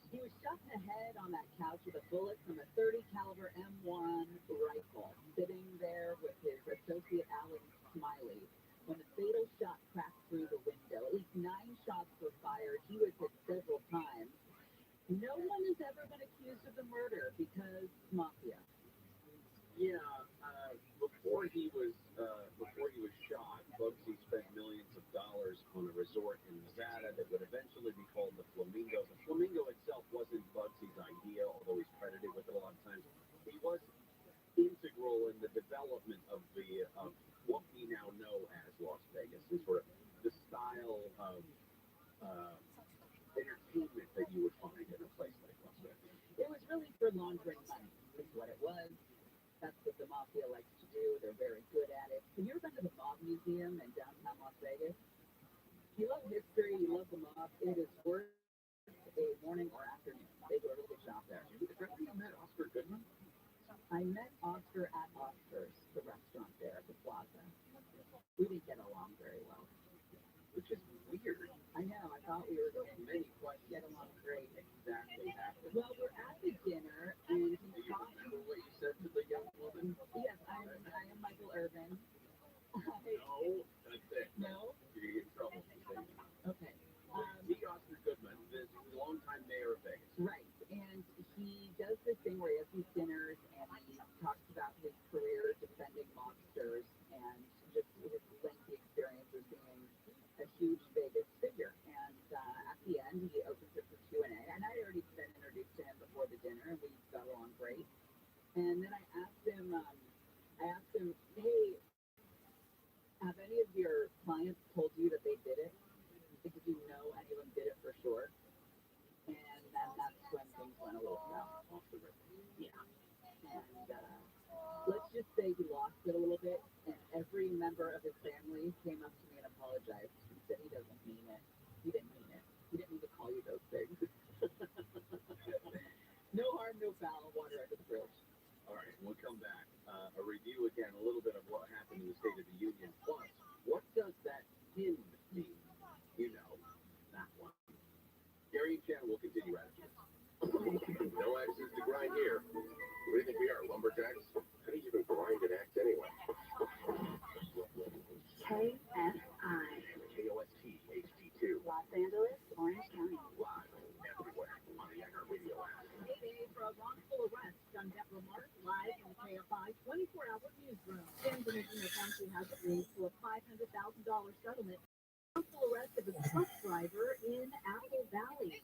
He was shot in the head on that couch with a bullet from a .30 caliber M1 rifle, sitting there with his associate Alan Smiley. When the fatal shot cracked through the window, at least 9 shots were fired. He was hit several times. No one has ever been accused of the murder because mafia. Yeah, before he was shot, Bugsy spent millions of dollars on a resort in Nevada that would eventually be called the Flamingo. The Flamingo itself wasn't Bugsy's idea, although he's credited with it a lot of times. He was integral in the development of what we now know as Las Vegas, and sort of the style of entertainment that you would find in a place like Las Vegas. It was really for laundering money, is what it was. That's what the mafia likes to do. They're very good at it. Have you ever been to the Mob Museum in downtown Las Vegas? You love history, you love the mob. It is worth a morning or afternoon. They do a really good job there. Is that where you met Oscar Goodman? I met Oscar at Oscar's, the restaurant there at the plaza. We didn't get along very well. Which is weird. I know, I thought we were going to Many questions get along great. exactly happened. Well, we're at the dinner, and Do he's you talking. remember what you said to the young woman? Yes, I am Michael Irvin. No, that's it. No? You're going to get in trouble for saying that. Okay. See Oscar Goodman, the longtime mayor of Vegas. Right, and he does this thing where he has these dinners, and he talks about his career defending mobsters and just his lengthy experience as being a huge Vegas figure. And at the end, he opens it for Q&A, and I'd already been introduced to him before the dinner, and we got along great. And then I asked him, hey, have any of your clients told you that they did it? Did you know any of them did it for sure? And then that's when things went a little south off the river. Yeah. And let's just say he lost it a little bit, and every member of his family came up to me and apologized. He said he doesn't mean it. He didn't mean it. He didn't mean to call you those things. No harm, no foul. Water under the bridge. All right, we'll come back. A review again, a little bit of what happened in the State of the Union. Plus, what does that pin mean? You know, that one. Gary and Shannon will continue right after this. No axes to grind here. Who do you think we are, lumberjacks? How do you even grind an axe anyway? KSI. KOST HD2. Los Angeles, Orange County. Live everywhere on the I'm Deborah Mark, live from the KFI 24-hour newsroom. San Bernardino County has agreed to a $500,000 settlement. Council arrested the truck driver in Apple Valley.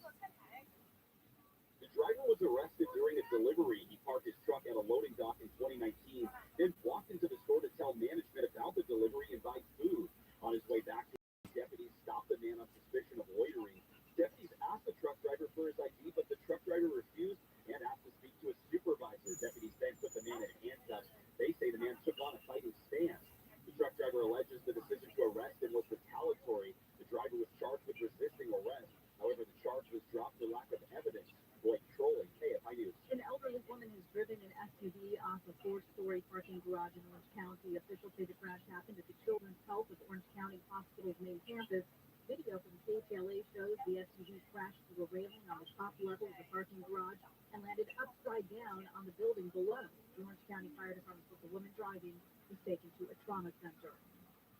The driver was arrested during a delivery. He parked his truck at a loading dock in 2019, then walked into the store to tell management about the delivery and buy food. On his way back, deputies stopped the man on suspicion of loitering. Deputies asked the truck driver for his ID, but the truck driver refused and asked to speak to a supervisor. Deputies then put the man in handcuffs. They say the man took on a fighting stance. The truck driver alleges the decision to arrest him was retaliatory. The driver was charged with resisting arrest. However, the charge was dropped for lack of evidence. Blake Trolling, KFI News. An elderly woman has driven an SUV off a four-story parking garage in Orange County. Officials say the crash happened at the Children's Health of Orange County Hospital's main campus. Video from KTLA shows the SUV crashed through a railing on the top level of the parking garage and landed upside down on the building below. The Orange County Fire Department says the woman driving was taken to a trauma center.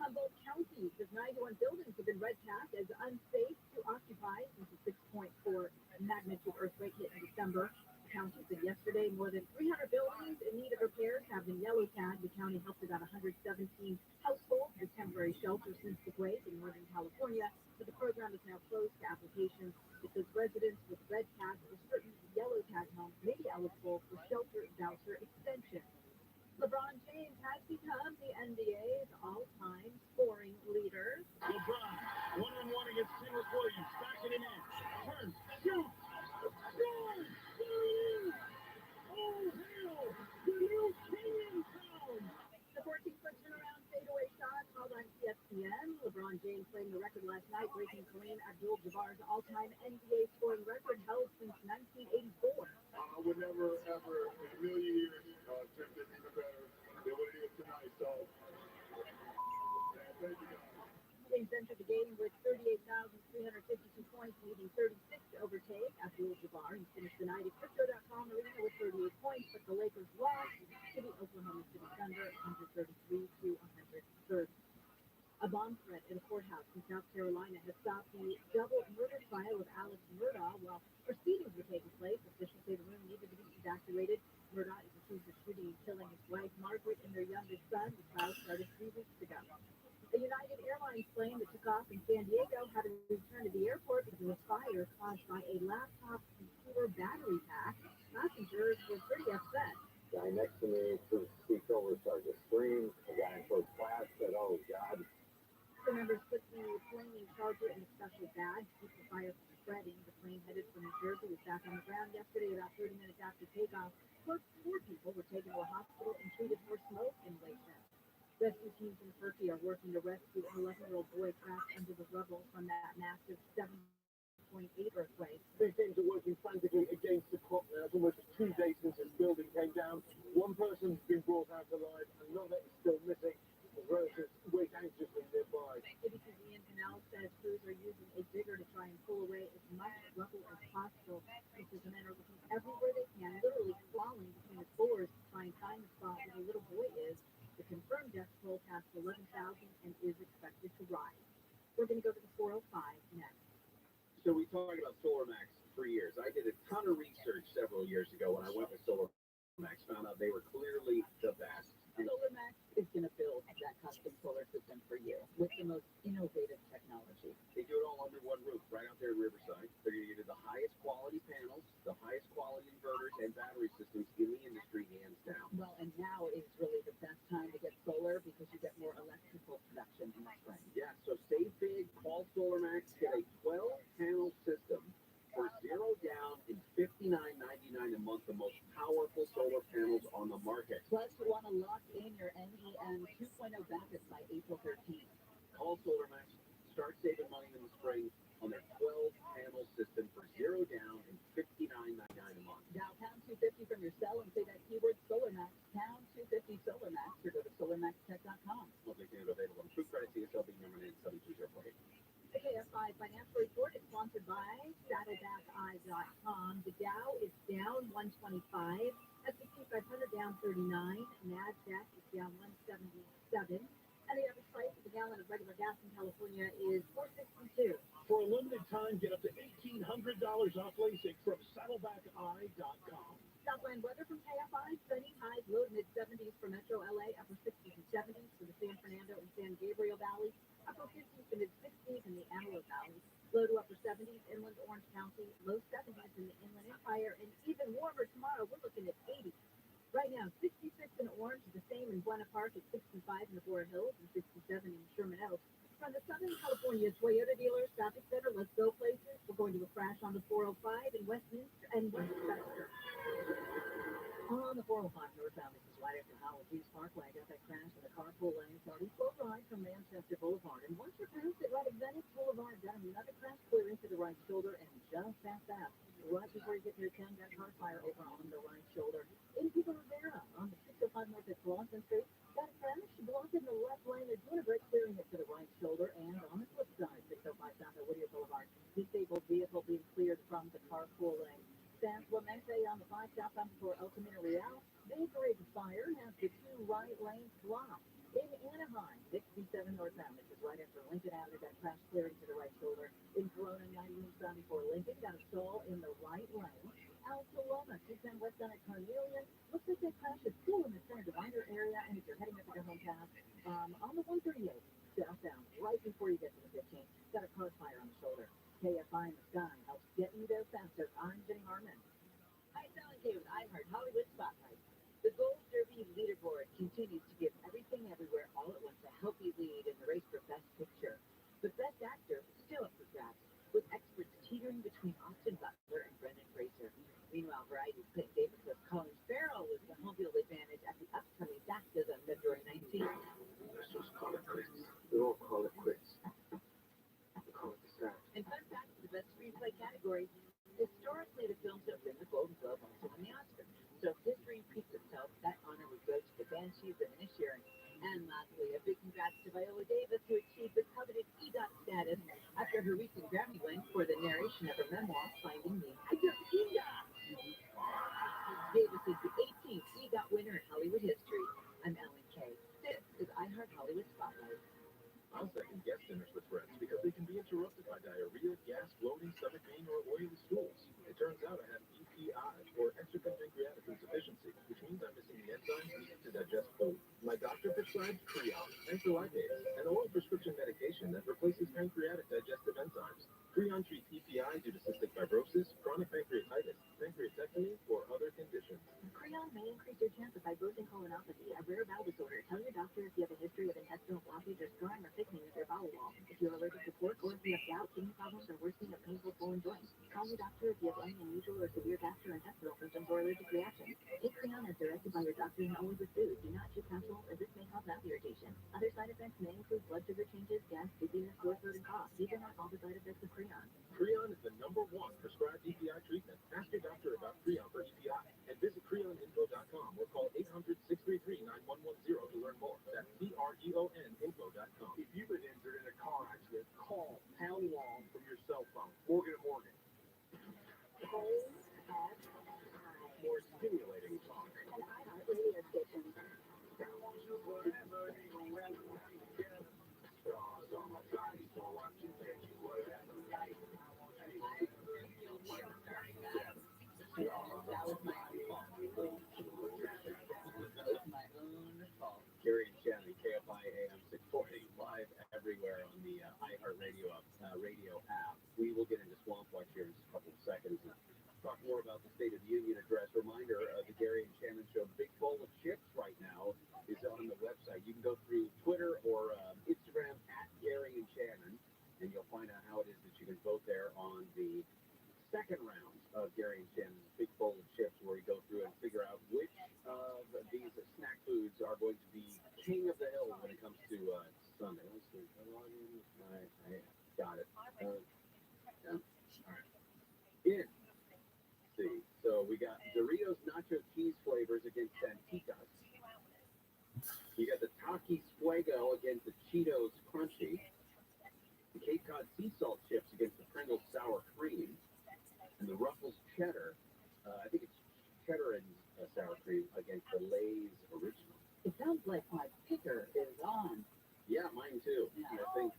Humboldt County says 91 buildings have been red tagged as unsafe to occupy since a 6.4 magnitude earthquake hit in December. The county said yesterday more than 300 buildings in need of repairs have been yellow tagged. The county helped about 117 households with temporary shelter since the quake in Northern California, but the program is now closed to applications because residents with red tags or certain yellow tag homes may be eligible for shelter voucher extension. LeBron James has become the NBA's all-time scoring leader. LeBron, one-on-one against Singles Williams, backing him in, turns, shoots, scores! There it is! Oh, hell! The new king in town! The 14-foot turnaround fadeaway shot called on ESPN. LeBron James claimed the record last night, breaking Kareem Abdul-Jabbar's all-time NBA scoring record held since 1984. I would never, ever, in a million years, attempt it even better than what it is tonight. So, thank you, guys. James entered the game with 38,352 points, leading 36 to overtake Abdul-Jabbar. He finished the night at Crypto.com Arena with 38 points, but the Lakers lost to the Oklahoma City Thunder 133 to 130. A bomb threat at a courthouse in South Carolina has stopped the double murder trial of Alex Murdaugh while proceedings were taking place. Officials say the room needed to be evacuated. Murdaugh is accused of shooting and killing his wife, Margaret, and their youngest son. The trial started 3 weeks ago. A United Airlines plane that took off in San Diego had to return to the airport because of a fire caused by a laptop computer battery pack. Passengers were pretty upset. Guy next to me through the speech overcharged a scream. A guy in first class said, "Oh God." The members put the flaming charger in a special bag to keep the fire from spreading. The plane headed from New Jersey was back on the ground yesterday about 30 minutes after takeoff. 4 people were taken to a hospital and treated for smoke inhalation. Rescue teams in Turkey are working to rescue an 11-year-old boy trapped under the rubble from that massive 7.8 earthquake. Their teams are working frantically against the clock now. It's almost 2 days since this building came down. One person's been brought out alive, another is still missing. Relatives wait anxiously nearby. ABC's Ian Canal says crews are using a digger to try and pull away as much rubble as possible. He says the men are looking everywhere they can, literally crawling between the floors to try and find the spot where the little boy is. The confirmed death toll passed 11,000 and is expected to rise. We're going to go to the 405 next. So we talked about SolarMax for years. I did a ton of research several years ago when I went with SolarMax, found out they were clearly the best. SolarMax is going to build that custom solar system for you with the most innovative technology. They do it all under one roof, right out there in Riverside. They're going to get the highest quality panels, the highest quality inverters, and battery systems in the industry, hands down. Well, and now is really the best time to get solar because you get more electrical production in the spring. Yeah, so save big, call SolarMax, get a 12-panel system for $0 down and $59.99 a month, the most powerful solar panels on the market. Plus, you want to lock in your NEM 2.0 benefits by April 13th. Call SolarMax, start saving money in the spring on their 12-panel system for $0 down and $59.99 a month. Dial pound 250 from your cell and say that keyword SolarMax, pound 250 SolarMax, or go to solarmaxtech.com. Multi-unit available on True Credit CSLB number 97204. The KFI Financial Report is sponsored by saddlebackeye.com. The Dow is down 125, S&P 500 down 39, NASDAQ is down 177, and the average price of a gallon of regular gas in California is $4.62. For a limited time, get up to $1,800 off LASIK from saddlebackeye.com. Southland weather from KFI. Sunny, highs low to mid-70s for Metro LA, upper 60s and 70s for the San Fernando and San Gabriel Valley, upper 50s to mid-60s in the Antelope Valley, low to upper 70s inland Orange County, low 70s in the Inland Empire, and even warmer tomorrow. We're looking at 80. Right now, 66 in Orange, the same in Buena Park at 65 in the Borer Hills and 67 in Sherman Oaks. From the Southern California Toyota dealers, traffic center, let's go places. We're going to a crash on the 405 in Westminster and Westchester. On the 405 northbound, this is right after Howell Keys Parkway. I got that crash in the carpool lane, starting slow ride from Manchester Boulevard. And once you're past it, right at Venice Boulevard, got another crash clear into the right shoulder, and just past that, right before you get to your 10, got car fire over on the right shoulder. In Pico Rivera, on the 605 north at Blossom Street, got a crash blocking the left lane. They're doing a brake clearing it to the right shoulder, and on the flip side, 605 south at Whittier Boulevard, disabled vehicle being cleared from the carpool lane. San Clemente on the 5 southbound before El Camino Real. Bakery fire has the 2 right lanes blocked. In Anaheim, 67 northbound, this is right after Lincoln Avenue, got crash clearing to the right shoulder. In Corona, 90 southbound before Lincoln, got a stall in the right lane. Altaloma, 210 westbound at Carnelian. Looks like that crash is still in the center divider area, and if you're heading up to your home path, on the 138 southbound, right before you get to the 15, got a car fire on the shoulder. KFI in the sky helps get you there faster. I'm Jenny Harmon. Hi, Sally K with iHeart Hollywood Spotlight. The Gold Derby leaderboard continues to give everything everywhere all at once to help you lead in the race for Best Picture. But Best Actor is still up for grabs, with experts teetering between Austin Butler and Brendan Fraser. Meanwhile, Variety's Clinton Davis says Colin Farrell is the home field advantage at the upcoming BAFTAs on February 19th. Let's just call it quits. We won't call it quits. We'll call it the start. And fun fact for the Best Screenplay category, historically the films that win the Golden Globe also win the Oscar. So if history repeats itself, that honor would go to the Banshees of Inisherin. And lastly, a big congrats to Viola Davis, who achieved the coveted EGOT status after her recent Grammy win for the narration of her memoir, Finding Me. Davis is the 18th EGOT winner in Hollywood history. I'm Ellen Kay. This is iHeart Hollywood Spotlight. I'll second guest dinners with friends because they can be interrupted by diarrhea, gas, bloating, stomach pain, or oily stools. It turns out I have EPI, or exocrine pancreatic insufficiency, which means I'm missing the enzymes needed to digest food. My doctor prescribed Creon, Anchorlipase, an oral prescription medication that replaces pancreatic digestive enzymes. Creon treats EPI due to cystic fibrosis, chronic pancreatitis, pancreatectomy, or other conditions. Creon may increase your chance of fibrosing colonopathy, a rare bowel disorder. Tell your doctor if you have a history of intestinal blockage or scarring or thickening of your bowel wall. If you're allergic to pork, or if you have gout, kidney problems, or worsening of painful swollen joints. Call your doctor if you have any unusual or severe gastrointestinal symptoms or allergic reactions. Take Creon as directed by your doctor and always with food. Do not chew capsules, as this may cause mouth irritation. Other side effects may include blood sugar changes, gas, dizziness, sore throat, and cough. These are not all the side effects of Creon. Creon is the #1 prescribed EPI treatment. Ask your doctor about Creon for EPI and visit creoninfo.com or call 800-633-9110 to learn more. That's CREONinfo.com. If you've been injured in a car accident, call Pound Wall from your cell phone. Morgan & Morgan. More stimulating talk. An iHeart radio station. Gary and Shannon, KFI AM 640, live everywhere on the iHeart Radio app. We will get into Swamp Watch here in just a couple of seconds and talk more about the State of the Union address. Reminder, the Gary and Shannon Show Big Bowl of Chips right now is on the website. You can go through Twitter or Instagram at Gary and Shannon, and you'll find out how it is that you can vote there on the second round of Gary and Shannon's Big Bowl of Chips, where we go through and figure out which of these snack foods are going to be king of the hill when it comes to Sunday. Let's see. I got it. All right. See. So we got Doritos Nacho Cheese flavors against Santitas. You got the Takis Fuego against the Cheetos Crunchy. The Cape Cod Sea Salt chips against the Pringles Sour Cream. And the Ruffles Cheddar, I think it's cheddar and sour cream against the Lay's Original. It sounds like my picker is on. Yeah, mine too. Yeah. I think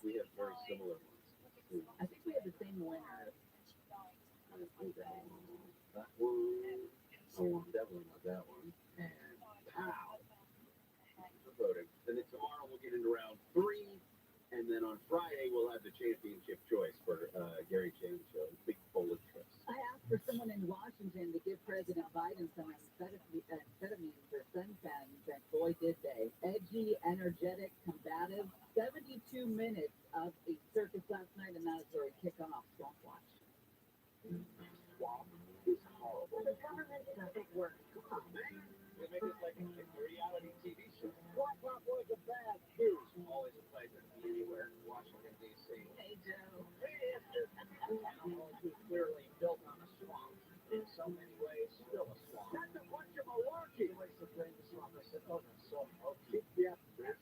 we have very similar ones. I think we have the same winner. That one. feeling about that one. And pow, the voting. And then tomorrow we'll get into round 3, and then on Friday we'll have the championship choice for Gary Chain Show. Big bowl of trips. I asked for someone in Washington to give President Biden some amphetamine for sun pens, and boy did they. Edgy, energetic, combative. 72 minutes of a circus last night, and that is where we kick off Swamp Watch. Swamp is horrible. The government doesn't work. Come on. They make it like a reality TV show. Swamp was a bad news. Always a pleasure to be anywhere. Washington, D.C. Hey, Joe. Hey, Esther. Animals was clearly built on a swamp. In so many ways, still a swamp. That's a bunch of malarkey. Ways to blame the swamp. I said, oh, that's so okay. Yeah, that's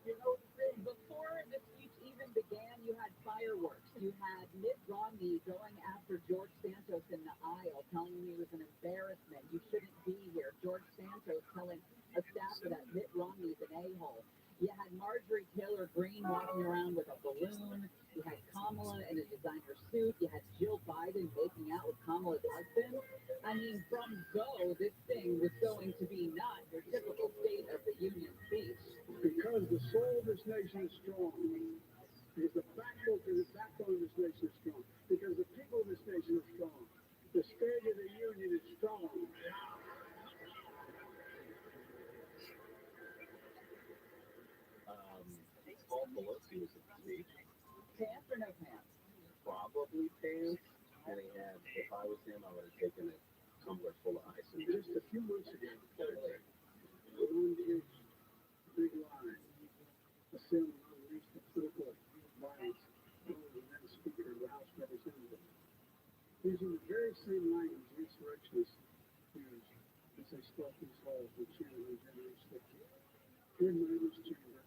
You know, before the speech even began, you had fireworks. You had Mitt Romney going after George Santos in the aisle, telling him he was an embarrassment. You shouldn't be here. George Santos telling a staffer that Mitt Romney's an a-hole. You had Marjorie Taylor Greene walking around with a balloon. You had Kamala in a designer suit. You had Jill Biden making out with Kamala's husband. I mean, from go, this thing was going to be not your typical State of the Union speech. Because the soul of this nation is strong. Because the backbone of this nation is strong. Because the people of this nation are strong. The State of the Union is strong. Paul Pelosi was at the speech. Pants or no pants? Probably pants. And he had, if I was him, I would have taken a tumbler full of ice. And Just a few months ago, on the big line, assembly unleashed the political violence over the then Speaker of the House of Representatives. Using the very same language the insurrectionists used as they stalked these halls with chanting and generally slipping. Here in my English chamber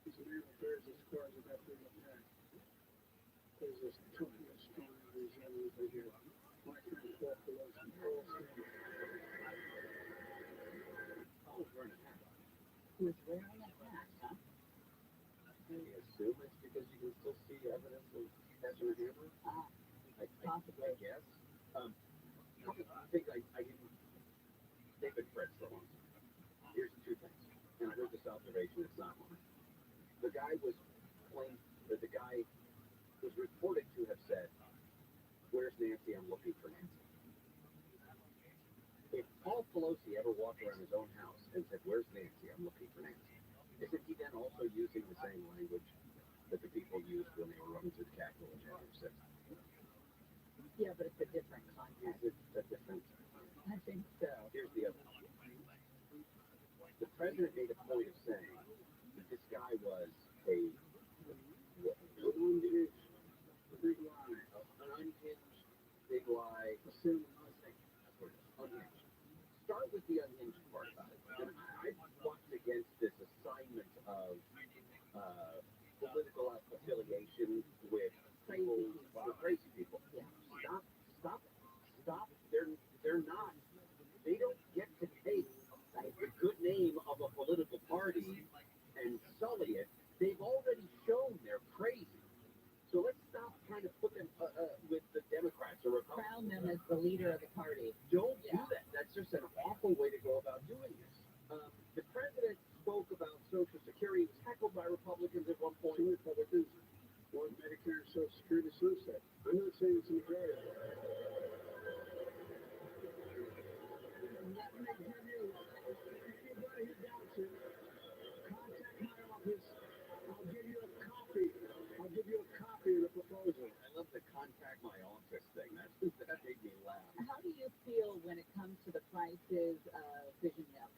is a man who bears the scars of that brutal attack. There's this tough and strong and resilient right here. My friend Paul Pelosi, all standing. Paul's wearing a hat. He was wearing a hat, huh? I assume it's because you can still see evidence of catching a hammer. Possibly. I guess. I think I didn't. David Fritz for once. Here's 2 things. And I heard this observation, it's not mine. The guy was reported to have said, "Where's Nancy? I'm looking for Nancy." If Paul Pelosi ever walked around his own house and said, "Where's Nancy? I'm looking for Nancy," isn't he then also using the same language that the people used when they were running to the Capitol in January 6th? Yeah, but it's a different context. Is it a different? I think so. Here's the other one. The president made a point of saying that this guy was an unhinged big lie. Unhinged. Start with the unhinged part about it. And I walked against this assignment of political affiliation with crazy people. Yeah. Stop. They're not. They don't get to take the good name of a political party and sully it. They've already shown they're crazy. So let's stop trying to put them with the Democrats or Republicans. Crown them as the leader of the party. Don't do that. That's just an awful way to go about doing this. The president spoke about Social Security. He was heckled by Republicans at one point. Some Republicans want Medicare and Social Security sunset. I'm not saying it's a majority. Anybody who doubts it, contact my office. I'll give you a copy. I'll give you a copy of the proposal. I love the contact my office thing. That made me laugh. How do you feel when it comes to the prices of vision milk?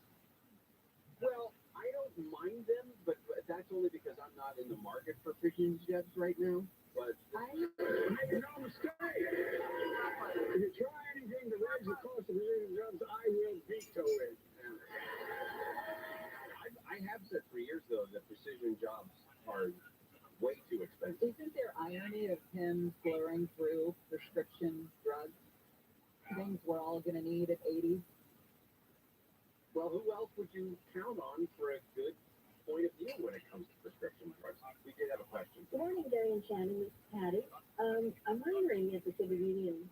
Well, I don't mind them, but that's only because I'm not in the market for vision jets right now. But make no mistake. If you try anything to raise the cost of vision jobs, I will veto it. I have said for years, though, that precision jobs are way too expensive. Isn't there irony of him blurring through prescription drugs? Things we're all going to need at 80? Well, who else would you count on for a good point of view when it comes to prescription drugs? We did have a question. Good morning, Gary and Shannon. This is Patty. I'm wondering at the State of the Union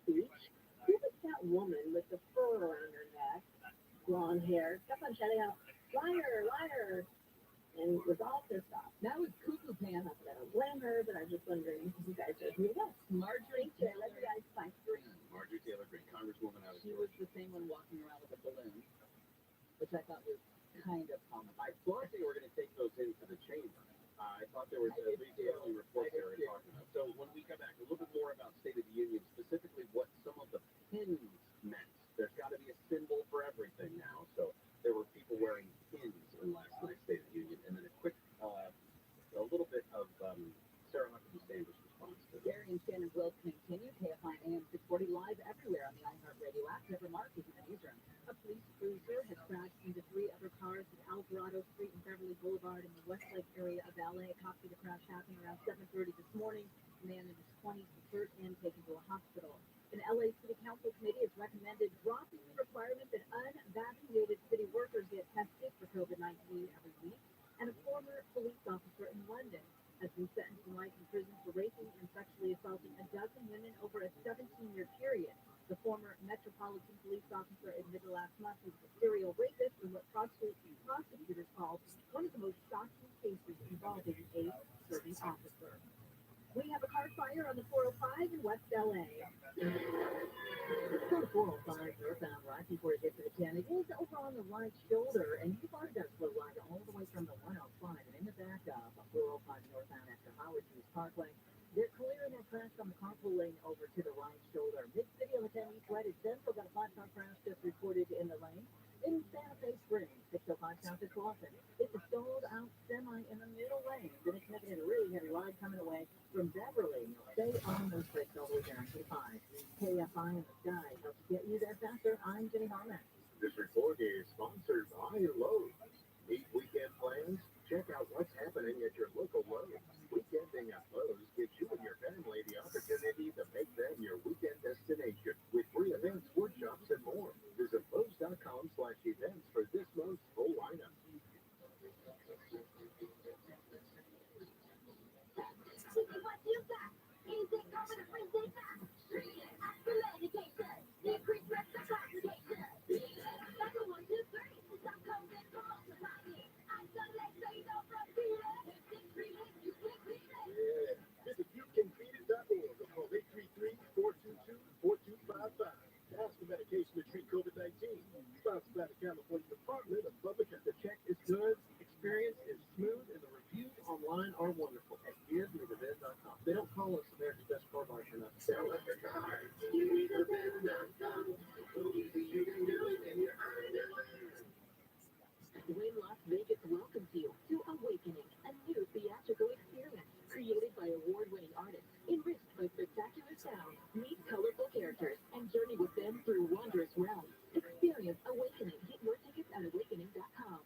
speech, who was that woman blonde hair, kept on shouting out, liar, liar, and was all pissed off. That was Cuckoo Pam. Not that I don't blame her, but I'm just wondering if you guys are who else. Marjorie Taylor Greene. Marjorie Taylor Greene, Congresswoman out of She was the same one walking around with a balloon, which I thought was kind of comical. I thought they were going to take those into the chamber. I thought there was at least early reports they were talking about. So when we come back, a little bit more about State of the Union, specifically what some of the pins meant. There's got to be a symbol for everything now. So there were people wearing pins in last night's State of the Union. And then a quick, a little bit of Sarah Huckabee Sanders' response to that. Gary and Shannon will continue. KFI AM 640 live everywhere on the iHeartRadio app. Trevor Mark is in the newsroom. A police cruiser has crashed into 3 other cars at Alvarado Street and Beverly Boulevard in the Westlake area of LA. A copy of the crash happened around 7:30 this morning. A man in his 20s was hurt and taken to a hospital. An LA City Council committee has recommended dropping the requirement that unvaccinated city workers get tested for COVID-19 every week. And a former police officer in London has been sentenced to life in prison for raping and sexually assaulting a dozen women over a 17-year period. The former Metropolitan Police officer admitted last month he was a serial rapist in what prosecutors called one of the most shocking cases involving a serving officer. We have a car fire on the 405 in West LA. It's on the 405 northbound right before it gets to the 10. It is over on the right shoulder, and you've already got a slow ride all the way from the 105 and in the back of a 405 northbound after Howard Hughes Parkway. They're clearing that crash from the carpool lane over to the right shoulder. Mid-City on the 10 east right at Central got a 5-car crash just reported in the lane. In Santa Fe Springs, 605 south of Clawson, it's a stalled-out semi in the middle lane. Then it's making it a really heavy ride coming away from Beverly. Stay on those brakes all the way down to 5. KFI in the sky helps get you there faster. I'm Jenny Harman. This report is sponsored by Lowe's. Need weekend plans? Check out what's happening at your local Lowe's. Weekending at Lowe's gives you and your family the opportunity to make them your weekend destination with free events, workshops, and more. Visit Lowe's.com/events for this month's full lineup. What you got? Anything coming to free data? Full education. Increase reciprocity. That's a 1, 2, 3. Some comes in from multiplying. I'm gonna let you know from here. If you treat it, you can treat it. Yeah. Visit youcanfeedit.org or call 833-422-4255. Ask for medication to treat COVID-19. Sponsored by the California Department of Public Health. The check is good, experience is smooth, and the reviews online are wonderful at GiveMeTheBed.com. They don't call us America's Best Car Buyer for nothing. Sell at the car. GiveMeTheBed.com. So easy you can do it and you earn it. Wynn Las Vegas welcomes you to Awakening, a new theatrical experience created by award-winning artists, enriched by spectacular sound. Meet colorful characters and journey with them through wondrous realms. Experience Awakening. Get your tickets at awakening.com.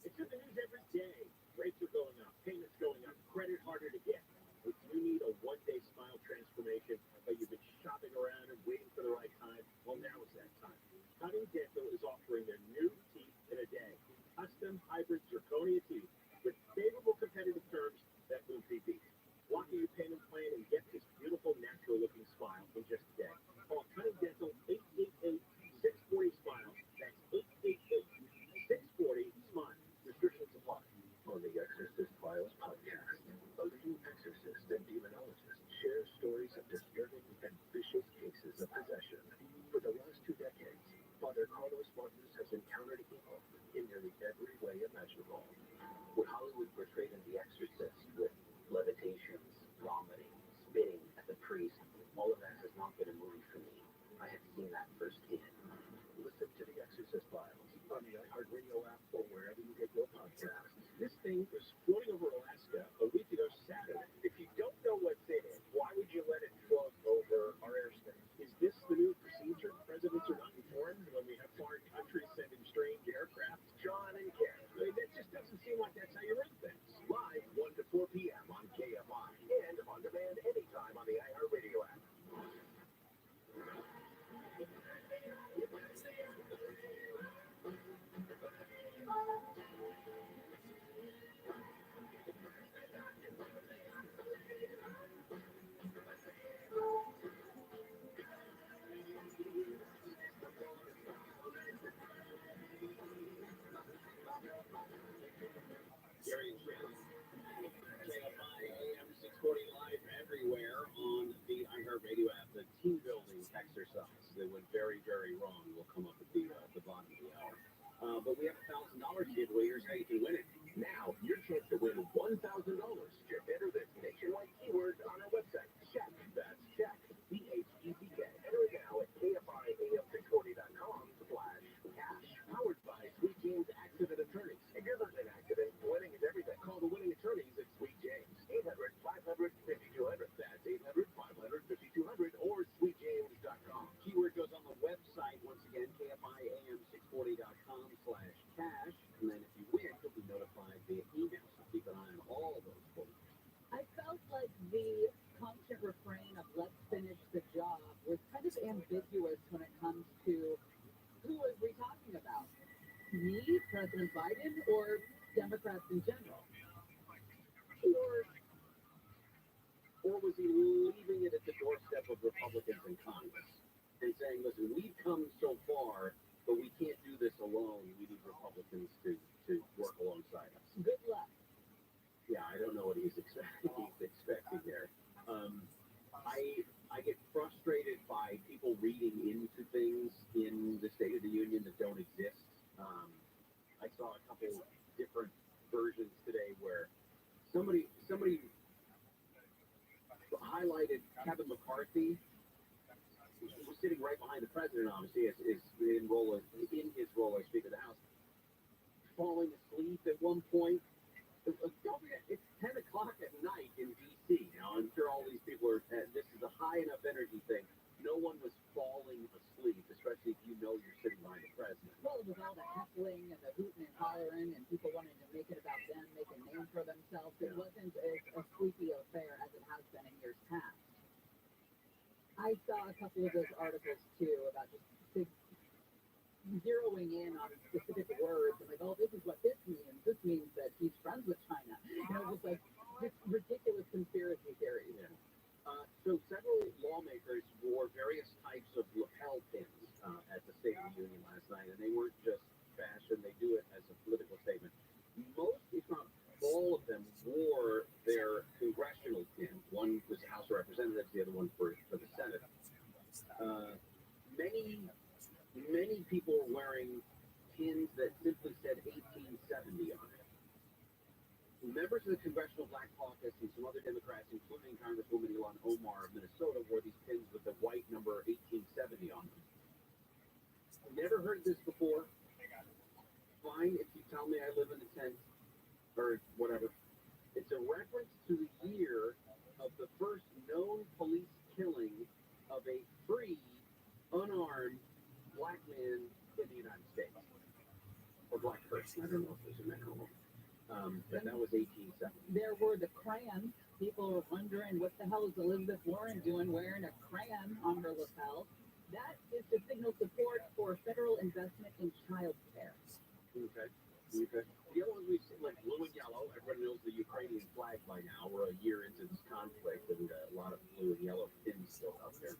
It's in the news every day. Rates are going up, payments going up, credit harder to get. If you need a one-day smile transformation, but you've been shopping around and waiting for the right time, well, now is that time. Cunning Dental is offering their new teeth in a day. Custom hybrid zirconia teeth with favorable competitive terms that move beat. Block your payment plan and get this beautiful, natural-looking smile in just a day. Call Cunning Dental 888-640-SMILE. That's 888-640-SMILE. Restrictions apply. On the Exorcist Files podcast, a leading exorcist and demonologist shares stories of disturbing and vicious cases of possession. For the last 2 decades, Father Carlos Martinez has encountered evil in nearly every way imaginable. What Hollywood portrayed in The Exorcist with levitations, vomiting, spitting at the priest, all of that has not been a movie for me. I have seen that firsthand. Listen to The Exorcist Files on the iHeartRadio app or wherever you get your podcasts. This thing was floating over Alaska a week ago Saturday. If you don't know what's in it, why would you let it float over our airspace? Is this the new procedure? Presidents are not informed when we have foreign countries sending strange aircraft? John and Karen. I mean, that just doesn't seem like that's how you run things. Live 1 to 4 p.m. on KFI and on demand anytime on the iHeartRadio app. exercise that went very, very wrong will come up at the bottom of the hour. But we have a $1,000 giveaway. Here's how you can win it. Now, your chance to win $1,000. Just enter this nationwide keyword on our website. Check. That's check. CHECK. Enter it now at KFIAM640.com/cash. Powered by Sweet James Accident Attorneys. If you're not in an accident, winning is everything. Call the winning attorneys at Sweet James. 800-500-5200. That's 800-500-5200 or sweetjames.com. Keyword goes on the website. Once again, KFIAM640.com/cash. And then if you win, you'll be notified via email. So keep an eye on all of those polls. I felt like the constant refrain of let's finish the job was kind of ambiguous when it comes to who are we talking about? Me, President Biden, or Democrats in general? Or was he leaving it at the doorstep of Republicans in Congress and saying, listen, we've come so far, but we can't do this alone. We need Republicans to work alongside us. Good luck. Yeah, I don't know what he's expecting there. I get frustrated by people reading into things in the State of the Union that don't exist. I saw a couple different versions today where somebody highlighted Kevin McCarthy, who was sitting right behind the president, obviously, in his role as Speaker of the House, falling asleep at one point. Don't forget, it's 10 o'clock at night in D.C. Now, I'm sure all these people are, this is a high enough energy thing. No one was falling asleep, especially if you know you're sitting behind the president. Well, with all the heckling and the hooting and hollering and people wanting to make it about them, make a name for themselves, it wasn't as a sleepy affair as it has been in years past. I saw a couple of those articles, too, about just zeroing in on specific words and like, oh, this is what this means. This means that he's friends with China. Just like this ridiculous conspiracy theories. Yeah. So several lawmakers wore various types of lapel pins at the State of the Union last night, and they weren't just fashion. They do it as a political statement. Most, if not all of them, wore their congressional pin. One was House of Representatives, the other one for the Senate. Many people were wearing pins that simply said 1870 on it. Members of the Congressional Black Caucus and some other Democrats, including Congresswoman Ilhan Omar of Minnesota, wore these pins with the white number 1870 on them. I've never heard this before. Fine if you tell me I live in a tent or whatever. It's a reference to the year of the first known police killing of a free, unarmed black man in the United States. Or black person. I don't know if it was a man or a woman. But that was 1870. There were the crayons. People were wondering what the hell is Elizabeth Warren doing wearing a crayon on her lapel. That is to signal support for federal investment in child care. Okay. The other ones we've seen, like blue and yellow. Everybody knows the Ukrainian flag by now. We're a year into this conflict, and a lot of blue and yellow pins still out there.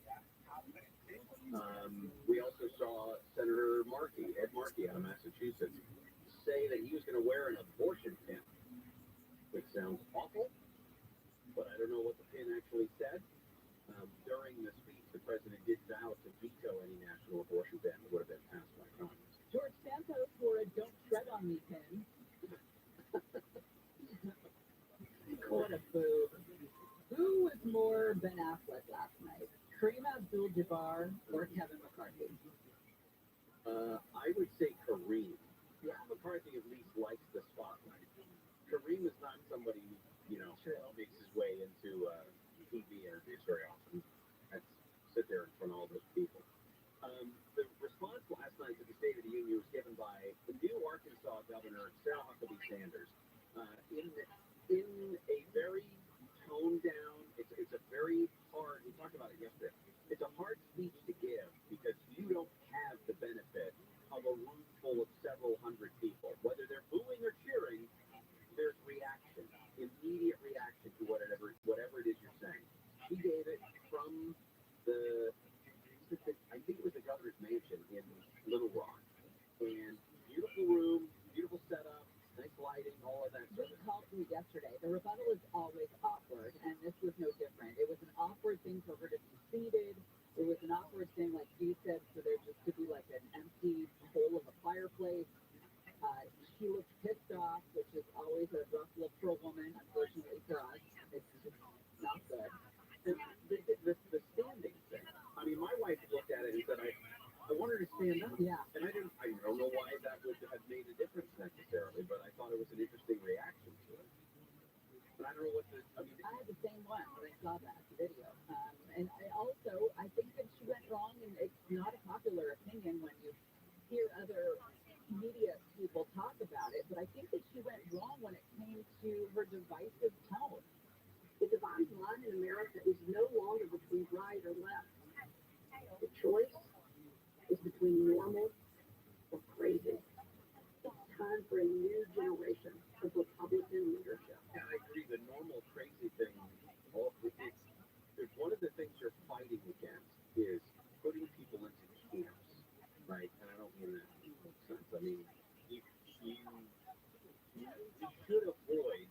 We also saw Senator Ed Markey out of Massachusetts, say that he was going to wear an abortion pin, which sounds awful, but I don't know what the pin actually said. During the speech, the president did vow to veto any national abortion ban that would have been passed by Congress. George Santos wore a "Don't Tread on Me" pin. What a boob. Who was more Ben Affleck last night? Kareem Abdul-Jabbar or Kevin McCarthy? I would say Kareem. Yeah, McCarthy at least likes the spotlight. Kareem is not somebody who, makes his way into TV interviews very often. Let's sit there in front of all those people. The response last night to the State of the Union was given by the new Arkansas governor, Sarah Huckabee Sanders, in a very toned down, it's a very hard, we talked about it yesterday, it's a hard speech to give because you don't have the benefit of a room full of several hundred people. Whether they're booing or cheering, there's reaction, immediate reaction to whatever it is you're saying. She gave it from I think it was the governor's mansion in Little Rock. And beautiful room, beautiful setup, nice lighting, all of that. She called me yesterday. The rebuttal is always awkward, and this was no different. It was an awkward thing for her to be seated. It was were saying, like you said, for there just to be like an empty hole in the fireplace. She looked pissed off, which is always a rough look for a woman, unfortunately for us. It's just not good. And the standing thing. I mean, my wife looked at it and said, I want her to stand up. Yeah. And I don't know why that would have made a difference necessarily, but I thought it was an interesting reaction to it. But I don't know what I had the same one when I saw that video. And I think that she went wrong, and it's not a popular opinion when you hear other media people talk about it, but I think that she went wrong when it came to her divisive tone. The dividing line in America is no longer between right or left. The choice is between normal or crazy. It's time for a new generation of Republican leadership. Yeah, I agree. The normal crazy thing, it's one of the things you're fighting against is putting people into camps, right? And I don't mean that in any sense. I mean, you should avoid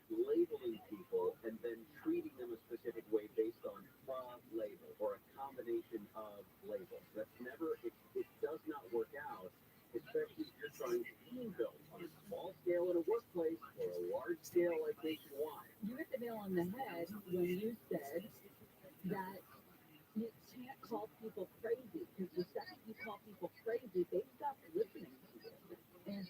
labeling people and then treating them a specific way based on a label or a combination of labels. That's never, it does not work out, especially if you're trying to team build on a small scale in a workplace or a large scale like nationwide. You hit the nail on the head when you said that you can't call people crazy, because the second you call people crazy, they stop listening to you.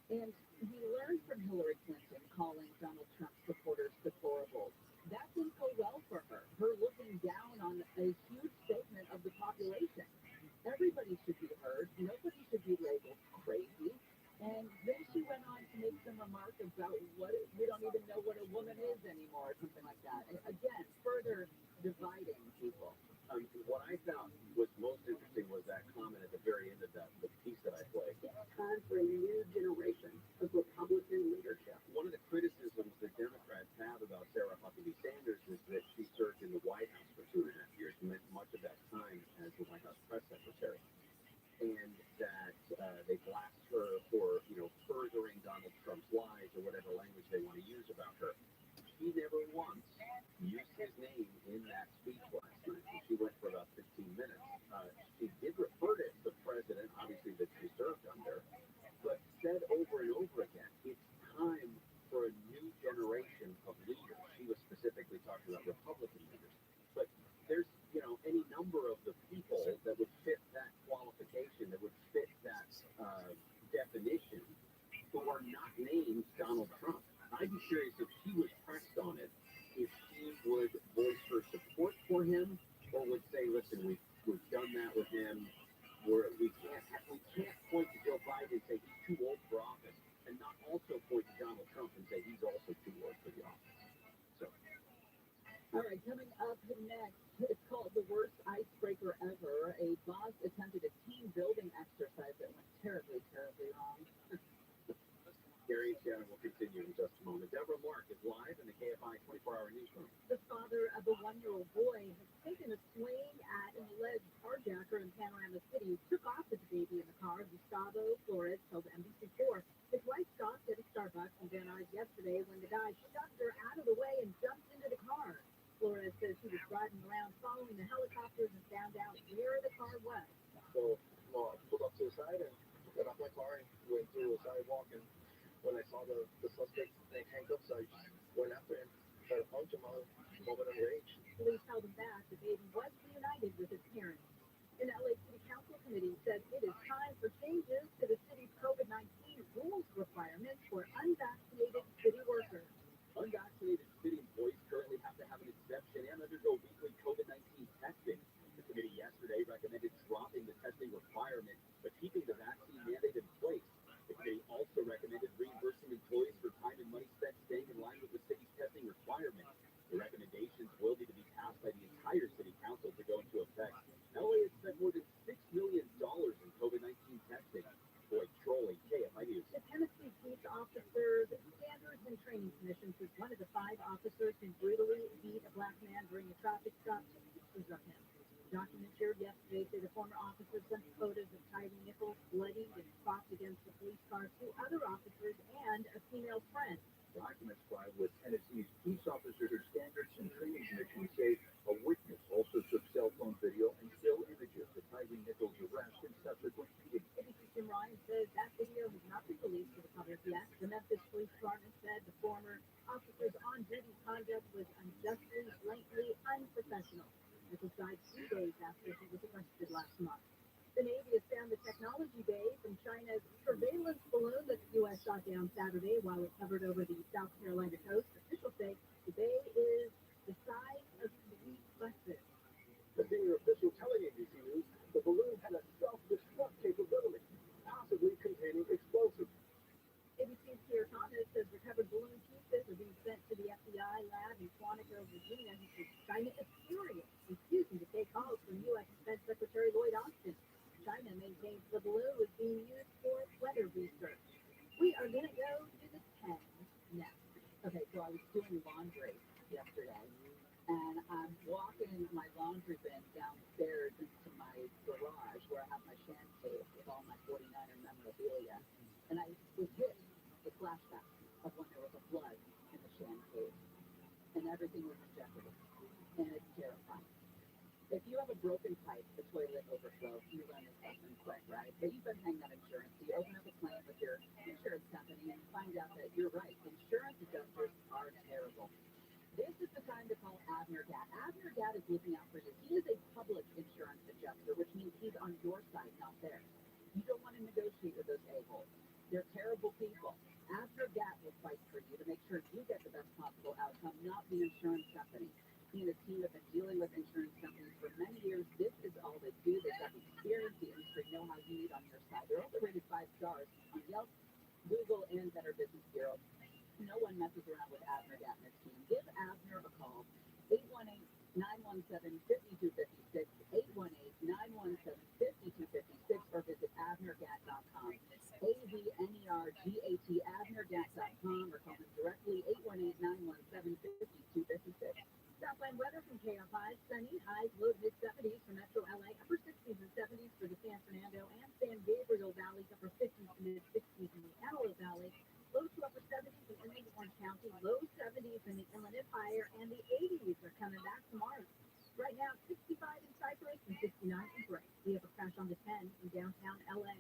And we learned from Hillary Clinton calling Donald Trump supporters deplorable. That didn't go well for her. Her looking down on a huge segment of the population. Everybody should be heard. Nobody should be labeled crazy. And then she went on to make some remark about we don't even know what a woman is anymore, or something like that. And again, further dividing people. What I found was most interesting was that comment at the very end of the piece that I played. It's time for a new generation of Republican leadership. One of the criticisms that Democrats have about Sarah Huckabee Sanders is that she served in the White House for 2.5 years, much of that time as the White House press secretary, and that they blast her for furthering Donald Trump's lies or whatever language they want to use about her. She never once used his name in that speech last night. She went for about 15 minutes. She did refer to the president, obviously, that she served under, but said over and over again, it's time for a new generation of leaders. She was specifically talking about Republican leaders. But there's, any number of the people that would fit that qualification, that would fit that definition, who are not named Donald Trump. I'd be curious if she was pressed on it, if she would voice her support for him, or would say, listen, we've done that with him. We can't point to Joe Biden and say he's too old for office, and not also point to Donald Trump and say he's also too old for the office. So, all right, coming up next, it's called The Worst Icebreaker Ever. A boss attempted a team building exercise that went terribly, terribly wrong. Gary and Shannon will continue in just a moment. Deborah Mark is live in the KFI 24-hour newsroom. The father of a 1-year-old boy has taken a swing at an alleged carjacker in Panorama City who took off with the baby in the car. Gustavo Flores told NBC4 his wife stopped at a Starbucks in Van Nuys yesterday when the guy shoved her out of the way and jumped into the car. Flores says he was driving around following the helicopters and found out where the car was. So, I pulled up to the side and got off my car and went through the sidewalk, and when I saw the suspect handcuffed, so I just went after him, tried to punch him out, moment of rage. Police held him back. The baby was reunited with his parents. An LA City Council committee said it is time for changes to the city's COVID-19 rules requirements for unvaccinated city workers. Unvaccinated city employees currently have to have an exemption and undergo weekly COVID-19 testing. The committee yesterday recommended dropping the testing requirement, but keeping the vaccine mandate in place. The committee also recommended reimbursing employees for time and money spent staying in line with the city's testing requirements. The recommendations will need to be passed by the entire city council to go into effect. LA has spent more than $6 million in COVID-19 testing. Boyd Trolley, KFI News. The Tennessee Police Officers Standards and Training Commission says one of the 5 officers who brutally beat a black man during a traffic stop was of him. Documents shared yesterday say the former officer sent photos of Tyree Nichols bloodied and propped against the police car, 2 other officers, and a female friend. Documents filed with Tennessee's Peace Officers Standards and Training Commission say a witness also took cell phone video and still images of Tyree Nichols' arrest and subsequent beating. ABC's Jim Ryan says that video has not been released to the public yet. The Memphis Police Department said the former officer's on-duty conduct was unjustly, blatantly unprofessional. Nichols died 3 days after he was arrested last month. The Navy has found the technology bay from China's surveillance balloon that the U.S. shot down Saturday while it hovered over the South Carolina coast. Officials say the bay is the size of 3 buses. The senior official telling ABC News the balloon had a self-destruct capability, possibly containing explosives. ABC's Pierre Thomas says recovered balloon pieces are being sent to the FBI lab in Quantico, Virginia. He says China is furious, refusing to take calls from U.S. Defense Secretary Lloyd Austin. China maintains the balloon was being used for weather research. We are going to go to the 10 next. Okay, so I was doing laundry yesterday, and I'm walking my laundry bin downstairs into my garage where I have my shan cave with all my 49er memorabilia, and I was hit with flashbacks of when there was a flood in the shan cave, and everything was in jeopardy, and it's terrifying. If you have a broken pipe, the toilet overflow, you run this lesson quick, right? But you've been paying that insurance, so you open up a claim with your insurance company and find out that you're right. Insurance adjusters are terrible. This is the time to call Abner Gatt. Abner Gatt is looking out for you. He is a public insurance adjuster, which means he's on your side, not theirs. You don't want to negotiate with those a-holes. They're terrible people. Abner Gatt will fight for you to make sure you get the best possible outcome, not the insurance company. He and his team have been dealing with insurance companies for many years. This is all they do. They've got experience in the industry, know how you need on your side. They're also rated 5 stars on Yelp, Google, and Better Business Bureau. No one messes around with Abner Gatt and his team. Give Abner a call, 818-917-5256, 818-917-5256, or visit AbnerGatt.com. ABNERGAT, AbnerGatt.com, or call them directly, 818-917-5256. Southland weather from KFI, sunny, highs, low to mid-70s for Metro LA, upper 60s and 70s for the San Fernando and San Gabriel Valley, upper 50s to mid-60s in the Antelope Valley, low to upper 70s in Inland Orange County, low 70s in the Inland Empire, and the 80s are coming back tomorrow. Right now, 65 in Cypress and 69 in Gray. We have a crash on the 10 in downtown LA.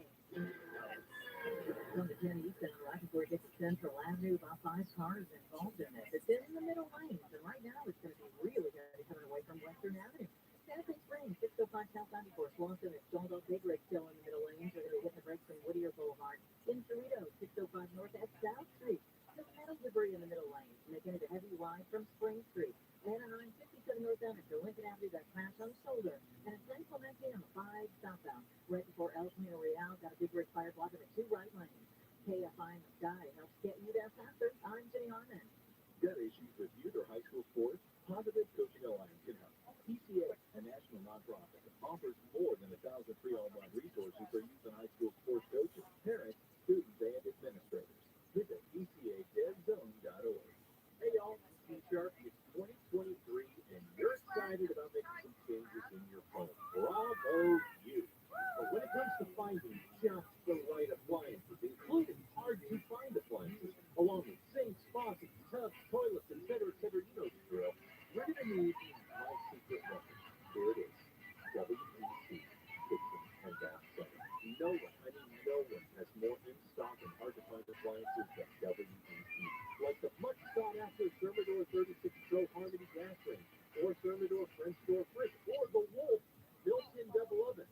On the 10 East End, right before it gets to Central Avenue, about 5 cars involved in it. It's in the middle lanes, and right now it's going to be really heavy coming away from Western Avenue. Santa Fe Springs, 605 South 94th, Swanson, it's stalled up. Big Rig still in the middle lanes. They're going to hit the brakes from Whittier Boulevard. In Cerritos, 605 North at South Street. Some metal debris in the middle lanes, making it a heavy ride from Spring Street. Anaheim, 57 North Avenue, to Lincoln Avenue, that crash on Shoulder. And it's San Clemente on the 5 southbound. Right before El Camino Real, got a Big Rig fire block in the 2 right lanes. KFI in the sky helps get you there faster. I'm Jenny Harmon. Got issues with youth or high school sports? Positive Coaching Alliance can help. PCA, a national nonprofit, offers more than 1,000 free online resources for youth and high school sports coaches, parents, students, and administrators. Visit PCADevZone.org. Hey y'all, I'm Sharp. It's 2023, and you're excited about making some changes in your home. Bravo, you! But when it comes to finding just the right appliances, including hard-to-find appliances, along with sinks, faucets, tubs, toilets, etc., you know the drill, we're going to need my secret weapon. Here it is. WEC Kitchen and Bath Center. No one has more in-stock and hard-to-find appliances than WEC. Like the much-sought-after Thermador 36 Pro Harmony gas range, or Thermador French door fridge, or the Wolf built-in double oven.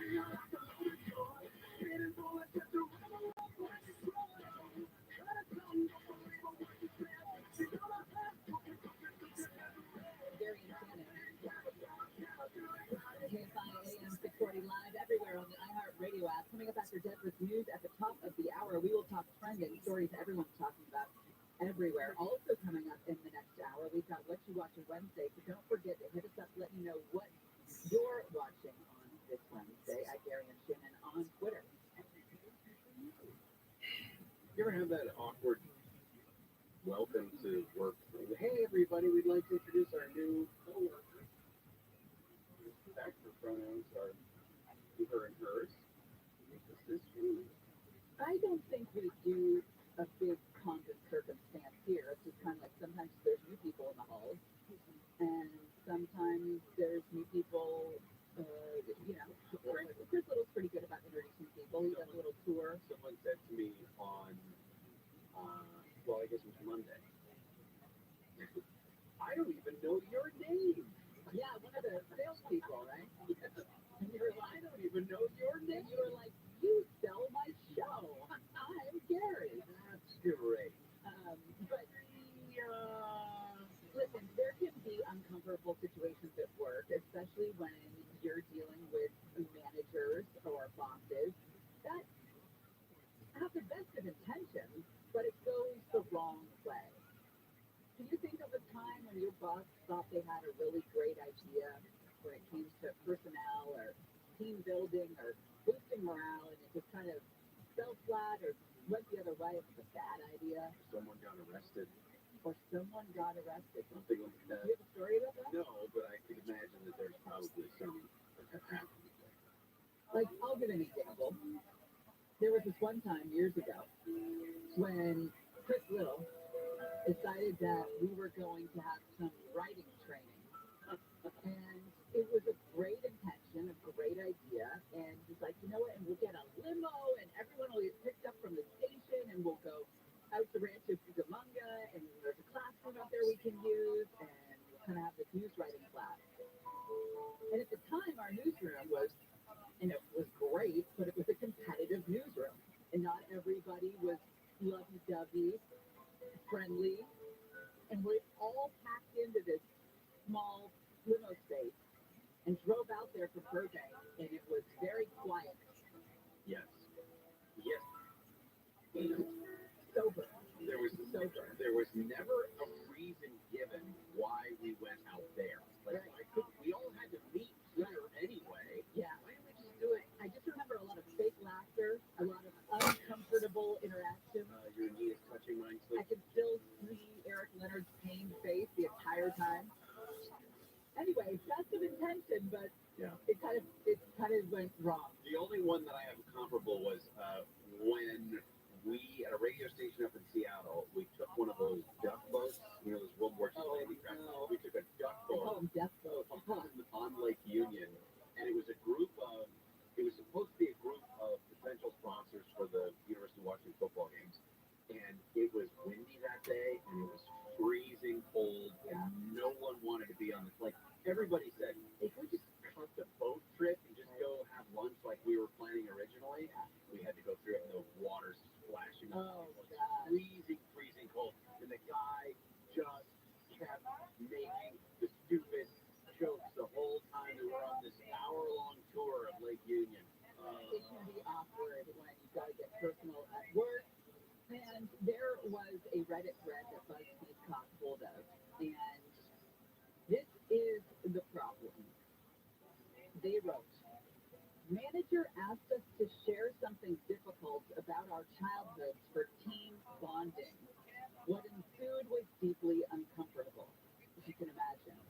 Gary and Shannon. KFI AM 640 live everywhere on the iHeartRadio app. Coming up after Deadwood's news at the top of the hour, we will talk trending stories everyone's talking about everywhere. Also coming up in the next hour, we've got What You Watch on Wednesday. So don't forget to hit us up, let me know what you're watching on this Wednesday at Gary and Shannon on Twitter. You ever have that awkward welcome to work thing? Hey, everybody, we'd like to introduce our new coworker. Back for pronouns are her and hers. This is true. I don't think we do a big pomp and circumstance here. It's just kind of like sometimes there's new people in the halls, and sometimes there's new people. Chris Little's pretty good about introducing people. He does a little tour. Someone said to me on, well, I guess it was Monday, I don't even know your name. Yeah, one of the salespeople, right? And you were like, I don't even know your name. And you were like, you sell my show. I'm Gary. That's great. But listen, there can be uncomfortable situations at work, especially when you're dealing with managers or bosses that have the best of intentions, but it goes the wrong way. Can you think of a time when your boss thought they had a really great idea when it came to personnel or team building or boosting morale, and it just kind of fell flat or went the other way? It was a bad idea. Someone got arrested. Something like that. Do you have a story about that? No, but I can imagine that there's probably some that have happened. Like, I'll give an example. There was this one time years ago when Chris Little decided that we were going to have some writing training. And it was a great intention, a great idea. And he's like, you know what? And we'll get a limo and everyone will get picked up from the station and we'll go out to Rancho Cucamonga and there's a classroom out there we can use and we'll kind of have this news writing class. And at the time, our newsroom was, and it was great, but it was a competitive newsroom. And not everybody was lovey-dovey, friendly, and we're all packed into this small limo space and drove out there for pro day, and it was very quiet. Yes. Yes. Sober. There was never a reason given why we went out there. Like, right. We all had to meet here anyway. Yeah. Why didn't we just do it? I just remember a lot of fake laughter, a lot of uncomfortable interaction. Your knee is touching mine. I can still see Eric Leonard's pained face the entire time. Anyway, best of intention, but yeah, it kind of went wrong. The only one that I have comparable was when we, at a radio station up in Seattle, we took one of those duck boats, those World War II landing craft. No. We took a duck boat on Lake Union, and it was supposed to be a group of potential sponsors for the University of Washington football games. And it was windy that day, and it was freezing cold, and no one wanted to be on this. Like, everybody said, if we just cut the boat trip and just go have lunch like we were planning originally, we had to go through it, and the water's splashing up. It was freezing cold. And the guy just kept making the stupid jokes the whole time we were on this hour-long tour of Lake Union. It can be awkward when you've got to get personal at work. And there was a Reddit thread that BuzzFeed caught hold of, and this is the problem. They wrote, manager asked us to share something difficult about our childhoods for team bonding. What ensued was deeply uncomfortable, as you can imagine.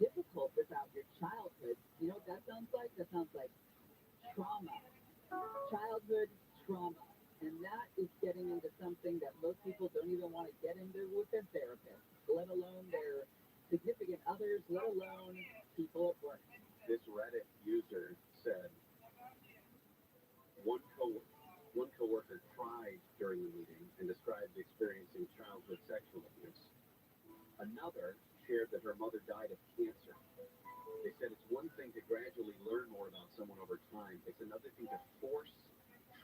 Difficult about your childhood. You know what that sounds like? That sounds like trauma. Childhood trauma. And that is getting into something that most people don't even want to get into with their therapist, let alone their significant others, let alone people at work. This Reddit user said one coworker cried during the meeting and described experiencing childhood sexual abuse. Another shared that her mother died of cancer. They said it's one thing to gradually learn more about someone over time. It's another thing to force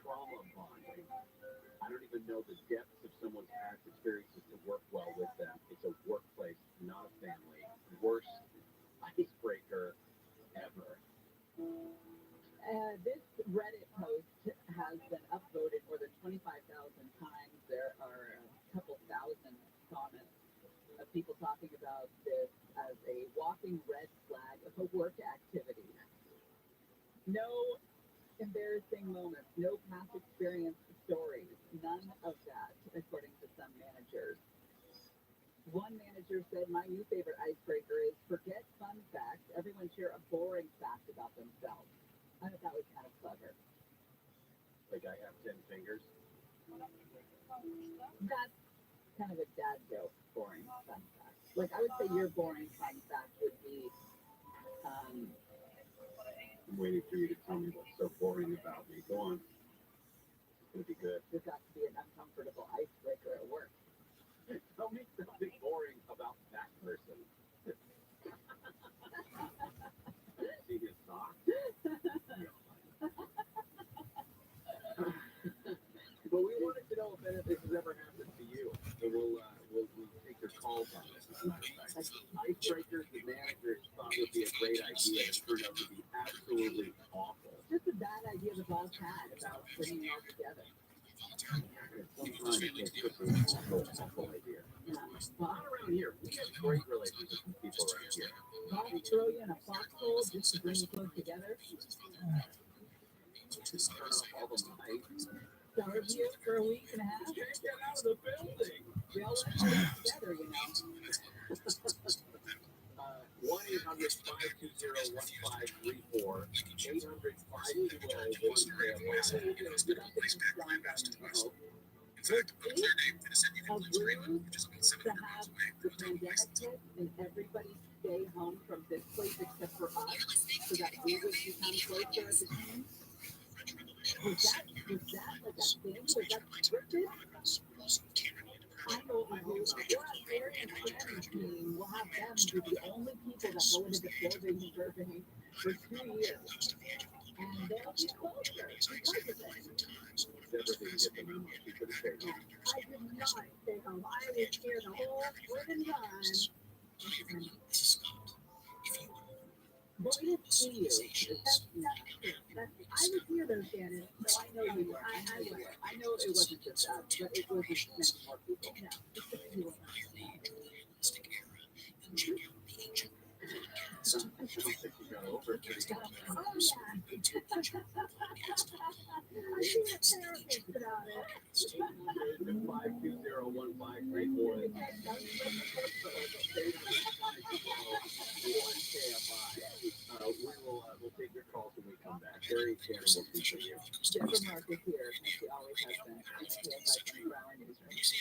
trauma bonding. I don't even know the depths of someone's past experiences to work well with them. It's a workplace, not a family. Worst icebreaker ever. This Reddit post has been upvoted more than 25,000 times. There are a couple thousand comments of people talking about this as a walking red flag of a work activity. No embarrassing moments, no past experience stories, none of that, according to some managers. One manager said, my new favorite icebreaker is forget fun facts. Everyone share a boring fact about themselves. I thought that was kind of clever. Like I have 10 fingers. That's kind of a dad joke, boring fun fact. Like I would say your boring fun fact would be, I'm waiting for you to tell me what's so boring about me. Go on. It's going to be good. there's got to be an uncomfortable icebreaker at work. Tell me something boring about that person. See his socks? But we wanted to know if any of this has ever happened to you. So we'll take your calls on this. As a matter of fact, icebreakers the managers thought would be a great idea. It turned out to be absolutely awful. Just a bad idea the boss had about bringing it all together. Sometimes it's just an awful idea. Not around here. We have great relationships with people around here. Boss throw you in a foxhole just to bring you close together. Turn off all the lights. Starve you for a week and a half. Can't get out of the building. We all like to work together, you know. 1-800-520-1534. 800-520-1534. In fact, on a clear day, it is said you can lose great money, which is about 7 To miles have away. the pandemic hit and everybody stay home from this place except for us, so that we would become closer as a team. Was that like a thing? Was that scripted? I know we're out there and friends team. We'll have them be the only people that go into the building surveying for 2 years. And they'll be closer because of it. I did not stay home. I was here the whole friggin' time. Boy, to see you. That's not true. I was here though, Shannon, so I know you were. I was. I know it wasn't just us, but it wasn't many more people. No, it's just you. Oh, yeah. I see a therapist about it. 520-1534. We'll take your calls when we come back. Very charitable speaking to you. Deborah Marcus here, and she always has been.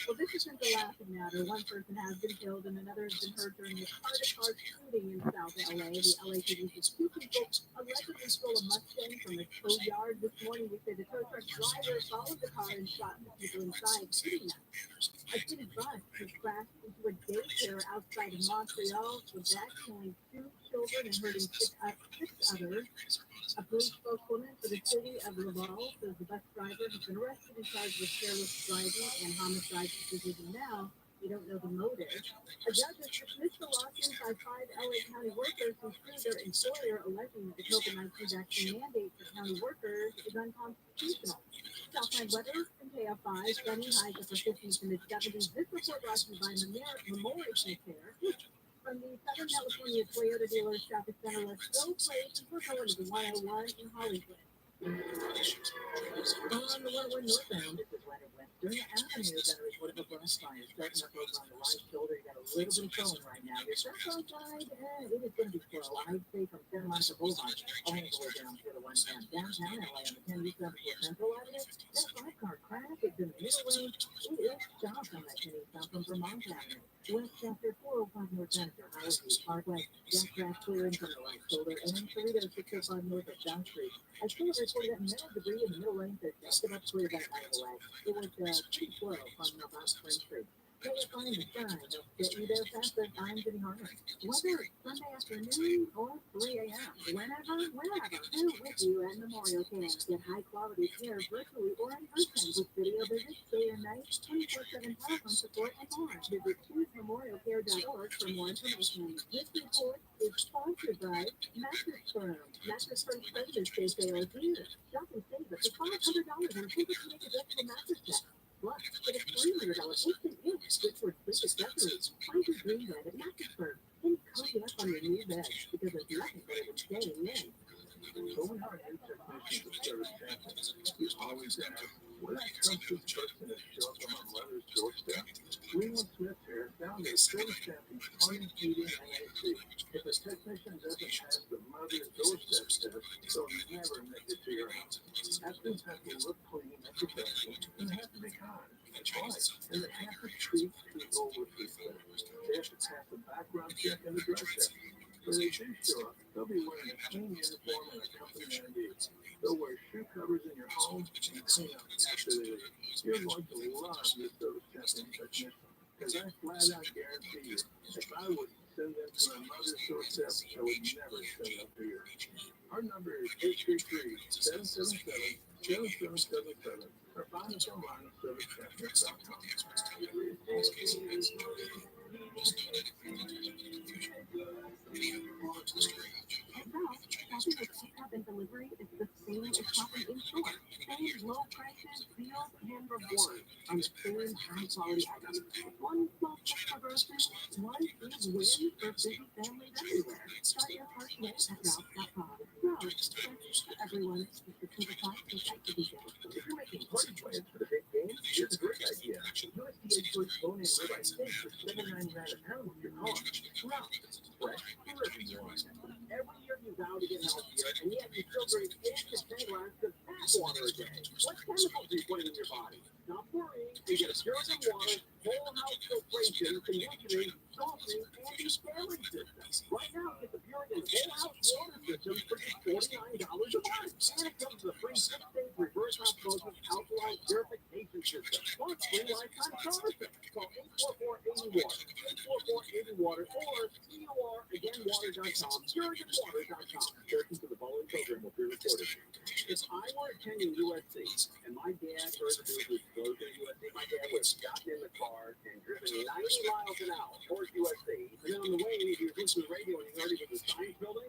Well, this isn't the laughing matter. One person has been killed and another has been hurt during a car-to-car shooting in South LA. The LAPD says 2 people allegedly stole a Mustang from a tow yard this morning. They say the tow truck driver followed the car and shot the people inside, shooting them. A city bus was crashed into a daycare outside of Montreal, with that killing 2 children and hurting 6 others. A police spokeswoman for the city of Laval says the bus driver has been arrested and charged with careless driving and homicide decision. Now, we don't know the motive. A judge has dismissed the lawsuit by 5 LA County workers who sued their employer, alleging that the COVID-19 vaccine mandate for county workers is unconstitutional. Southland weather from KFI, sunny, highs upper 50s to mid-70s. This report brought to you by Memorial Care. From the Southern California Toyota dealer shopping center, let's go places. We're going to the 101 in Hollywood. On the 101 northbound, this is right at Western Avenue. That is one of the brush fires starting up over on the right shoulder. You got a little bit of phone right now. Your cell phone side, it is going to be slow. I'd say from Santa Monica Boulevard all the way down to the 110 downtown LA on the 10 East 74 Central Avenue. That 5-car crash is in the middle lane. It is stopped on that 10 East south from Vermont Avenue. West Chapter 405 North Center, Howard View Parkway, Jack Crash clearing from the right shoulder, and then Cerritos 605 North of South Street. I still reported that metal debris in the middle lane that just about cleared that out of the way. It was pretty slow from about Spring Street. Pay a fine to shine. They'll get you there faster. I'm Jimmy Harmon. Whether it's Sunday afternoon or 3 a.m., whenever, we're with you at Memorial Care. Get high-quality care virtually or in person with video visits day and night, 24/7 telephone support, and more. Visit choosememorialcare.org for more information. This report is sponsored by Mattress Firm. Mattress Firm's President's Day sale is here. Shop and save up to $500 on Tempur-Pedic adjustable mattress set. Plus, get a $300 instant gift with for sleep accessories. Find your dream bed at Mattress Firm and cozy up on your new bed because there's nothing better than staying in. When we hire new technicians to service samples, we always ask, what trusted person is showing up on mother's doorstep? Cleveland Smith here found their service samples plumbing, heating, and AC. If a technician doesn't pass the mother's doorstep test, they'll never make it to your house. Applicants have to look clean and professional and have to be kind. That's right. And they have to treat people with respect. They have to pass a background check and a drug test. When they do show up, they'll be wearing a clean uniform and a company ID. They'll wear shoe covers in your home and clean up after they leave. You're going to love this service champion technician, because I flat out guarantee you, if I would send them to my mother's doorstep, I would never send them to yours. Our number is 833-777-7777, or find us online at servicechampions.com. Shopping with pickup and delivery is the same as shopping in store. Same low prices, deals, and rewards on the same high-quality items. One small step for groceries, one big win for busy families everywhere. Start your cart today at Ralph.com. Ralph, for everyone. Mr. Simplified, decide to be there. If you're making party plans for the big game, here's a great idea. USDA choice bone-in ribeye steak for $7.99 a pound with your car. Ralph, fresh for everyone. Every year you vow to get healthier, and yet you still drink 8 to 10 glasses of tap water a day. What chemicals are you putting in your body? Stop worrying and get a Puritan Water whole house filtration, conditioning, softening, anti-scaling system. Right now, get the Puritan whole house water system for just $49 a month. And it comes with a free 6-day reverse osmosis alkaline purification system. Plus, free lifetime services. Call 844-80-WATER, 844-80-WATER, or COR-again-water.com, PuritanWater.com. Searching for the following program will be recorded. If I were attending USC and my dad heard the news was closed at USC, my dad would have gotten in the car and driven 90 miles an hour towards USC. And then on the way, he was listening to the radio and he heard he was in the science building.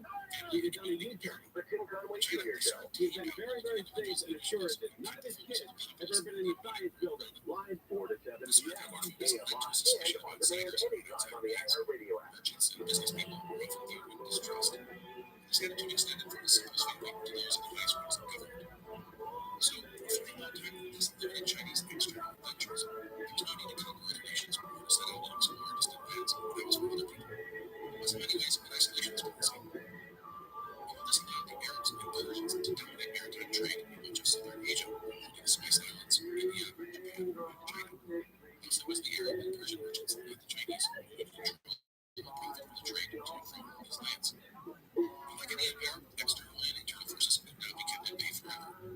He'd have done a U-turn. But Tim Conway Jr. show. He's been very, very safe and assured that none of his kids have ever been in the science building. Live 4 to 7 p.m. on KMI and on demand anytime on the iHeartRadio app.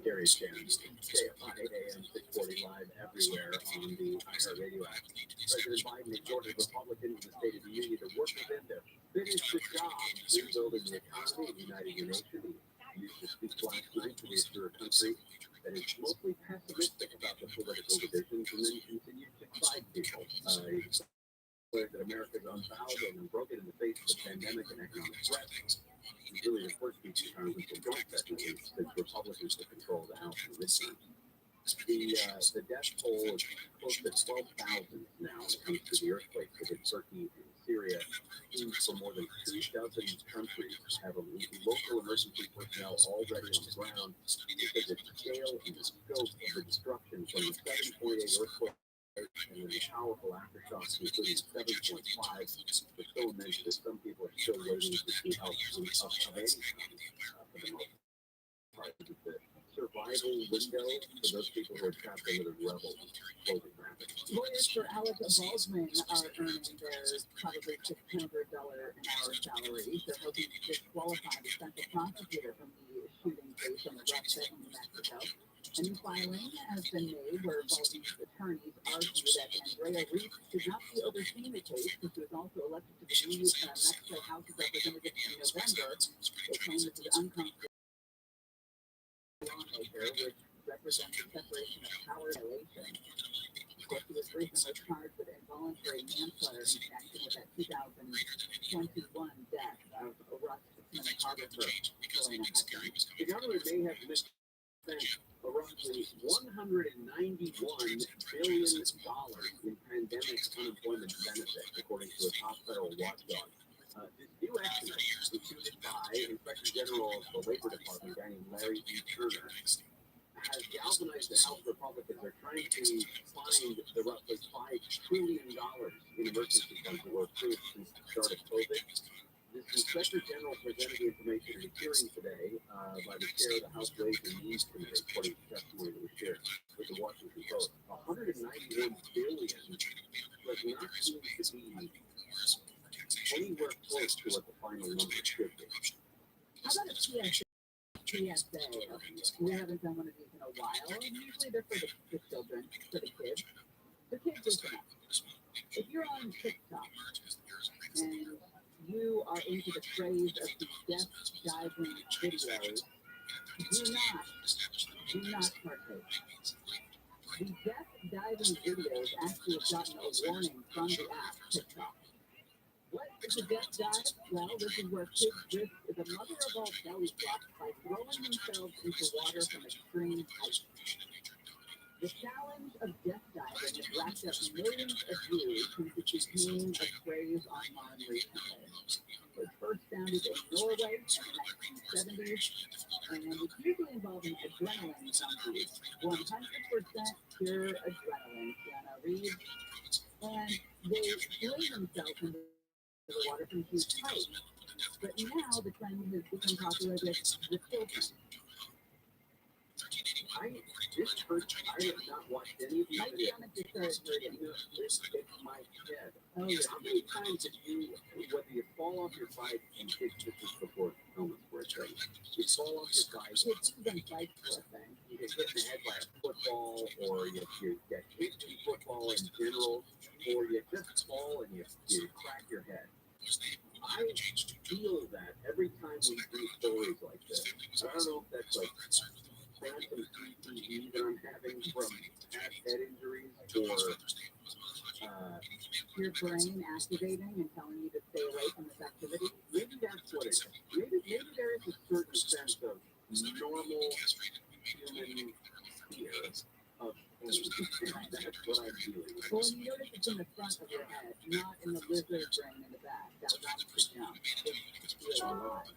Gary Shannon, KFI 8 a.m. 640 live everywhere on the iHeartRadio app. President Biden exhorted Republicans in the State of the Union to work with them to finish the job rebuilding the economy and uniting the nation. He used to speak last night to reassure a country that is mostly pessimistic about the political divisions and then continued to divide people. He declared that America is unbowed and unbroken in the face of the pandemic and economic threats. He's really the first speech in Congress in joint session since Republicans took control of the House in midterms. The death toll is close to 12,000 now when it comes to the earthquakes that hit Turkey and Syria. Teams from more than 2 dozen countries have a local emergency personnel already on the ground because the scale and the scope of the destruction from the 7.8 earthquake and then the powerful aftershocks, including 7.5, were so immense that some people are still waiting to see how of any for the most part. The survival window for those people who are trapped under the rebel closing rapidly. Lawyers for Alec Baldwin are earning their probably $600 an hour salaries. They're hoping to disqualify the central prosecutor from the shooting case on the West Side in New Mexico. A new filing has been made where Baldy's attorneys argue that Andrea Reese should not be overseeing the case since she was also elected to the new Mexico House of Representatives in November. They claim this is unconstitutional lawmaker, which represents the separation of power violation. She was recently charged with involuntary manslaughter in connection with that 2021 death of Russ cinematographer Helena Hudson. The government may have spent a roughly $191 billion in pandemic unemployment benefits, according to a top federal watchdog. This new estimate, issued by Inspector General of the Labor Department, guy named Larry E. Turner, has galvanized the House Republicans. They're trying to find the roughly $5 trillion in emergency funds that were approved since the start of COVID. This Inspector General presented the information at a hearing today by the chair of the House Ways and Means Committee, according to testimony that was shared with the Washington Post. $191 billion does not seem to be anywhere close to what the final number should be. How about a PSA? We haven't done one of these in a while. Usually they're for the children, for the kids. The kids listen up. If you're on TikTok and you are into the craze of the death diving videos, do not partake. The death diving videos actually have gotten a warning from the app TikTok. What is a death dive? Well, this is where kids risk the mother of all belly flops by throwing themselves into water from extreme heights. The challenge of death diving has racked up millions of views since it became a craze online recently. It was first founded in Norway in the 1970s, and it's usually involving adrenaline junkies, 100% pure adrenaline, Keanu Reeves, and they fling themselves into the water from huge heights. But now the trend has become popular with the children. I have not watched any of these videos. It's my head. Oh, yeah. How many times did you, whether you fall off your bike and kids, this is before helmets were a thing, you fall off your bike, Kids don't bike for a thing. you get hit in the head by a football, or you get hit in football in general, or you just fall and you crack your head. I feel that every time we do stories like this. I don't know if that's like phantom PTE that I'm having from past head injuries, or your brain activating and telling you to stay away from this activity. maybe that's what it is. Maybe there is a certain sense of normal human fear of pain. That's what I'm dealing with. Well, you notice it's in the front of your head, not in the lizard brain in the back. That wants to jump. It's feel alive.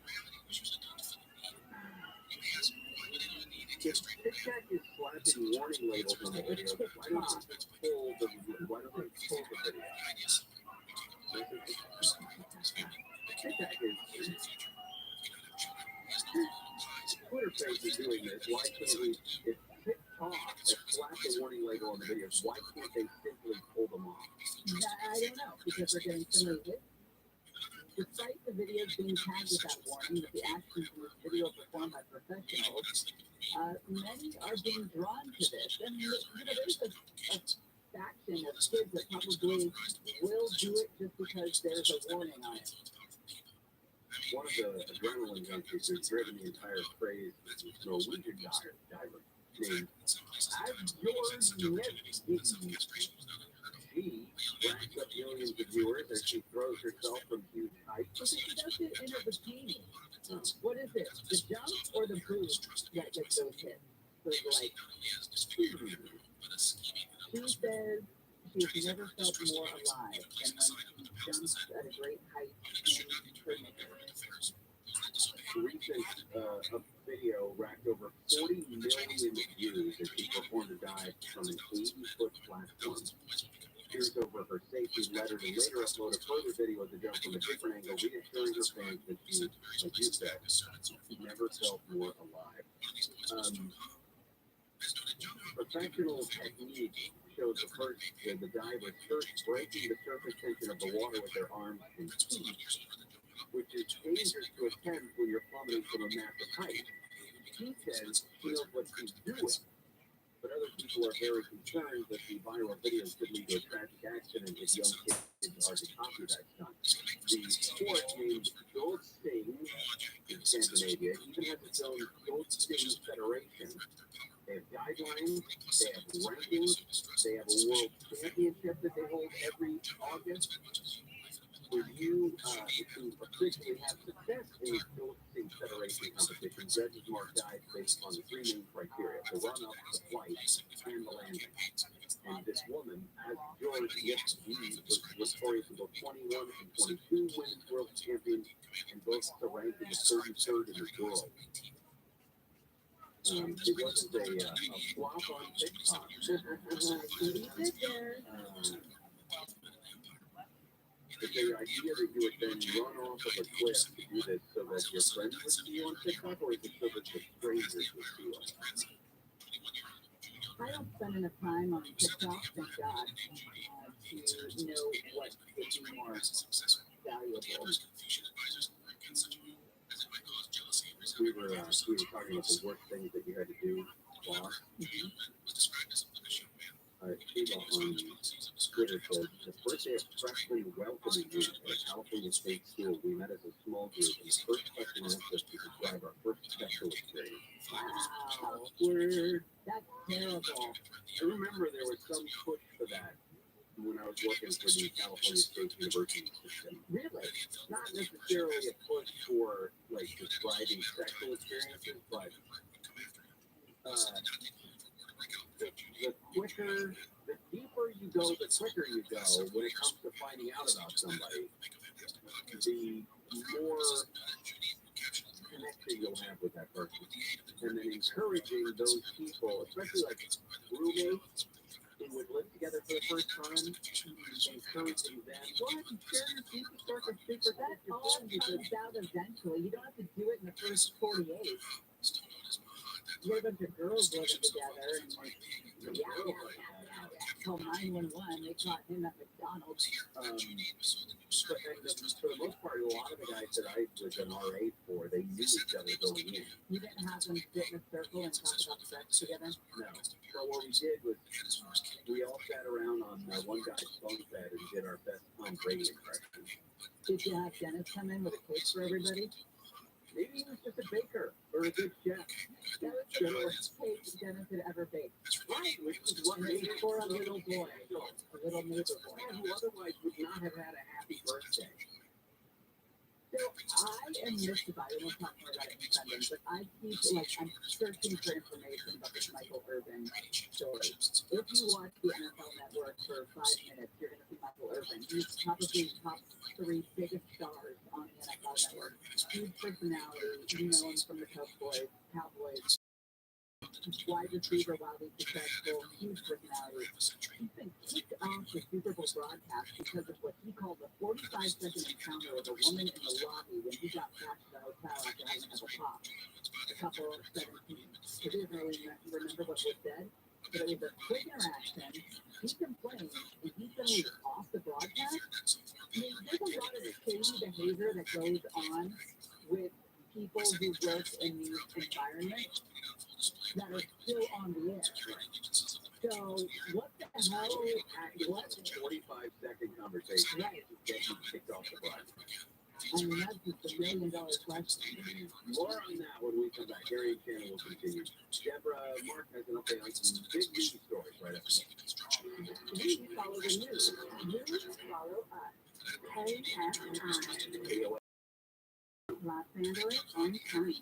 If TikTok is slapping warning labels on the video, why don't they pull the video? TikTok is Twitter page is doing this. Why can't we? If TikTok has slapped a warning label on the videos, why can't they simply pull them off? I don't know, because they're getting so many hits. Despite the videos being tagged with that warning that the actions in this video are performed by professionals, many are being drawn to this. And there's a faction of kids that probably will do it just because there's a warning on it. One of the adrenaline junkies who's driven the entire craze is this Norwegian diver named Igers. She racks up millions of viewers as she throws herself from huge heights. But she does it in a bikini. What is it? The jump or the boost that gets those hits? So like, she says she's never felt more alive than when she jumps at a great height in her nature. Recent video racked over 40 million views as she performed a dive from an 80-foot platform. Here's over her safety letter to later upload a further video of the jump from a different angle, reassuring her fans that she, like you said, never felt more alive. Professional technique shows the divers first breaking the surface tension of the water with their arms and feet, which is dangerous to attempt when you're plummeting from a massive height. She says she knows what she's doing. But other people are very concerned that the viral videos could lead to a tragic accident if young kids are to copy that stunt. The sport named Goldsting in Scandinavia even has its own Goldsting Federation. They have guidelines, they have rankings, they have a world championship that they hold every August. For you to officially have success in the Goldsting Federation competition, judges mark guides based on the three main criteria: the run-up, the flight, and the landing. And this woman, as George Yipsky, was victorious in both 21 and 22 women's world champions, and both to rank in the 33rd in the world. It wasn't a flop on TikTok. The idea that you would then run off of a cliff to do this so that your friends would see you on TikTok, or is it so that the strangers would see you? I don't spend enough time on TikTok, thank God, to know what would be more valuable. We were talking about the worst things that you had to do while Shiva on Twitter said, the first day of freshman welcoming you at a California state school, we met as a small group, and the first question asked us to describe our first sexual experience. Wow, word, that's terrible. I remember there was some push for that when I was working for the California State University system. Really? Not necessarily a push for, like, describing sexual experiences, but the deeper you go, the quicker you go when it comes to finding out about somebody. The more connection you'll have with that person. And then encouraging those people, especially like roommates who would live together for the first time, encouraging them. Go ahead and share your secret circle secret. That all comes out eventually. You don't have to do it in the first 48. You have a bunch of girls living together and like, call 911. They caught him at McDonald's. For the most part, a lot of the guys that I was an RA for, they knew each other going in. You didn't have them sit in a circle and talk about sex together? No. But what we did was we all sat around on one guy's bunk bed and did our best Tom Brady impression. Did you have Dennis come in with a cake for everybody? Maybe he was just a baker or a good chef. That was the worst cake Dennis had ever baked. Right, which is what made it for a little boy, a little neighbor boy, who otherwise would not have had a happy birthday. So I am mystified. I won't talk more about it in Sunday, but I keep I'm searching for information about this Michael Irvin story. If you watch the NFL Network for 5 minutes, you're going to see Michael Irvin. He's probably top 3 biggest stars on the NFL Network. Huge personality. You know him from the Cowboys. Wide receiver, wildly successful, huge personality. He's been kicked off the Super Bowl broadcast because of what he called a 45-second encounter with a woman in the lobby when he got back to the hotel after having a pop. A couple of 17. He didn't really remember what was said, but it was a quick interaction. He complained, and he said he was off the broadcast. I mean, there's a lot of shady behavior that goes on with people who work in these environments that are still on the air. So, what the hell? What? 45-second conversation. Right. Get you kicked off the broadcast. I mean, that's just $1 million question. More on that when we come back. Gary and Shannon will continue. Deborah, Mark has an update on some big news stories right after this. We follow the news. You follow us. KFI. Los Angeles on time.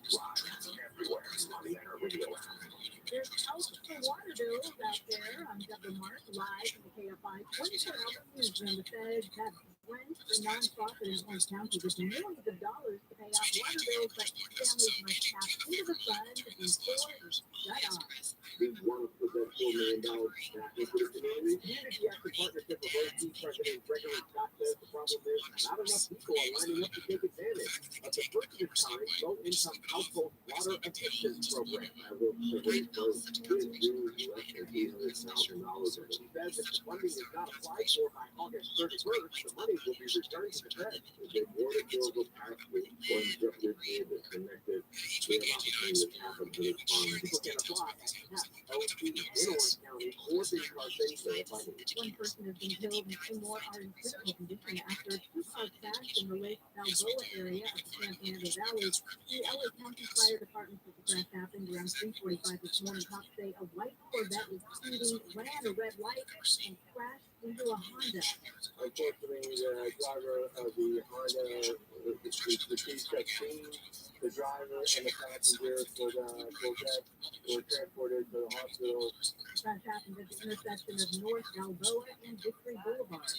Everywhere on the Inner Radio app. There's out for water bills out there. I'm Deborah Mark, live from the KFI 24-hour newsroom. The feds have drenched the nonprofit in Orange County with millions of dollars to pay off water bills, but families must tap into the fund before shut off. We want to put that $4 million back into the community. Community Action Partnership of OT President Gregory Scott says the problem is not enough people are lining up to take advantage of the first of its kind low-income household water assistance program. I will raise those $2,800,000. He says if the funding is not applied for by August 31st, the money will be returned to the Fed. The water bill was passed with one just disconnected We have opportunity to happen to this farm. People can apply at OT in Orange County or in Carthasia by the One person has been killed and two more are in critical condition after a two-car crash in the Lake Balboa area of the San Fernando Valley. The LA County Fire Department said the crash happened around 3:45 this morning. Cops say a white Corvette was speeding, ran a red light, and crashed into a Honda. Unfortunately, the driver of the Honda, the chief got seen. The driver and the passengers for the Corvette were transported to the hospital. The crash happened at the intersection of North Balboa and Victory Boulevard.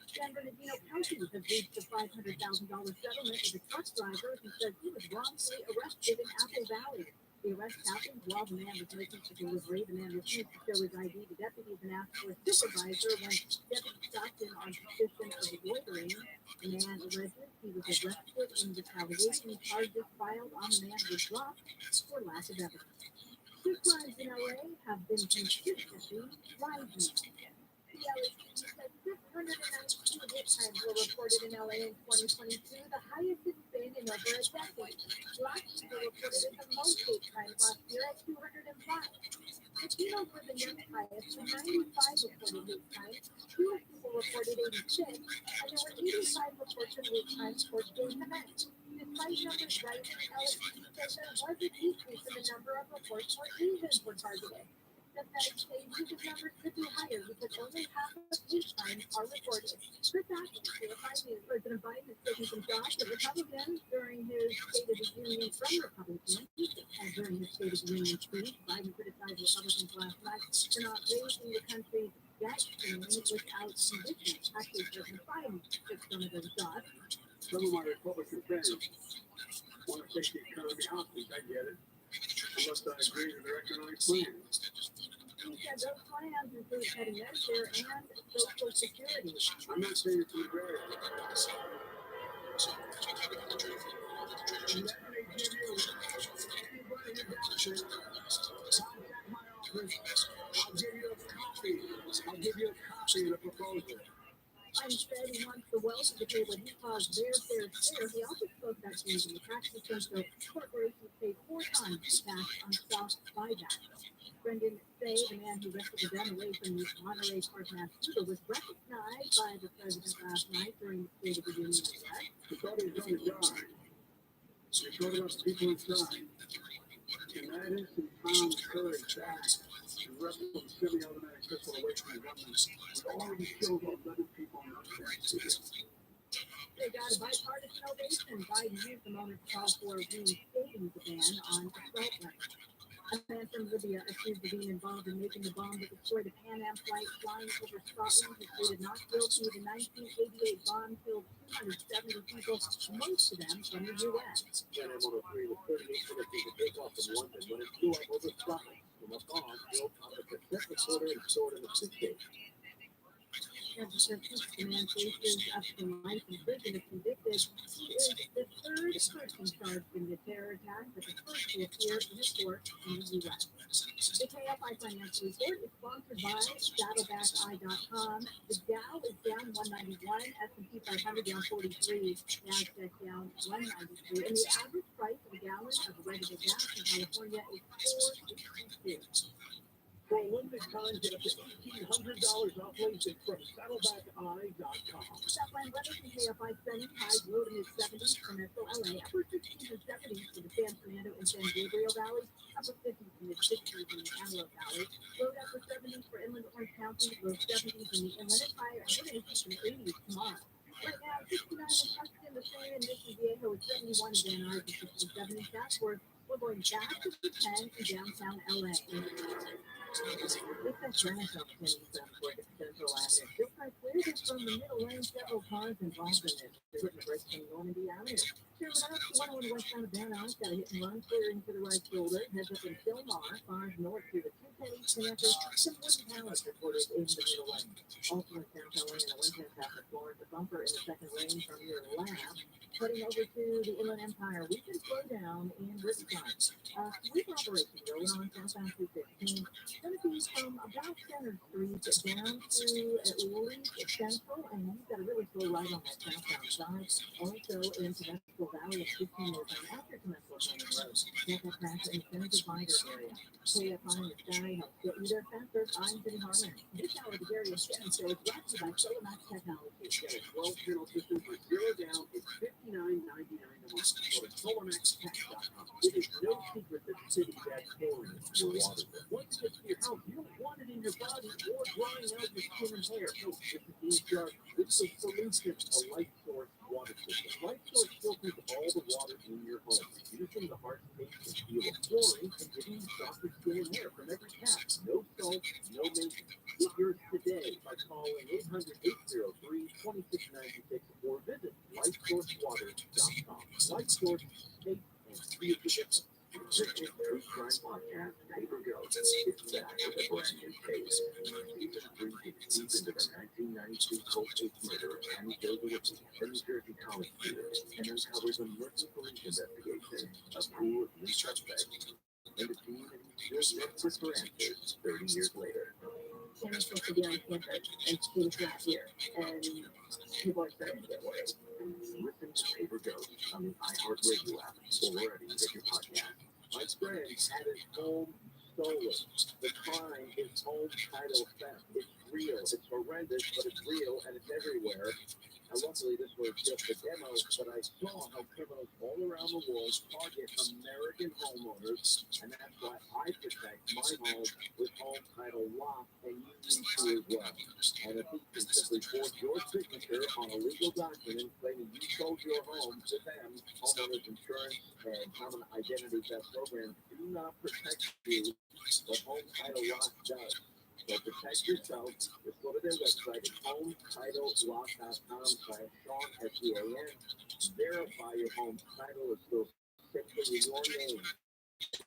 San Bernardino County has reached a $500,000 settlement with a truck driver who says he was wrongfully arrested in Apple Valley. The arrest happened while the man was making a delivery. The man refused to show his ID to deputies and asked for a supervisor when deputies stopped him on suspicion of loitering. The man alleges he was arrested in retaliation. Charges filed on the man were dropped for lack of evidence. Two crimes in LA have been consistently rising. The LAPD said 619 hate crimes were reported in LA in 2022, the highest it's been in over a decade. Black people reported the most hate crimes last year at 205. Latinos were the next highest, with 95 reported hate crimes. Jewish people reported 86, and there were 85 reports of hate crimes towards gay men. Despite numbers rising, LAPD said there was a decrease in the number of reports where Asians were targeted. The Fed say these numbers could be higher because only half of hate crimes are reported. Chris Atkins, CFI News. President Biden is taking some shots at Republicans during his State of the Union from Republicans. During his State of the Union speech, Biden criticized Republicans last night for not raising the country's debt ceiling without conditions. Actually, President Biden took some of those shots. Some of my Republican friends want to take the economy hostage. I get it. Unless I agree with their economic plan. He said those plans include cutting Medicare and Social Security. I'm not saying it's a barrier. And then they give you anybody who doubts it, contact my office. I'll give you a copy. I'll give you a copy of the proposal. Biden said he wants the wealthy to pay what he calls their fair share. He also spoke about changing the tax system so corporations pay 4 times the tax on stock buybacks. Brendan Say, the man who wrestled the gun away from the Monterey Park mass shooter, was recognized by the president last night during the State of the Union address. He thought he was going to die. He thought about the people inside. And that is he found courage back to wrestle the semi-automatic pistol away from the government. He already killed 11 people in those. They got a bipartisan ovation. Biden used the moment to call for reinstating the ban on assault weapons. A man from Libya accused of being involved in making the bomb that destroyed a Pan Am flight flying over Scotland is pleaded not guilty. The 1988 bomb killed 270 people, most of them from the U.S. Flight M103 was 38 minutes to take off from London when it flew up over Scotland from a bomb built on the Pacific border and stored in a suitcase. The man faces up to life in prison if convicted. He is the third person charged in the terror attack, but the first to appear in a court in the U.S. The KFI Financial Report is sponsored by SaddlebackEye.com. The Dow is down 191, S&P 500 down 43, NASDAQ down 193, and the average price of a gallon of regular gas in California is $4.62. For a limited time, get up to $1,800 off LASIK from SaddlebackEye.com. Southland weather from KFI sunny, highs low to mid-70s for Metro LA, upper 60s and 70s for the San Fernando and San Gabriel valleys, upper 50s to mid-60s in the Antelope Valley, low to upper 70s for inland Orange County, low 70s in the Inland Empire, and we're going to see some 80s tomorrow. Right now, 69 in Tustin, the San and Mission Viejo, 71 in Van Nuys, and 67 in Chatsworth. We're going back to the 10 in downtown LA. This is Renaissance Kenny Southport at Central Avenue. Still quite clear that from the middle lane, several cars involved in this. Putting a break from Normandy Avenue. Sherman up, 101 westbound of Van Nuys, got a hit and run, clearing to the right shoulder. Heads up in Philmar, cars north through the 2 Penny connector. Some wooden pallets reported in the middle lane. Also in downtown lane, a Winchester after Florence, a bumper in the second lane from your left. Heading over to the Inland Empire, we can slow down in Riverside. Sweep operation going on southbound 215. Going to be from about Center Street down to at least Central, and you've got a really slow ride on that southbound side. Also in Temescal Valley at 15 minutes on after Temescal Check out crash in the divider area. KFI in the sky helps get you there faster. I'm City Harlan. This hour, the Gary Skin Show is brought to you by Solamax Technology. Get a 12-channel system for $0 down. It's $59.99 a month. Go to solarmaxtech.com. It is no secret that cities add chlorine to your water. Once it gets to your house, you don't want it in your body or drying out your skin and hair. So this is the jar. It's the solution, a light source water system. Light source filters all the water in your home, reducing the harsh taste and feel of chlorine and giving you softer skin and hair from every tap. No salt, no maintenance. Get yours today by calling 800-803-2696 or visit lightsourcewater.com. Light Source, taste and see the difference. The True Crime Podcast, Paper Ghost, is back with a brand new case. Season 3 gets deep into the 1992 cold case murder of Annie Jo Lewis, a New Jersey college student, and uncovers a murky police investigation, a pool of new suspects, and a team that is still desperate for answers 30 years later. Sam is supposed to be on campus, and students not here, and people are starting to get worried. Listen to Paper Ghost on the iHeartRadio app or wherever you get your podcast. My friend had his home stolen. The crime is home title theft. It's real. It's horrendous, but it's real and it's everywhere. And luckily, this was just a demo, but I saw how criminals all around the world target American homeowners, and that's why I protect my home with home title lock, and you need to as well. And if you can simply forge your signature on a legal document claiming you sold your home to them, homeowners insurance and common identity theft programs do not protect you, but home title lock does. So protect yourself. Just go to their website, hometitlelock.com/Sean, SEAN. Verify your home title is still simply in your name.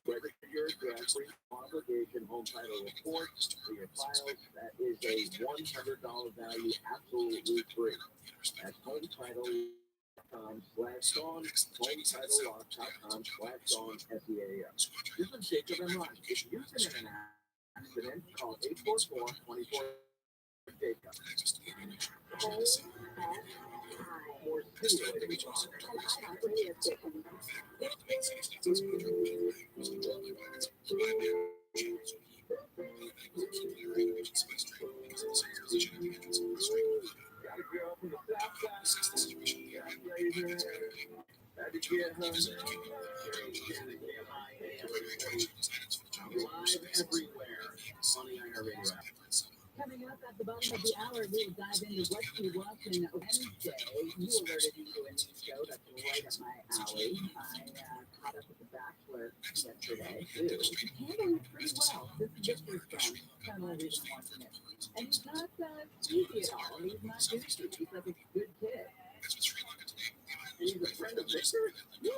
Register your address, free obligation home title report for your files. That is a $100 value, absolutely free. That's hometitlelock.com/Sean, hometitlelock.com/Sean, SEAN. This is Jacob and Ron. If you've been in an accident, call 844-24-JACOB. More stimulating talk. Got a girl from the south side. Had to get her number. Live everywhere on the iHeartRadio app. Coming up at the bottom of the hour, we'll dive into what you watch on Wednesday. You alerted me to a new show that's right up my alley. I caught up with The Bachelor yesterday. Handling it pretty well. This is Victor's friend. Kind of the reason I'm watching it. And he's not easy at all. He's not douchey. He's like a good kid. He's a friend of Victor? Yeah,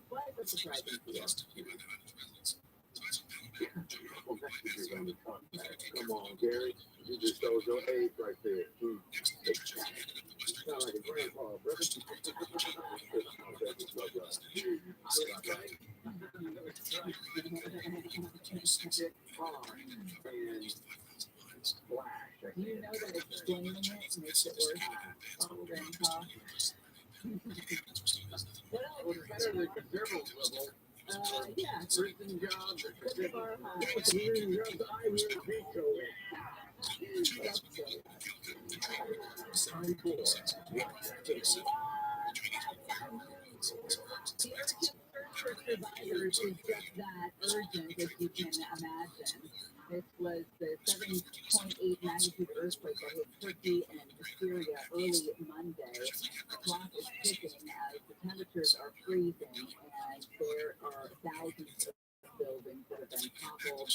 quite a surprising deal. Couple messages on the contact. Come on, Gary. You just shows your age right there. You sound like a grandpa, brother. Splash. Do you know that explaining it makes it worse? Grandpa. Well, it's better than conservative level. Yeah. Prison jobs or Pretty far high. prison jobs, I will veto it. Time for The urgent search for survivors is just that urgent, as you can imagine. This was the 7.8 magnitude earthquake that hit Turkey and Syria early Monday. The clock is ticking as the temperatures are freezing, and there are thousands of buildings that have been toppled.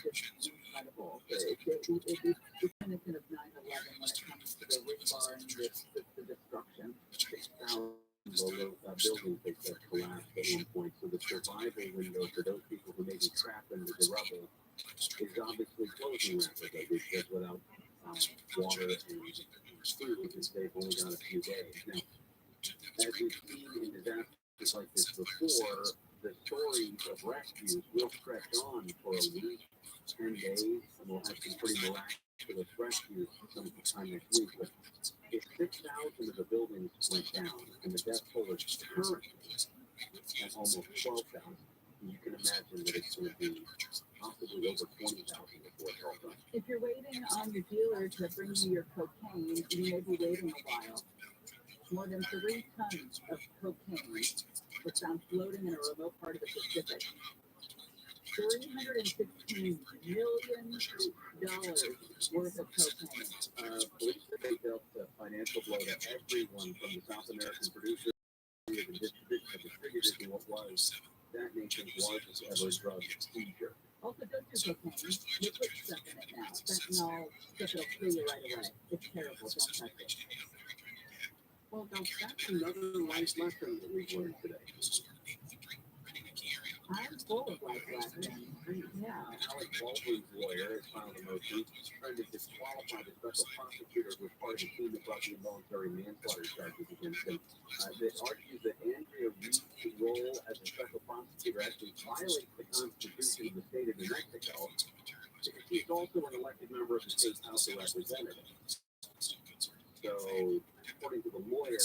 It's incredible. It's reminiscent of 9/11 when it comes to the rebar and the destruction. 6,000 buildings they said collapsed at one point, so the survival window for those people who may be trapped under the rubble is obviously closing rapidly because without water and food, because they've only got a few days. Now, as we've seen in disasters like this before, the stories of rescues will stretch on for a week, 10 days, and we'll have some pretty miraculous miraculous rescues sometime next week, but if 6,000 of the buildings went down and the death toll is currently at almost 12,000, you can imagine that it's going to be possibly over 20,000 before it's all done. If you're waiting on your dealer to bring you your cocaine, you may be waiting a while. More than 3 tons of cocaine was found floating in a remote part of the Pacific. $316 million worth of cocaine. Police say they dealt a financial blow to everyone from the South American producers to the distributors in what was that nation's largest ever drug seizure. Also, don't do cocaine. You put stuff in it now. Fentanyl, stuff that'll kill you right away. It's terrible. Don't touch it. Well, now that's another life lesson that we've learned today. I'm full of life lessons. Yeah. Alex Baldwin's lawyer has filed a motion trying to disqualify the special prosecutor who was part of the team that brought the involuntary manslaughter charges against him. That argues that Andrea Reed's role as a special prosecutor actually violates the Constitution of the state of New Mexico because he's also an elected member of the state House of Representatives. So, according to the lawyer,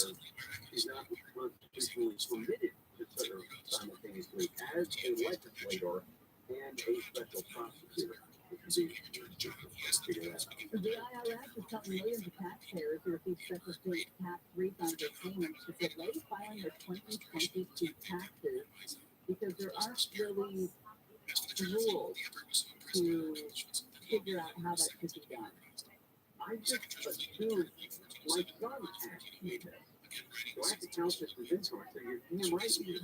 he's not constitutionally permitted to serve simultaneously as a legislator and a special prosecutor. The IRS is telling millions of taxpayers who receive special state tax refunds or payments to delay filing their 2022 taxes because there aren't really rules to figure out how that should be done. I just assumed my son asked me this. So I have to count this as income. I said, you're damn right you do.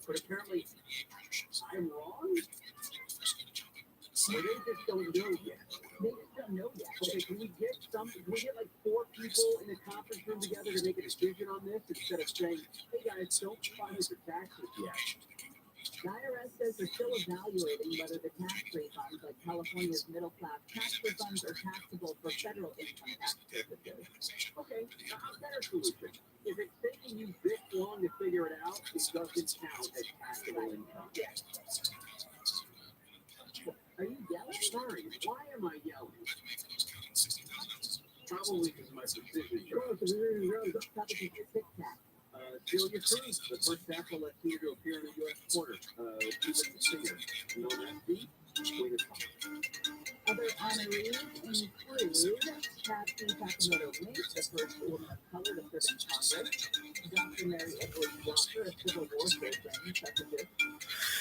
But apparently, I'm wrong? Or they just don't know yet. They just don't know yet. Okay, can we get like 4 people in a conference room together to make a decision on this instead of saying, hey guys, don't file your taxes yet? The IRS says they're still evaluating whether the tax refunds, like California's middle class tax refunds, are taxable for federal income tax purposes. Okay, a better solution. If it's taking you this long to figure it out, it doesn't count as taxable income. Are you yelling? Sorry, why am I yelling? Probably because my precision. Celia Cruz, the first Afro Latina to appear in the U.S. quarter. She was the singer, known as the Queen of Pop. Other honorees include Patsy Sakamoto Mink, the first woman of color to serve in Congress, Dr. Mary Edwards Walker, a Civil War veteran suffragist,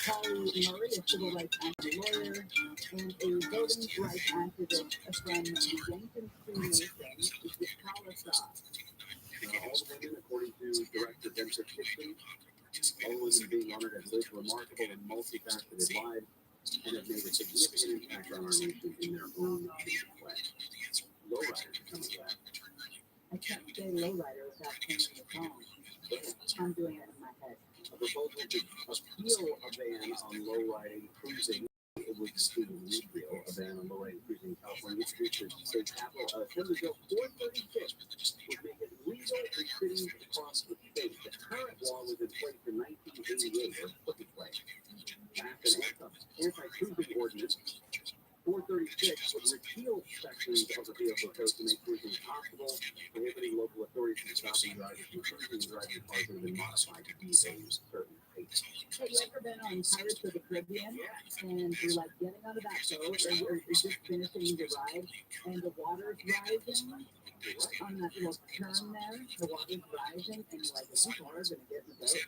Polly Murray, a civil rights lawyer, and a voting rights activist from the Yankton Sioux Nation, Kalasa. All the women, according to Director Jennifer Kitchen, all the women being honored have lived remarkable and multifaceted lives and have made a significant impact on our nation in their own way. Lowriders are coming back. I can't say lowrider without singing the song. I'm doing it in my head. A proposal to appeal a ban on lowriding cruising. It would repeal a ban on lowriding cruising in California. Introduced the state capital. Assembly Bill 436 would make it legal in cities across the state. The current law was in place in 1988, or put in place. Passed an anti-cruising ordinance. 436 would repeal sections of the vehicle code to make cruising possible, prohibiting local authorities from stopping drivers from cruising and driving cars that have been modified to be a certain pace. Have you ever been on Pirates of the Caribbean and you're like getting out of that boat or you're just finishing the ride and the water's rising on that little turn there, the water's rising and you're like, is this water going to get in the boat?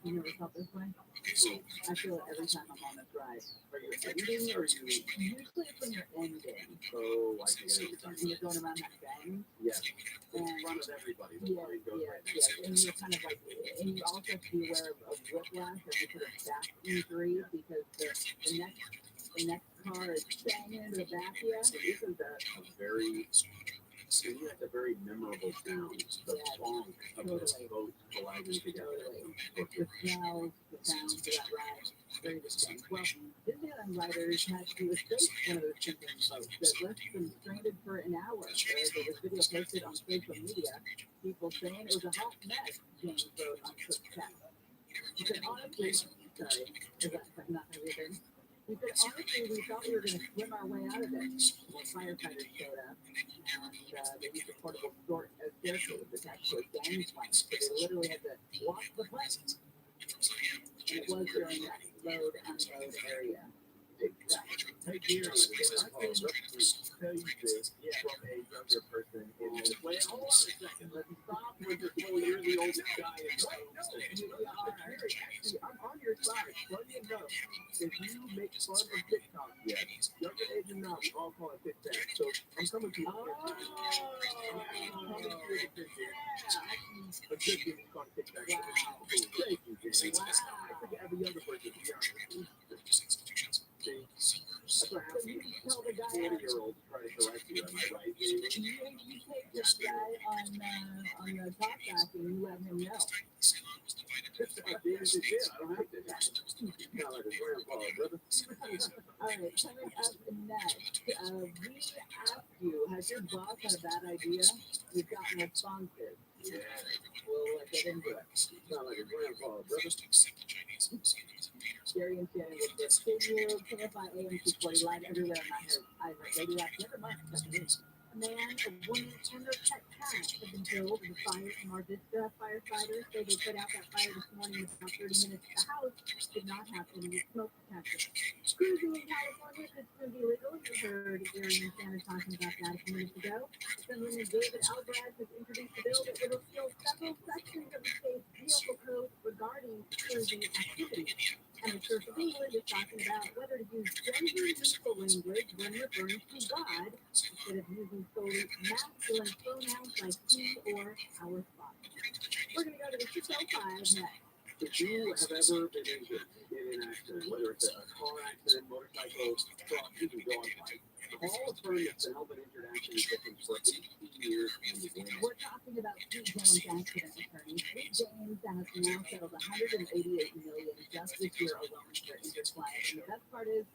You never felt this way? I feel it every time I'm on this ride. Are you ending or are you? Usually it's when you're ending. Oh, I get it. And you're going around that bend. Yes. And in front of everybody. The line goes right next to and you're kind of like, and you also have to be aware of whiplash or any sort of back injury because the next car is banging into the back of you. Isn't that a very, that's a very memorable sound, the song of the boats colliding together. The smells, the sounds of that ride, very distinct. Well, Disneyland riders had to escape one of those sinking boats that left them stranded for an hour. There was video posted on social media, people saying it was a hot mess, James wrote on Twitter chat. He said, honestly, sorry, is that not my reading? We said, honestly, we thought we were going to swim our way out of it. When firefighters showed up, and they used a portable staircase attached to a gangplank. So they literally had to walk the plank. And it was during that load unload area. Hey, Gary, I tell you this from a younger person. Wait, hold on a second. Let me stop with this whole you're the oldest guy in the room. Actually, I'm on your side. Funny enough, if you make fun of TikTok, younger age and now, we all call it TikTok. So I'm coming to you. I'm coming to you with this here. A good thing is called TikTok. Thank you, Gary. I think every younger person, to be honest. That's what happens. You tell the guy 40-year-olds trying to correct you, am I right? you take this guy on the talk back and you let him know. I don't have to. Not like a grandpa, brother. All right, coming up next, we asked you, has your boss had a bad idea? We've gotten responses. Yeah. We'll get into it. Not like a grandpa, brother. Gary and Shannon with this. Continue, KFI AM 240 live everywhere on my radio app. Never mind. A man, a woman, and their pet cat have been killed in a fire in Mar Vista. Firefighters say they put out that fire this morning in about 30 minutes. The house did not have any smoke detectors. Cruising in California could soon be legal. You heard Gary and Shannon talking about that a few minutes ago. Assemblyman David Alvarez has introduced a bill that will repeal several sections of the state's vehicle code regarding cruising activities. And the Church of England is talking about whether to use gender-neutral language when referring to God instead of using solely masculine pronouns like he or our father. We're going to go to the 605 next. If you have ever been injured in an accident, whether it's a car accident, motorcycle, truck, even dog fight, call a firm that's been helping injured accident victims for 18 years and beginning. We're talking about Pete James accident attorneys. Pete James has now settled $188 million just this year alone for injured clients. And the best part is,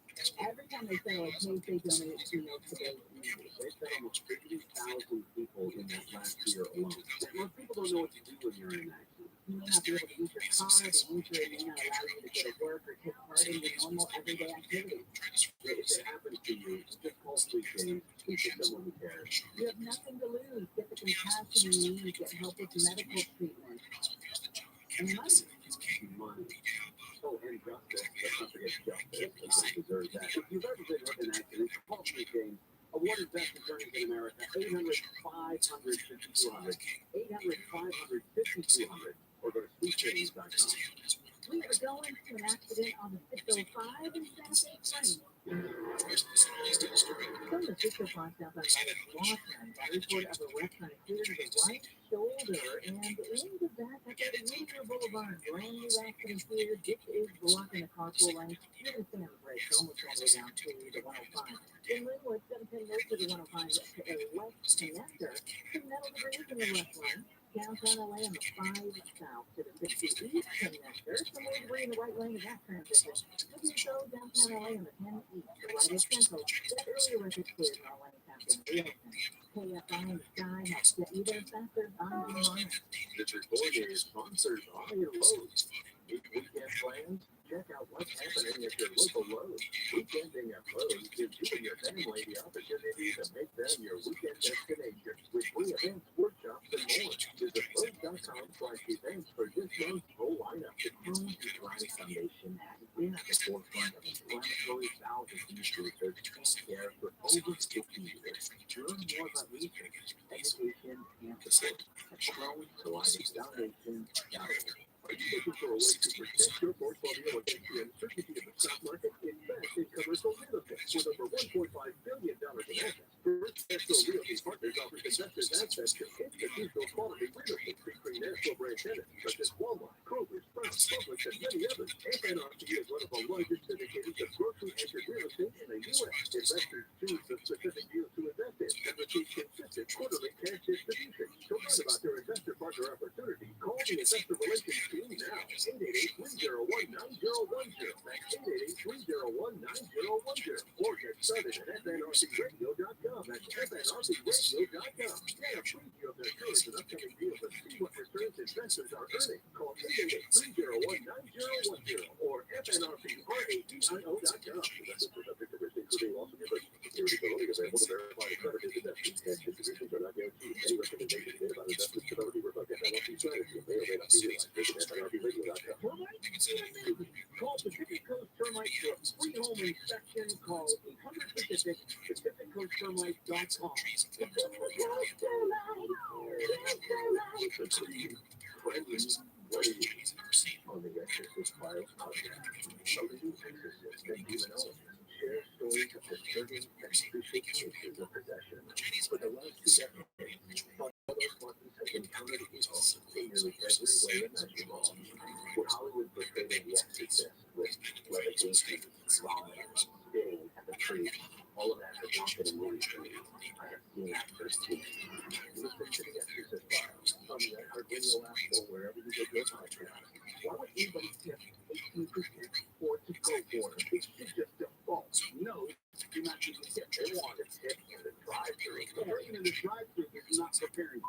every time they settle a case, they donate to today's community. They fed almost 50,000 people in that last year alone. Most people don't know what to do when you're in an accident. You may not be able to use your car, the injury may not allow you to go to work or take part in your normal everyday activities. If it happens to you, just call Pete James. Speak to someone who cares. You have nothing to lose. Get the compassion you need. Get help with medical treatment. And Money. Oh, and justice. Let's not forget justice. Everyone deserves that. If you've ever been in an accident, call Pete James. Awarded best attorneys in America. 800-500-5200. 800-500-5200. Or go to speakjames.com. we are going to an accident on the 605 in Santa Fe Plains. From the 605 south on Washington, got a report of a wreck on a clear to the right shoulder and in the back at the Whittier Boulevard. Brand new accident here. This is blocking the carpool lane. You can stay on the brakes almost all the way down to the 105. In Linwood, 710 north to the 105 to a west connector. Some metal debris in the left lane. Downtown LA on the 5 south to the 60 east connector. Some more debris in the right lane of that transition. Looking to go downtown LA on the 10 east. The right is central. That earlier wreck is cleared in all lanes after the reopening. KFI in the sky helps get you there faster. I'm in March. This report is sponsored by Lowe's. Weekend plans? Check out what's happening at your local Lowe's. Weekending at Lowe's gives you and your family the opportunity to make them your weekend destination with free events, workshops, and more. Visit Lowe's.com/events for this month's whole lineup. The Cone Drive Foundation has been at the forefront of inflammatory bowel disease research and care for over 50 years. Learn more about research, education, and support at CrohnColitis.org. Are you looking for a way to protect your portfolio against the uncertainty of the stock market? Invest in commercial real estate with over $1.5 billion in assets. First National Realty Partners offers investors access to institutional quality real estate featuring national brand tenants such as Walmart, Kroger, Sprouts, Publix, and many others. FNRC is one of the largest syndicators of grocery-anchored real estate in the U.S. Investors choose the specific deals to invest in and receive consistent quarterly cash distributions. To learn about their investor partner opportunity, call the Investor Relations team now. 888-301-9010. That's 888-301-9010. Or get started at FNRCradio.com. That's FNRCradio.com. Get a preview of their current and upcoming deals and see what returns investors are earning. Call 888-301-9010 or FNRCRADIO.com. Call Pacific Coast Termite for a free home inspection. Call 800-PACIFIC, PacificCoastTermite.com. On the Exorcist Files podcast, show the new exorcist and demonologist share stories of disturbing and vicious cases of possession. For the last 2 decades, Father Martins has encountered evil in nearly every way imaginable. When Hollywood portrayed The Exorcist with levitation, vomit, spitting at the tree, all of that has not been a movie for me. I have seen that firsthand. Listen to The Exorcist Files on the iHeartRadio app or wherever you get your podcasts. Why would anybody tip 18% or to go for it? It should just default. No, you're not going to tip. They want to tip in the drive-thru. The person in the drive-thru is not preparing.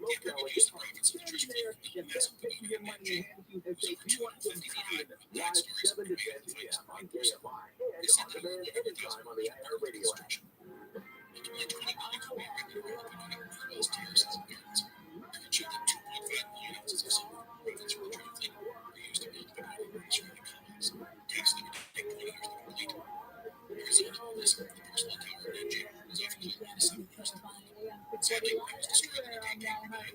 Most delegates are standing there and they're taking your money and handing you and say, you want some time live 7 to 10 p.m. on KFI and on demand anytime on the iHeartRadio app.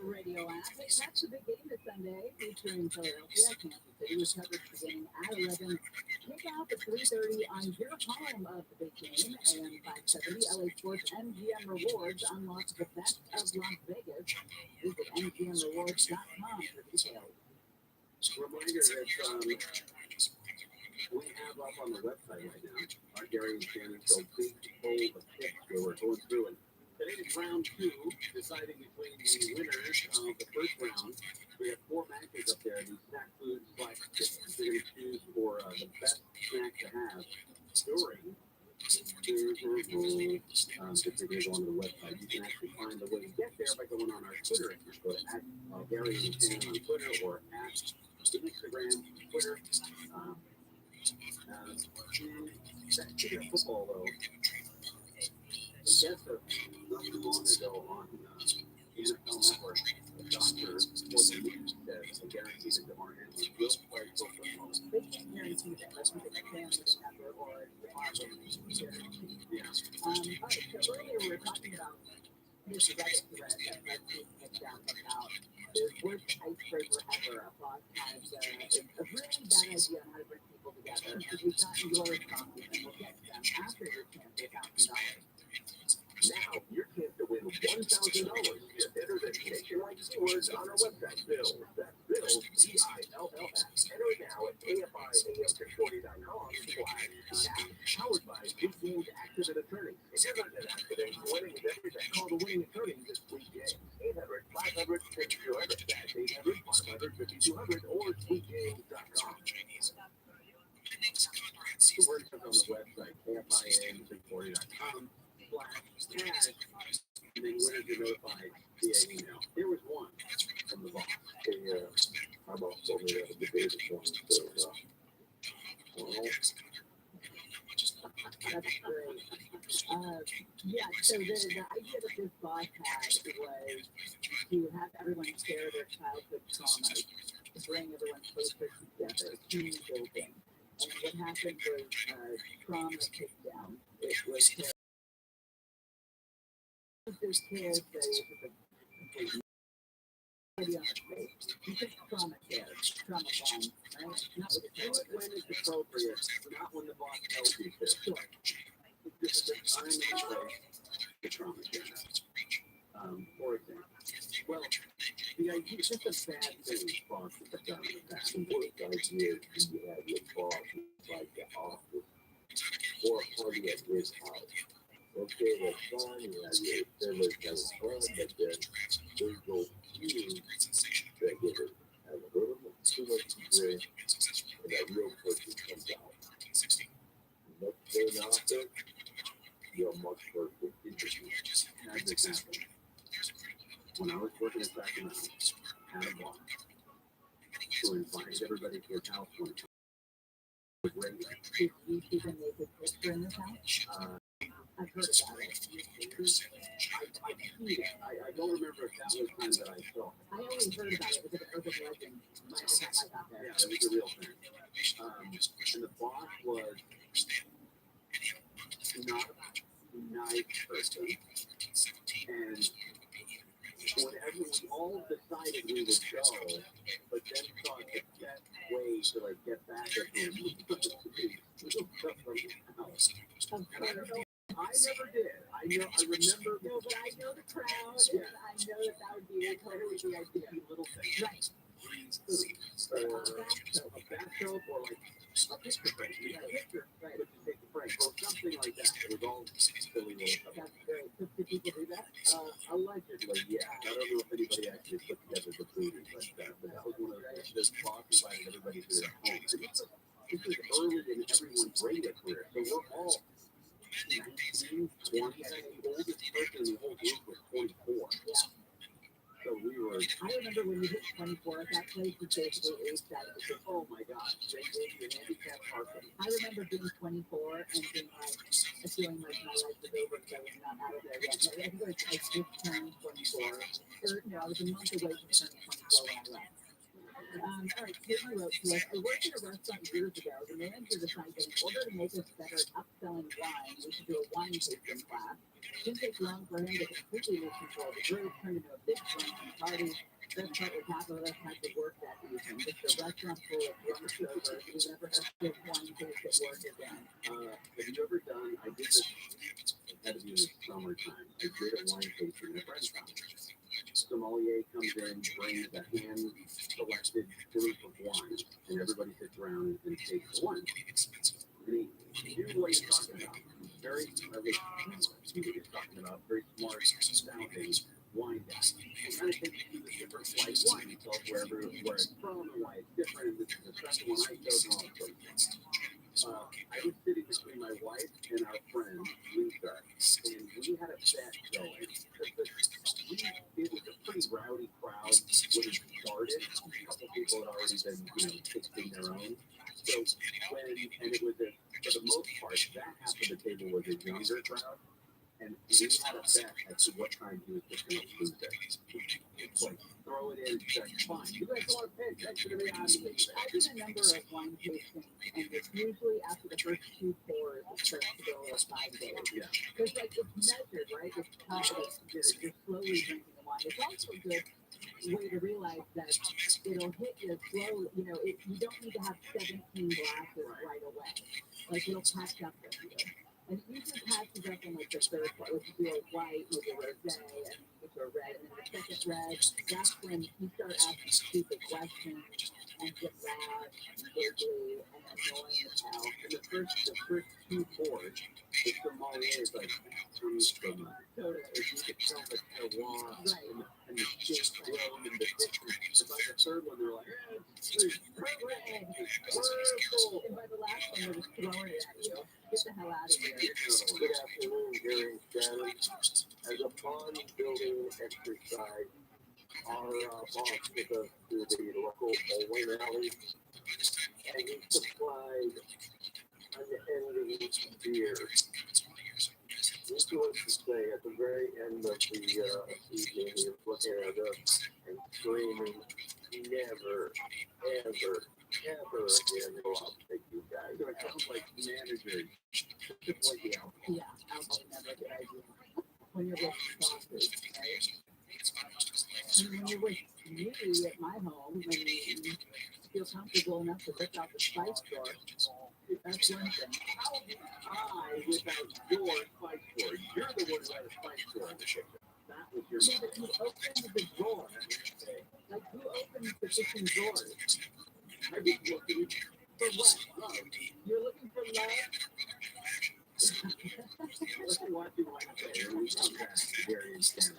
Radio app. Catch the big game this Sunday featuring Philadelphia, Kansas City, with coverage beginning at 11. Kick off at 3:30 on your home of the big game, AM 570, LA Sports MGM Rewards. Unlock the best of Las Vegas. Visit MGMRewards.com for details. Reminder that we have up on the website right now, our Gary and Shannon Show big poll of picks where we're going through it. Today is round 2, deciding between the winners of the first round. We have 4 matches up there, these snack foods / chips. They're going to choose for the best snack to have during. Just if you're going on the website, you can actually find the way to get there by going on our Twitter. If you go to Gary and Shannon on Twitter or at Instagram, Twitter. That football, though, yes, not too long ago on NFL Network, a doctor for the league said, guaranteed that DeMar Hamlin will play football. They can't guarantee that. That's what they can never or all right, so earlier we were talking about this Reddit thread that led to down about the worst icebreaker ever. A boss has a really bad idea on how to bring people together. Because we got your responses and we'll get them after your chance to $1,000. Now, your chance to win $1,000. Just enter the nationwide keywords on our website, Bills. That's Bills, BILLS. Enter now at AFIAM640.com. Powered by Big Games Accident Attorney. If you're not an accident, winning is everything. Call the winning attorney this weekend. 800-500-5200. That's 800-500-5200 or sweetgames.com. The word on the website, AFIAM640.com. /cash, and then winners are notified via email. There was one from the boss. Hey, I'm also made up of the debate this morning, so, That's great. Yeah, so the idea that this boss had was to have everyone share their childhood traumas, to bring everyone closer together, team building. And what happened was trauma kicked down. It was there's kids that is a complete on the face. You just trauma care, trauma bond, right? Not with the Do it when it's appropriate, not when the boss tells you to. Sure. This is a time and place to trauma care. For example, well, the idea is just a bad thing bosses have done in the past. the worst idea is you have your boss like the office or a party at his house. Okay, that's fine, you have your service has fun, but then there's those few that get it have a little too much to drink, and that real person comes out. Next day in the office, you're much worse with interview. Had this happen. When I was working at Sacramento, I had a boss who invited everybody to his house one time. It was great. Did you even make a picture in this house? I've heard about it. I don't remember if that was one that I saw. I only heard about it because of urban legend. By the time I got there. Yeah, it was a real thing. And the boss was not a nice person. And whenever we all decided we would go, but then thought the best way to like get back at him was to steal stuff from his house. And I never did. I remember. No, but I know the crowd, and I know that would be totally the idea. Little things. Right. Or a bath soap or like a picture frame. Yeah, a picture, right? Which is take the frame or something like that. It was all silly little stuff. That's great. Did people do that? Allegedly, yeah. I don't know if anybody actually put together the food like that, but that was one of the boss invited everybody to their home. This is early in everyone's radio career, so we're all 19, 20. The oldest person in the whole group was 24. Yeah. So we were. I remember when you hit 24, that place was basically aged out of the system. Oh my God, they gave you an handicap parking. I remember being 24 and being like, feeling like my life was over because I was not out of there yet. I think I just turned 24. Or, no, I was a month away from turning 24 when I left. All right, Katie wrote to us, I worked in a restaurant years ago. The manager decided that in order to make us better at upselling wine, we should do a wine tasting class. It didn't take long for him to completely lose control. The group turned into a big drinking party. Best part was half of us had to work that evening. Just a restaurant full of drunk servers. We never have to give wine taste at work again. Have you ever done, I did this, it had to be in the summertime. I did a wine tasting at a friend's house. Sommelier comes in, brings a hand-selected group of wine, and everybody sits around and takes one. And he knew what he was talking about. Very, he was talking about very smart sounding wine guy. And I think he was different white wine. He tells where it's from and why it's different. And this is the second one I chose and all that. I was sitting between my wife and our friend Lisa, and we had a bet going. It was a pretty rowdy crowd when it started. A couple people had already been, tasting their own. So and it was for the most part, that half of the table was a younger crowd, and we had a bet as to what time he was just going to lose it. It's like throw it in, and fine. You guys want to pay attention to me? I did a number of wine tastings, and it's usually after the first 2 pours, it starts to go over 5 days. Yeah. Because it's measured, right? It's tough. You're slowly drinking the wine. It's also a good way to realize that it'll hit you slowly. You don't need to have 17 glasses right away. Like it'll catch up with you. And it usually catches up in like the third part, which is the white, maybe rosé, and which are red. And then the second red, that's when you start asking stupid questions and get loud and giggly and annoying as hell. And the first 2 pours, the sommelier is like, comes from if you could tell the terroir and the kids grown in the distance. And by the third one, they're like, purple. And by the last one, they're just throwing it at you. Get the hell out of here. Good afternoon, Gary and Shannon. As a bodybuilding exercise, our boss took us to the local Wayne Alley, and he supplied unending beer. Needless to say, at the very end of the evening, he was looking at us and screaming, never, ever, ever again will I take you guys. So it sounds like manager, just like the alcohol. Yeah, alcohol never a good idea. When you're with bosses, right? And when you're with me at my home, when you feel comfortable enough to rip out the spice drawer, that's one thing. How do I, without your spice drawer, you're the one who had a spice drawer in the kitchen. That was your yeah, but you opened the drawer. Like, who opened the kitchen drawers? I was looking for what? Love. You're looking for love? Let's be watching Wednesday, and we come back to Gary and Shannon.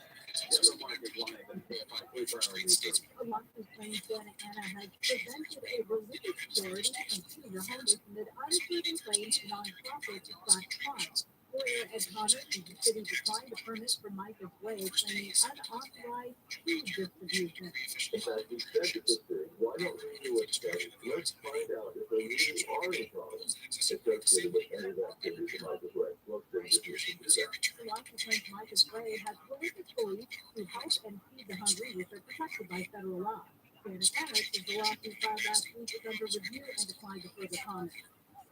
Never mind his life and pay by 24 hours a day. Alonso's friend Janet Anna has presented a religious charity and senior homeless amid unproven claims to nonprofits.com. Lawyer Ed Connor in the city declined a permit for Micah's Way, claiming unauthorized food distribution. In fact, he said to the city, why don't we do a study? Let's find out if there really are any problems associated with any of the activities in Micah's Way. Look, The lawsuit claims Micah's Gray has prolific belief to help and feed the hungry, which are protected by federal law. Standard Tennis is the lawsuit filed last week is under review and declined to further comment.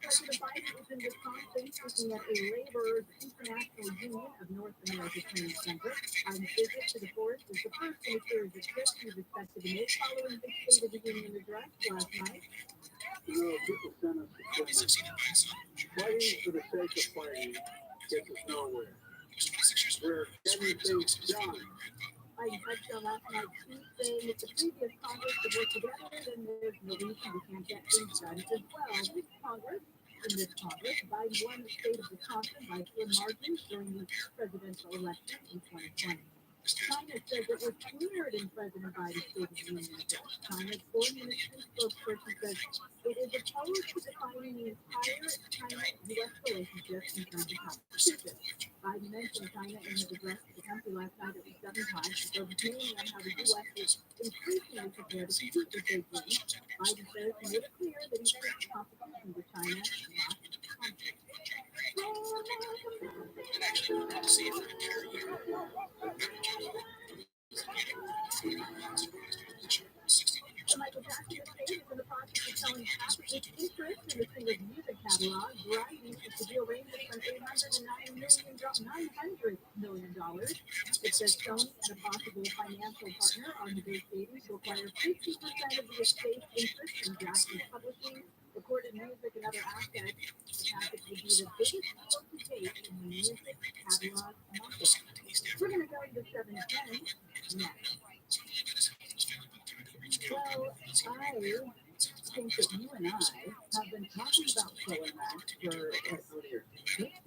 President Biden is in Wisconsin speaking at a laborers international union of North America training center. Biden's visit to the forest is the first in a series of trips he's expected to make following the State of the Union address last night. You know, people send us to fighting for the sake of fighting gets us nowhere. Where everything's done. Biden touched on last night's tweet saying if the previous Congress could work together, then there's no reason we can't get things done as well. In this Congress, Biden won the state of Wisconsin by slim margins during the presidential election in 2020. China says it was cleared in President Biden's State of the Union address. China's foreign ministry spokesperson says it is opposed to defining the entire China-U.S. relationship in terms of competition. Biden mentioned China in his address to the country last night at least 7 times, focusing mainly on how the U.S. is increasingly prepared to compete with Beijing. Biden says he made it clear that he thinks competition with China, not conflict. The Michael Jackson estate is in the process of selling half of its interest in the singer's music catalog, rising to deal ranges from $900 million. It says Sony and a possible financial partner are negotiating to acquire 50% of the estate's interest in Jackson's publishing, recorded music, and other assets. The package would be the biggest deal to date in the music catalog market. We're going to go to 710 next. Well, I think that you and I have been talking about Solar Max for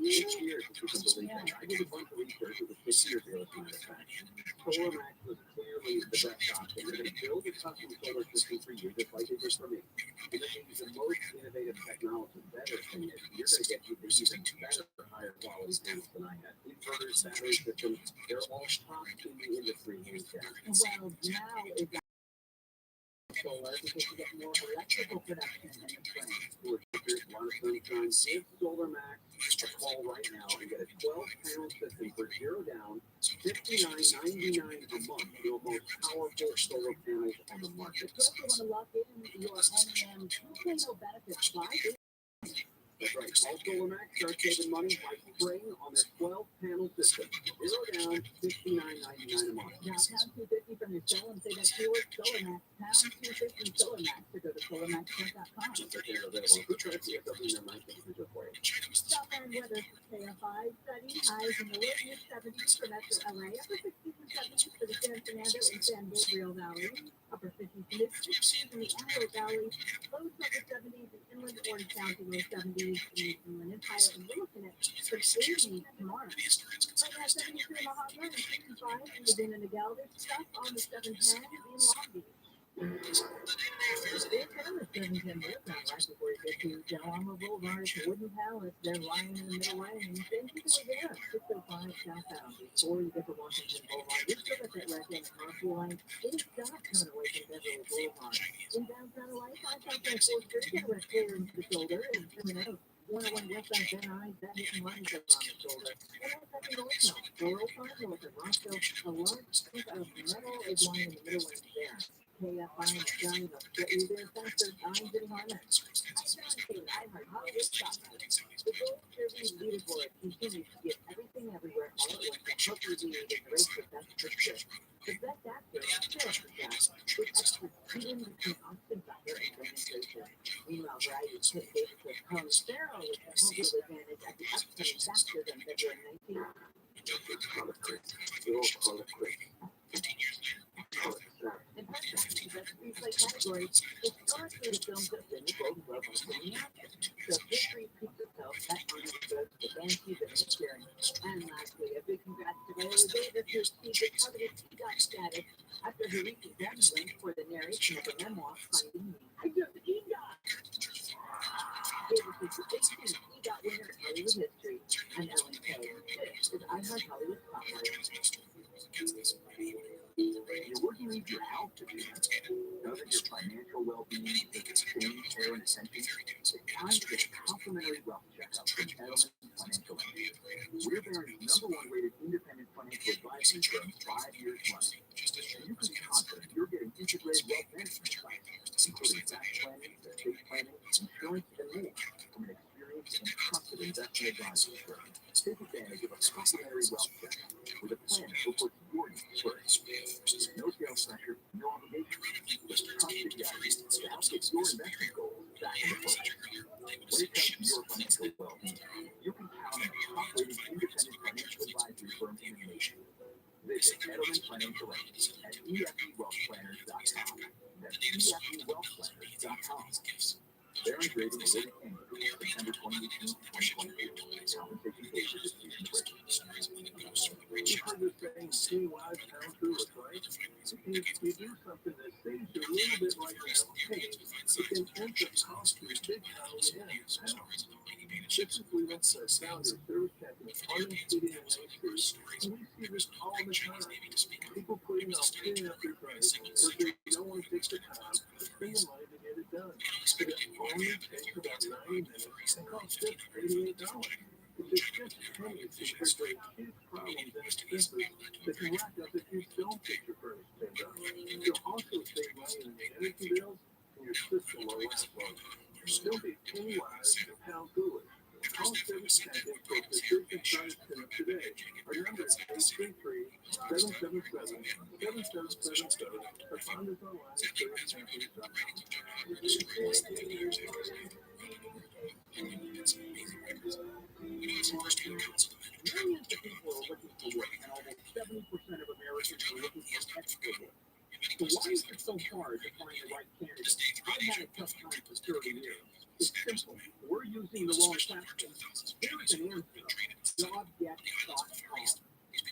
6 years. I did a bunch of research. It was 6 years ago, as a matter of fact. Solar Max was clearly the best option. They're going to build a custom solar system for you, just like they did for me. And they're going to use the most innovative technology. Better thing is, you're going to get even better, higher quality panels than I had. Inverters, battery systems, they're all top in the industry, hands down. Well, now is solar because you get more electrical production in the spring. Who are teachers, a lot of sunshine. Give Solar Max a call right now and get a 12-panel system for $0 down, $59.99 a month. The most powerful solar panels on the market. You also want to lock in your NEM 2.0 benefits by That's right. All Solar Max start saving money by spring on their 12-panel system. $0 down, $59.99 a month. Now, pound 250 from your cell and say that keyword Solar Max, pound 250 Solar Max, to go to solarmax.com. They're available. Who tries to get something in their mind for you? Southbound weather for KFI, sunny, highs in the low mid-70s for Metro LA, upper 60s and 70s for the San Fernando and San Gabriel Valley, upper 50s to mid-60s in the Antelope Valley, lows upper 70s in inland Orange County, low 70s in the Inland Empire, and we're looking at some 80s tomorrow. Right now, 72 in Mahatma and 65 in Medina Nagel. There's stuff on the 710 in Long Beach. They're kind of 710 northbound right before you get to Del Amo Boulevard. It's a wooden palace. They're lying in the middle lane. Same people are there. 605 southbound. Before you get to Washington Boulevard, you still got that red line commercial line. It is not coming away from Beverly Boulevard. In downtown LA, 5 South 4th Street, get a red clear into the shoulder and coming out. 101 westbound Van Nuys, that hit and runs up on the shoulder. And that's up in North North. 405 North of Roscoe. A large chunk of metal is lying in the middle lane there. KFI and Johnny, they'll get you there faster. I'm getting on that. I heard Hollywood stop. The goal here is beautiful. It continues to get everything everywhere all at once. I hope you do the great the best picture. The best actor is Sarah with expertise between Austin Butler and demonstration. Meanwhile, Variety Kit Davis with Colin Farrell with the home field advantage at the upcoming faster than February 19th. In best screenplay category, historically the films that win the Golden Globe are winning actors. So history repeats itself. That honor goes to the Banshees of Inisherin. And lastly, a big congrats to Viola Davis, who achieved the coveted EGOT status after her recent Grammy win for the narration of her memoir, Finding Me. I got the EGOT! Davis is the 18th EGOT winner in Hollywood history, and Ellen Kay. This is iHeart Hollywood Spotlight. You're working with your health to do that. Know that your financial well-being is the same care and attention. It's time to get a complimentary wealth checkup from Edelman Financial Planning. We including tax planning, estate planning, insurance, and more from an experienced and trusted investment advisory firm. Take advantage of a complimentary wealth check with a plan that puts your needs first. No sales pressure, no obligation. Just trusted guidance to help get your investment goals back in the play. When it comes to your financial well-being, you can count on a top-rated independent financial advisory firm in the nation. Visit Edelman Financial Agents at efewealthplanners.com. That's efewealthplanners.com. Baron Grading and Lily King, September 2018, 2022. Compensation paid for this season break. You've heard this saying, "Seeing wise, pound foolish," right? If you do something that saves you a little bit right now, hey, it can end up costing you big time in the end. This is Leo, the founder of Service Tech in Harlem City and Main Street, and we see this all the time. People putting off paying up their price because they don't want to take the time to spend the money to get it done. But it only takes about 90 minutes and costs just $88. It's just pennies compared to huge problems and expenses that can rack up if you don't get your first thing done. You'll also save money in the energy bills, and your system will last longer. Don't be penny wise and pound foolish. Call Service Tech for a prescription price today. Our number is 833-777-7777 or find us online at servicetech.com. Millions of people are looking for work, and almost 70% of Americans are looking for extra work. So why is it so hard to find the right candidate? I've had a tough time for 30 years. It's simple. We're using the wrong platform. Here's an answer. JobGet.com.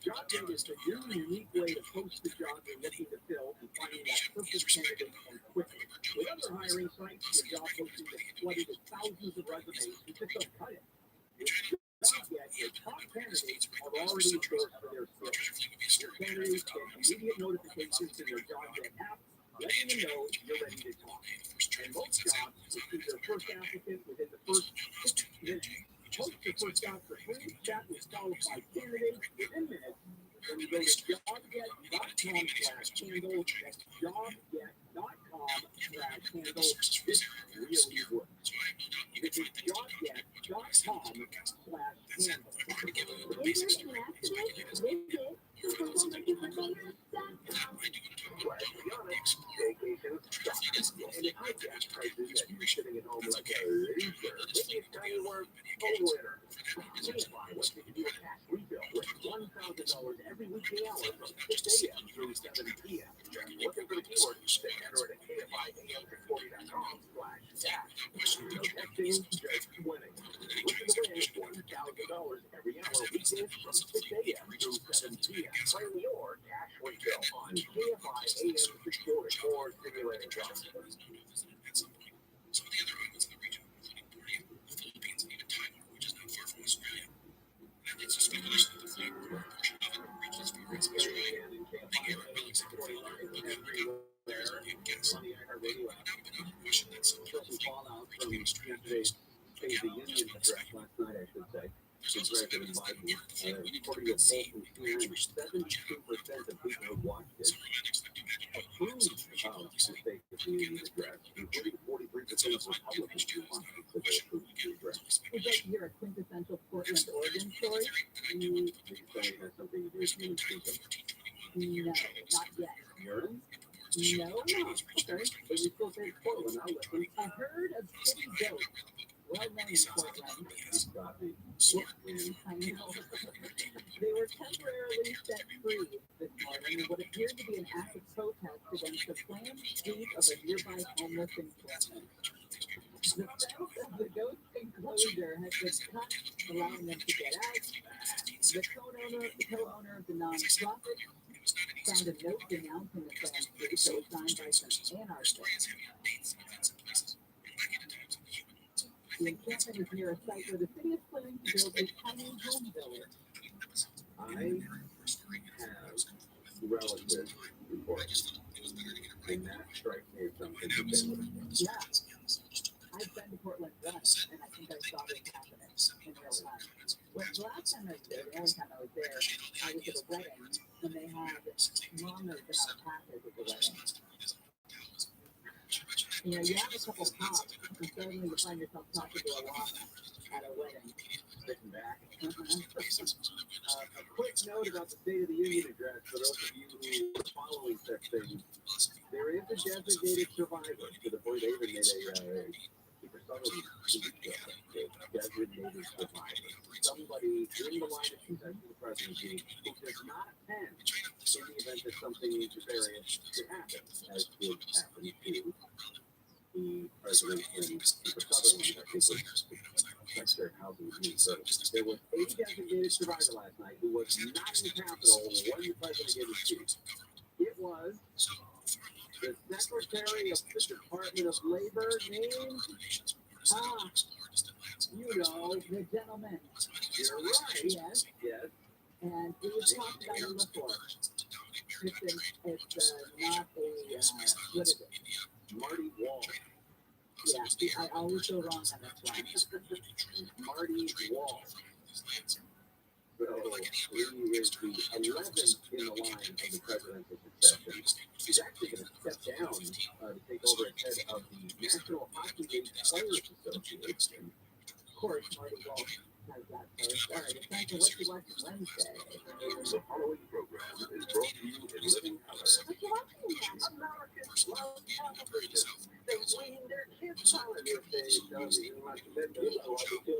JobGet is a new and unique way to post the job you're looking to fill and finding that perfect candidate and quickly. With other hiring sites, your job posting is flooded with thousands of resumes. You just don't cut it. JobGet, your top candidates are already endorsed for their skills. Your candidates get immediate notifications in your JobGet app, letting them know you're ready to talk. And most jobs receive their first applicant within the first 6 minutes. Post your first job for free, chat with qualified candidates within minutes. When you go to jobget.com/handle, that's jobget.com/handle, this really works. Visit jobget.com/handle. Vacations, shopping, and if high gas prices that you're sitting at home like a loser, maybe it's time you were home winner. Meanwhile, what you can do a cash refill with $1,000 every weekday hour from 6 a.m. through 7 p.m. Just looking for the keywords, then enter it at KFIAM640.com/cash. No texting, just winning. Looking to win $1,000 every hour weekdays from 6 a.m. through 7 p.m. Claim your cash refill on KFIAM640 or stimulating jobs. Some of the other islands in the region, including Borneo, the Philippines, and even Taiwan, which is not far from Australia. That leads to speculation that the flavor or portion of it reached its favorites in Australia. The air will exhibit guess. Without a question that some people Fallout from yesterday's State of the Union address last night, I should say. President Biden, according to a poll from CNN, 72% of people who watched it approved of the State of the Union address, including 43% of Republicans who watched it, so they approved the address. Would like to hear a quintessential Portland, Oregon story? You say it has something to do with human speaking. No, not yet. Urine? No? Okay, but you still say it's Portland. I'll listen. A herd of city goats, well known in Portland. Got me. I know. They were temporarily set free this morning in what appeared to be an act of protest against the planned sweep of a nearby homeless encampment. The fence of the goat's enclosure had been cut, allowing them to get out. The co-owner of the non-profit found a note denouncing the planned sweep that was signed by some anarchists. The encampment is near a site where the city is planning to build a tiny home village. I have relatives in Portland, and that strikes me as something that they would have done. Yeah. I've been to Portland once, and I think I saw this happening in real time. Well, the last time I was there, the only time I was there, I was at a wedding, and they had llamas and alpacas at the wedding. You know, you have a couple pops, and suddenly you find yourself talking to a llama at a wedding. Sitting back. A quick note about the State of the Union address for those of you who are following such things. There is a designated survivor to the point they even made a super subtle designated survivor. Somebody in the line of succession to the presidency who does not attend in the event that something nefarious could happen, as did happen to the president and Super Sutherland, I think, was Secretary of Housing and Human Services. There was a designated survivor last night who was not in the Capitol when the president gave his speech. It was the Secretary of the Department of Labor named, You know, the gentleman. you're right. Yes. Yes. And we were talking about him before. It's not a, what is it? Marty Wall. Yeah, see, I always go wrong on this one. Marty Wall. So he is the 11th in the line of the presidential succession. He's actually going to step down to take over as head of the National Hockey League Players Association. Of course, Marty Wall has that first. All right, it's time for What You Watch Wednesday. The following program is brought to you in living color. Americans love television. They wean their kids on it if they don't even like to bed. Well, let's get to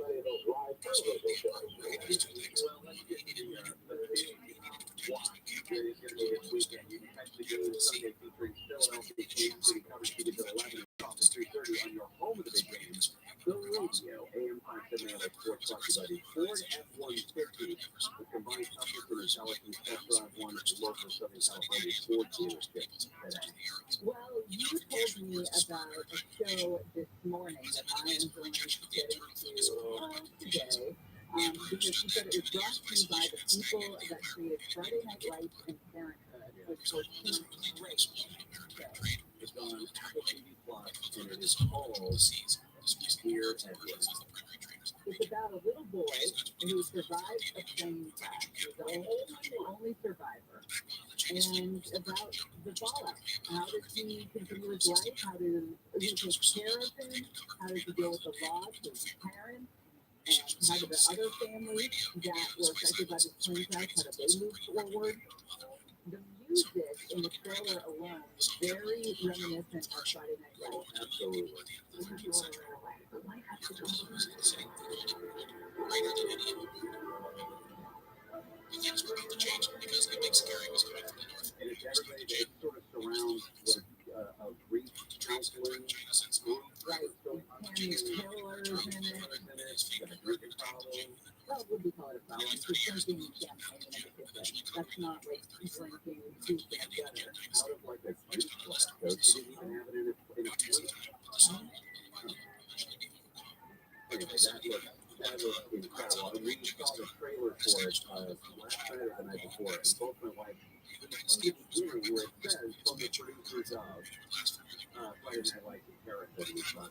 the watch. That is going to be this weekend. You can catch the game Sunday featuring Philadelphia Kansas City coverage to get to 11 o'clock to 3:30 on your home of the big games. The Radio, AM 570 Sports brought to you by the Ford F-150, the combined toughness and intelligence test drive one local Southern California Ford dealership today. Well, you told me about a show this morning that I am going to get into today. Because you said it was brought to you by the people that created Friday Night Lights and Parenthood, which were two great shows. It's on Apple TV Plus, and it is called Dear Edward. It's about a little boy who survived a plane crash. He's the only survivor. And about the fallout. How does he continue his life? How does he take care of him? How does he deal with the loss of his parents? And how do the other families that were affected by this plane crash, how do they move forward? The music in the trailer alone is very reminiscent of Friday Night Lights. Absolutely. Things were going to change because a big scary was coming from the north. And it's everybody that sort of surrounds what a grief counseling group. Right, so Tammy's killers in it. Got a drinking problem. Well, would we call it a problem? Just drinking champagne in a kitchen. That's not like drinking soup together. Out of like a juice glass. So she didn't even have it in a plate. Anyway, that was incredible. And we saw the trailer for it last night or the night before, and both my wife, in the beginning where it says from the producers of Friday Night Lights and Parenthood, we thought,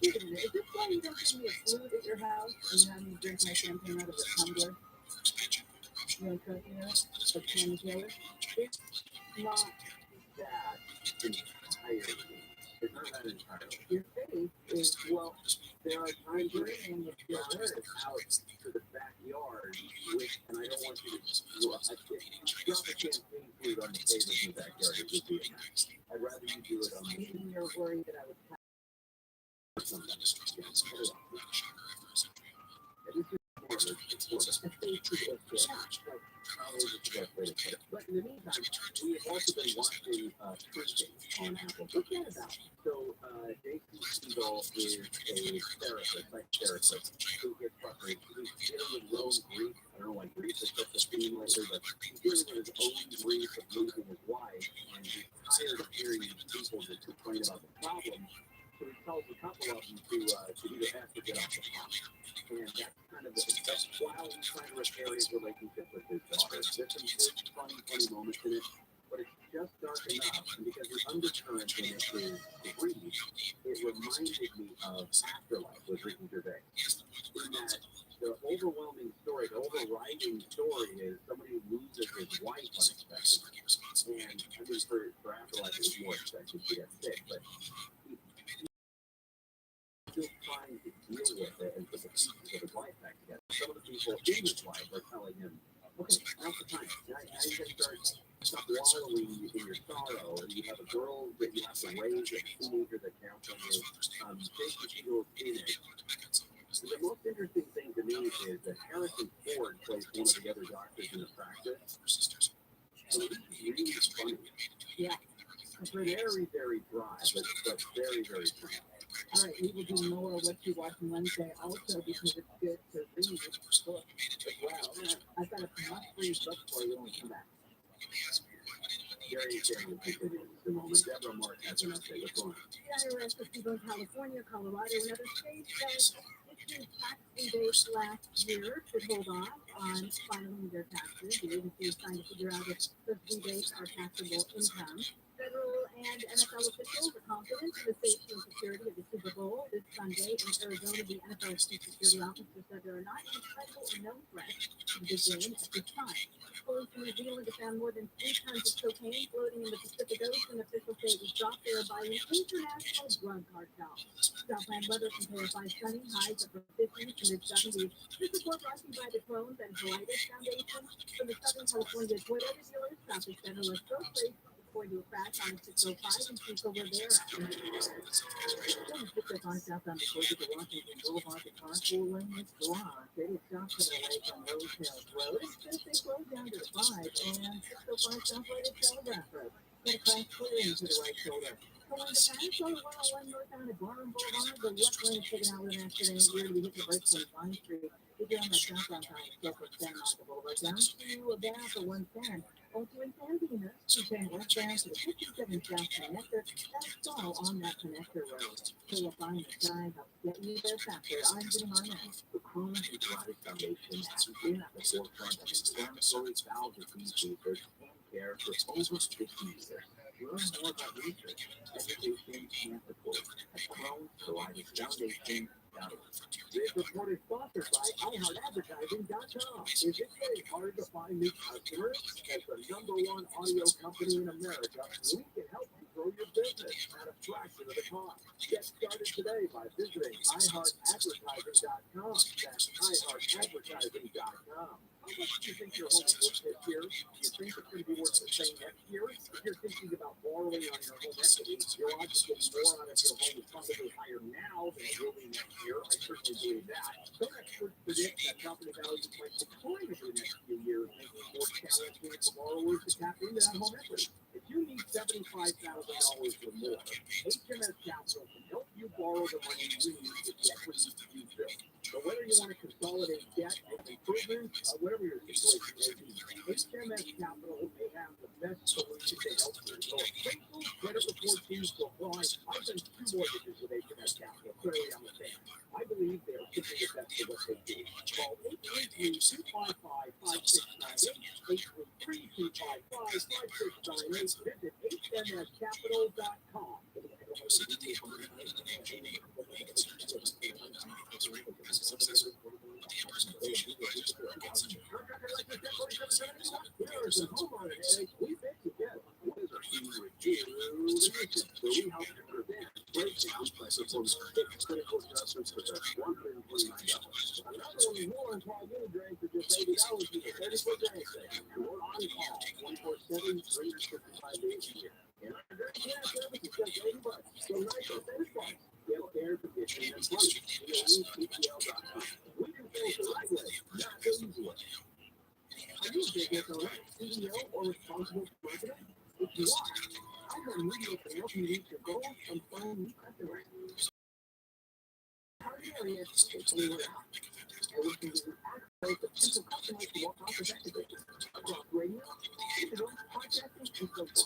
Is this why you don't give me a flute at your house and you have me drink my champagne out of a tumbler? You don't trust me with it? Like Tammy Taylor? it's not that entirely. It's not that entirely. Your face is, Well, there are times where dreaming with your your hair words. is out to the backyard, which, and I don't want you to drop a champagne flute on the table in the backyard. It would be a mess. I'd rather you do it on the Even you're worried that I would something. Not just trust me, it's not a shocker after a century. It's a face to the But in the meantime, we have also been watching Printing on Apple. What's that about? So, Jason Siegel is a therapist, psychotherapist, who gets frustrated. He's dealing with his own grief. I don't know why grief is such a theme lately, but he's dealing with his own grief of losing his wife, and he's tired of hearing people just complain about the problem. So he tells a couple of them to do their best to get off the top. And that's kind of that's while he's trying to repair his relationship with his daughter. There's some good, funny moments in it, but it's just dark enough. And because the undercurrent in it is grief, it reminded me of Afterlife with Ricky Gervais. In that the overwhelming story, the overriding story is somebody loses his wife unexpectedly. And I mean, for Afterlife, it was more expected to get sick, but with it and put the pieces of his life back together. Some of the people in his life are telling him, okay, now's the time. Now you can stop wallowing in your sorrow, and you have a girl that you have to raise, a teenager that counts on you. Take your teenage. The most interesting thing to me is that Harrison Ford plays one of the other doctors in the practice. So he's really funny. Yeah. Very, very dry, but very, very dry. All right, we will do more What You Watch on Wednesday also because it's good to read this book as well. I've got a must-read book for you when we come back. Very interesting. The moment Deborah Mark has an update. What's going on? The IRS of people in California, Colorado, and other states that issued tax rebates last year should hold off on filing their taxes. The agency is trying to figure out if those rebates are taxable income. Federal and NFL officials are confident in the safety and security of the Super Bowl this Sunday in Arizona. The NFL chief security officer said there are not any credible or known threats to the game at this time. Police in New Zealand have found more than 3 tons of cocaine floating in the Pacific Ocean. Officials say it was dropped there by an international drug cartel. Southland weather can clarify sunny, highs upper 50s to mid-70s. This report brought to you by the Crohn's and Colitis Foundation. From the Southern California Toyota dealers, traffic center was so crazy going to a crash on 605 and Chico Rivera. 605 southbound Georgia to Washington Boulevard, the carpool lane is blocked. They stopped to the lake on Rose Hills Road. It's just they slowed down to the 5 and 605 southward at Telegraph Road. Got a crash clearing to the right shoulder. Going to pass on 101 northbound at Barham Boulevard, the left lane is taken out with an accident here to be hit the brakes on Vine Street. If you're on that southbound side, it's still from San Marco Boulevard down to about the 110. Also in San Dimas, turn westbound to the 57 South Connector. That's all on that connector road. Qualifying the side helps get you there faster. I'm getting on now. The Crohn's and Colitis Foundation has been at the forefront of inflammatory bowel disease research and care for over 50 years. Learn more about research, education, and support at Crohn'sColitisFoundation.org. This report is sponsored by iHeartAdvertising.com. Is it very hard to find new customers? As the #1 audio company in America, we can help you grow your business at a fraction of the cost. Get started today by visiting iHeartAdvertising.com. That's iHeartAdvertising.com. How much do you think your home is worth this year? Do you think it's going to be worth the same next year? If you're thinking about borrowing on your home equity, your odds of getting more out of your home is probably higher now than it will be next year. I certainly believe that. Some experts predict that property values might decline over the next few years, making it more challenging for borrowers to tap into that home equity. If you need $75,000 or more, HMS Capital can help you borrow the money you need to get what you do. So whether you want to consolidate debt with improvements, whatever your situation may be, HMS Capital may have the best solution to help you. So appraisal, credit report fees will apply. I've done 2 mortgages with HMS Capital. Clearly, I'm a fan. I believe they are simply the best for what they do. Call 833-255-5698, 833-255-5698. Visit hmscapital.com. Are you a business owner, CEO, or responsible for marketing? If you are, iHeartMedia can help you reach your goals and find new customers. Target areas is anywhere else. And we can give you access to potential customers more cost effectively across radio, digital, podcasting, and so forth.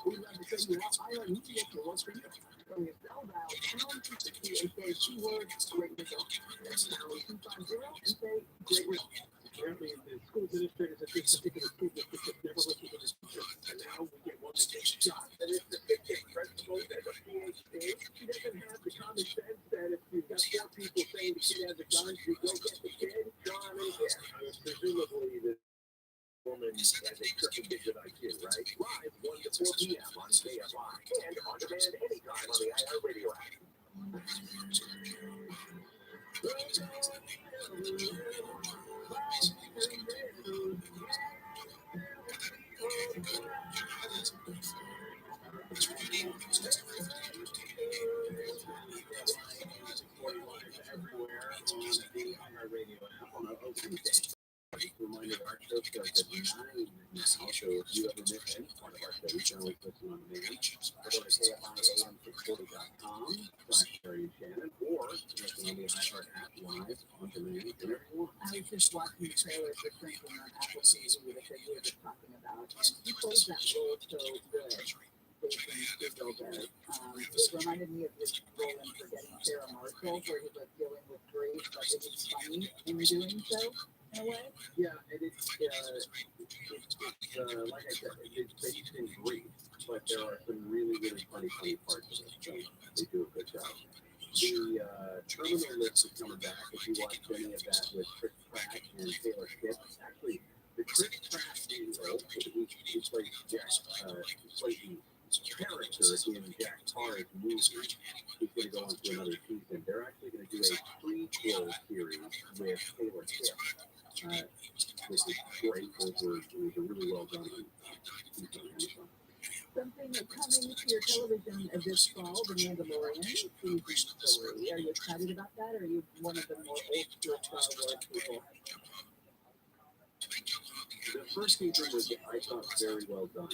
We'd love to send you out iHeartMedia to work for you. From your cell dial #250 and say keyword great results. That's #250 and say great results. Apparently, the school administrators at this particular school district have never listened to the teacher, and now we get one that takes shots. And it's the fitness principal that's a PhD. She doesn't have the common sense that if you've got 4 people saying the kid has a gun, you go get the kid, draw him in there. Presumably, the woman has a triple-digit IQ, right? Live 1 to 4 p.m. on KFI and on demand anytime on the iHeartRadio app. Well, starts at 9 now, so if you ever miss any part of our show, you can always listen on demand. Go to KFIAM640.com/Terry and Shannon, or listen on the iHeart app live on demand whenever you want. I was just watching the trailer for Shrinking on Apple TV that we were just talking about, and he plays that role so good. It reminded me of his role in Forgetting Sarah Marshall, where he was dealing with grief, but it was funny in doing so, in a way. Yeah, and it's like I said, it's based in grief, but there are some really, really funny parts of it, so they do a good job. The Terminal List is coming back. If you watched any of that with Chris Pratt and Taylor Swift, actually, the Chris Pratt hero, he plays Jack Slayton's character in Jack Tarr's movie. He's going to go on to another season. They're actually going to do a prequel series with Taylor Swift, which is great. It was a really well done season. Something that's coming to your television this fall, The Mandalorian season 3. Are you excited about that, or are you one of the more old school Star Wars people? The first season was, I thought, very well done.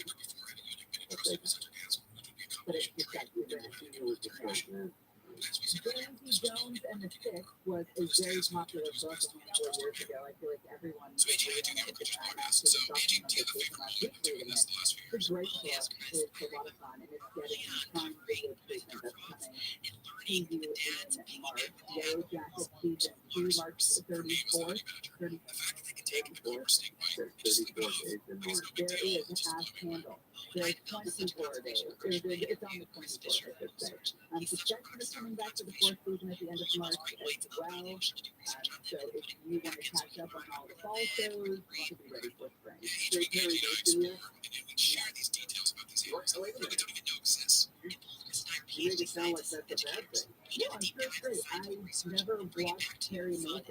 But it's just like you're going to see it was the first one. Daisy Jones and the Six was a very popular book a handful of years ago. I feel like everyone was reading it at the time after the document was taken on reading it. It's a great book. It's a lot of fun, and it's getting Prime Video treatment that's coming to you in March. Yellow Jacket Season 2, March 34th. 34th days in March. There is a half candle. There's 24 days. It's on the 24th, I should say. Succession is coming back to the 4th season at the end of March as well. So if you want to catch up on all the fall shows, you should be ready for spring. Great Terry Mason here. Share these details about this Wait a minute. don't even know exists. You make it sound like that's a bad thing. No, I'm sure it's great. I've never watched Terry Mason.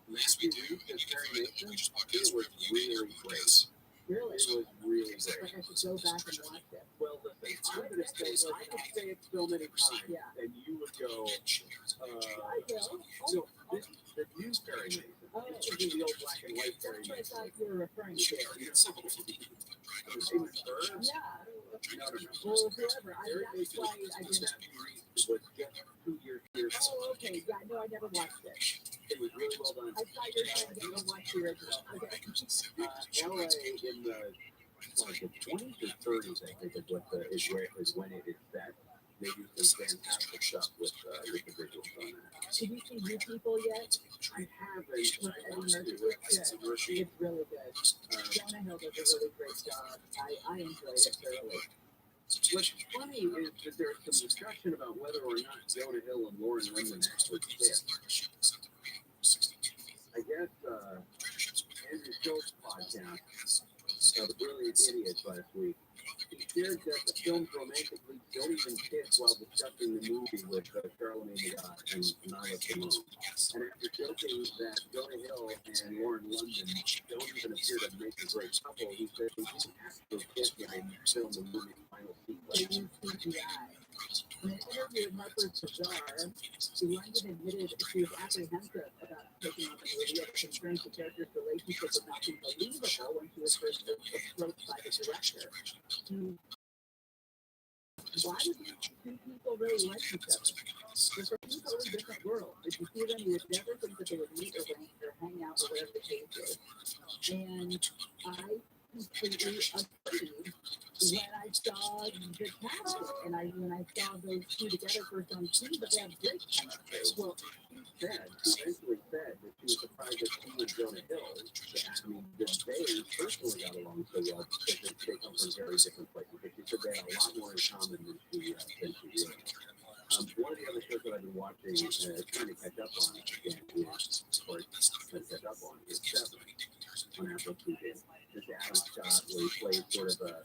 Yes, we do. Because Terry Mason, it was really great. Really? It was really Like great. I should go back and watch it. Well, listen, I could say it so many times, Yeah. and you would go, I will. so the new Terry Mason, Oh, this would be the old black and white Terry that's what I Mason. thought you were referring to. Yeah. No, Yeah. Well, Well, whoever. That's why I didn't. It was just 2 years here. Oh, okay. Yeah, no, I never watched it. It was really well done. I thought you were trying to get me to watch the original. Okay. LA in the 20s or 30s, I think, is when it is set. They do some fantastic stuff with the visuals on that. Did you see New People yet? I haven't. With Eddie Murphy? It's really good. Jonah Hill does a really great job. I enjoyed it thoroughly. What's funny is that there's some discussion about whether or not Jonah Hill and Lauren London actually fit. I guess Andrew Schultz's podcast, The Brilliant Idiots, last week, he shared that the film's romantic leads don't even kiss while discussing the movie with Charlemagne the God and Nyla Simone. And after joking that Jonah Hill and Lauren London don't even appear to make a great couple, he said he didn't have to kiss when they filmed the movie's final They sequence. use CGI. In an interview with Harper's Bazaar, London admitted she was apprehensive about taking on the movie as concerns the character's relationship would not be believable when she was first approached by the director. Why would these two people really like each other? They're from two totally different worlds. If you see them, you would never think that they would meet or hang out or whatever the case is. And I completely agreed when I saw the cast and when I saw those two together first on TV, but they have great chemistry. Well, she eventually said that she was surprised that she and Jonah Hill, that they personally got along so well because they come from very different places. But she said they had a lot more in common than she did. One of the other shows that I've been watching, trying to catch up on again, is Seven on Apple TV. This Adam Scott, where he plays sort of a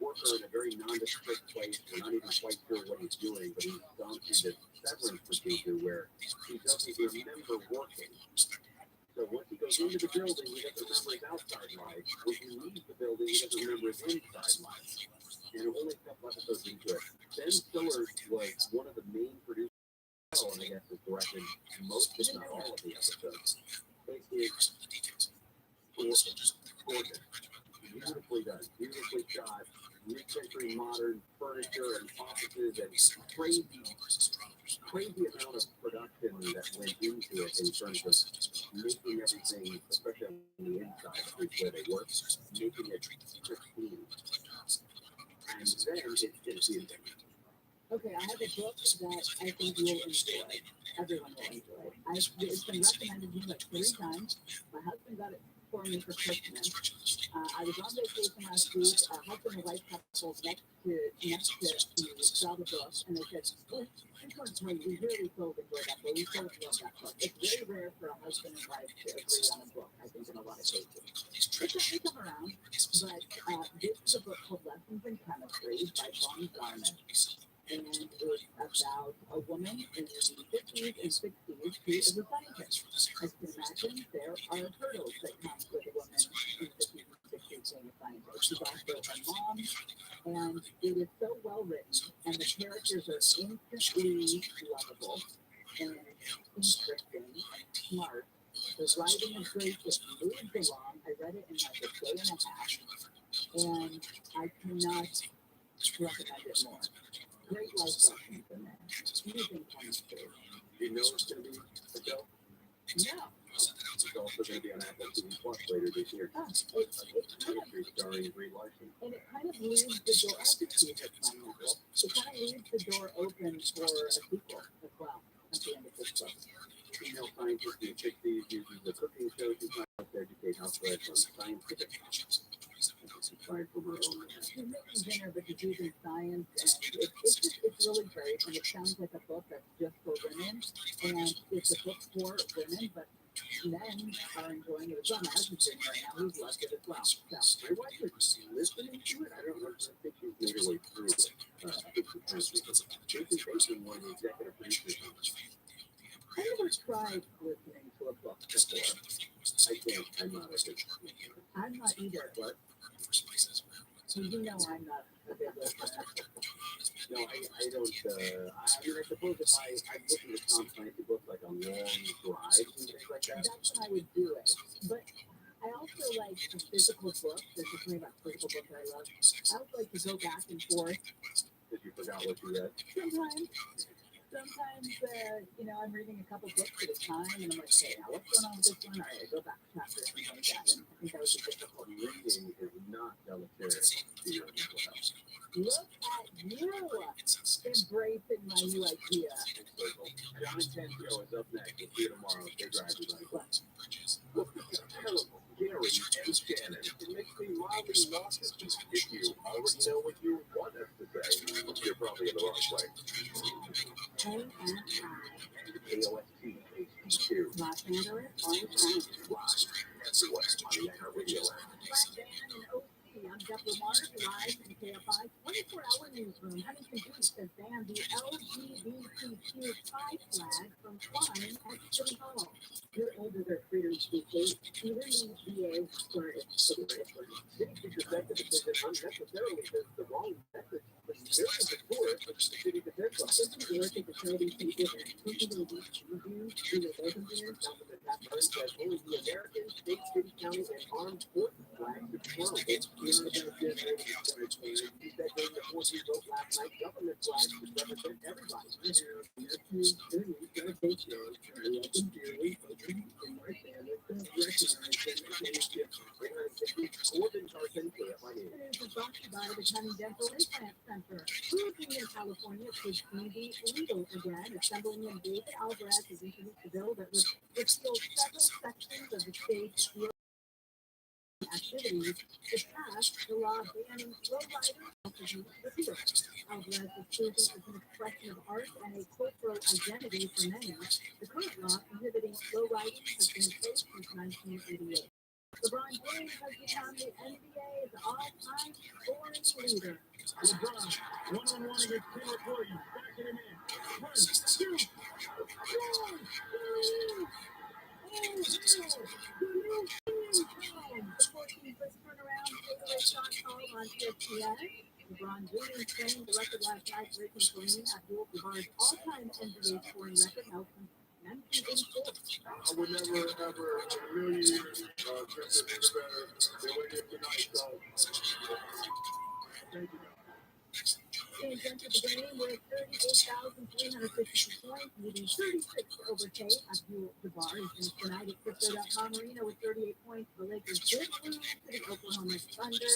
worker in a very nondescript place. We're not even quite sure what he's doing, but he's gone through this severance procedure where he doesn't remember working. So once he goes into the building, he doesn't remember his outside life. When he leaves the building, he doesn't remember his inside life. And only a couple episodes into it. Ben Stiller was one of the main producers, and I guess has directed most, if not all, of the episodes. Gorgeous. Beautifully done. Beautifully shot. Mid-century modern furniture and offices and crazy amount of production that went into it in terms of making everything, especially on the inside, where they work, making it pristine. And then it's beautiful. Okay, I have a book that I think you'll enjoy. Everyone will enjoy. It's been recommended to me like 3 times. My husband got it for me for Christmas. I was on vacation last week. Husband and wife couple next to me saw the book, and they said, "Well, this one's great. We really so enjoyed that book. We so love that book." It's very rare for a husband and wife to agree on a book, I think, in a lot of cases. They come around, but this is a book called Lessons in Chemistry by Von Garment. And it's about a woman in the 50s and 60s who is a scientist. As you can imagine, there are hurdles that come with a woman in the 50s and 60s being a scientist. She's also a mom, and it is so well written, and the characters are instantly lovable and interesting and smart. The writing is great, it moves along. I read it in like a day and a half, and I cannot recommend it more. Great life lessons in there. Using chemistry. Do you know it's going to be a show? No. It's also going to be on Apple TV Plus later this year. It's kind of, starring Brie Larson. and it kind of leaves the door, I can see it, my knuckle. It kind of leaves the door open for a sequel as well at the end of this book. Female scientist in the 60s uses the cooking show to educate housewives on scientific topics. Inspired from her own. She's making dinner, but she's using science, and it's really great, and it sounds like a book that's just for women, and it's a book for women, but men are enjoying it as well. My husband's sitting right now, he's loved it as well. So my wife is listening to it. I don't know. I think she's made her way through it. Jason Bateman, one of the executive producers. I never tried listening to a book before. I can't. I'm not a good listener. I'm not either. What? So you know I'm not a big listener. No, I don't. I mean, I suppose if I listen to Tom Clancy books like on long drives and things like that. That's when I would do it. But I also like the physical books. There's something about physical books I love. I would like to go back and forth. Because you forgot what you read. Sometimes, I'm reading a couple books at a time, and I'm like, okay, now what's going on with this one? All right, I go back to chapter and things like that. And I think that would be difficult. Reading is not deleterious to your mental health. Look at you embracing my new idea. John Tensio is up next. We'll see you tomorrow. Big Ride, everybody. Look, this is terrible. Gary and Shannon. It makes me mildly nauseous. If you already know what you want us to say, you're probably in the wrong place. ANI. AOST, HQ. Los Angeles, Orange County. Everywhere on the radio land. Black Dan and OC. I'm Jeff Lamar, live in KFI 24-hour newsroom. Huntington Beach has banned the LGBTQ pride flag from flying at City Hall. You're older than freedom speakers. Even the VA started. City disrespected the decision unnecessarily because the wrong message was millions of tourists with the city defense law. This is work at the Saudi people and people who do the open years. That bird says only the American, state, city, county, and armed forces flags should float. It's clear about this. He said during the 14th vote last night, government flags should represent everybody. Corbin Carson, KFI News. It is brought to you by the County Dental Implant Center. Cruising in California could be legal again. Assembling in David Alvarez has introduced a bill that would repeal several sections of the state's activities to pass the law banning low riders. Alvarez is chosen as an expression of art and a cultural identity for many. The current law prohibiting low riding has been in place since 1988. LeBron James has become the NBA's all-time scoring leader. LeBron, one-on-one against Taylor Gordon, backing him in. 1, 2, 14-foot turnaround fadeaway shot call on ESPN. LeBron James framed the record last night, breaking Kareem Abdul-Jabbar's all-time NBA scoring record held since 1984. I would never, ever, in a million years, trip this nigga better than what it is tonight, so thank you. James entered the game with 38,352 points, leading 36 to overtake. Abdul-Jabbar is finished tonight at Crypto.com Arena with 38 points. The Lakers did lose to the Oklahoma Thunder,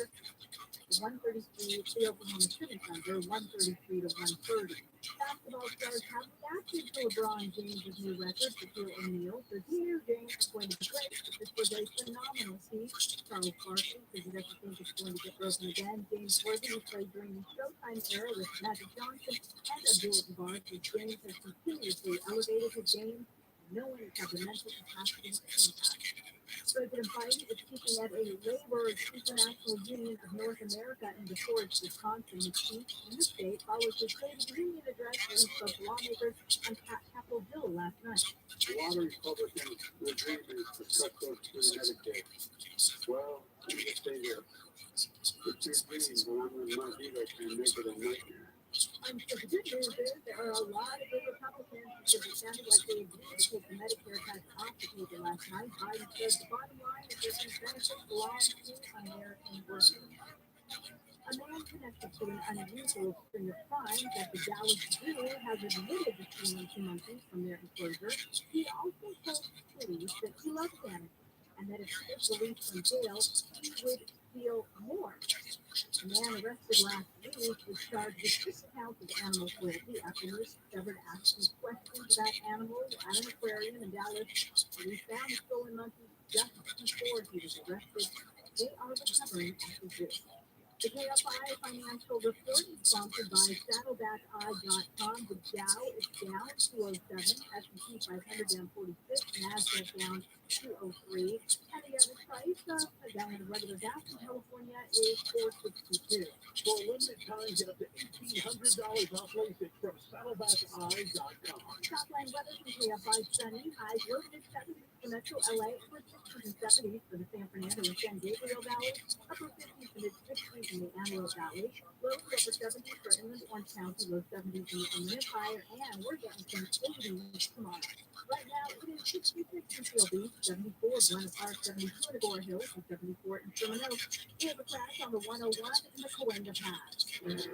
133 to the Oklahoma City Thunder, 133 to 130. Basketball stars have reacted to LeBron James' new record. Shaquille O'Neal says he knew James was going to be great, but this was a phenomenal season. Charles Barkley says he doesn't think it's going to get broken again. James Worthy, who played during the Showtime era with Magic Johnson and Abdul-Jabbar, says James has continuously elevated his game. No one has the mental capacity to do that. President Biden is speaking at a Laborers International Union of North America in DeForest, Wisconsin. His speech in the state follows his State of the Union address where he spoke to lawmakers on Capitol Hill last night. A lot of Republicans will agree to discuss those through Medicaid. Well, let me just say this. The two things when I'm in my veto can make it a nightmare. And so the good news is there are a lot of good Republicans because it sounded like they agreed to take the Medicare tax off the table last night. Biden says the bottom line is that these benefits belong to American workers. A man connected to an unusual string of crimes that the Dallas Zoo has admitted to stealing 2 monkeys from their enclosure. He also told police that he loves animals and that if he was released from jail, he would steal more. The man arrested last week was charged with 6 counts of animal cruelty after he discovered asking questions about animals at an aquarium in Dallas. Police found the stolen monkeys just before he was arrested. They are recovering at the zoo. The KFI Financial Report is sponsored by SaddlebackEye.com. The Dow is down 207, S&P 500 down 46, NASDAQ down 203, and the average price of a gallon of regular gas in California is $4.62. For a limited time, get up to $1,800 off LASIK from SaddlebackEye.com. Topline weather from KFI sunny, highs low to mid-70s for Metro LA, upper 60s and 70s for the San Fernando and San Gabriel Valley, upper 50s to mid-60s in the Antelope Valley, low to upper 70s for Inland Orange County, low 70s in the Inland Empire, and we're getting some 80s tomorrow. Right now, it is 66 in Seal Beach, 74 in Glen Park, 72 in Agora Hills, and 74 in Sherman Oaks. We have a crash on the 101 in the Cahuenga Pass. On the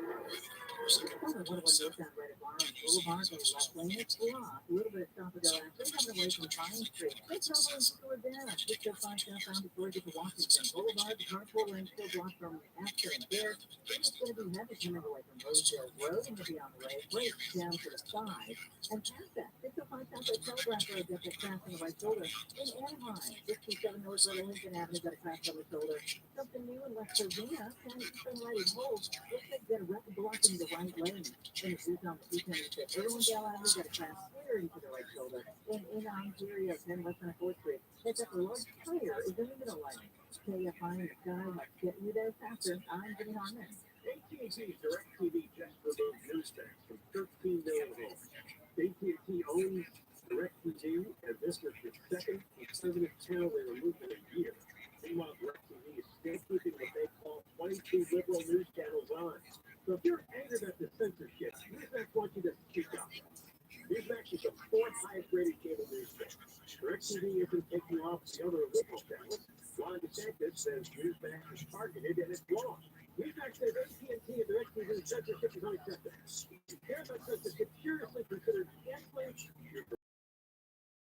101 northbound right at Lawrence Boulevard, the left lane is blocked. A little bit south of L.A., coming away from Pine Street. Big trouble in Florida. 605 southbound before you get to Washington Boulevard. The carpool lane still blocked from Astor and Bear. Then it's going to be heavy coming away from Rosedale Road and to be on the way. Break down to the side. And past that, 605 south at Telegraph Road, got that crash on the right shoulder. In Anaheim, 67 north of Lincoln Avenue, got a crash on the shoulder. Something new in West Virginia, 10 eastern lighted holes. Looks like they got a record blocking the right lane. And it's on the 210 Irwindale Avenue, got a crash clearing to the right shoulder. In Ontario, 10 west on 4th Street. It's a large tire is in the middle lane. KFI in the sky, let's get you there faster. I'm getting on this. AT&T DirecTV just removed Newsmax from 13 million homes. AT&T owns DirecTV, and this was the second conservative channel they removed in a year. Meanwhile, DirecTV is still keeping what they call 22 liberal news channels on. So if you're angered at the censorship, Newsmax wants you to speak up. Newsmax is the 4th highest rated cable news channel. DirecTV isn't taking off the other liberal channels. Ron DeSantis says Newsmax is targeted and it's wrong. Newsmax says AT&T and DirecTV censorship is unacceptable. If you care about censorship, seriously consider canceling your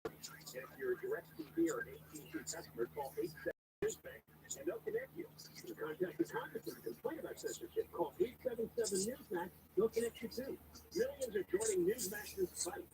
and if you're a DirecTV or an AT&T customer, call 87 Newsmax and they'll connect you. To contact the congressman to complain about censorship, call 877 Newsmax. They'll connect you too. Millions are joining Newsmax's fight.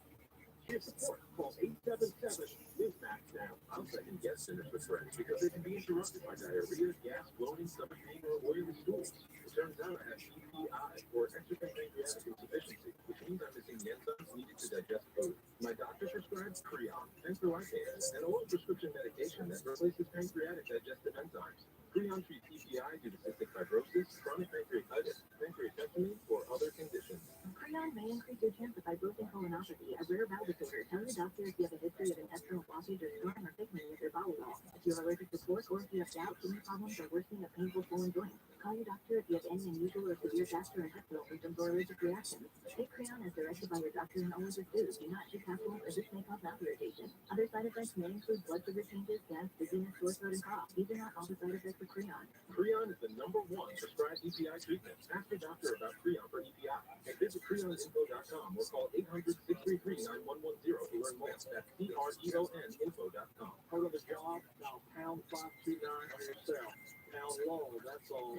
Your support. Call 877 Newsmax now. I'm second guess centers with friends because they can be interrupted by diarrhea, gas, bloating, stomach pain, or oily stools. It turns out I have EPI, or exocrine pancreatic insufficiency, which means I'm missing the enzymes needed to digest food. My doctor prescribes Creon, photooftheday, an oral prescription medication that replaces pancreatic digestive enzymes. Creon treats EPI due to cystic fibrosis, chronic pancreatitis, pancreatectomy, or other conditions. Creon may increase your chance of fibrosing colonopathy, a rare bowel disorder. Tell your doctor if you have a history of intestinal blockage or scarring or thickening with your bowel wall. If you're allergic to pork or if you have gout, kidney problems, or worsening of painful swollen joints. Call your doctor if you have any unusual or severe gastrointestinal symptoms or allergic reactions. Take Creon as directed by your doctor and always with food. Do not chew capsules as this may cause mouth irritation. Other side effects may include blood sugar changes, gas, dizziness, sore throat, and cough. These are not all the side effects of Creon. Creon is the #1 prescribed EPI treatment. Ask your doctor about Creon for EPI. And visit creoninfo.com or call 800-633-9110 to learn more. That's CREONinfo.com. Part of the job, now pound 529 on your cell. Pound low, that's all.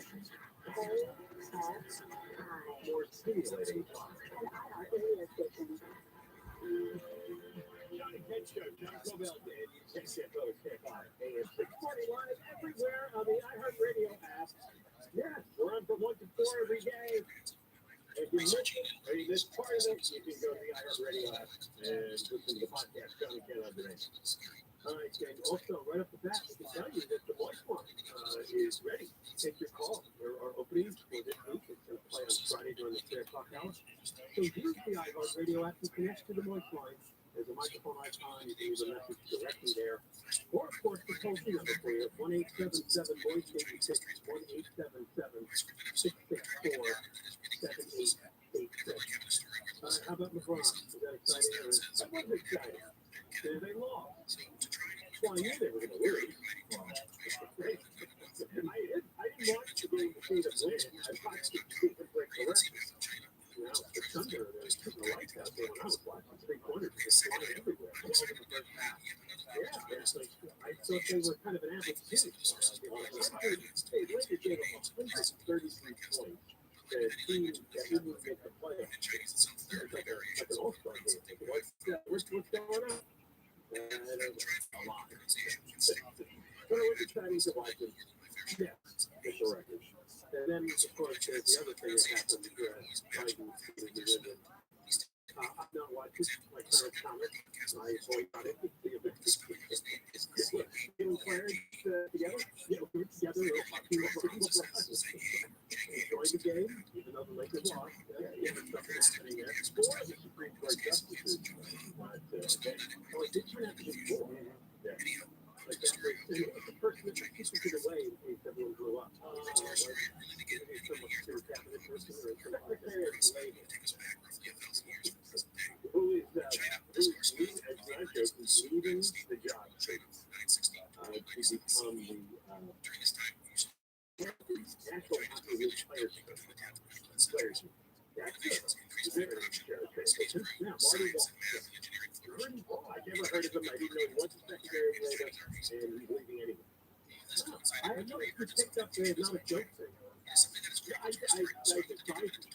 More stimulating talk. Johnny Kent Show, John Cobell, and you can get those hip on AM 640 live everywhere on the iHeartRadio app. Yes, we're on from 1 to 4 every day. If you miss it or you miss part of it, you can go to the iHeartRadio app and listen to the podcast, Johnny Kent on demand. All right, and also, right off the bat, we can tell you that the voice line is ready. Take your call. There are openings for this week. It's going to play on Friday during the 3 o'clock hour. So use the iHeartRadio app to connect to the voice line. There's a microphone icon. You can leave a message directly there. Or, of course, the toll-free number for you, 1-877-VOICE-86, 1-877-664-7886. How about LeBron? Is that exciting? That was exciting. They lost. Well, I knew they were going to lose. I didn't want to be able to see them win. I thought they could break the record. Now, the Thunder, they're shooting the lights out there when I was watching. 3-pointers just flying everywhere. All in the first half. Yeah, I thought they were kind of an average team. They Lakers gave them 133 points. The team that didn't get the playoffs. It's like an all-star game. What's going on? A lot. But it was exciting to watch them. Yeah, get the record. And then, of course, there's the other thing that happened. Biden, I'm not watching my current comic. I boycotted the event. Getting players together. Yeah, we're together. Enjoy the game, even though the Lakers lost. Yeah, something happening there. Four of the Supreme Court justices. Oh, it didn't have to be four. Yeah. Like that was the person that took it away in case everyone blew up. Who is leaving the job to become the National Hockey League players. That's it. Now, Marty Wall. I never heard of him. I didn't know he was a secondary later, and he's leaving anyway. I know he picked up the not a joke thing.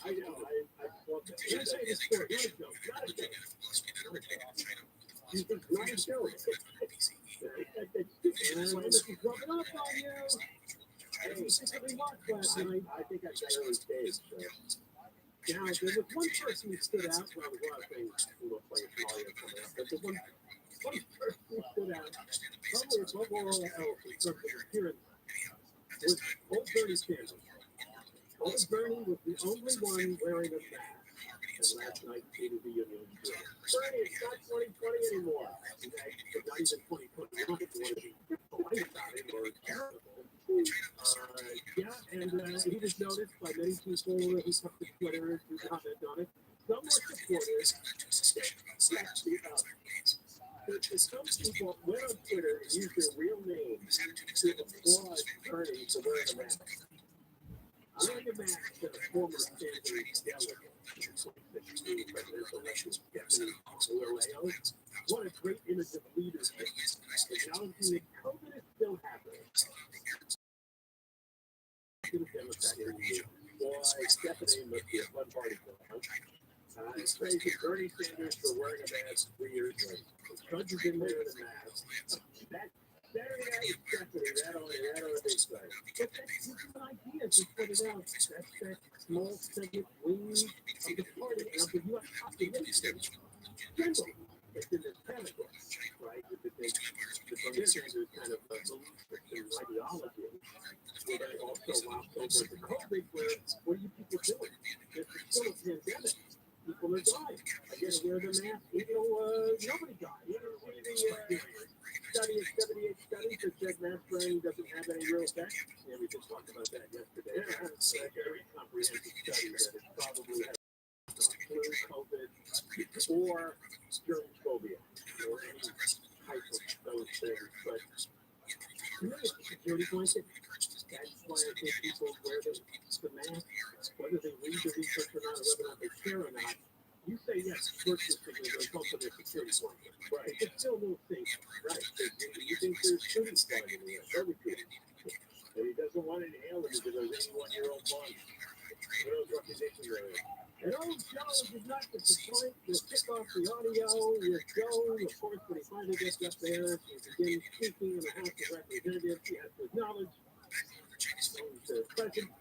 I know. I love it. Let me say this story. Not a joke. Not a joke. You think not a joke? And I went, this is rubbing off on you. I didn't particularly watch last night. I think I got early stage. Now, there was one person who stood out. Well, there's a lot of things we were playing Mario coming up, but the one person who stood out, probably above all else in terms of appearance, was old Bernie Sanders. Old Bernie was the only one wearing a mask. And last night, he was the union. Bernie, it's not 2020 anymore. It's not even 2021 if you want to be polite about it or charitable. And he was noticed by many people who took to Twitter to comment on it. Some were supporters. Some people went on Twitter and used their real names to applaud Bernie for wearing a mask. Wearing a mask that a former Sanders delegate in 2016 presidential election, Stephanie Galileo, what a great image of leadership. Acknowledging that COVID is still happening. Boy, Stephanie must be a fun party for her. It's crazy. Bernie Sanders for wearing a mask 3 years ago. Trump has been wearing a mask. That Saturday night, Stephanie, that on a big side. But that's an idea you pointed out. That's that small segment wing of the party and of the U.S. population. Generally, it's in this category, right? The Bernie Sanders kind of belief ideology. Where they also lopped over the COVID, where what are you people doing? There's still a pandemic. People are dying. died. I guess wear the mask, nobody died. You know, the study of 78 studies that said mask wearing doesn't have any real effect. Yeah, we just talked about that yesterday. Yeah, it's a very comprehensive study that has probably had flu, COVID, or germ phobia, or any type of those things. But to me, it's a security blanket. That's why I think people wear the mask, whether they read the research or not, or whether or not they care or not. You say yes, virtually, but it's also their security blanket. Right. It's still a little safe. Right. You think there's students flying in the air, every kid. And he doesn't want to inhale it into those 81-year-old lungs. What else recognition there is? And Joe is not just the point, you'll kick off the audio, you'll Joe, of course, when he finally gets up there, he begins speaking in the House of Representatives, he has to acknowledge the president,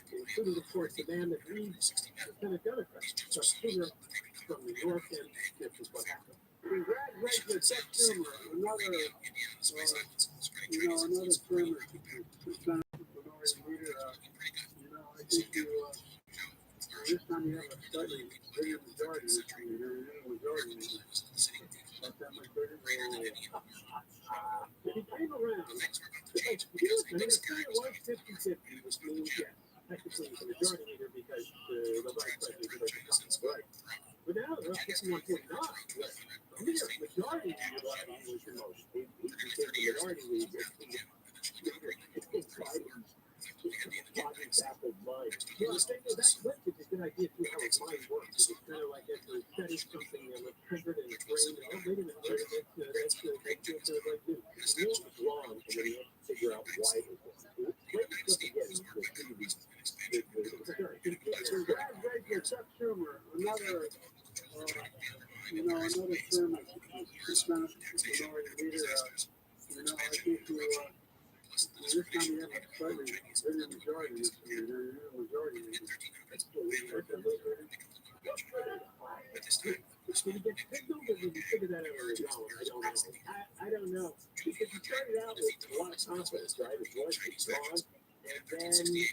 including, of course, the man that leads the Senate Democrats, Chuck Schumer from New York, and this is what happened. Congratulations, Chuck Schumer, another Schumer, minority leader. I think this time you have a slightly bigger majority, but that much bigger. He came around. It was 50-50, which means, yes, technically the majority leader because the vice president is right. But now they're up 51-49. Clear majority leader was the most. He became the minority leader. Biden's apple mind. You know, that glitch is a good idea too, how his mind works. It's kind of like if you're studying something and it's triggered in his brain, oh, wait a minute, that's like this. You know it was wrong, and then you have to figure out why it was wrong. Let's look again. Congratulations, Chuck Schumer, another Schumer, minority leader. I think this time you have a slightly bigger majority. Did he get signaled or did he figure that out early on? I don't know. Because he started out with a lot of confidence, right? His voice was strong, and then he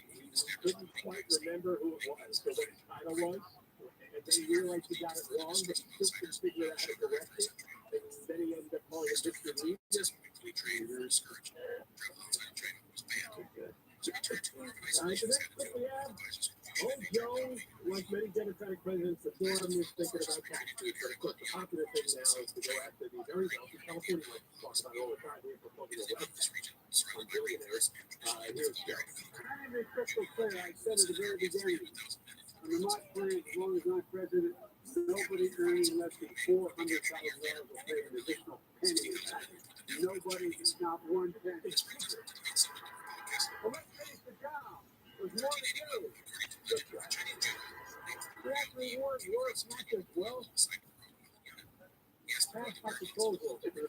couldn't quite remember who it was, or what his title was. And then he realized he got it wrong, but he still couldn't figure out how to correct it. And then he ended up calling it Mr. Lee. Joe, like many Democratic presidents before him, is thinking about taxes. But of course, the popular thing now is to go after these very wealthy California, like we talk about all the time. We're proposing a wealth tax on billionaires. Here's Joe. I'm a crystal clear. I said at the very beginning, on the March plan, as long as I'm president, nobody earning less than $400,000 will pay an additional penny in taxes. Nobody, not one penny. Well, let's finish the job. There's more to do. That reward works not just wealth. Pass my proposal. If the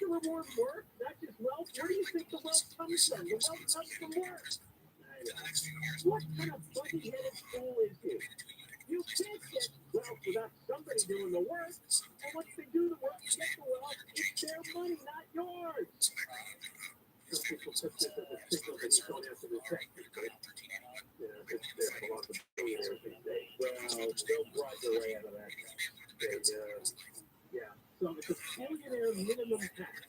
reward work, not just wealth, where do you think the wealth comes from? The wealth comes from work. What kind of fuzzy-headed fool is this? You can't get wealth without somebody doing the work. And once they do the work, get the wealth. It's their money, not yours. Some people took this as a signal that he's going after the tech. There's a lot of billionaires these days. Well, they'll bribe their way out of that. So it's a billionaire minimum tax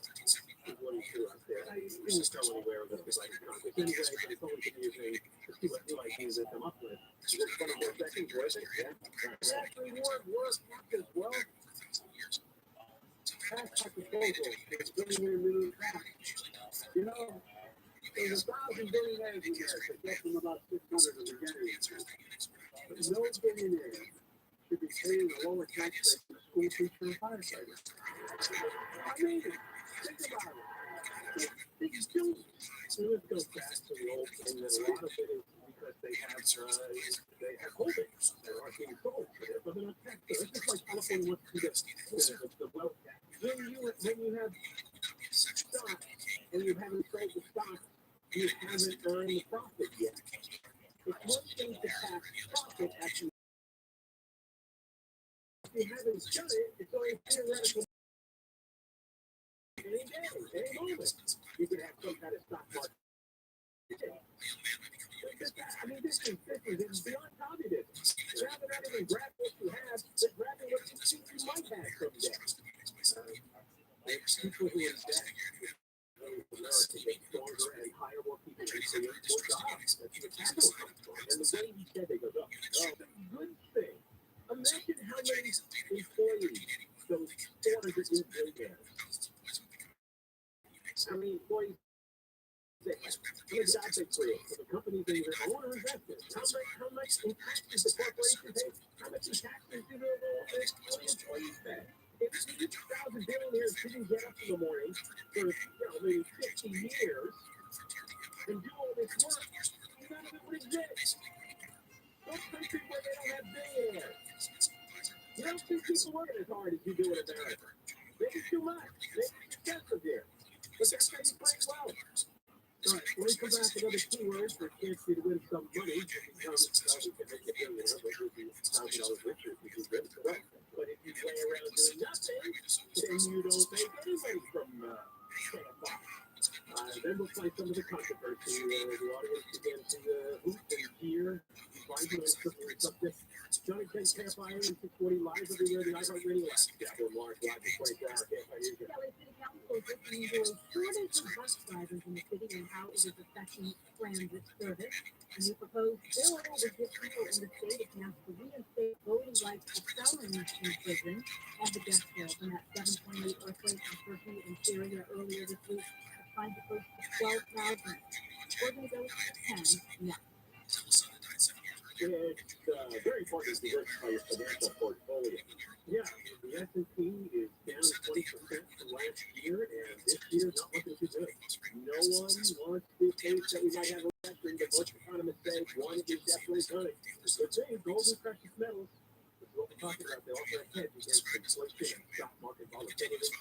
is what he threw out there. I didn't go anywhere with this like Congress. Anyway, but it's only confusing to see what new ideas they come up with. Just 20 more seconds, was it? That reward works not just wealth. Pass my proposal. It's billionaire minimum tax. You know, there's 1,000 billionaires in America. Get them about 600 of the beginning. But no billionaire should be paying a lower tax rate for school teacher and firefighter. I mean, think about it. They do. So this goes back to the old thing that a lot of it is because they have holdings that are being sold, but they're not taxed. It's just like California wants to get the wealth tax. When you have stock and you haven't sold the stock, you haven't earned the profit yet. It's one thing to tax profit after you haven't done it. It's only theoretical. Any day, any moment, you can have some kind of stock market. I mean, this is beyond communism. Rather than even grab what you have, but grabbing what you think you might have someday. People who invest in America get stronger and hire more people and create more jobs. That's where capital comes from. And the way he said it goes up. Oh, good thing. Imagine how many employees those 408 billionaires. How many employees they have? How many jobs they create for the companies they own or invest in? How much in taxes the corporation pays? How much in taxes do the employees pay? If each thousand billionaires didn't get up in the morning for maybe 50 years and do all this work, none of it would exist. What country where they don't have billionaires? You don't see people working as hard as you do in America. Maybe too much. Maybe excessive here. But that's how you play well. All right, when we come back, another keyword for a chance for you to win some money. If you come, you can make a billionaire, but you'll be $1,000 richer if you do good. But if you play around doing nothing, then you don't make any money from KFI. Then we'll play some of the controversy. The audience begin to hoot and cheer. Find you in something. Johnny K, KFI 640 live over there, the iHeartRadio app. Yeah, we're live, 24-hour KFI user. Kelly City Council is looking into a shortage of bus drivers in the city and how it is affecting transit service. A new proposed bill would give people in the state a chance to reinstate voting rights to felons in prison and the death toll from that 7.8 earthquake in Turkey and Syria earlier this week. Find the close to 12,000. We're going to go to 10 next. It's very important to diversify your financial portfolio. Yeah, the S&P is down 20% from last year, and this year not looking too good. No one wants to face that we might have a recession, but most economists say one is definitely coming. The thing, gold and precious metals, this is what we're talking about. They also have hedge against inflation and stock market volatility.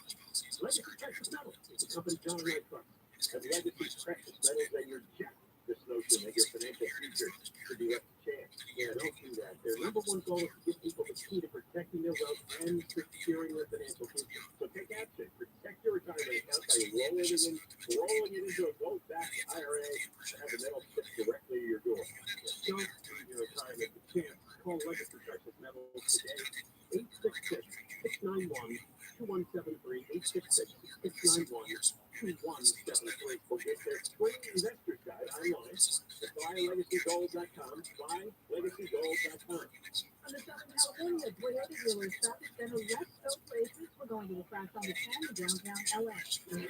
Legacy Precious Metals is a company John and I trust. And Legacy Precious Metals, they reject this notion that your financial future should be left to chance. Yeah, don't do that. Their number one goal is to give people the key to protecting their wealth and securing their financial future. So take action. Protect your retirement account by rolling it into a gold-backed IRA and have the metal shipped directly to your door. Don't leave your retirement to chance. Call Legacy Precious Metals today. 866-691-2173. 866-691-2173. We'll get their free investor guide online at buylegacygold.com. Buylegacygold.com. On the Southern California Toyota dealers traffic center West Coast Races, we're going to the crash on the 10 in downtown LA. So you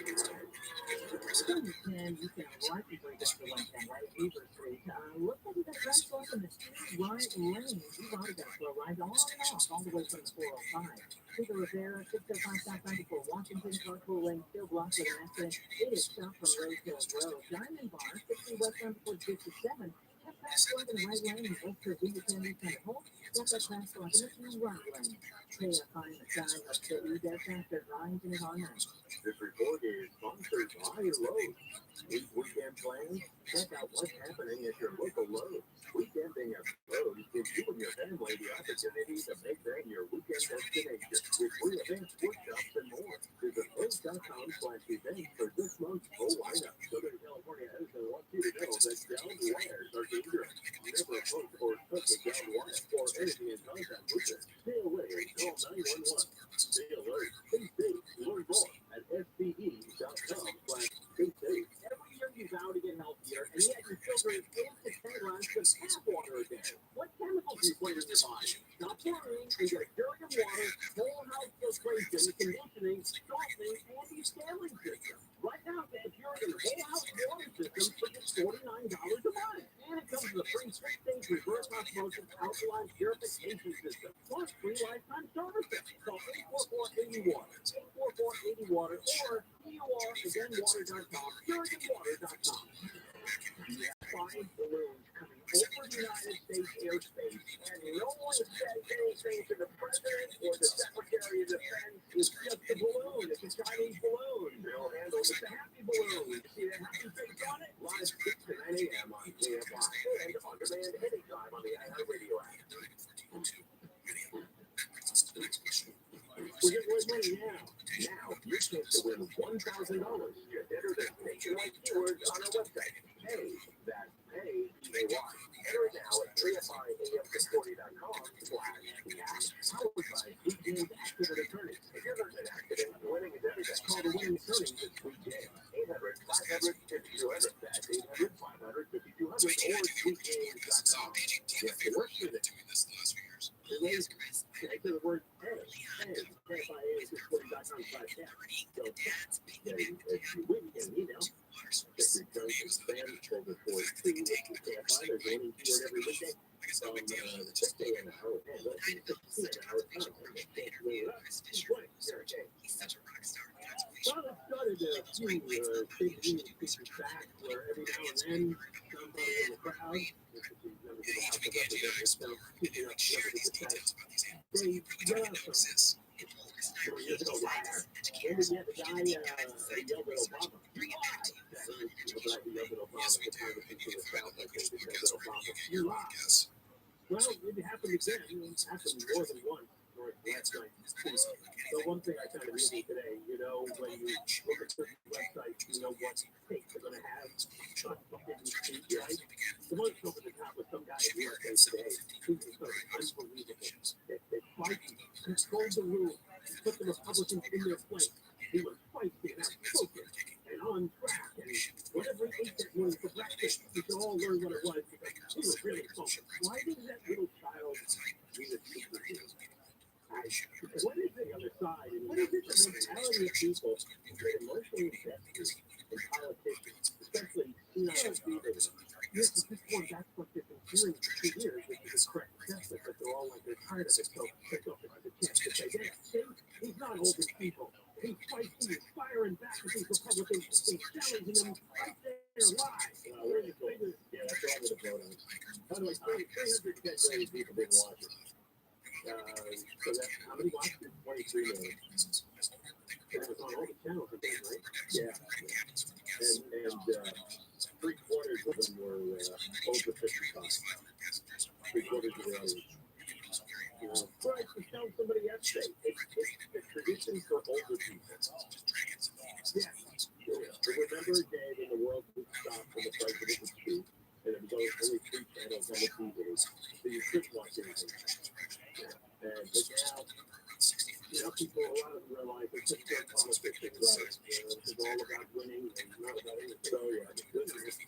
can avoid before you get to 110, right? Weaver Street. Looks like we got crash off in the street right lane. You've already got to slow ride on and off all the way from the 405. Cesar Rivera, 605 South 94 Washington, carpool lane still blocked with an accident. It is south from Rose Hill Road. Diamond Bar, 60 West 157. That crash off in the right lane. Extra Weaver Candy Center Holt. Got that crash off in the right lane. KFI in the side of the E-Death after rising it on out. This report is sponsored by Lowe's. These weekend plans? Check out what's happening at your local Lowe's. Weekending at Lowe's gives you and your family the opportunity to make them your weekend destination with free events, workshops, and more. Visit Lowe's.com/events for this month's full lineup. Southern California Edison wants you to know that downed wires are dangerous. Never approach or touch a downed wire or anything in contact with it. Stay away and call 911. Stay alert. Stay safe. Learn more at SBE.com/stay safe. Every year you vow to get healthier, and yet you still drink 8 to 10 glasses of tap water a day. What chemicals do you put in your body? Stop worrying and get Purium Water, whole house filtration, conditioning, softening, anti-scaling system. Right now, get Purium whole house water system for just $49 a month. And it comes with a free 6-stage reverse osmosis alkaline purification system, plus free lifetime services. Call 844-80-WATER, 844-80-WATER, or PUR-water.com, PuriumWater.com. Yeah, 5 balloons coming over the United States airspace, and no one said anything to the president or the secretary of defense. It's just a balloon. It's a Chinese balloon. They'll handle it. It's a happy balloon. You see that happy face on it? Live 6 to 9 a.m. on KFI and on demand anytime on the iHeartRadio app. We're giving away money now. Now, your chance to win $1,000. Just enter the nationwide keywords on our website. Pay, that's pay, why. Enter it now at trifiam640.com/cat. Powered by Sweet James Accident Attorneys. If you're not an accident, winning is everything. Call the winning attorneys at Sweet James. 800-500-5200. That's 800-500-5200 or sweetjames.com. Yes, it works for it. Related to the word pay. trifiam640.com/cat. So, if you win, you get an email. Check your junk and spam folder for it too. KFI, there's one keyword every weekday from 6 a.m. hour and 16 hour time. Well, it started a few big feature facts where every now and then somebody in the crowd, which is members of the House of Representatives, keeping up the text, they yell out some 4 years ago, liar. When did the guy yelled at Obama? You lied. He yelled at Obama for trying to speak to the South, I think, because of Obama. You lied. Well, it happened again. It happened more than once. Last night. So one thing I found amusing today, you know, when you look at certain websites, you know what states are going to have fucking speech, right? The most over the top was some guy at USA Today. He was unbelievable. They controlled the room, put the Republicans in their place. He was feisty and outspoken and on track. And whatever he ate that morning for breakfast, we should all learn what it was because he was really focused. Why did that little child read a secret? What is the other side? And what is it the mentality of people that are emotionally invested in politics, especially leaders? Yes, at this point, that's what they've been doing for 2 years, which is a correct assessment, but they're all like, they're tired of it, so they don't have the chance to say, yeah, he's not holding people. He's fighting, he's firing back at these Republicans, he's challenging them right there live. Yeah, that's all I'm going to vote on. By the way, 310 million people didn't watch it. So that's how many watched it? 23 million. That was on all the channels again, right? Yeah. And 3/4 of them were over 55. 3/4 of the audience. Right, to tell somebody yesterday, it's a tradition for older people. Yeah. Remember a day when the world would stop when the president would speak, and it was only 3 channels on the TV, so you couldn't watch anything. And but now people, a lot of them realize it's just their politics, right? It's all about winning and not about anything. So yeah,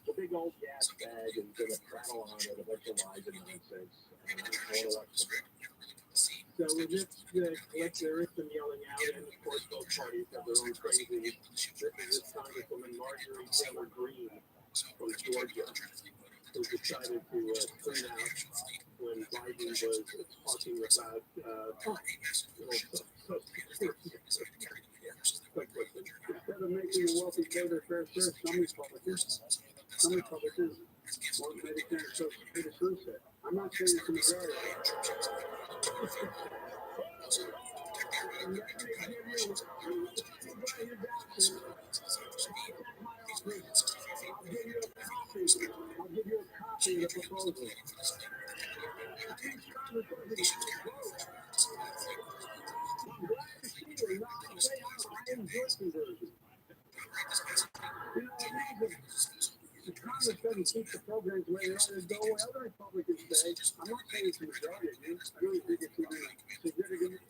the big old gas bag is going to prattle on it a bunch of lies and nonsense. I want to watch them. So with this, there is some yelling out, and of course both parties have their own crazy. This Congresswoman Marjorie Taylor Greene from Georgia, who decided to tweet out when Biden was talking about instead of making the wealthy pay their fair share, some Republicans want Medicare and Social Security to said. I'm not saying it's a majority. I'll give you a copy of the proposal. I enjoy conversion. The Congress doesn't keep the programs the way they are to go away. Other Republicans say, I'm not saying it's a majority of you. I really think it's even significant.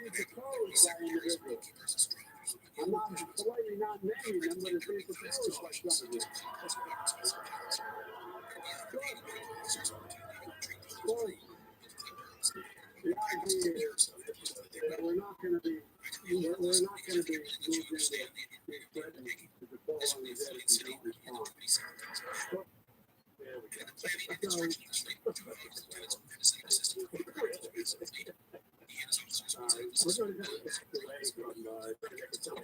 It's proposed by individuals. I'm not politely not naming them, but it's being proposed by some of you. The idea is that we're not going to be moved into being threatened to the fall on the dead if we don't respond. So, there we go. We're going to get back away from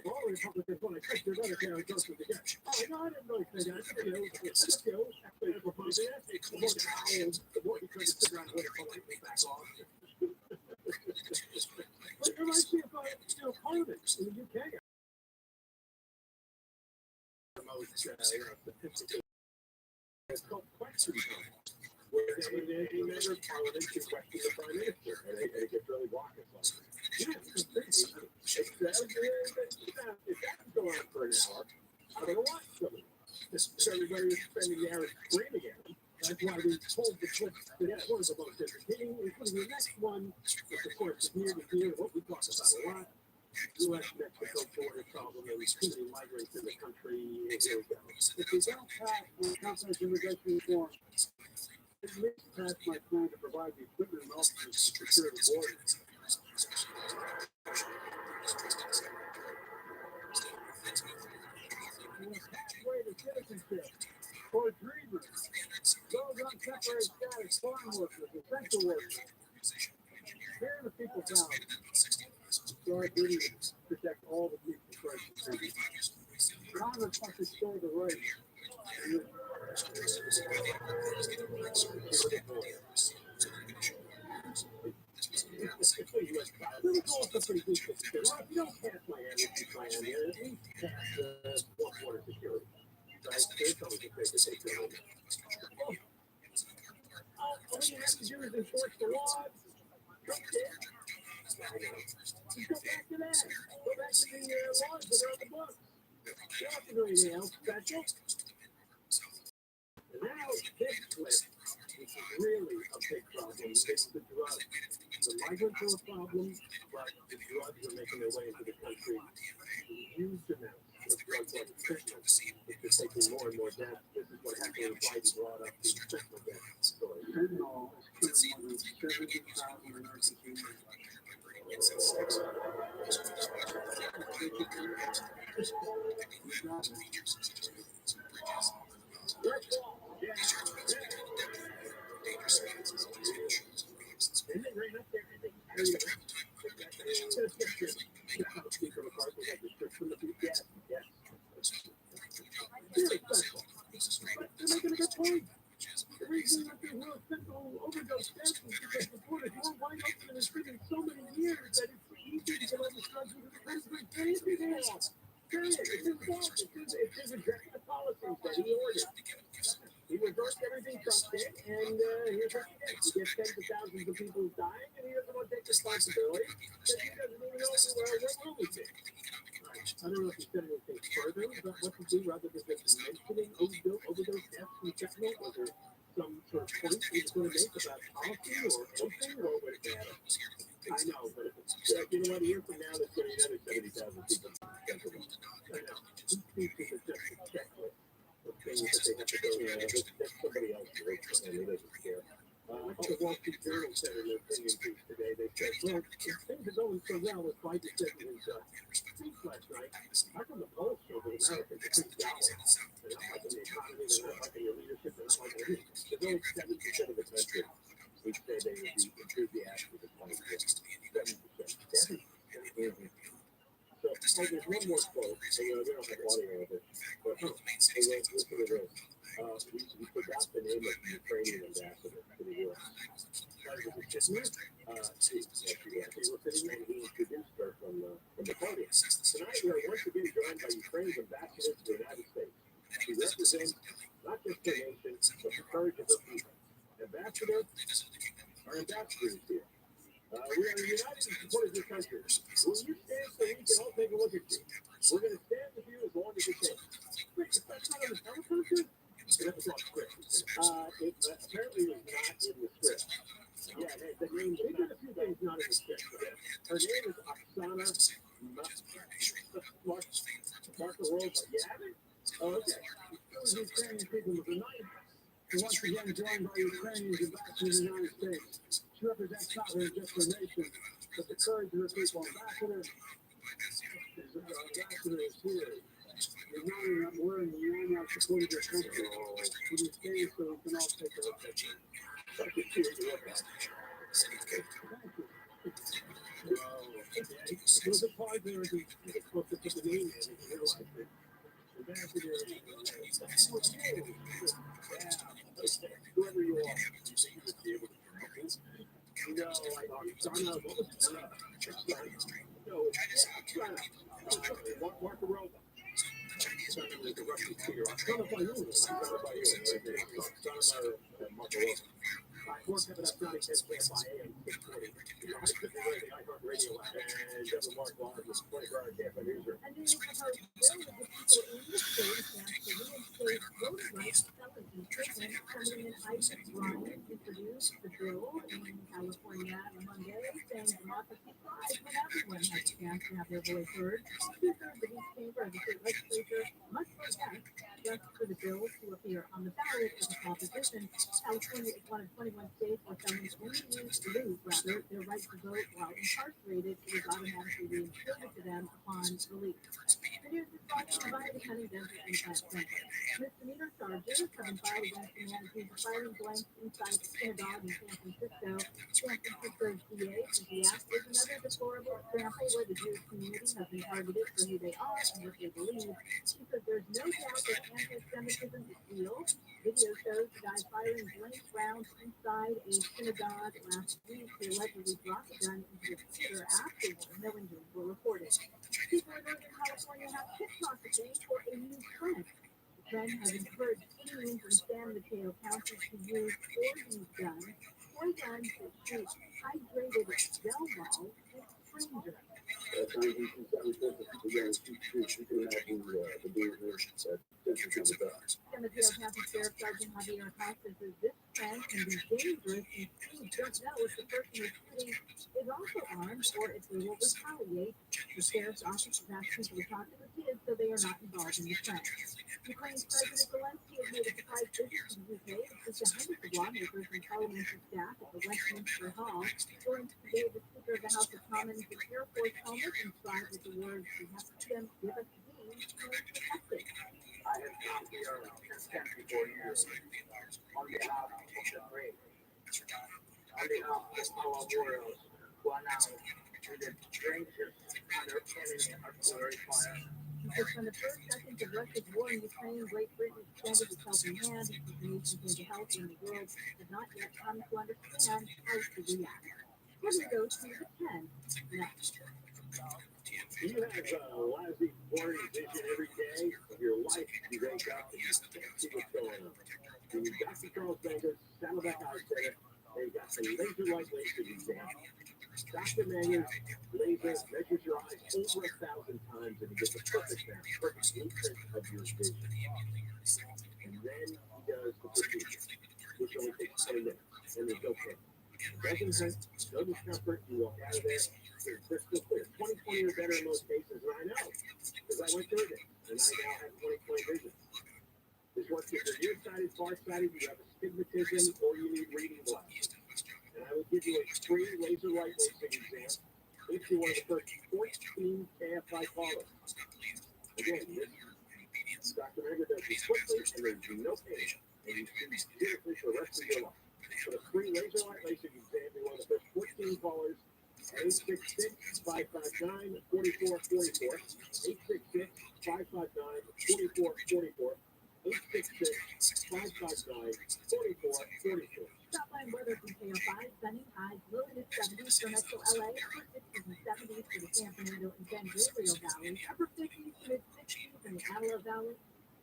all Republicans want to cut their Medicare and Social Security. Oh, no, I didn't really say that. Actually, the proposal is the more you try to figure out a way to politely back off. But there might be a parliament in the UK. The most sophisticated. It's called question time, where a member of parliament can question the prime minister, and it gets really raucous. Yeah, it's crazy. If that can go on for an hour, I'm going to watch them. So everybody was spending the hours screaming at him. That's why we told the clip that that was the most entertaining, including the next one, which of course is near to here, what we talk about a lot. U.S.-Mexico border problem, and too many migrants in the country. Here we go. If we don't pass the complex immigration reform, at least pass my plan to provide the equipment and officers to secure the border. Pathway to citizenship for dreamers, those on temporary status, farm workers, essential workers. Here are the people found. So our duty to protect all the people from Congress must restore the right. This is also pretty good. You don't pass my energy plan, at least pass water security. Right? There's always a place to take care of it. All you have to do is enforce the laws. That's it. Just go back to that. Go back to the laws that are on the books. You don't have to do anything else special. And now this clip is really a big problem. It's the drugs. The migrants are a problem, but the drugs are making their way into the country. Huge amounts of drugs like fentanyl. It's just taking more and more deaths. This is what happened when Biden brought up the fentanyl death story. Fentanyl is killing more than 70,000 Americans. And they ran up there and they carried it. Speaker McCarthy had the script from the yes. Very special. But they're making a good point. The reason that they will fentanyl overdose deaths is because reported more wide open and treated so many years that it's easy to get all the drugs into the country. Anything else. Period. It's involved. It's his executive policies that he ordered. He reversed everything Trump did, and here's what he did. He gets tens of thousands of people dying, and he doesn't want to take responsibility, because he doesn't even know what will we do. I don't know if he said anything further about what to do, rather than just mentioning overdose deaths from fentanyl. Was there some sort of point he was going to make about policy or anything, or would it matter? I know, but you know what, a year from now, there's going to be another 70,000 people. I know. These people are just a checklist. Things that they have to go that's somebody else, right? And he doesn't care. The Wall Street Journal said in their opinion piece today, they said, well, things are going so well, as Biden said in his speech last night, how come the polls show that Americans are pretty down? They're not liking the economy, they're not liking your leadership, they're not liking anything. There's only 7% of the country who said they would be enthusiastic with the 2020. 7%. So, there's one more quote, and we don't have audio of it, but listen to this. We forgot the name of the Ukrainian ambassador to the U.S. She was sitting and he introduced her from the podium. Tonight we are once again joined by Ukraine's ambassador to the United States. She represents not just her nation, but the courage of her people. Ambassador, our ambassador is here. We are united in support of your country. Will you stand so we can all take a look at you? We're going to stand with you as long as it takes. Wait, that's not on the teleprompter? That was off script. It apparently was not in the script. Yeah, the name, they did a few things not in the script. Her name is Oksana Markarova. You have it? Oh, okay. Those Ukrainian people of the night were once again joined by Ukrainians ambassador to the United States. She represents not her just her nation, but the courage of her people. Ambassador is here. You're knowing that we're in the land now supporting your country. Can you stay so we can all take a look at you? Thank you. It was a part there that was supposed to put the name in, and you realized it. Ambassador, whoever you are, you think you would be able to help us? No, I Oksana, what was his name? No, Oksana. Markarova. Oksana was the Russian speaker. Oksana by you. Oksana by you. Oksana Markarova. More coming up, Johnny Pitts, by AM 640. I could be ready, I heard radio app, and Devin Mark Live with 24-hour Tampa newsroom. A new proposed bill would give people in the state a chance to reinstate voting rights to felon impeachment. Senator Isaac Ryan introduced the bill in California on Monday, saying democracy thrives when everyone has a chance to have their voice heard. Two-thirds of each chamber of the state legislature must vote yes just for the bill to appear on the ballot as a proposition. California is one of 21 states where felons only lose their right to vote while incarcerated. It is automatically reinstated to them upon release. The news is brought to you by the County Dental Implant Center. Misdemeanor charges have been filed against the man accused of firing blanks inside a synagogue in San Francisco. San Francisco's DA says the act is another deplorable example where the Jewish community has been targeted for who they are and what they believe. He says there's no doubt that anti-Semitism is real. Video shows the guy firing blank rounds inside a synagogue last week. He allegedly dropped a gun into the theater afterward. No injuries were reported. People in Northern California have pickpocketing for a new trend. The trend has encouraged teens in San Mateo County to use toy guns that shoot hydrated gel balls at strangers. That's the reason since that was different. We got to keep you can imagine the behavior that doesn't come about. San Mateo County Sheriff Sergeant Javier Acosta says this trend can be dangerous and teens don't know if the person who's shooting is also armed or if they will retaliate. The sheriff's office has asked people to talk to the kids so they are not involved in the trend. Ukraine's President Zelensky has made a surprise visit to the UK to speak to hundreds of lawmakers and parliamentary staff at the Westminster Hall. During today, the Speaker of the House of Commons, the Air Force helmet inscribed with the words, "We have freedom, give us the means to protect it." I have come here since 74 years on behalf of the brave, on behalf of our warriors who are now in the trenches under enemy artillery fire. He says from the first seconds of Russia's war in Ukraine, Great Britain extended its helping hand. The nation came to help when the world has not yet come to understand how to react. Here we go to the 10 next. Do you have a lousy, boring vision every day of your life? You wake up and you can't see what's going on. When you Dr. Charles Banger's Saddleback Eye Center, they've got the laser light laser exam. Dr. Manger's laser measures your eyes over 1,000 times and he gets a perfect blueprint of your vision. And then he does the procedure, which only takes 20 minutes, and there's no pain. It doesn't hurt, no discomfort, you walk out of there, you're crystal clear. 20/20 or better in most cases, and I know, because I went through it, and I now have 20/20 vision. This works if you're nearsighted, farsighted, you have astigmatism, or you need reading glasses. And I will give you a free laser light lasing exam if you're one of the first 14 KFI callers. Again, this Dr. Manger does it quickly, and there's no pain, and you see beautifully for the rest of your life. For the free laser light lasing exam, you're one of the first 14 callers. 866-559-4444. 866-559-4444. 866-559-4444. Stopline weather from KFI, sunny, highs low to 70s for Metro LA, upper 60s and 70s for the San Fernando and San Gabriel Valley, upper 50s to mid 60s in the Antelope Valley,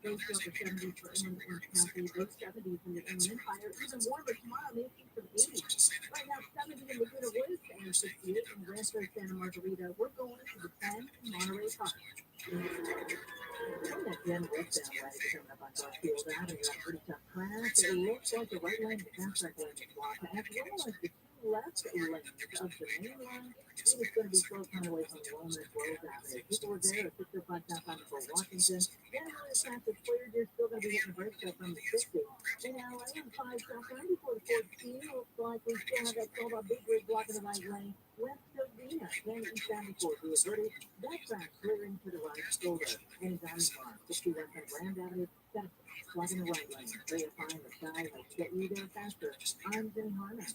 low to upper 70s for Inland Orange County, low 70s in the Inland Empire, even warmer tomorrow, maybe for the 80s. Right now, 70 in Laguna Woods and 68 in Rancho Santa Margarita. We're going to the 10 in Monterey Park. That Jen westbound way coming up on Garfield Avenue, that pretty tough crash. It looks like the right lane, the fast lane is blocked, as well as the two left lanes of the main line. It is going to be slow kind of away from Walnut Grove Avenue. People were there at 605 southbound for Washington. Then really traffic cleared. You're still going to be hitting the brakes up from the 60. In LA on 5 southbound before the 14, looks like we still have that 12 big rig blocking the right lane. West of Vena, then eastbound before Via Verde. That track clearing to the right, still there. And Diamond Farm, 61 on Grand Avenue. That's blocking the right lane. Verifying the sky, like getting you there faster. I'm Jenny Harman.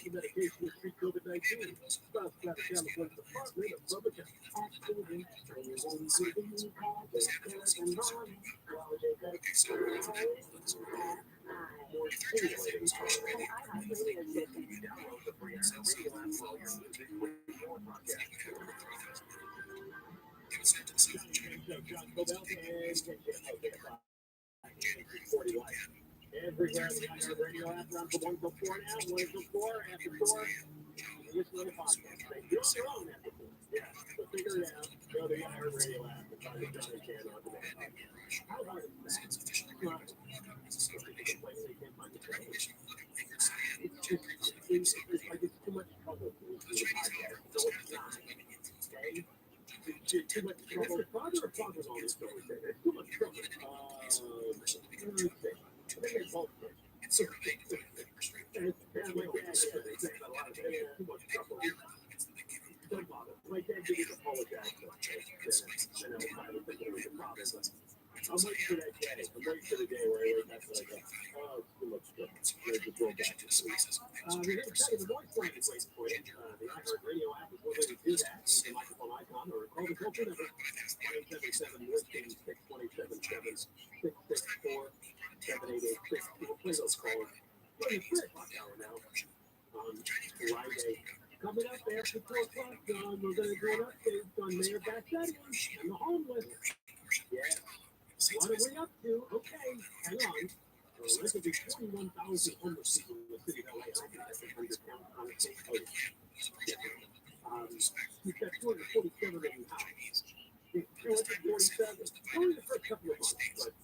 Medication to treat COVID-19. South Carolina Department of Public Everywhere the iHeartRadio app runs from 1 till 4 now, 1 till 4, after 4, you listen to the podcast. You're on your own after 4. Yeah, so figure it out. Go to the iHeartRadio app and find the Johnny Can on demand. How hard is that? Well, some people complain they can't find the show. It's like it's too much trouble to listen to the podcast. No, it's not. Okay? It's too much trouble. Is father or father-in-law this story? It's too much trouble. Let's see. I think they both did. It's like my dad said, they say a lot of things. Too much trouble. Don't bother. My dad didn't apologize for it. And I was thinking it was a problem. I'm waiting for that day. I'm waiting for the day where I wake up like, oh, it's too much trouble. Let's just roll back to sleep. We're going to tell you the voice line is waiting for you. The iHeartRadio app is one way to do that. Use the microphone icon or call the toll-free number 1-877-627-664-7886. We'll play those calls. We're in the 3 o'clock hour now on Friday. Coming up after 4 o'clock, we're going to do an update on Mayor Bassetti and the homeless. Yeah. What are we up to? Okay, hang on. There could be 41,000 homeless people in the city of LA. I think that's a hundred count on the state. Oh, yeah. We've got 247 million houses. 247. Only the first couple of months, but.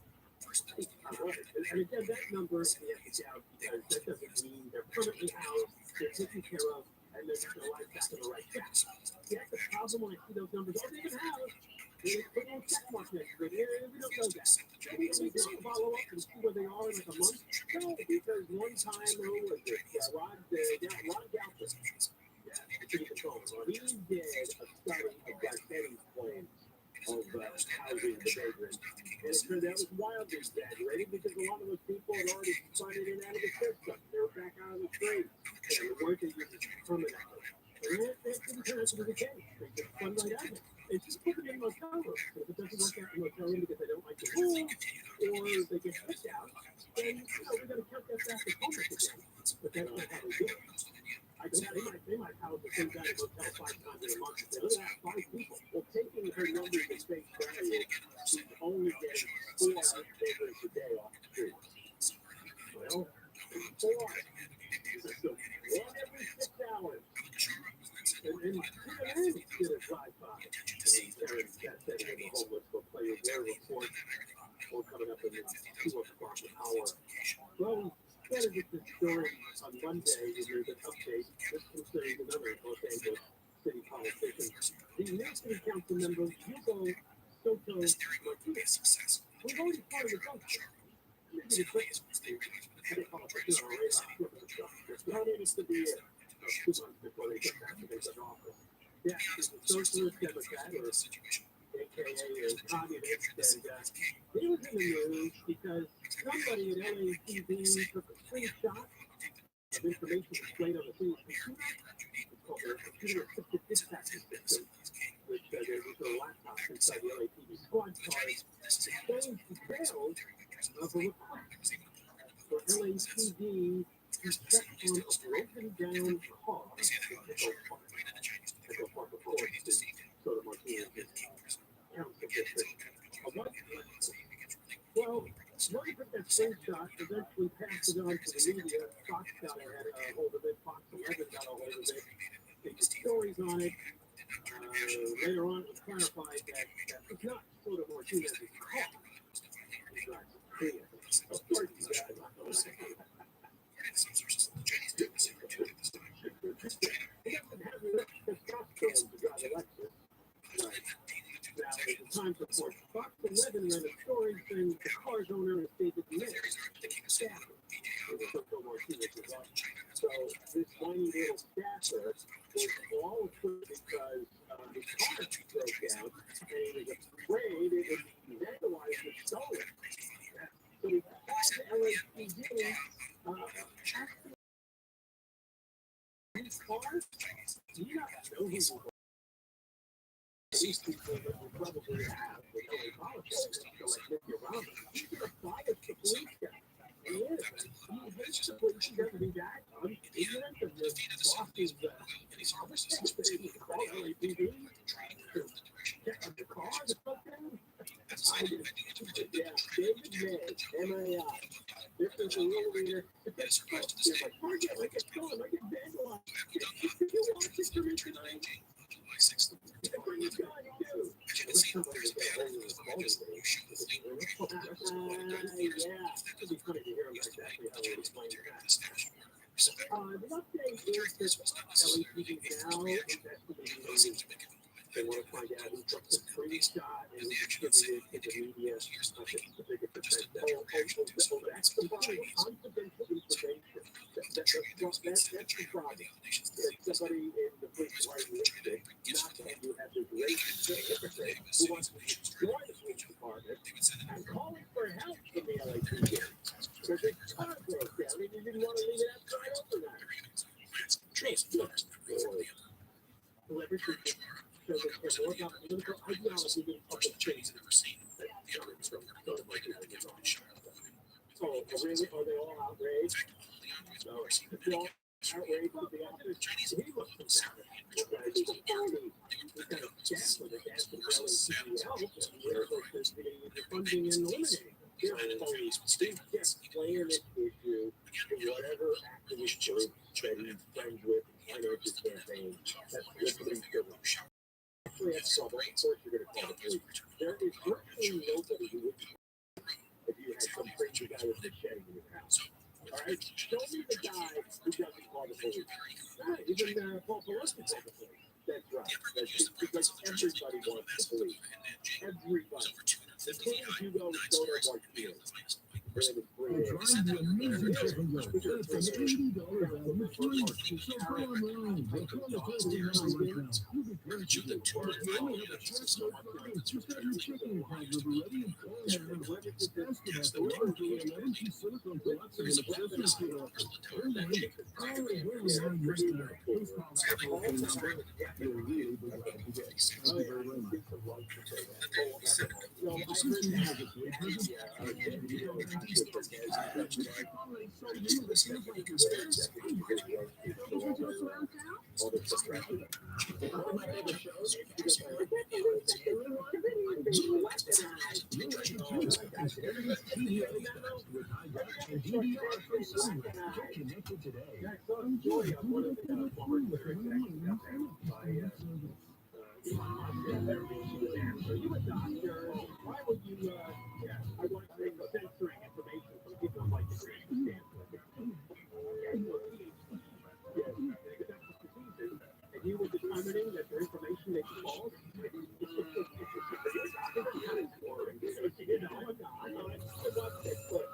And again, that number you have to doubt because that doesn't mean they're permanently housed, they're taken care of, and they're their life back on the right track. Yeah, the problem when I see those numbers, oh, they've been housed. They put in check mark next to it. We don't know that. Maybe we don't follow up and see where they are in like a month. No, because one time, who was it? Ron Galton. Yeah, city controller. He did a study of Bassetti's plans of housing the vagrants. And it turned out it was wildly exaggerated because a lot of those people had already signed in out of the system. They were back out of the trade. And they weren't using permanently. And that didn't turn out to be the case. They just fund right out of it. It's just put them in motel rooms. If it doesn't work out in motel room because they don't like the rules, or they get kicked out, then we're going to count that back as homeless again. But that's not how we do it. They might house the same guy in a motel 5 times in a month. They look at 5 people. Well, taking her numbers at face value, she's only getting 4 favors a day off the street. Well, 4. So 1 every 6 hours. And TRILLIONAIRE did a drive-by. And Karen Bassetti and the homeless will play with their report. All coming up in the 2 o'clock an hour. Well, we started with this story on Monday. There's an update. This concerns another Los Angeles city politician. The new city council member, Hugo Soto Martinez, who's already part of the council. Maybe the greatest mistake they call it on our radar. How needs to be 2 months before they get back to their office. Yeah, he's a socialist Democrat, or AKA a communist, and he was in the news because somebody at LAPD took a screenshot of information displayed on the city's computer. It's called their computer-assisted dispatching system, which there's a laptop inside the LAPD squad cars that shows details of a request for LAPD to check on a broken down car at Echo Park, of course, is sort of Martinez's council district. Well, Marty took that screenshot, eventually passed it on to the media. Fox got a hold of it, Fox 11 got a hold of it. They did stories on it. Later on, it was clarified that it's not sort of Martinez's car. It's not clear. Of course, you guys aren't going to say that. He doesn't have the testosterone to drive a Lexus. Right. Now, at the Times report, Fox 11 ran a story saying the car's owner is David Nick, staffer. So this whiny little staffer was all equipped because his car broke down, and he was afraid it would be vandalized and stolen. So he called the LAPD, these cars, do you not know who these people that were probably we have with LA politics, so like Mr. Rabbi, he's going to bias the police guy. He is. He doesn't do that. I'm ignorant of this boss's politics, but he called LAPD to check on the car or something. Yeah, David May, M-A-I. This is a real leader. If it's like target, like it's going, like it's vandalized. Did you watch it for me tonight? Bring your gun, too. Yeah. It'd be funny to hear him exactly how he explains that. The update is that LAPD now investigating. They want to find out who took the screenshot and who distributed it to the media. That's the biggest offense. That's the problem. Confidential information. That's the problem. There's somebody in the police department not that you have this racist hypocrite who wants to destroy the police department and calling for help from the LAPD. Because his car broke down and you didn't want to leave it outside overnight. Whoever should so that there's more about political ideology than public things. Oh, really? Are they all outraged? No. If they're all outraged with the office, he looks conservative. He's a phony. He's got a gas with a gas with LAPD the funding and eliminating. They're phonies. He's just playing this issue to whatever activist group that he's friends with and finances campaign. That's what he's doing. Actually have trouble, of course you're going to call the police. There is virtually nobody who would if you had some crazy guy with a machete in your house. All right? Show me the guy who doesn't call the police. Even Paul Pelosi called the police. That's right. Because everybody wants the police. Everybody. Including Hugo Soto Martinez. Trying the amazing chicken roll. That's an $80 value free. So go online. They're on the table now right now. You can purchase it. You only have a chance to just have your chicken tag will be ready and call and ask about the large 11 piece silicone box and accessory kit offer. Online. Call and we're online right now. Please call that telephone number. You'll really be glad to get. Thank you very much. Since you have a great present, Why would you, I want to make censoring information from people like the Grand Stand. And you were determining that their information may be false? It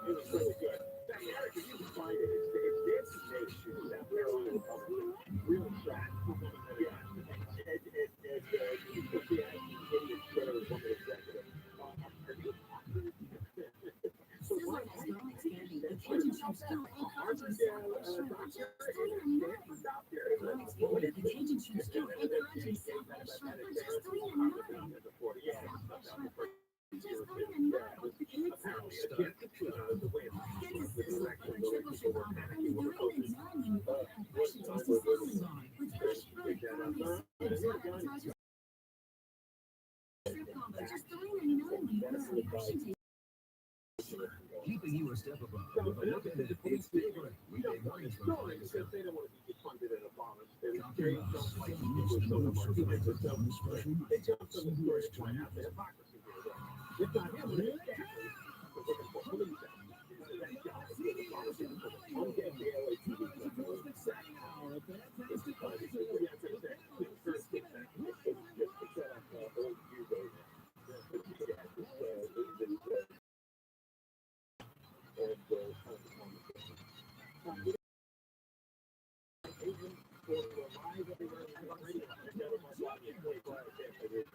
was really good. That character, you can find it. It's Nancy Nation out there on really track. Yeah. You could be asking idiots better than one executive. keeping you a step above. Look at it. It's different. We don't want it from Because they don't want to be funded and abolished. They special jumped on the story to point out the hypocrisy here. It's not him, but it's Catholic. We're looking for police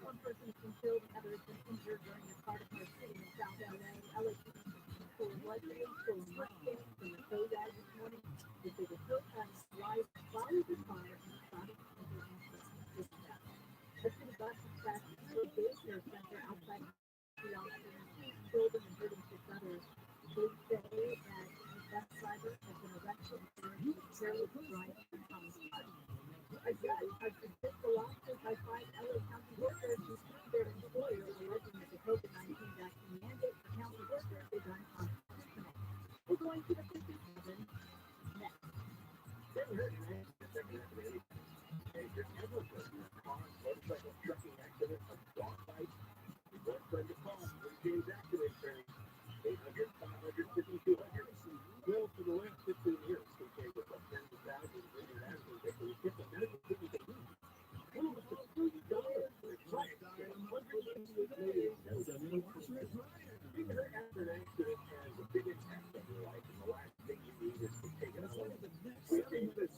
One person has been killed, another has been injured during a car crash in South LA. LAPD full of blood stains, full of mud stains from the Kodak this morning. They say the hill has live flowers of fire and started to enter into this death. As for the bus back to the daycare center out The lawsuit by 5 LA County workers who sued their employer alleging that the COVID-19 vaccine mandate for county workers is unconstitutional. We're going to the 57 next. Motorcycle trucking accident, a dog fight. One friend of Paul, James accident insurance, 800 500 5200. Well, for the last 15 years, we came with up tens of thousands of international victims get the medical treatment they need. Well, it's $30. Right. 188 being hurt after an accident has a big impact on your life, and the last thing you need is to take it away. We think that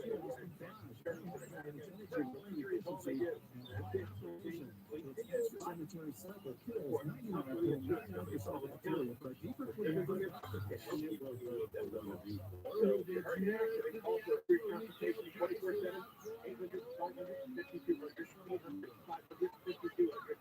injury is all they do. That's it. Sanitary cycle kills 99% of its bacteria, but deeper cleaning So, if you're hurt in an accident, call for a free consultation 24/7, 800 500 5200, 800 500 5200.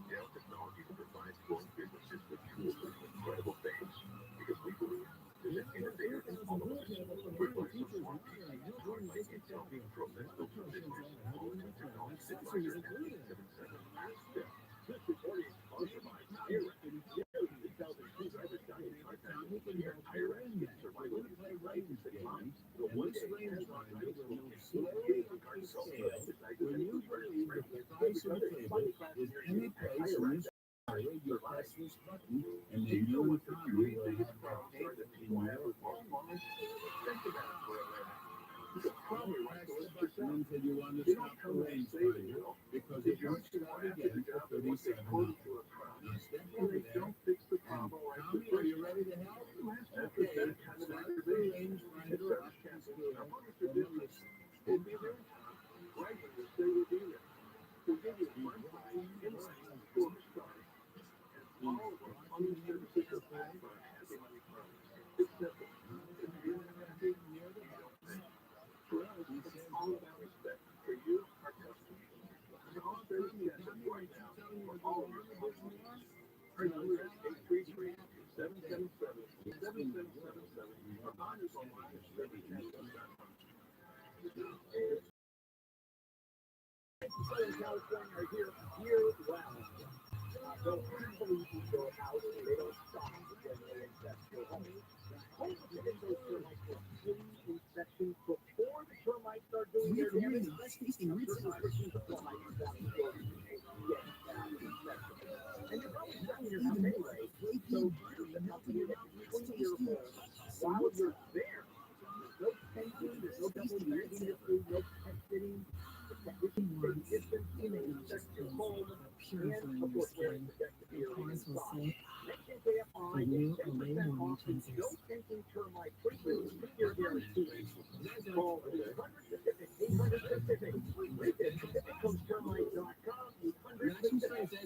Dell Technologies provides small businesses with tools to do incredible things because we believe there's an innovator in all of us. We're like some smart PC, hard-like Intel, professional for business, all of the technology advisor at 877 Ask Dell. This recording is sponsored by IRS. You can tell the two drivers die in car crashes here. IRS gets survival right to save lives. The one day Amazon driving school is kids in car self-driving when you believe the price of the table is any place in this area, you press this button, and the new economy will have a date in your phone. Until you understand the range because it works out again for 37 hours. Step over there, and Tommy, are you ready to help? Okay, start the range finder up to scale. We'll be there right when you say we'll be there. We'll give you one price, insights, 4 stars. And all of our funding services are backed by happy money promise. It's simple. If you're happy, you don't pay. For us, it's all about respect for you, our customers. And all those guests right now, for all of our customers. Our number is 833-777-7777. Our bond is online at StreetCashUp.com. Southern California are here year-round. They'll happily eat your house. They don't stop when they infest your home. Home Defenders goes termites for free inspection before the termites start doing their damage. Certifications apply to that before you can get that inspection. And you're probably selling your house anyway, so here's the company that can clean your home while you're there. There's no fencing, there's no double bagging your food, no pet sitting. Distancing and inspect your home, and of course wearing protective gear inside. Next day they apply a 10% off and no thinking termite treatment, 2-year guarantee. Call 800-PACIFIC, 800-PACIFIC. Visit PacificCoastTermite.com, 800-PACIFIC.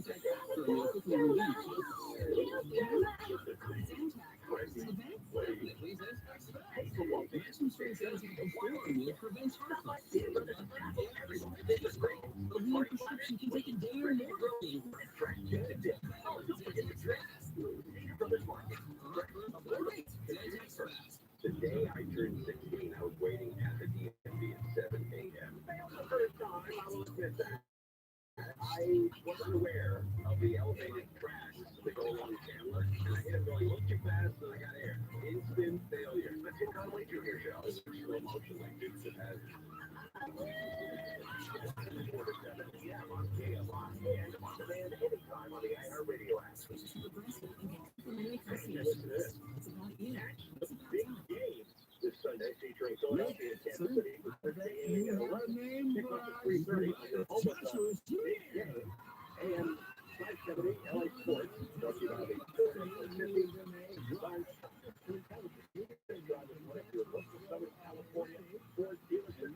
Today I turned 16. I was waiting at the DMV at 7 a.m. The first time, I will admit that. I was unaware of the elevated crash that go along Chandler, and I hit him going a little too fast, and I got air. Instant failure. The Tim Conway Jr. Show is slow motion like Dukes of Hazzard. 4-7 p.m. on KLI and on demand anytime on the iHeartRadio app. Listen to this. Big game this Sunday featuring Philadelphia AM 570 LA Sports, brought to you by the Southern California Ford dealership.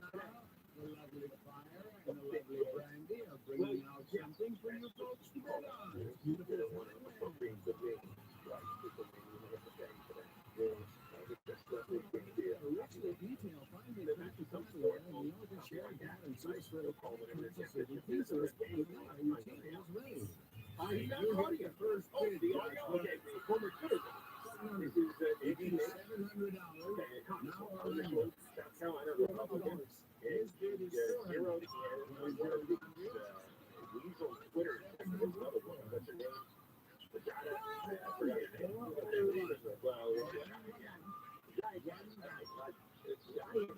The lovely fire and the lovely brandy are bringing out something for you folks to bet on. It's beautiful. Original detail finding practice somewhere and the elegant sharing that and service for the Kansas City pieces with the IoT is ready. He's not audio. First Oh, the audio? Okay, former citizen. This is $700. Now online. South Carolina Republican. His bid is Zero Weasel Twitter. Another one. What's her name? I forgot her name. Well, it's Giant.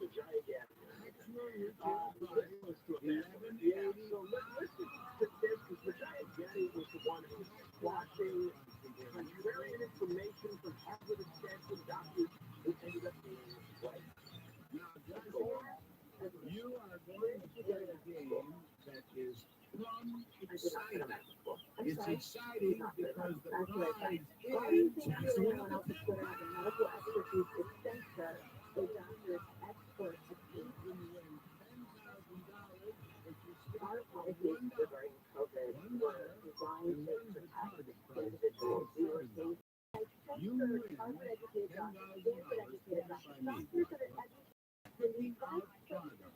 The Giant Gap. Close to a man. Yeah, so listen to this, because the Giant Gaddy was the one who was squashing contrarian information from Harvard Extension doctors who ended up being white. Now, Joshua, you are going to play a game that is exciting. It's exciting because the prize is Anyone else has put out a medical expertise extension, a doctor's expert opinion. Our policies regarding COVID were designed to protect individuals who were safe. Harvard educated doctors, Stanford educated doctors, doctors that are educated. Putting out products.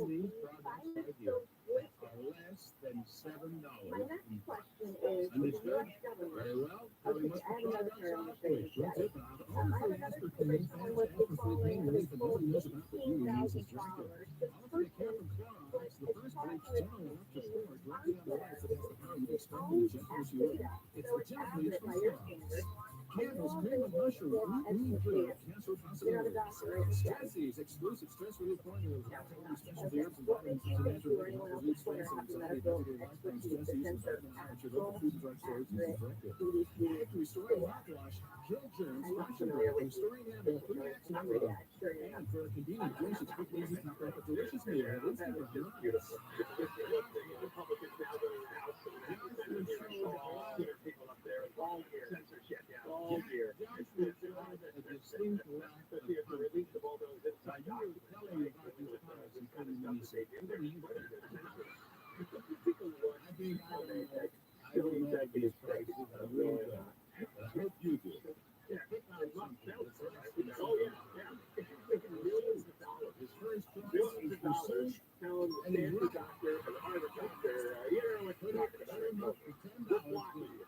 These products are less than $7. My next question is, with the U.S. government, Very well. okay, I have another term to say this day. I have another story, someone was following with full 18,000 followers. This person was extrapolating so it's accurate by your standards. Candles, cream of mushroom, cancer possibilities, exclusive stress relief formulas, specialty herbs and vitamins, or anyone else on Twitter have the medical expertise to censor actual restoring mouthwash, kill germs, restoring habit, and for a convenient, delicious, quick, easy, not delicious meal at instant Beautiful. Republicans now go to the House and the people up there. All year. Censorship, yeah. All year. a distinct lack of The release of all those inside you were telling me about these products and telling me, you said, I'm going to use it. I think I don't know if these prices are real good, but I hope you do. Yeah. Oh, yeah. It's making millions of dollars. His first price Millions is of dollars. Telling the Stanford doctor and the Harvard doctor, you don't know what you're talking about. Just block me. You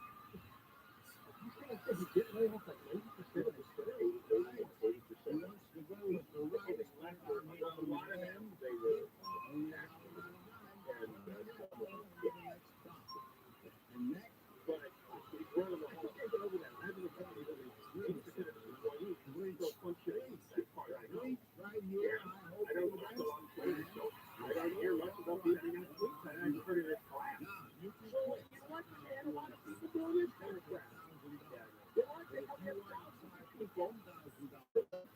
think you get away with like 80% of the story? 80%. He wants to go with the right. A lot of them, they were And next, but he's running the whole thing over that. Imagine the company that is 80% of the employees still functioning that part. right here, I don't know on Twitter, so I don't hear much about the internet. I just heard it collapse. you can So, you know what? And a lot of people doing this kind of crap. They want to help their thousands of people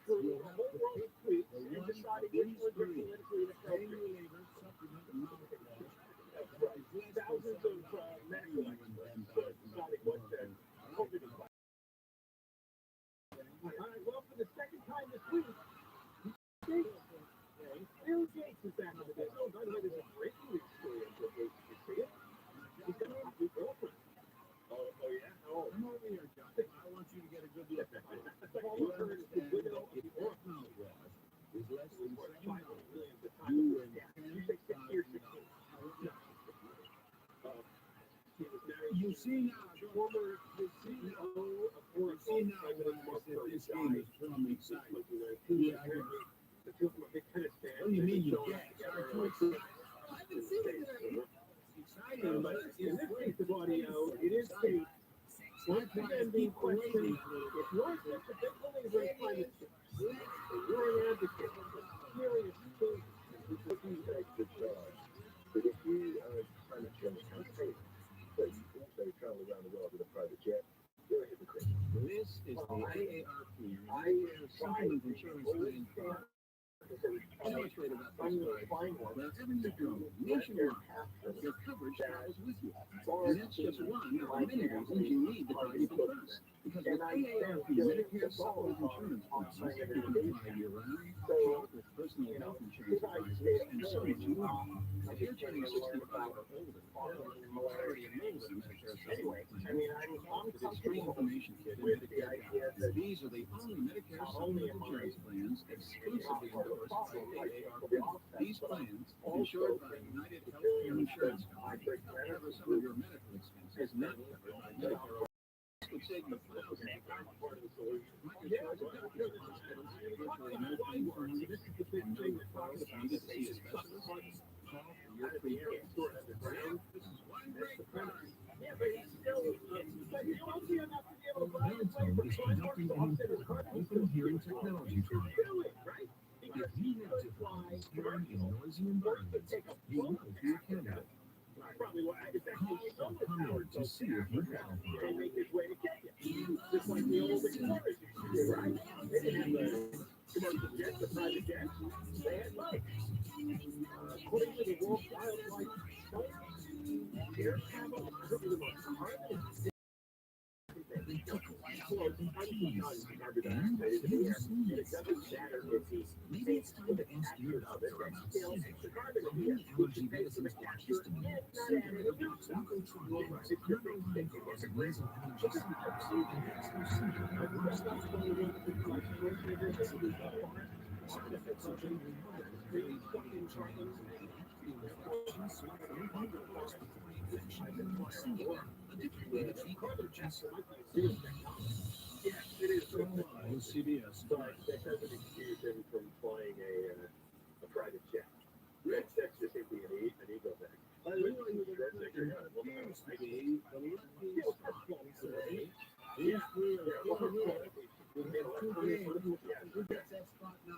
through the whole world of tweets and deciding which ones are politically inappropriate. Thousands of medical experts deciding what to COVID is like. All right, well, for the second time this week, Bill Gates is back in the business. Oh, by the way, there's a breaking news story on Bill Gates. Did you see it? He's got a new girlfriend. Oh, yeah? Oh. Come over here, John. I want you to get a good look at this. You understand that if your mouthwash is less than $7, millions of times. you win You say 60 or 60. You see now, Former CEO of you see now why I said this game is from exciting. The two of them are big tennis fans. What do you mean you get? I've been seeing it. It's exciting, but In this piece of audio, it is tape. Once again, being questioned, if you're such a big believer in climate change, and you're an advocate for serious change, but if you are a climate change campaigner, but you also travel around the world with a private jet, you're a hypocrite. this is the AARP, Supplement Insurance Plan. Wherever you go, nationwide, your coverage travels with you. And that's just one of the many reasons you need to buy Eagle Plus. Because with AARP Medicare Supplement Insurance plans, you can fly year-round, talk with personal health insurance advisors, and so much more. If you're turning 65 or older, or you already enrolled in a Medicare Supplement plan, this free information kit and Medicare Guide, these are the only Medicare Supplement insurance plans exclusively endorsed by AARP. These plans, insured by United Healthcare Insurance Company, cover some of your medical expenses not covered by Medicare. Would save you thousands of dollars. Part of the solution. Like your doctors, hospitals, virtually no paperwork, and no referrals needed to see a specialist. Call for your free store at the ground. This is one great product. Yeah, but he's still, but you don't see enough to be able to buy it. Is conducting an open hearing technology trial. Right? If you have difficulties hearing in noisy environments, you might be a candidate. Probably why it's actually so much Come power in to see if you qualify. they make his way to get you. Just like the old Explorers used to do, right? They didn't have the commercial jets, the private jets. They had boats. According to the World Wildlife Fund, air travel is the most carbon Maybe it's time to ask your doctor about seizures. Many allergy medicines like histamine, symptomatic glucotronics, as a ways of allergy symptoms, and that's no symptom of worse side effects of generally mild, daily body injuries, infection, sore throat, respiratory infection, syndrome, a different way to treat allergies. Yes, it is. CBS. But that doesn't excuse him from flying a private jet. That's just simply an ego thing. That's the spot now.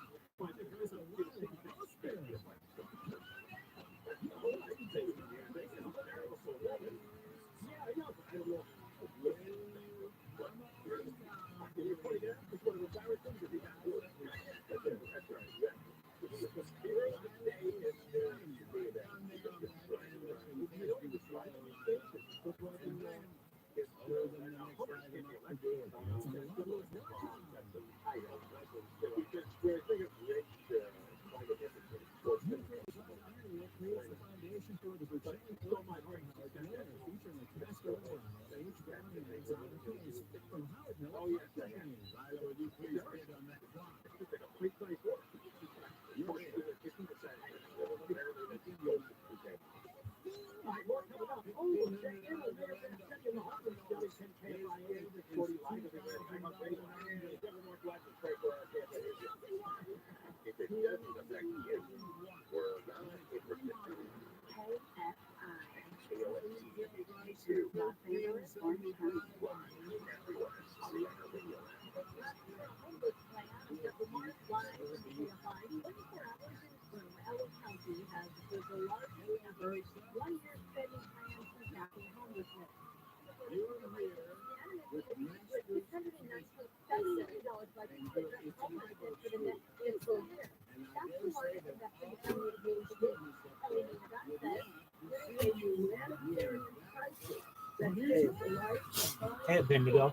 There's a lot of house there. Hey, Bendigo.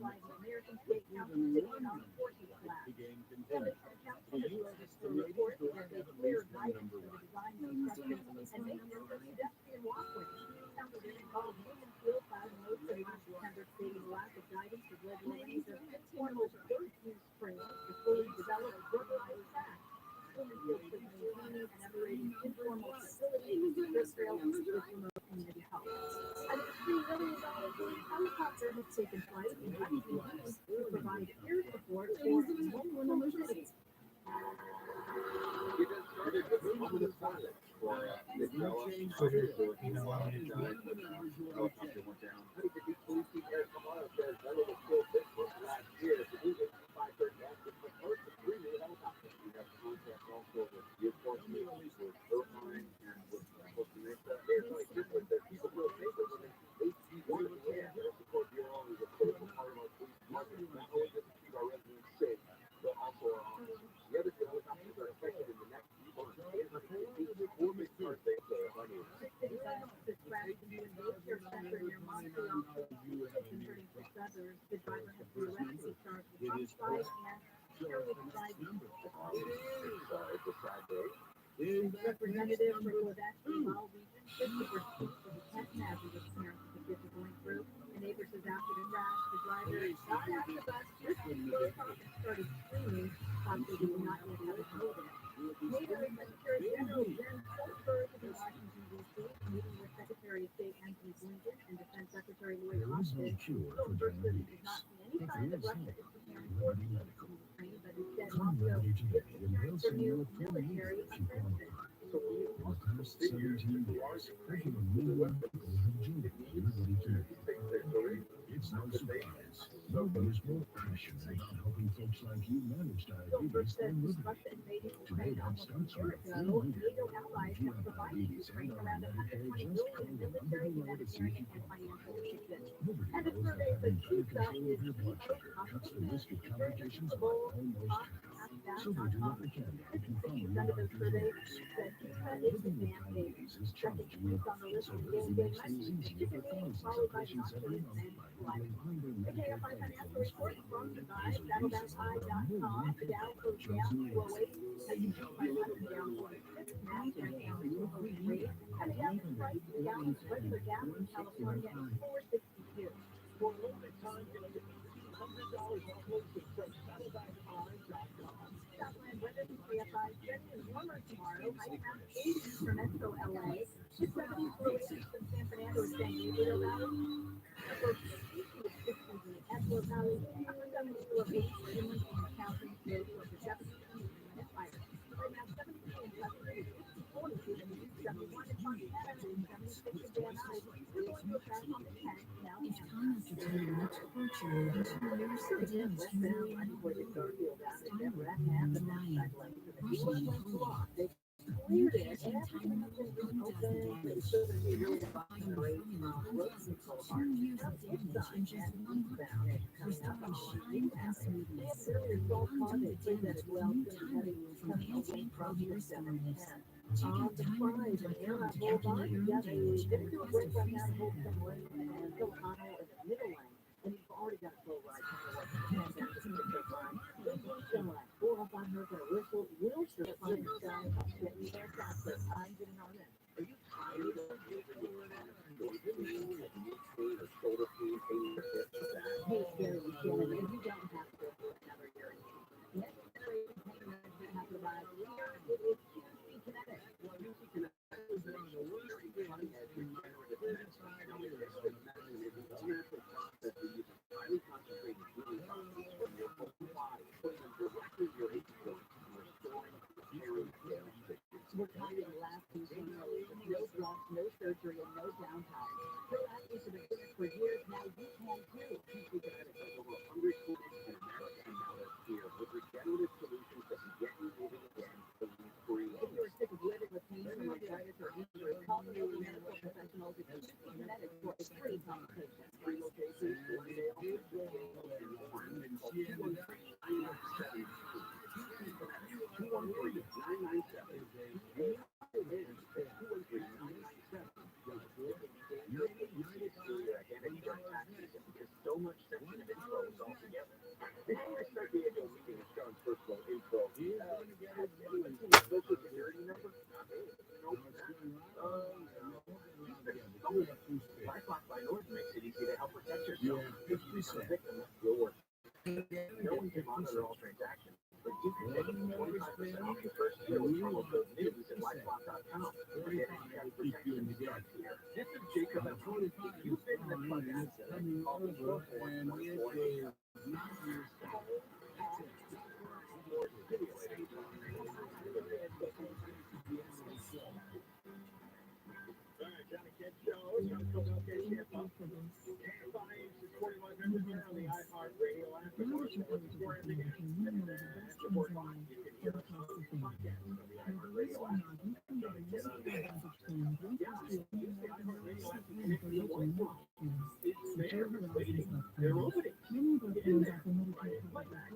by the American State Council City and Armed Forces flag. Senate Council report that they clear guidance for the design, construction, and maintenance of pedestrian walkways. Council called Union Field filed a motion last September stating the lack of guidance has led to the release of informal bird-use trails to fully develop urbanized tracks. Union Field is maintaining and operating informal facilities, strip trails, with remote community college. An $3 million helicopter has taken flight in UAE to provide air support for multiple cities. You just started with a moment of silence for Nick Bella. You know what I mean? Helicopter went down. Kamara says that was still this last year. The movie 530 was the first of 3 new helicopters. We have contracts also with reinforcement, with Irvine, and with Costa Mesa. There's like different that people feel safer when they want to be air support bureau is a critical part of our police department, not only just to keep our residents safe, but also our officers. The other two helicopters are expected in the next few months. These 4 big cars they say if I need. City officers crashed into a daycare center near Montreal, converting to suburbs. The driver has been arrested, charged with homicide and careless driving. It's a sad day. Representative for Quebec Laval region, 50% of the 10 hazardous parents the kids are going through. The neighbor says after the crash, the driver got out of the bus, lifted the car, and started screaming, possibly did not yet have a hold. Neighborhood Secretary General Jen Solberg in Washington, D.C., meeting with Secretary of State Anthony Blinken and Defense Secretary Lloyd Austin. Solberg says he did not see any signs of Russia is preparing forces in Ukraine, but instead Moscow is preparing for new military offensive. For the past 17 years, over 1 million people have joined the Liberty Committee. It's no surprise. No one is more passionate about helping folks like you manage diabetes than Liberty. Today, that starts with NATO allies have provided Ukraine around $120 billion in military, humanitarian, and financial assistance. And a survey that pizza is the most cuts the risk of complications by almost half. So they do what they can to keep you from your doctor's orders. Living with diabetes is challenging, so it makes things easier for thousands of patients every month by bundling under medical benefits for as a reason there are more people choosing Liberty. For a limited time, get up to $1,800 off lotions from SaddlebackEye.com. Southland weather from KFI, sunny and warmer tomorrow. High around 80 for Metro LA. 70 for from San Fernando and San Gabriel Valley. Upper 60 with 60s in the Ethel Valley. Upper 70 for 80 for inland and county. Low for 70 and fire. Right now, 73 in Tuscany, 42 in the 71 in Montana, and 76 in Van Nuys. We're going to a crash on the 10 now. It's time to turn much virtual into a new experience really style and lion, brushing and combing. Cleared it, taking time with the photooftheday. Turn years of damage into one photo, restoring shine and smoothness. Picoftheday with new time from anti-pro restorative. Taking time with the calculator engage and request a free And you've already got a full ride time to work 10 minutes to get run. Then you feel like 4 or 5 minutes at a whistle, will sure find the guy getting there faster. I'm getting on it. Are you tired of using shoulder pain, pain in your hips, back? Hey, Gary, Shannon, and you don't have to go through another year. Next generation pain management has arrived. It is QC Kinetic. QC Kinetic is one of the worst cutting-edge regenerative medicine. That we use highly concentrated healing toxins from your whole body, putting them directly in your ache points and restoring, repairing damaged tissues. We're targeting lasting change. No drugs, no surgery, and no downtime. You're asking for the clinic for years, now you can too. QC Kinetic has over 100 clinics in America, and now they're here with regenerative solutions that can get you moving again, pain-free. If you're sick of living with pain from arthritis or injury, call the local medical professionals at QC Kinetic for a free consultation. 3 locations, Glendale, so much sensitive info is Before we start the annual meeting of Sean's personal info, social security number? Nope. Lifelock by North makes it easy to help protect yourself. If you become a victim, you'll work. No one can monitor all transactions, but you can take 25% off your first year with promo code NEWS at likeforlike.com. Identity protection starts here. This is Jacob at home. If you've been in a flood accident, call the foodporn more stimulating. Johnny Kent Show. It's going to come out there. It's 4,100 there on the iHeartRadio app. You can hear us on the podcast on the iHeartRadio app. It's there. It's waiting. They're opening. Get in there. Like that.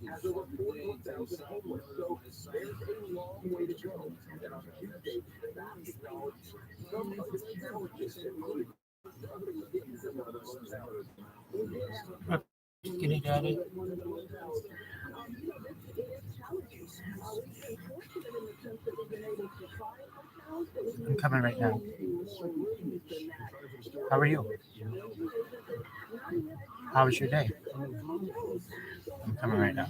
Has over 41,000 homeless, so there's a long way to go. And on Tuesday, that acknowledged some of the challenges that we Can you got it? I'm coming right now. How are you? How was your day? I'm coming right now.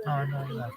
Oh, no, you left.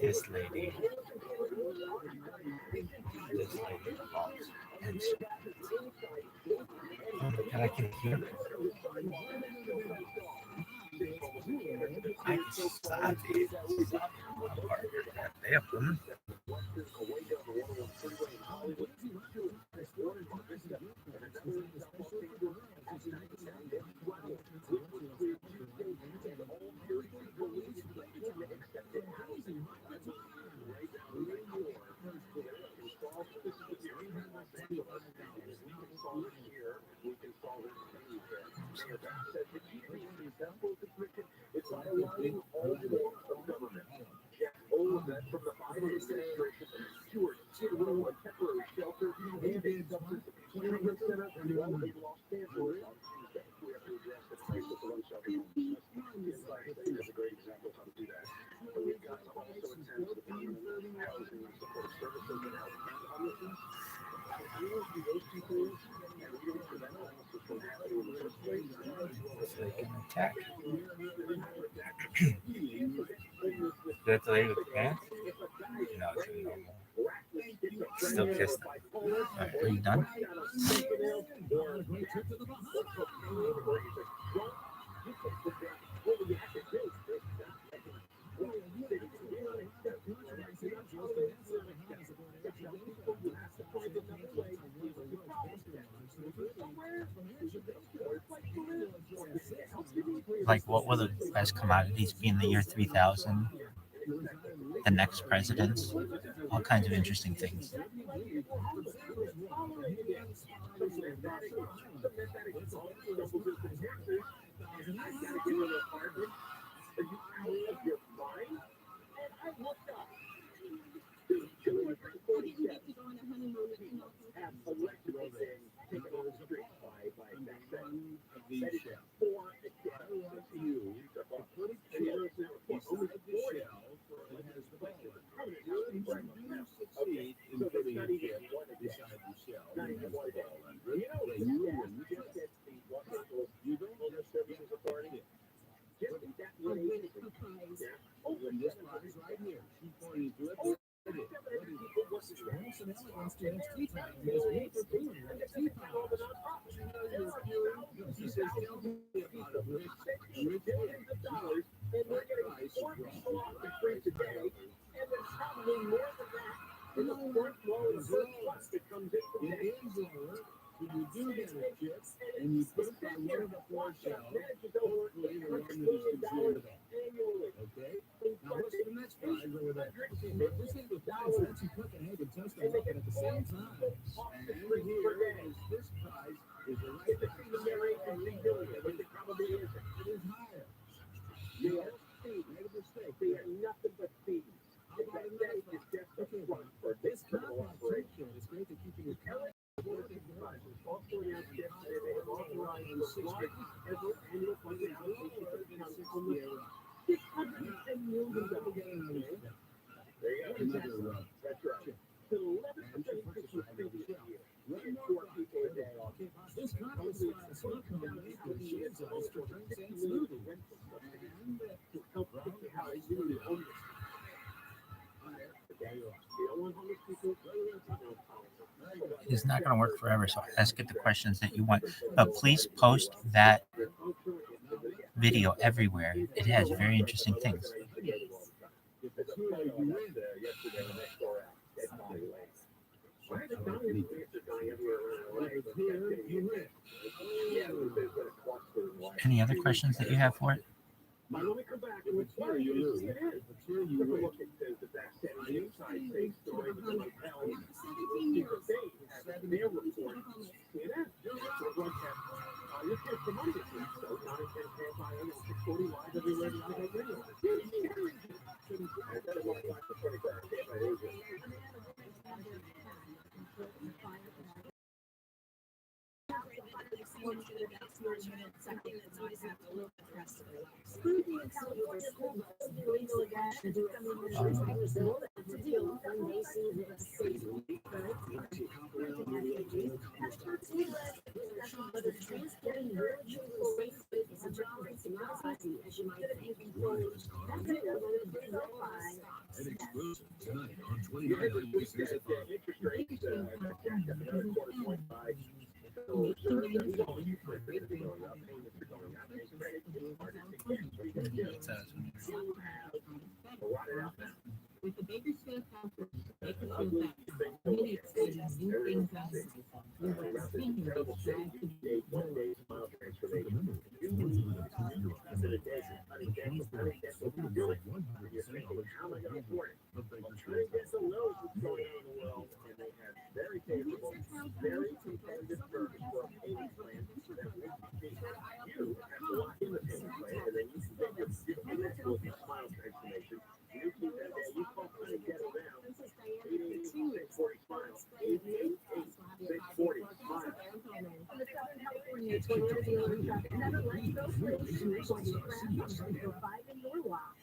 This lady walks and and I can hear her. I saw the damn woman. to us, and if we can solve it here, we can solve it anywhere. Mayor Bass says the key to the successful subscription is by aligning all forms of government. Jeff Olivette from the Biden administration, Stewart, Skid Row, and temporary shelter, and a substance treatment center, all in Los Angeles on Tuesday. We have to address the crisis of unsheltered homelessness. Inside State is a great example of how to do that. But we've got to also attend to the permanent housing and support services that help end homelessness. If we don't do those two things, and we don't prevent homelessness from happening in the first place, So they can attack. Do it delay with the pants? No, it's normal. Still kiss them. Alright, are you done? Like, what will the best commodities be in the year 3000? The next presidents? All kinds of interesting things. It is not going to work forever, so ask it the questions that you want. But please post that video everywhere. It has very interesting things. Any other questions that you have for it? When we come back, it's here you lose. It is. Take a look at the backstage inside safe story with the lapel. Their report. CNN. You're here for money this week, so 9 10 KFIA 640 live everywhere you have radio. With the Bakersfield Conference, Bakersfield many exciting new things happening. We were continuing to drive to be 640 smile. 88, 640 smile. From the Southern California Toyota dealer truck never lets go free. When you crash on the 5 in your lot.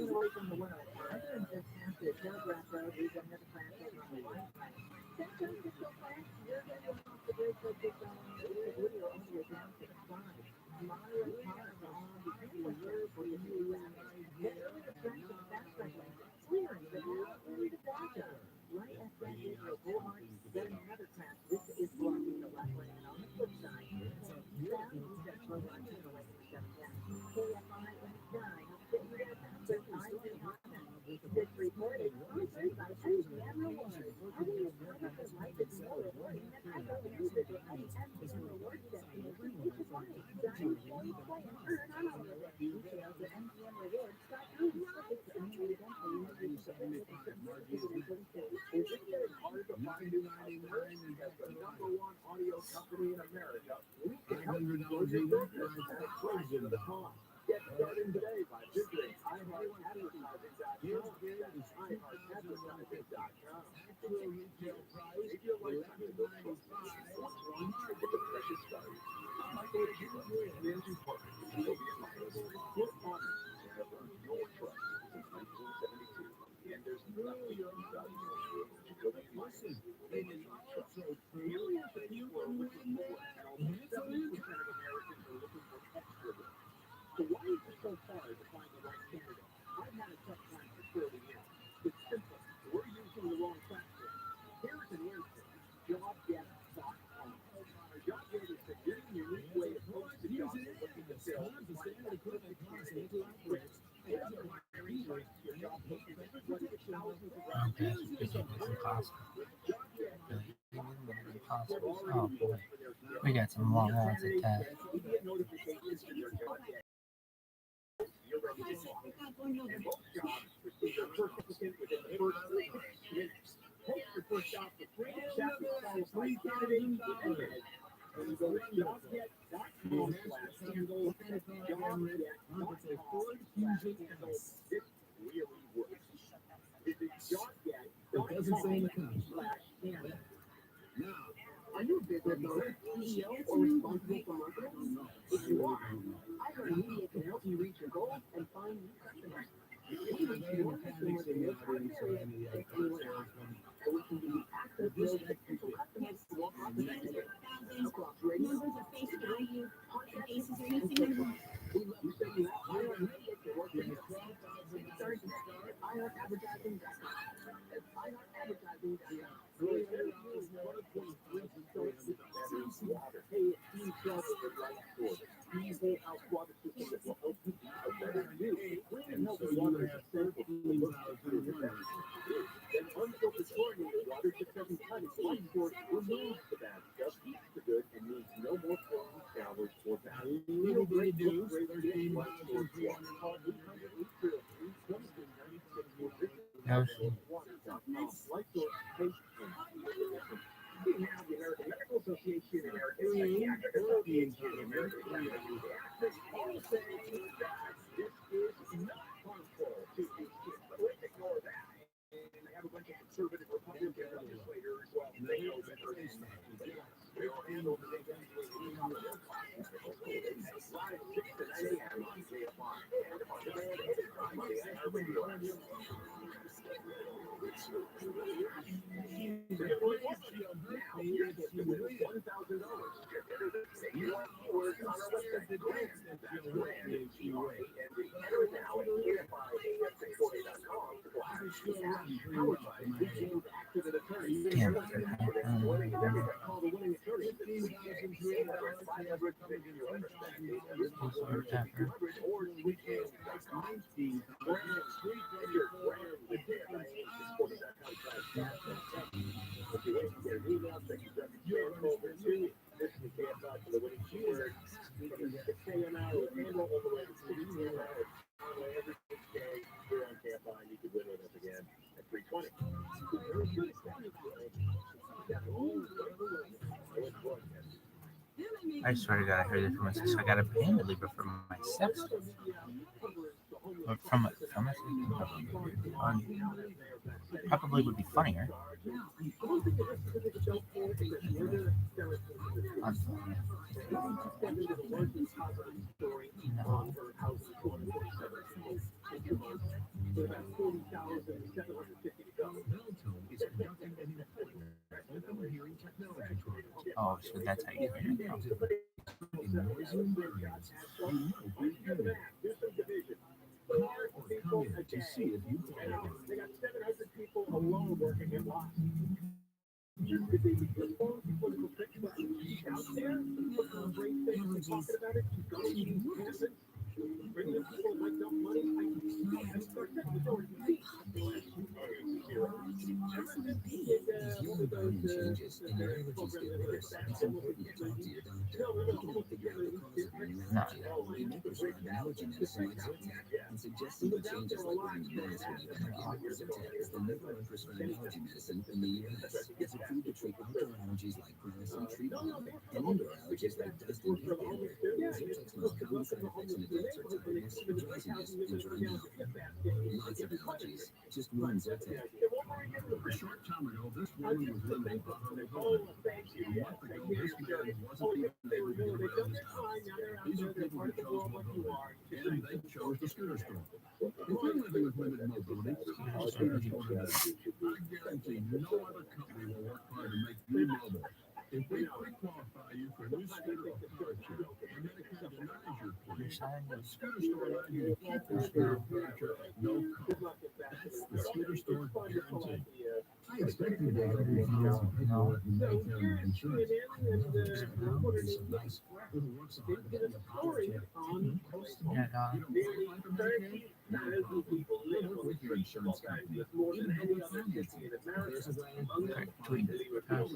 Away from the world. Other than just past the Telegraph Road, we've got another crash over on the white line. Sometimes it's so fast, you're going to go off the bridge like this on the video on your down to the side. Moderate cars are on the reserve for the new traffic. Get earlier tracks to the fast lane. Clearing the road through the plaza. Right at that digital boulevard, then another crash. This is blocking the left lane. And on the flip side, we've got Proman to the left for 7 KFI and Sky. This report is sponsored by MGM Rewards. Every life is more rewarding than ever. Visit the MGM Rewards destination each of life. Dine, play, and earn on all of it. Details at MGMRewards.com. Subject to annual event and Is it getting harder to find new customers? As the #1 audio company in America, we can help you grow your business at a fraction of the cost. Get started today by visiting iHeartAdvertising.com. That's iHeartAdvertising.com. Actual retail price. If your lifetime is $95, it's a precious start. My way to get you in is important. You'll be foodporn has earned your trust since 1972. And there's nothing valuable to go to listen. They did not trust. Millions of people are looking for work, and almost 70% of Americans are looking for extra work. So why is it so hard to find the right candidate? I've had a tough time for 30 years. It's simple. We're using the wrong platform. Here's an answer. JobGet.com. JobGet is a very unique way to post a job you're looking to fill and find the perfect candidate quick. It doesn't hire anybody to your job posting. It's like thousands of resumes. It's impossible. Impossible. Oh boy. We got some long ones at that. You get notifications from your JobGet. You're ready to talk. And most jobs receive their first applicant within the first 6 minutes. Post your first job for free. Chat with qualified candidates within minutes. When you go to JobGet.com/handle, JobGet.com/handle, this really works. Visit JobGet.com/handle. Now, are you a business owner, CEO, or responsible for marketing? If you are, iHeartMedia can help you reach your goals and find new customers. We reach more consumers in your target area than anyone else. And we can give you access to those potential customers who won't represent across radio, podcasts, and social. We love to send you out iHeartMedia to work with us. Start today. iHeartAdvertising.com. That's iHeartAdvertising.com. Hey, it's Steve Schultz with Life Source. Steve whole house water system that will help you be a better you. Clean and healthy water is essential for the work of your business. Then unfiltered chlorinated water just doesn't cut it. Life Source removes the bad stuff, keeps the good, and needs no more chlorine showers or baths. Feel great, look great, get Life Source water. Call 800-803-2396 or visit lifesource.com. Life Source takes we have the American Medical Association, American Psychiatric Association, American Pediatrics, all saying that this is not harmful to these kids. But let's ignore that. And I have a bunch of conservative Republican legislators, well, they know better than anybody else. They don't handle the things that we call their classes. Live 6 to 9 a.m. on KFI. And on demand anytime on the iHeartRadio app. Now, you're going to get $1,000. Just enter the same words on our website. That's brand new G-O-A. And enter now at KFI-640.com/cash. Powered by James Accident Attorney. Call the winning attorney. 500-500-200 or weekend.com. Brand street your brand with KFI-640.com/cash. If you wait to get an email, check your junk spam folder too. Listen to KFI for the winning keyword. From the 6 a.m. hour with Handle all the way to 6 p.m. hour. Every weekday here on KFI, and you can win with us again at 3:20. Very good. I swear to God, I heard it from my sister. I got a payment lever from my sex. Or from a probably would be funnier. Oh, so that's how you hear it. To see if you They got 700 people alone working at lots. Just to be responsible for fixing out there, putting on great things and talking about it, going to these campus, bringing in people like dump money. I start setting the door to see. And suggesting a change is like wearing a mask when you enter campus or tests the number one prescribed allergy medicine in the U.S. It's approved to treat outdoor allergies like grass and tree pollen, and indoor allergies like dust and hair dander. Zyrtec's most common side effects in adults are tiredness, drowsiness, and dry mouth. Lots of allergies. Just one Zyrtec. A short time ago, this woman was living in a home. A month ago, this man wasn't even able to get around his house. These are people who chose mobility, and they chose the scooter store. If you're living with limited mobility, call Scooter Store today. I guarantee no other company will work hard to make you mobile. If we pre-qualify you for a new scooter or furniture, and Medicare denies your claim, the Scooter Store allows you to keep your scooter or furniture at no cost. That's the Scooter Store guarantee. I expected that every year people would make their insurance. Some nice little works of art that you polish it. People live with your insurance company more than any other city in America. Your account.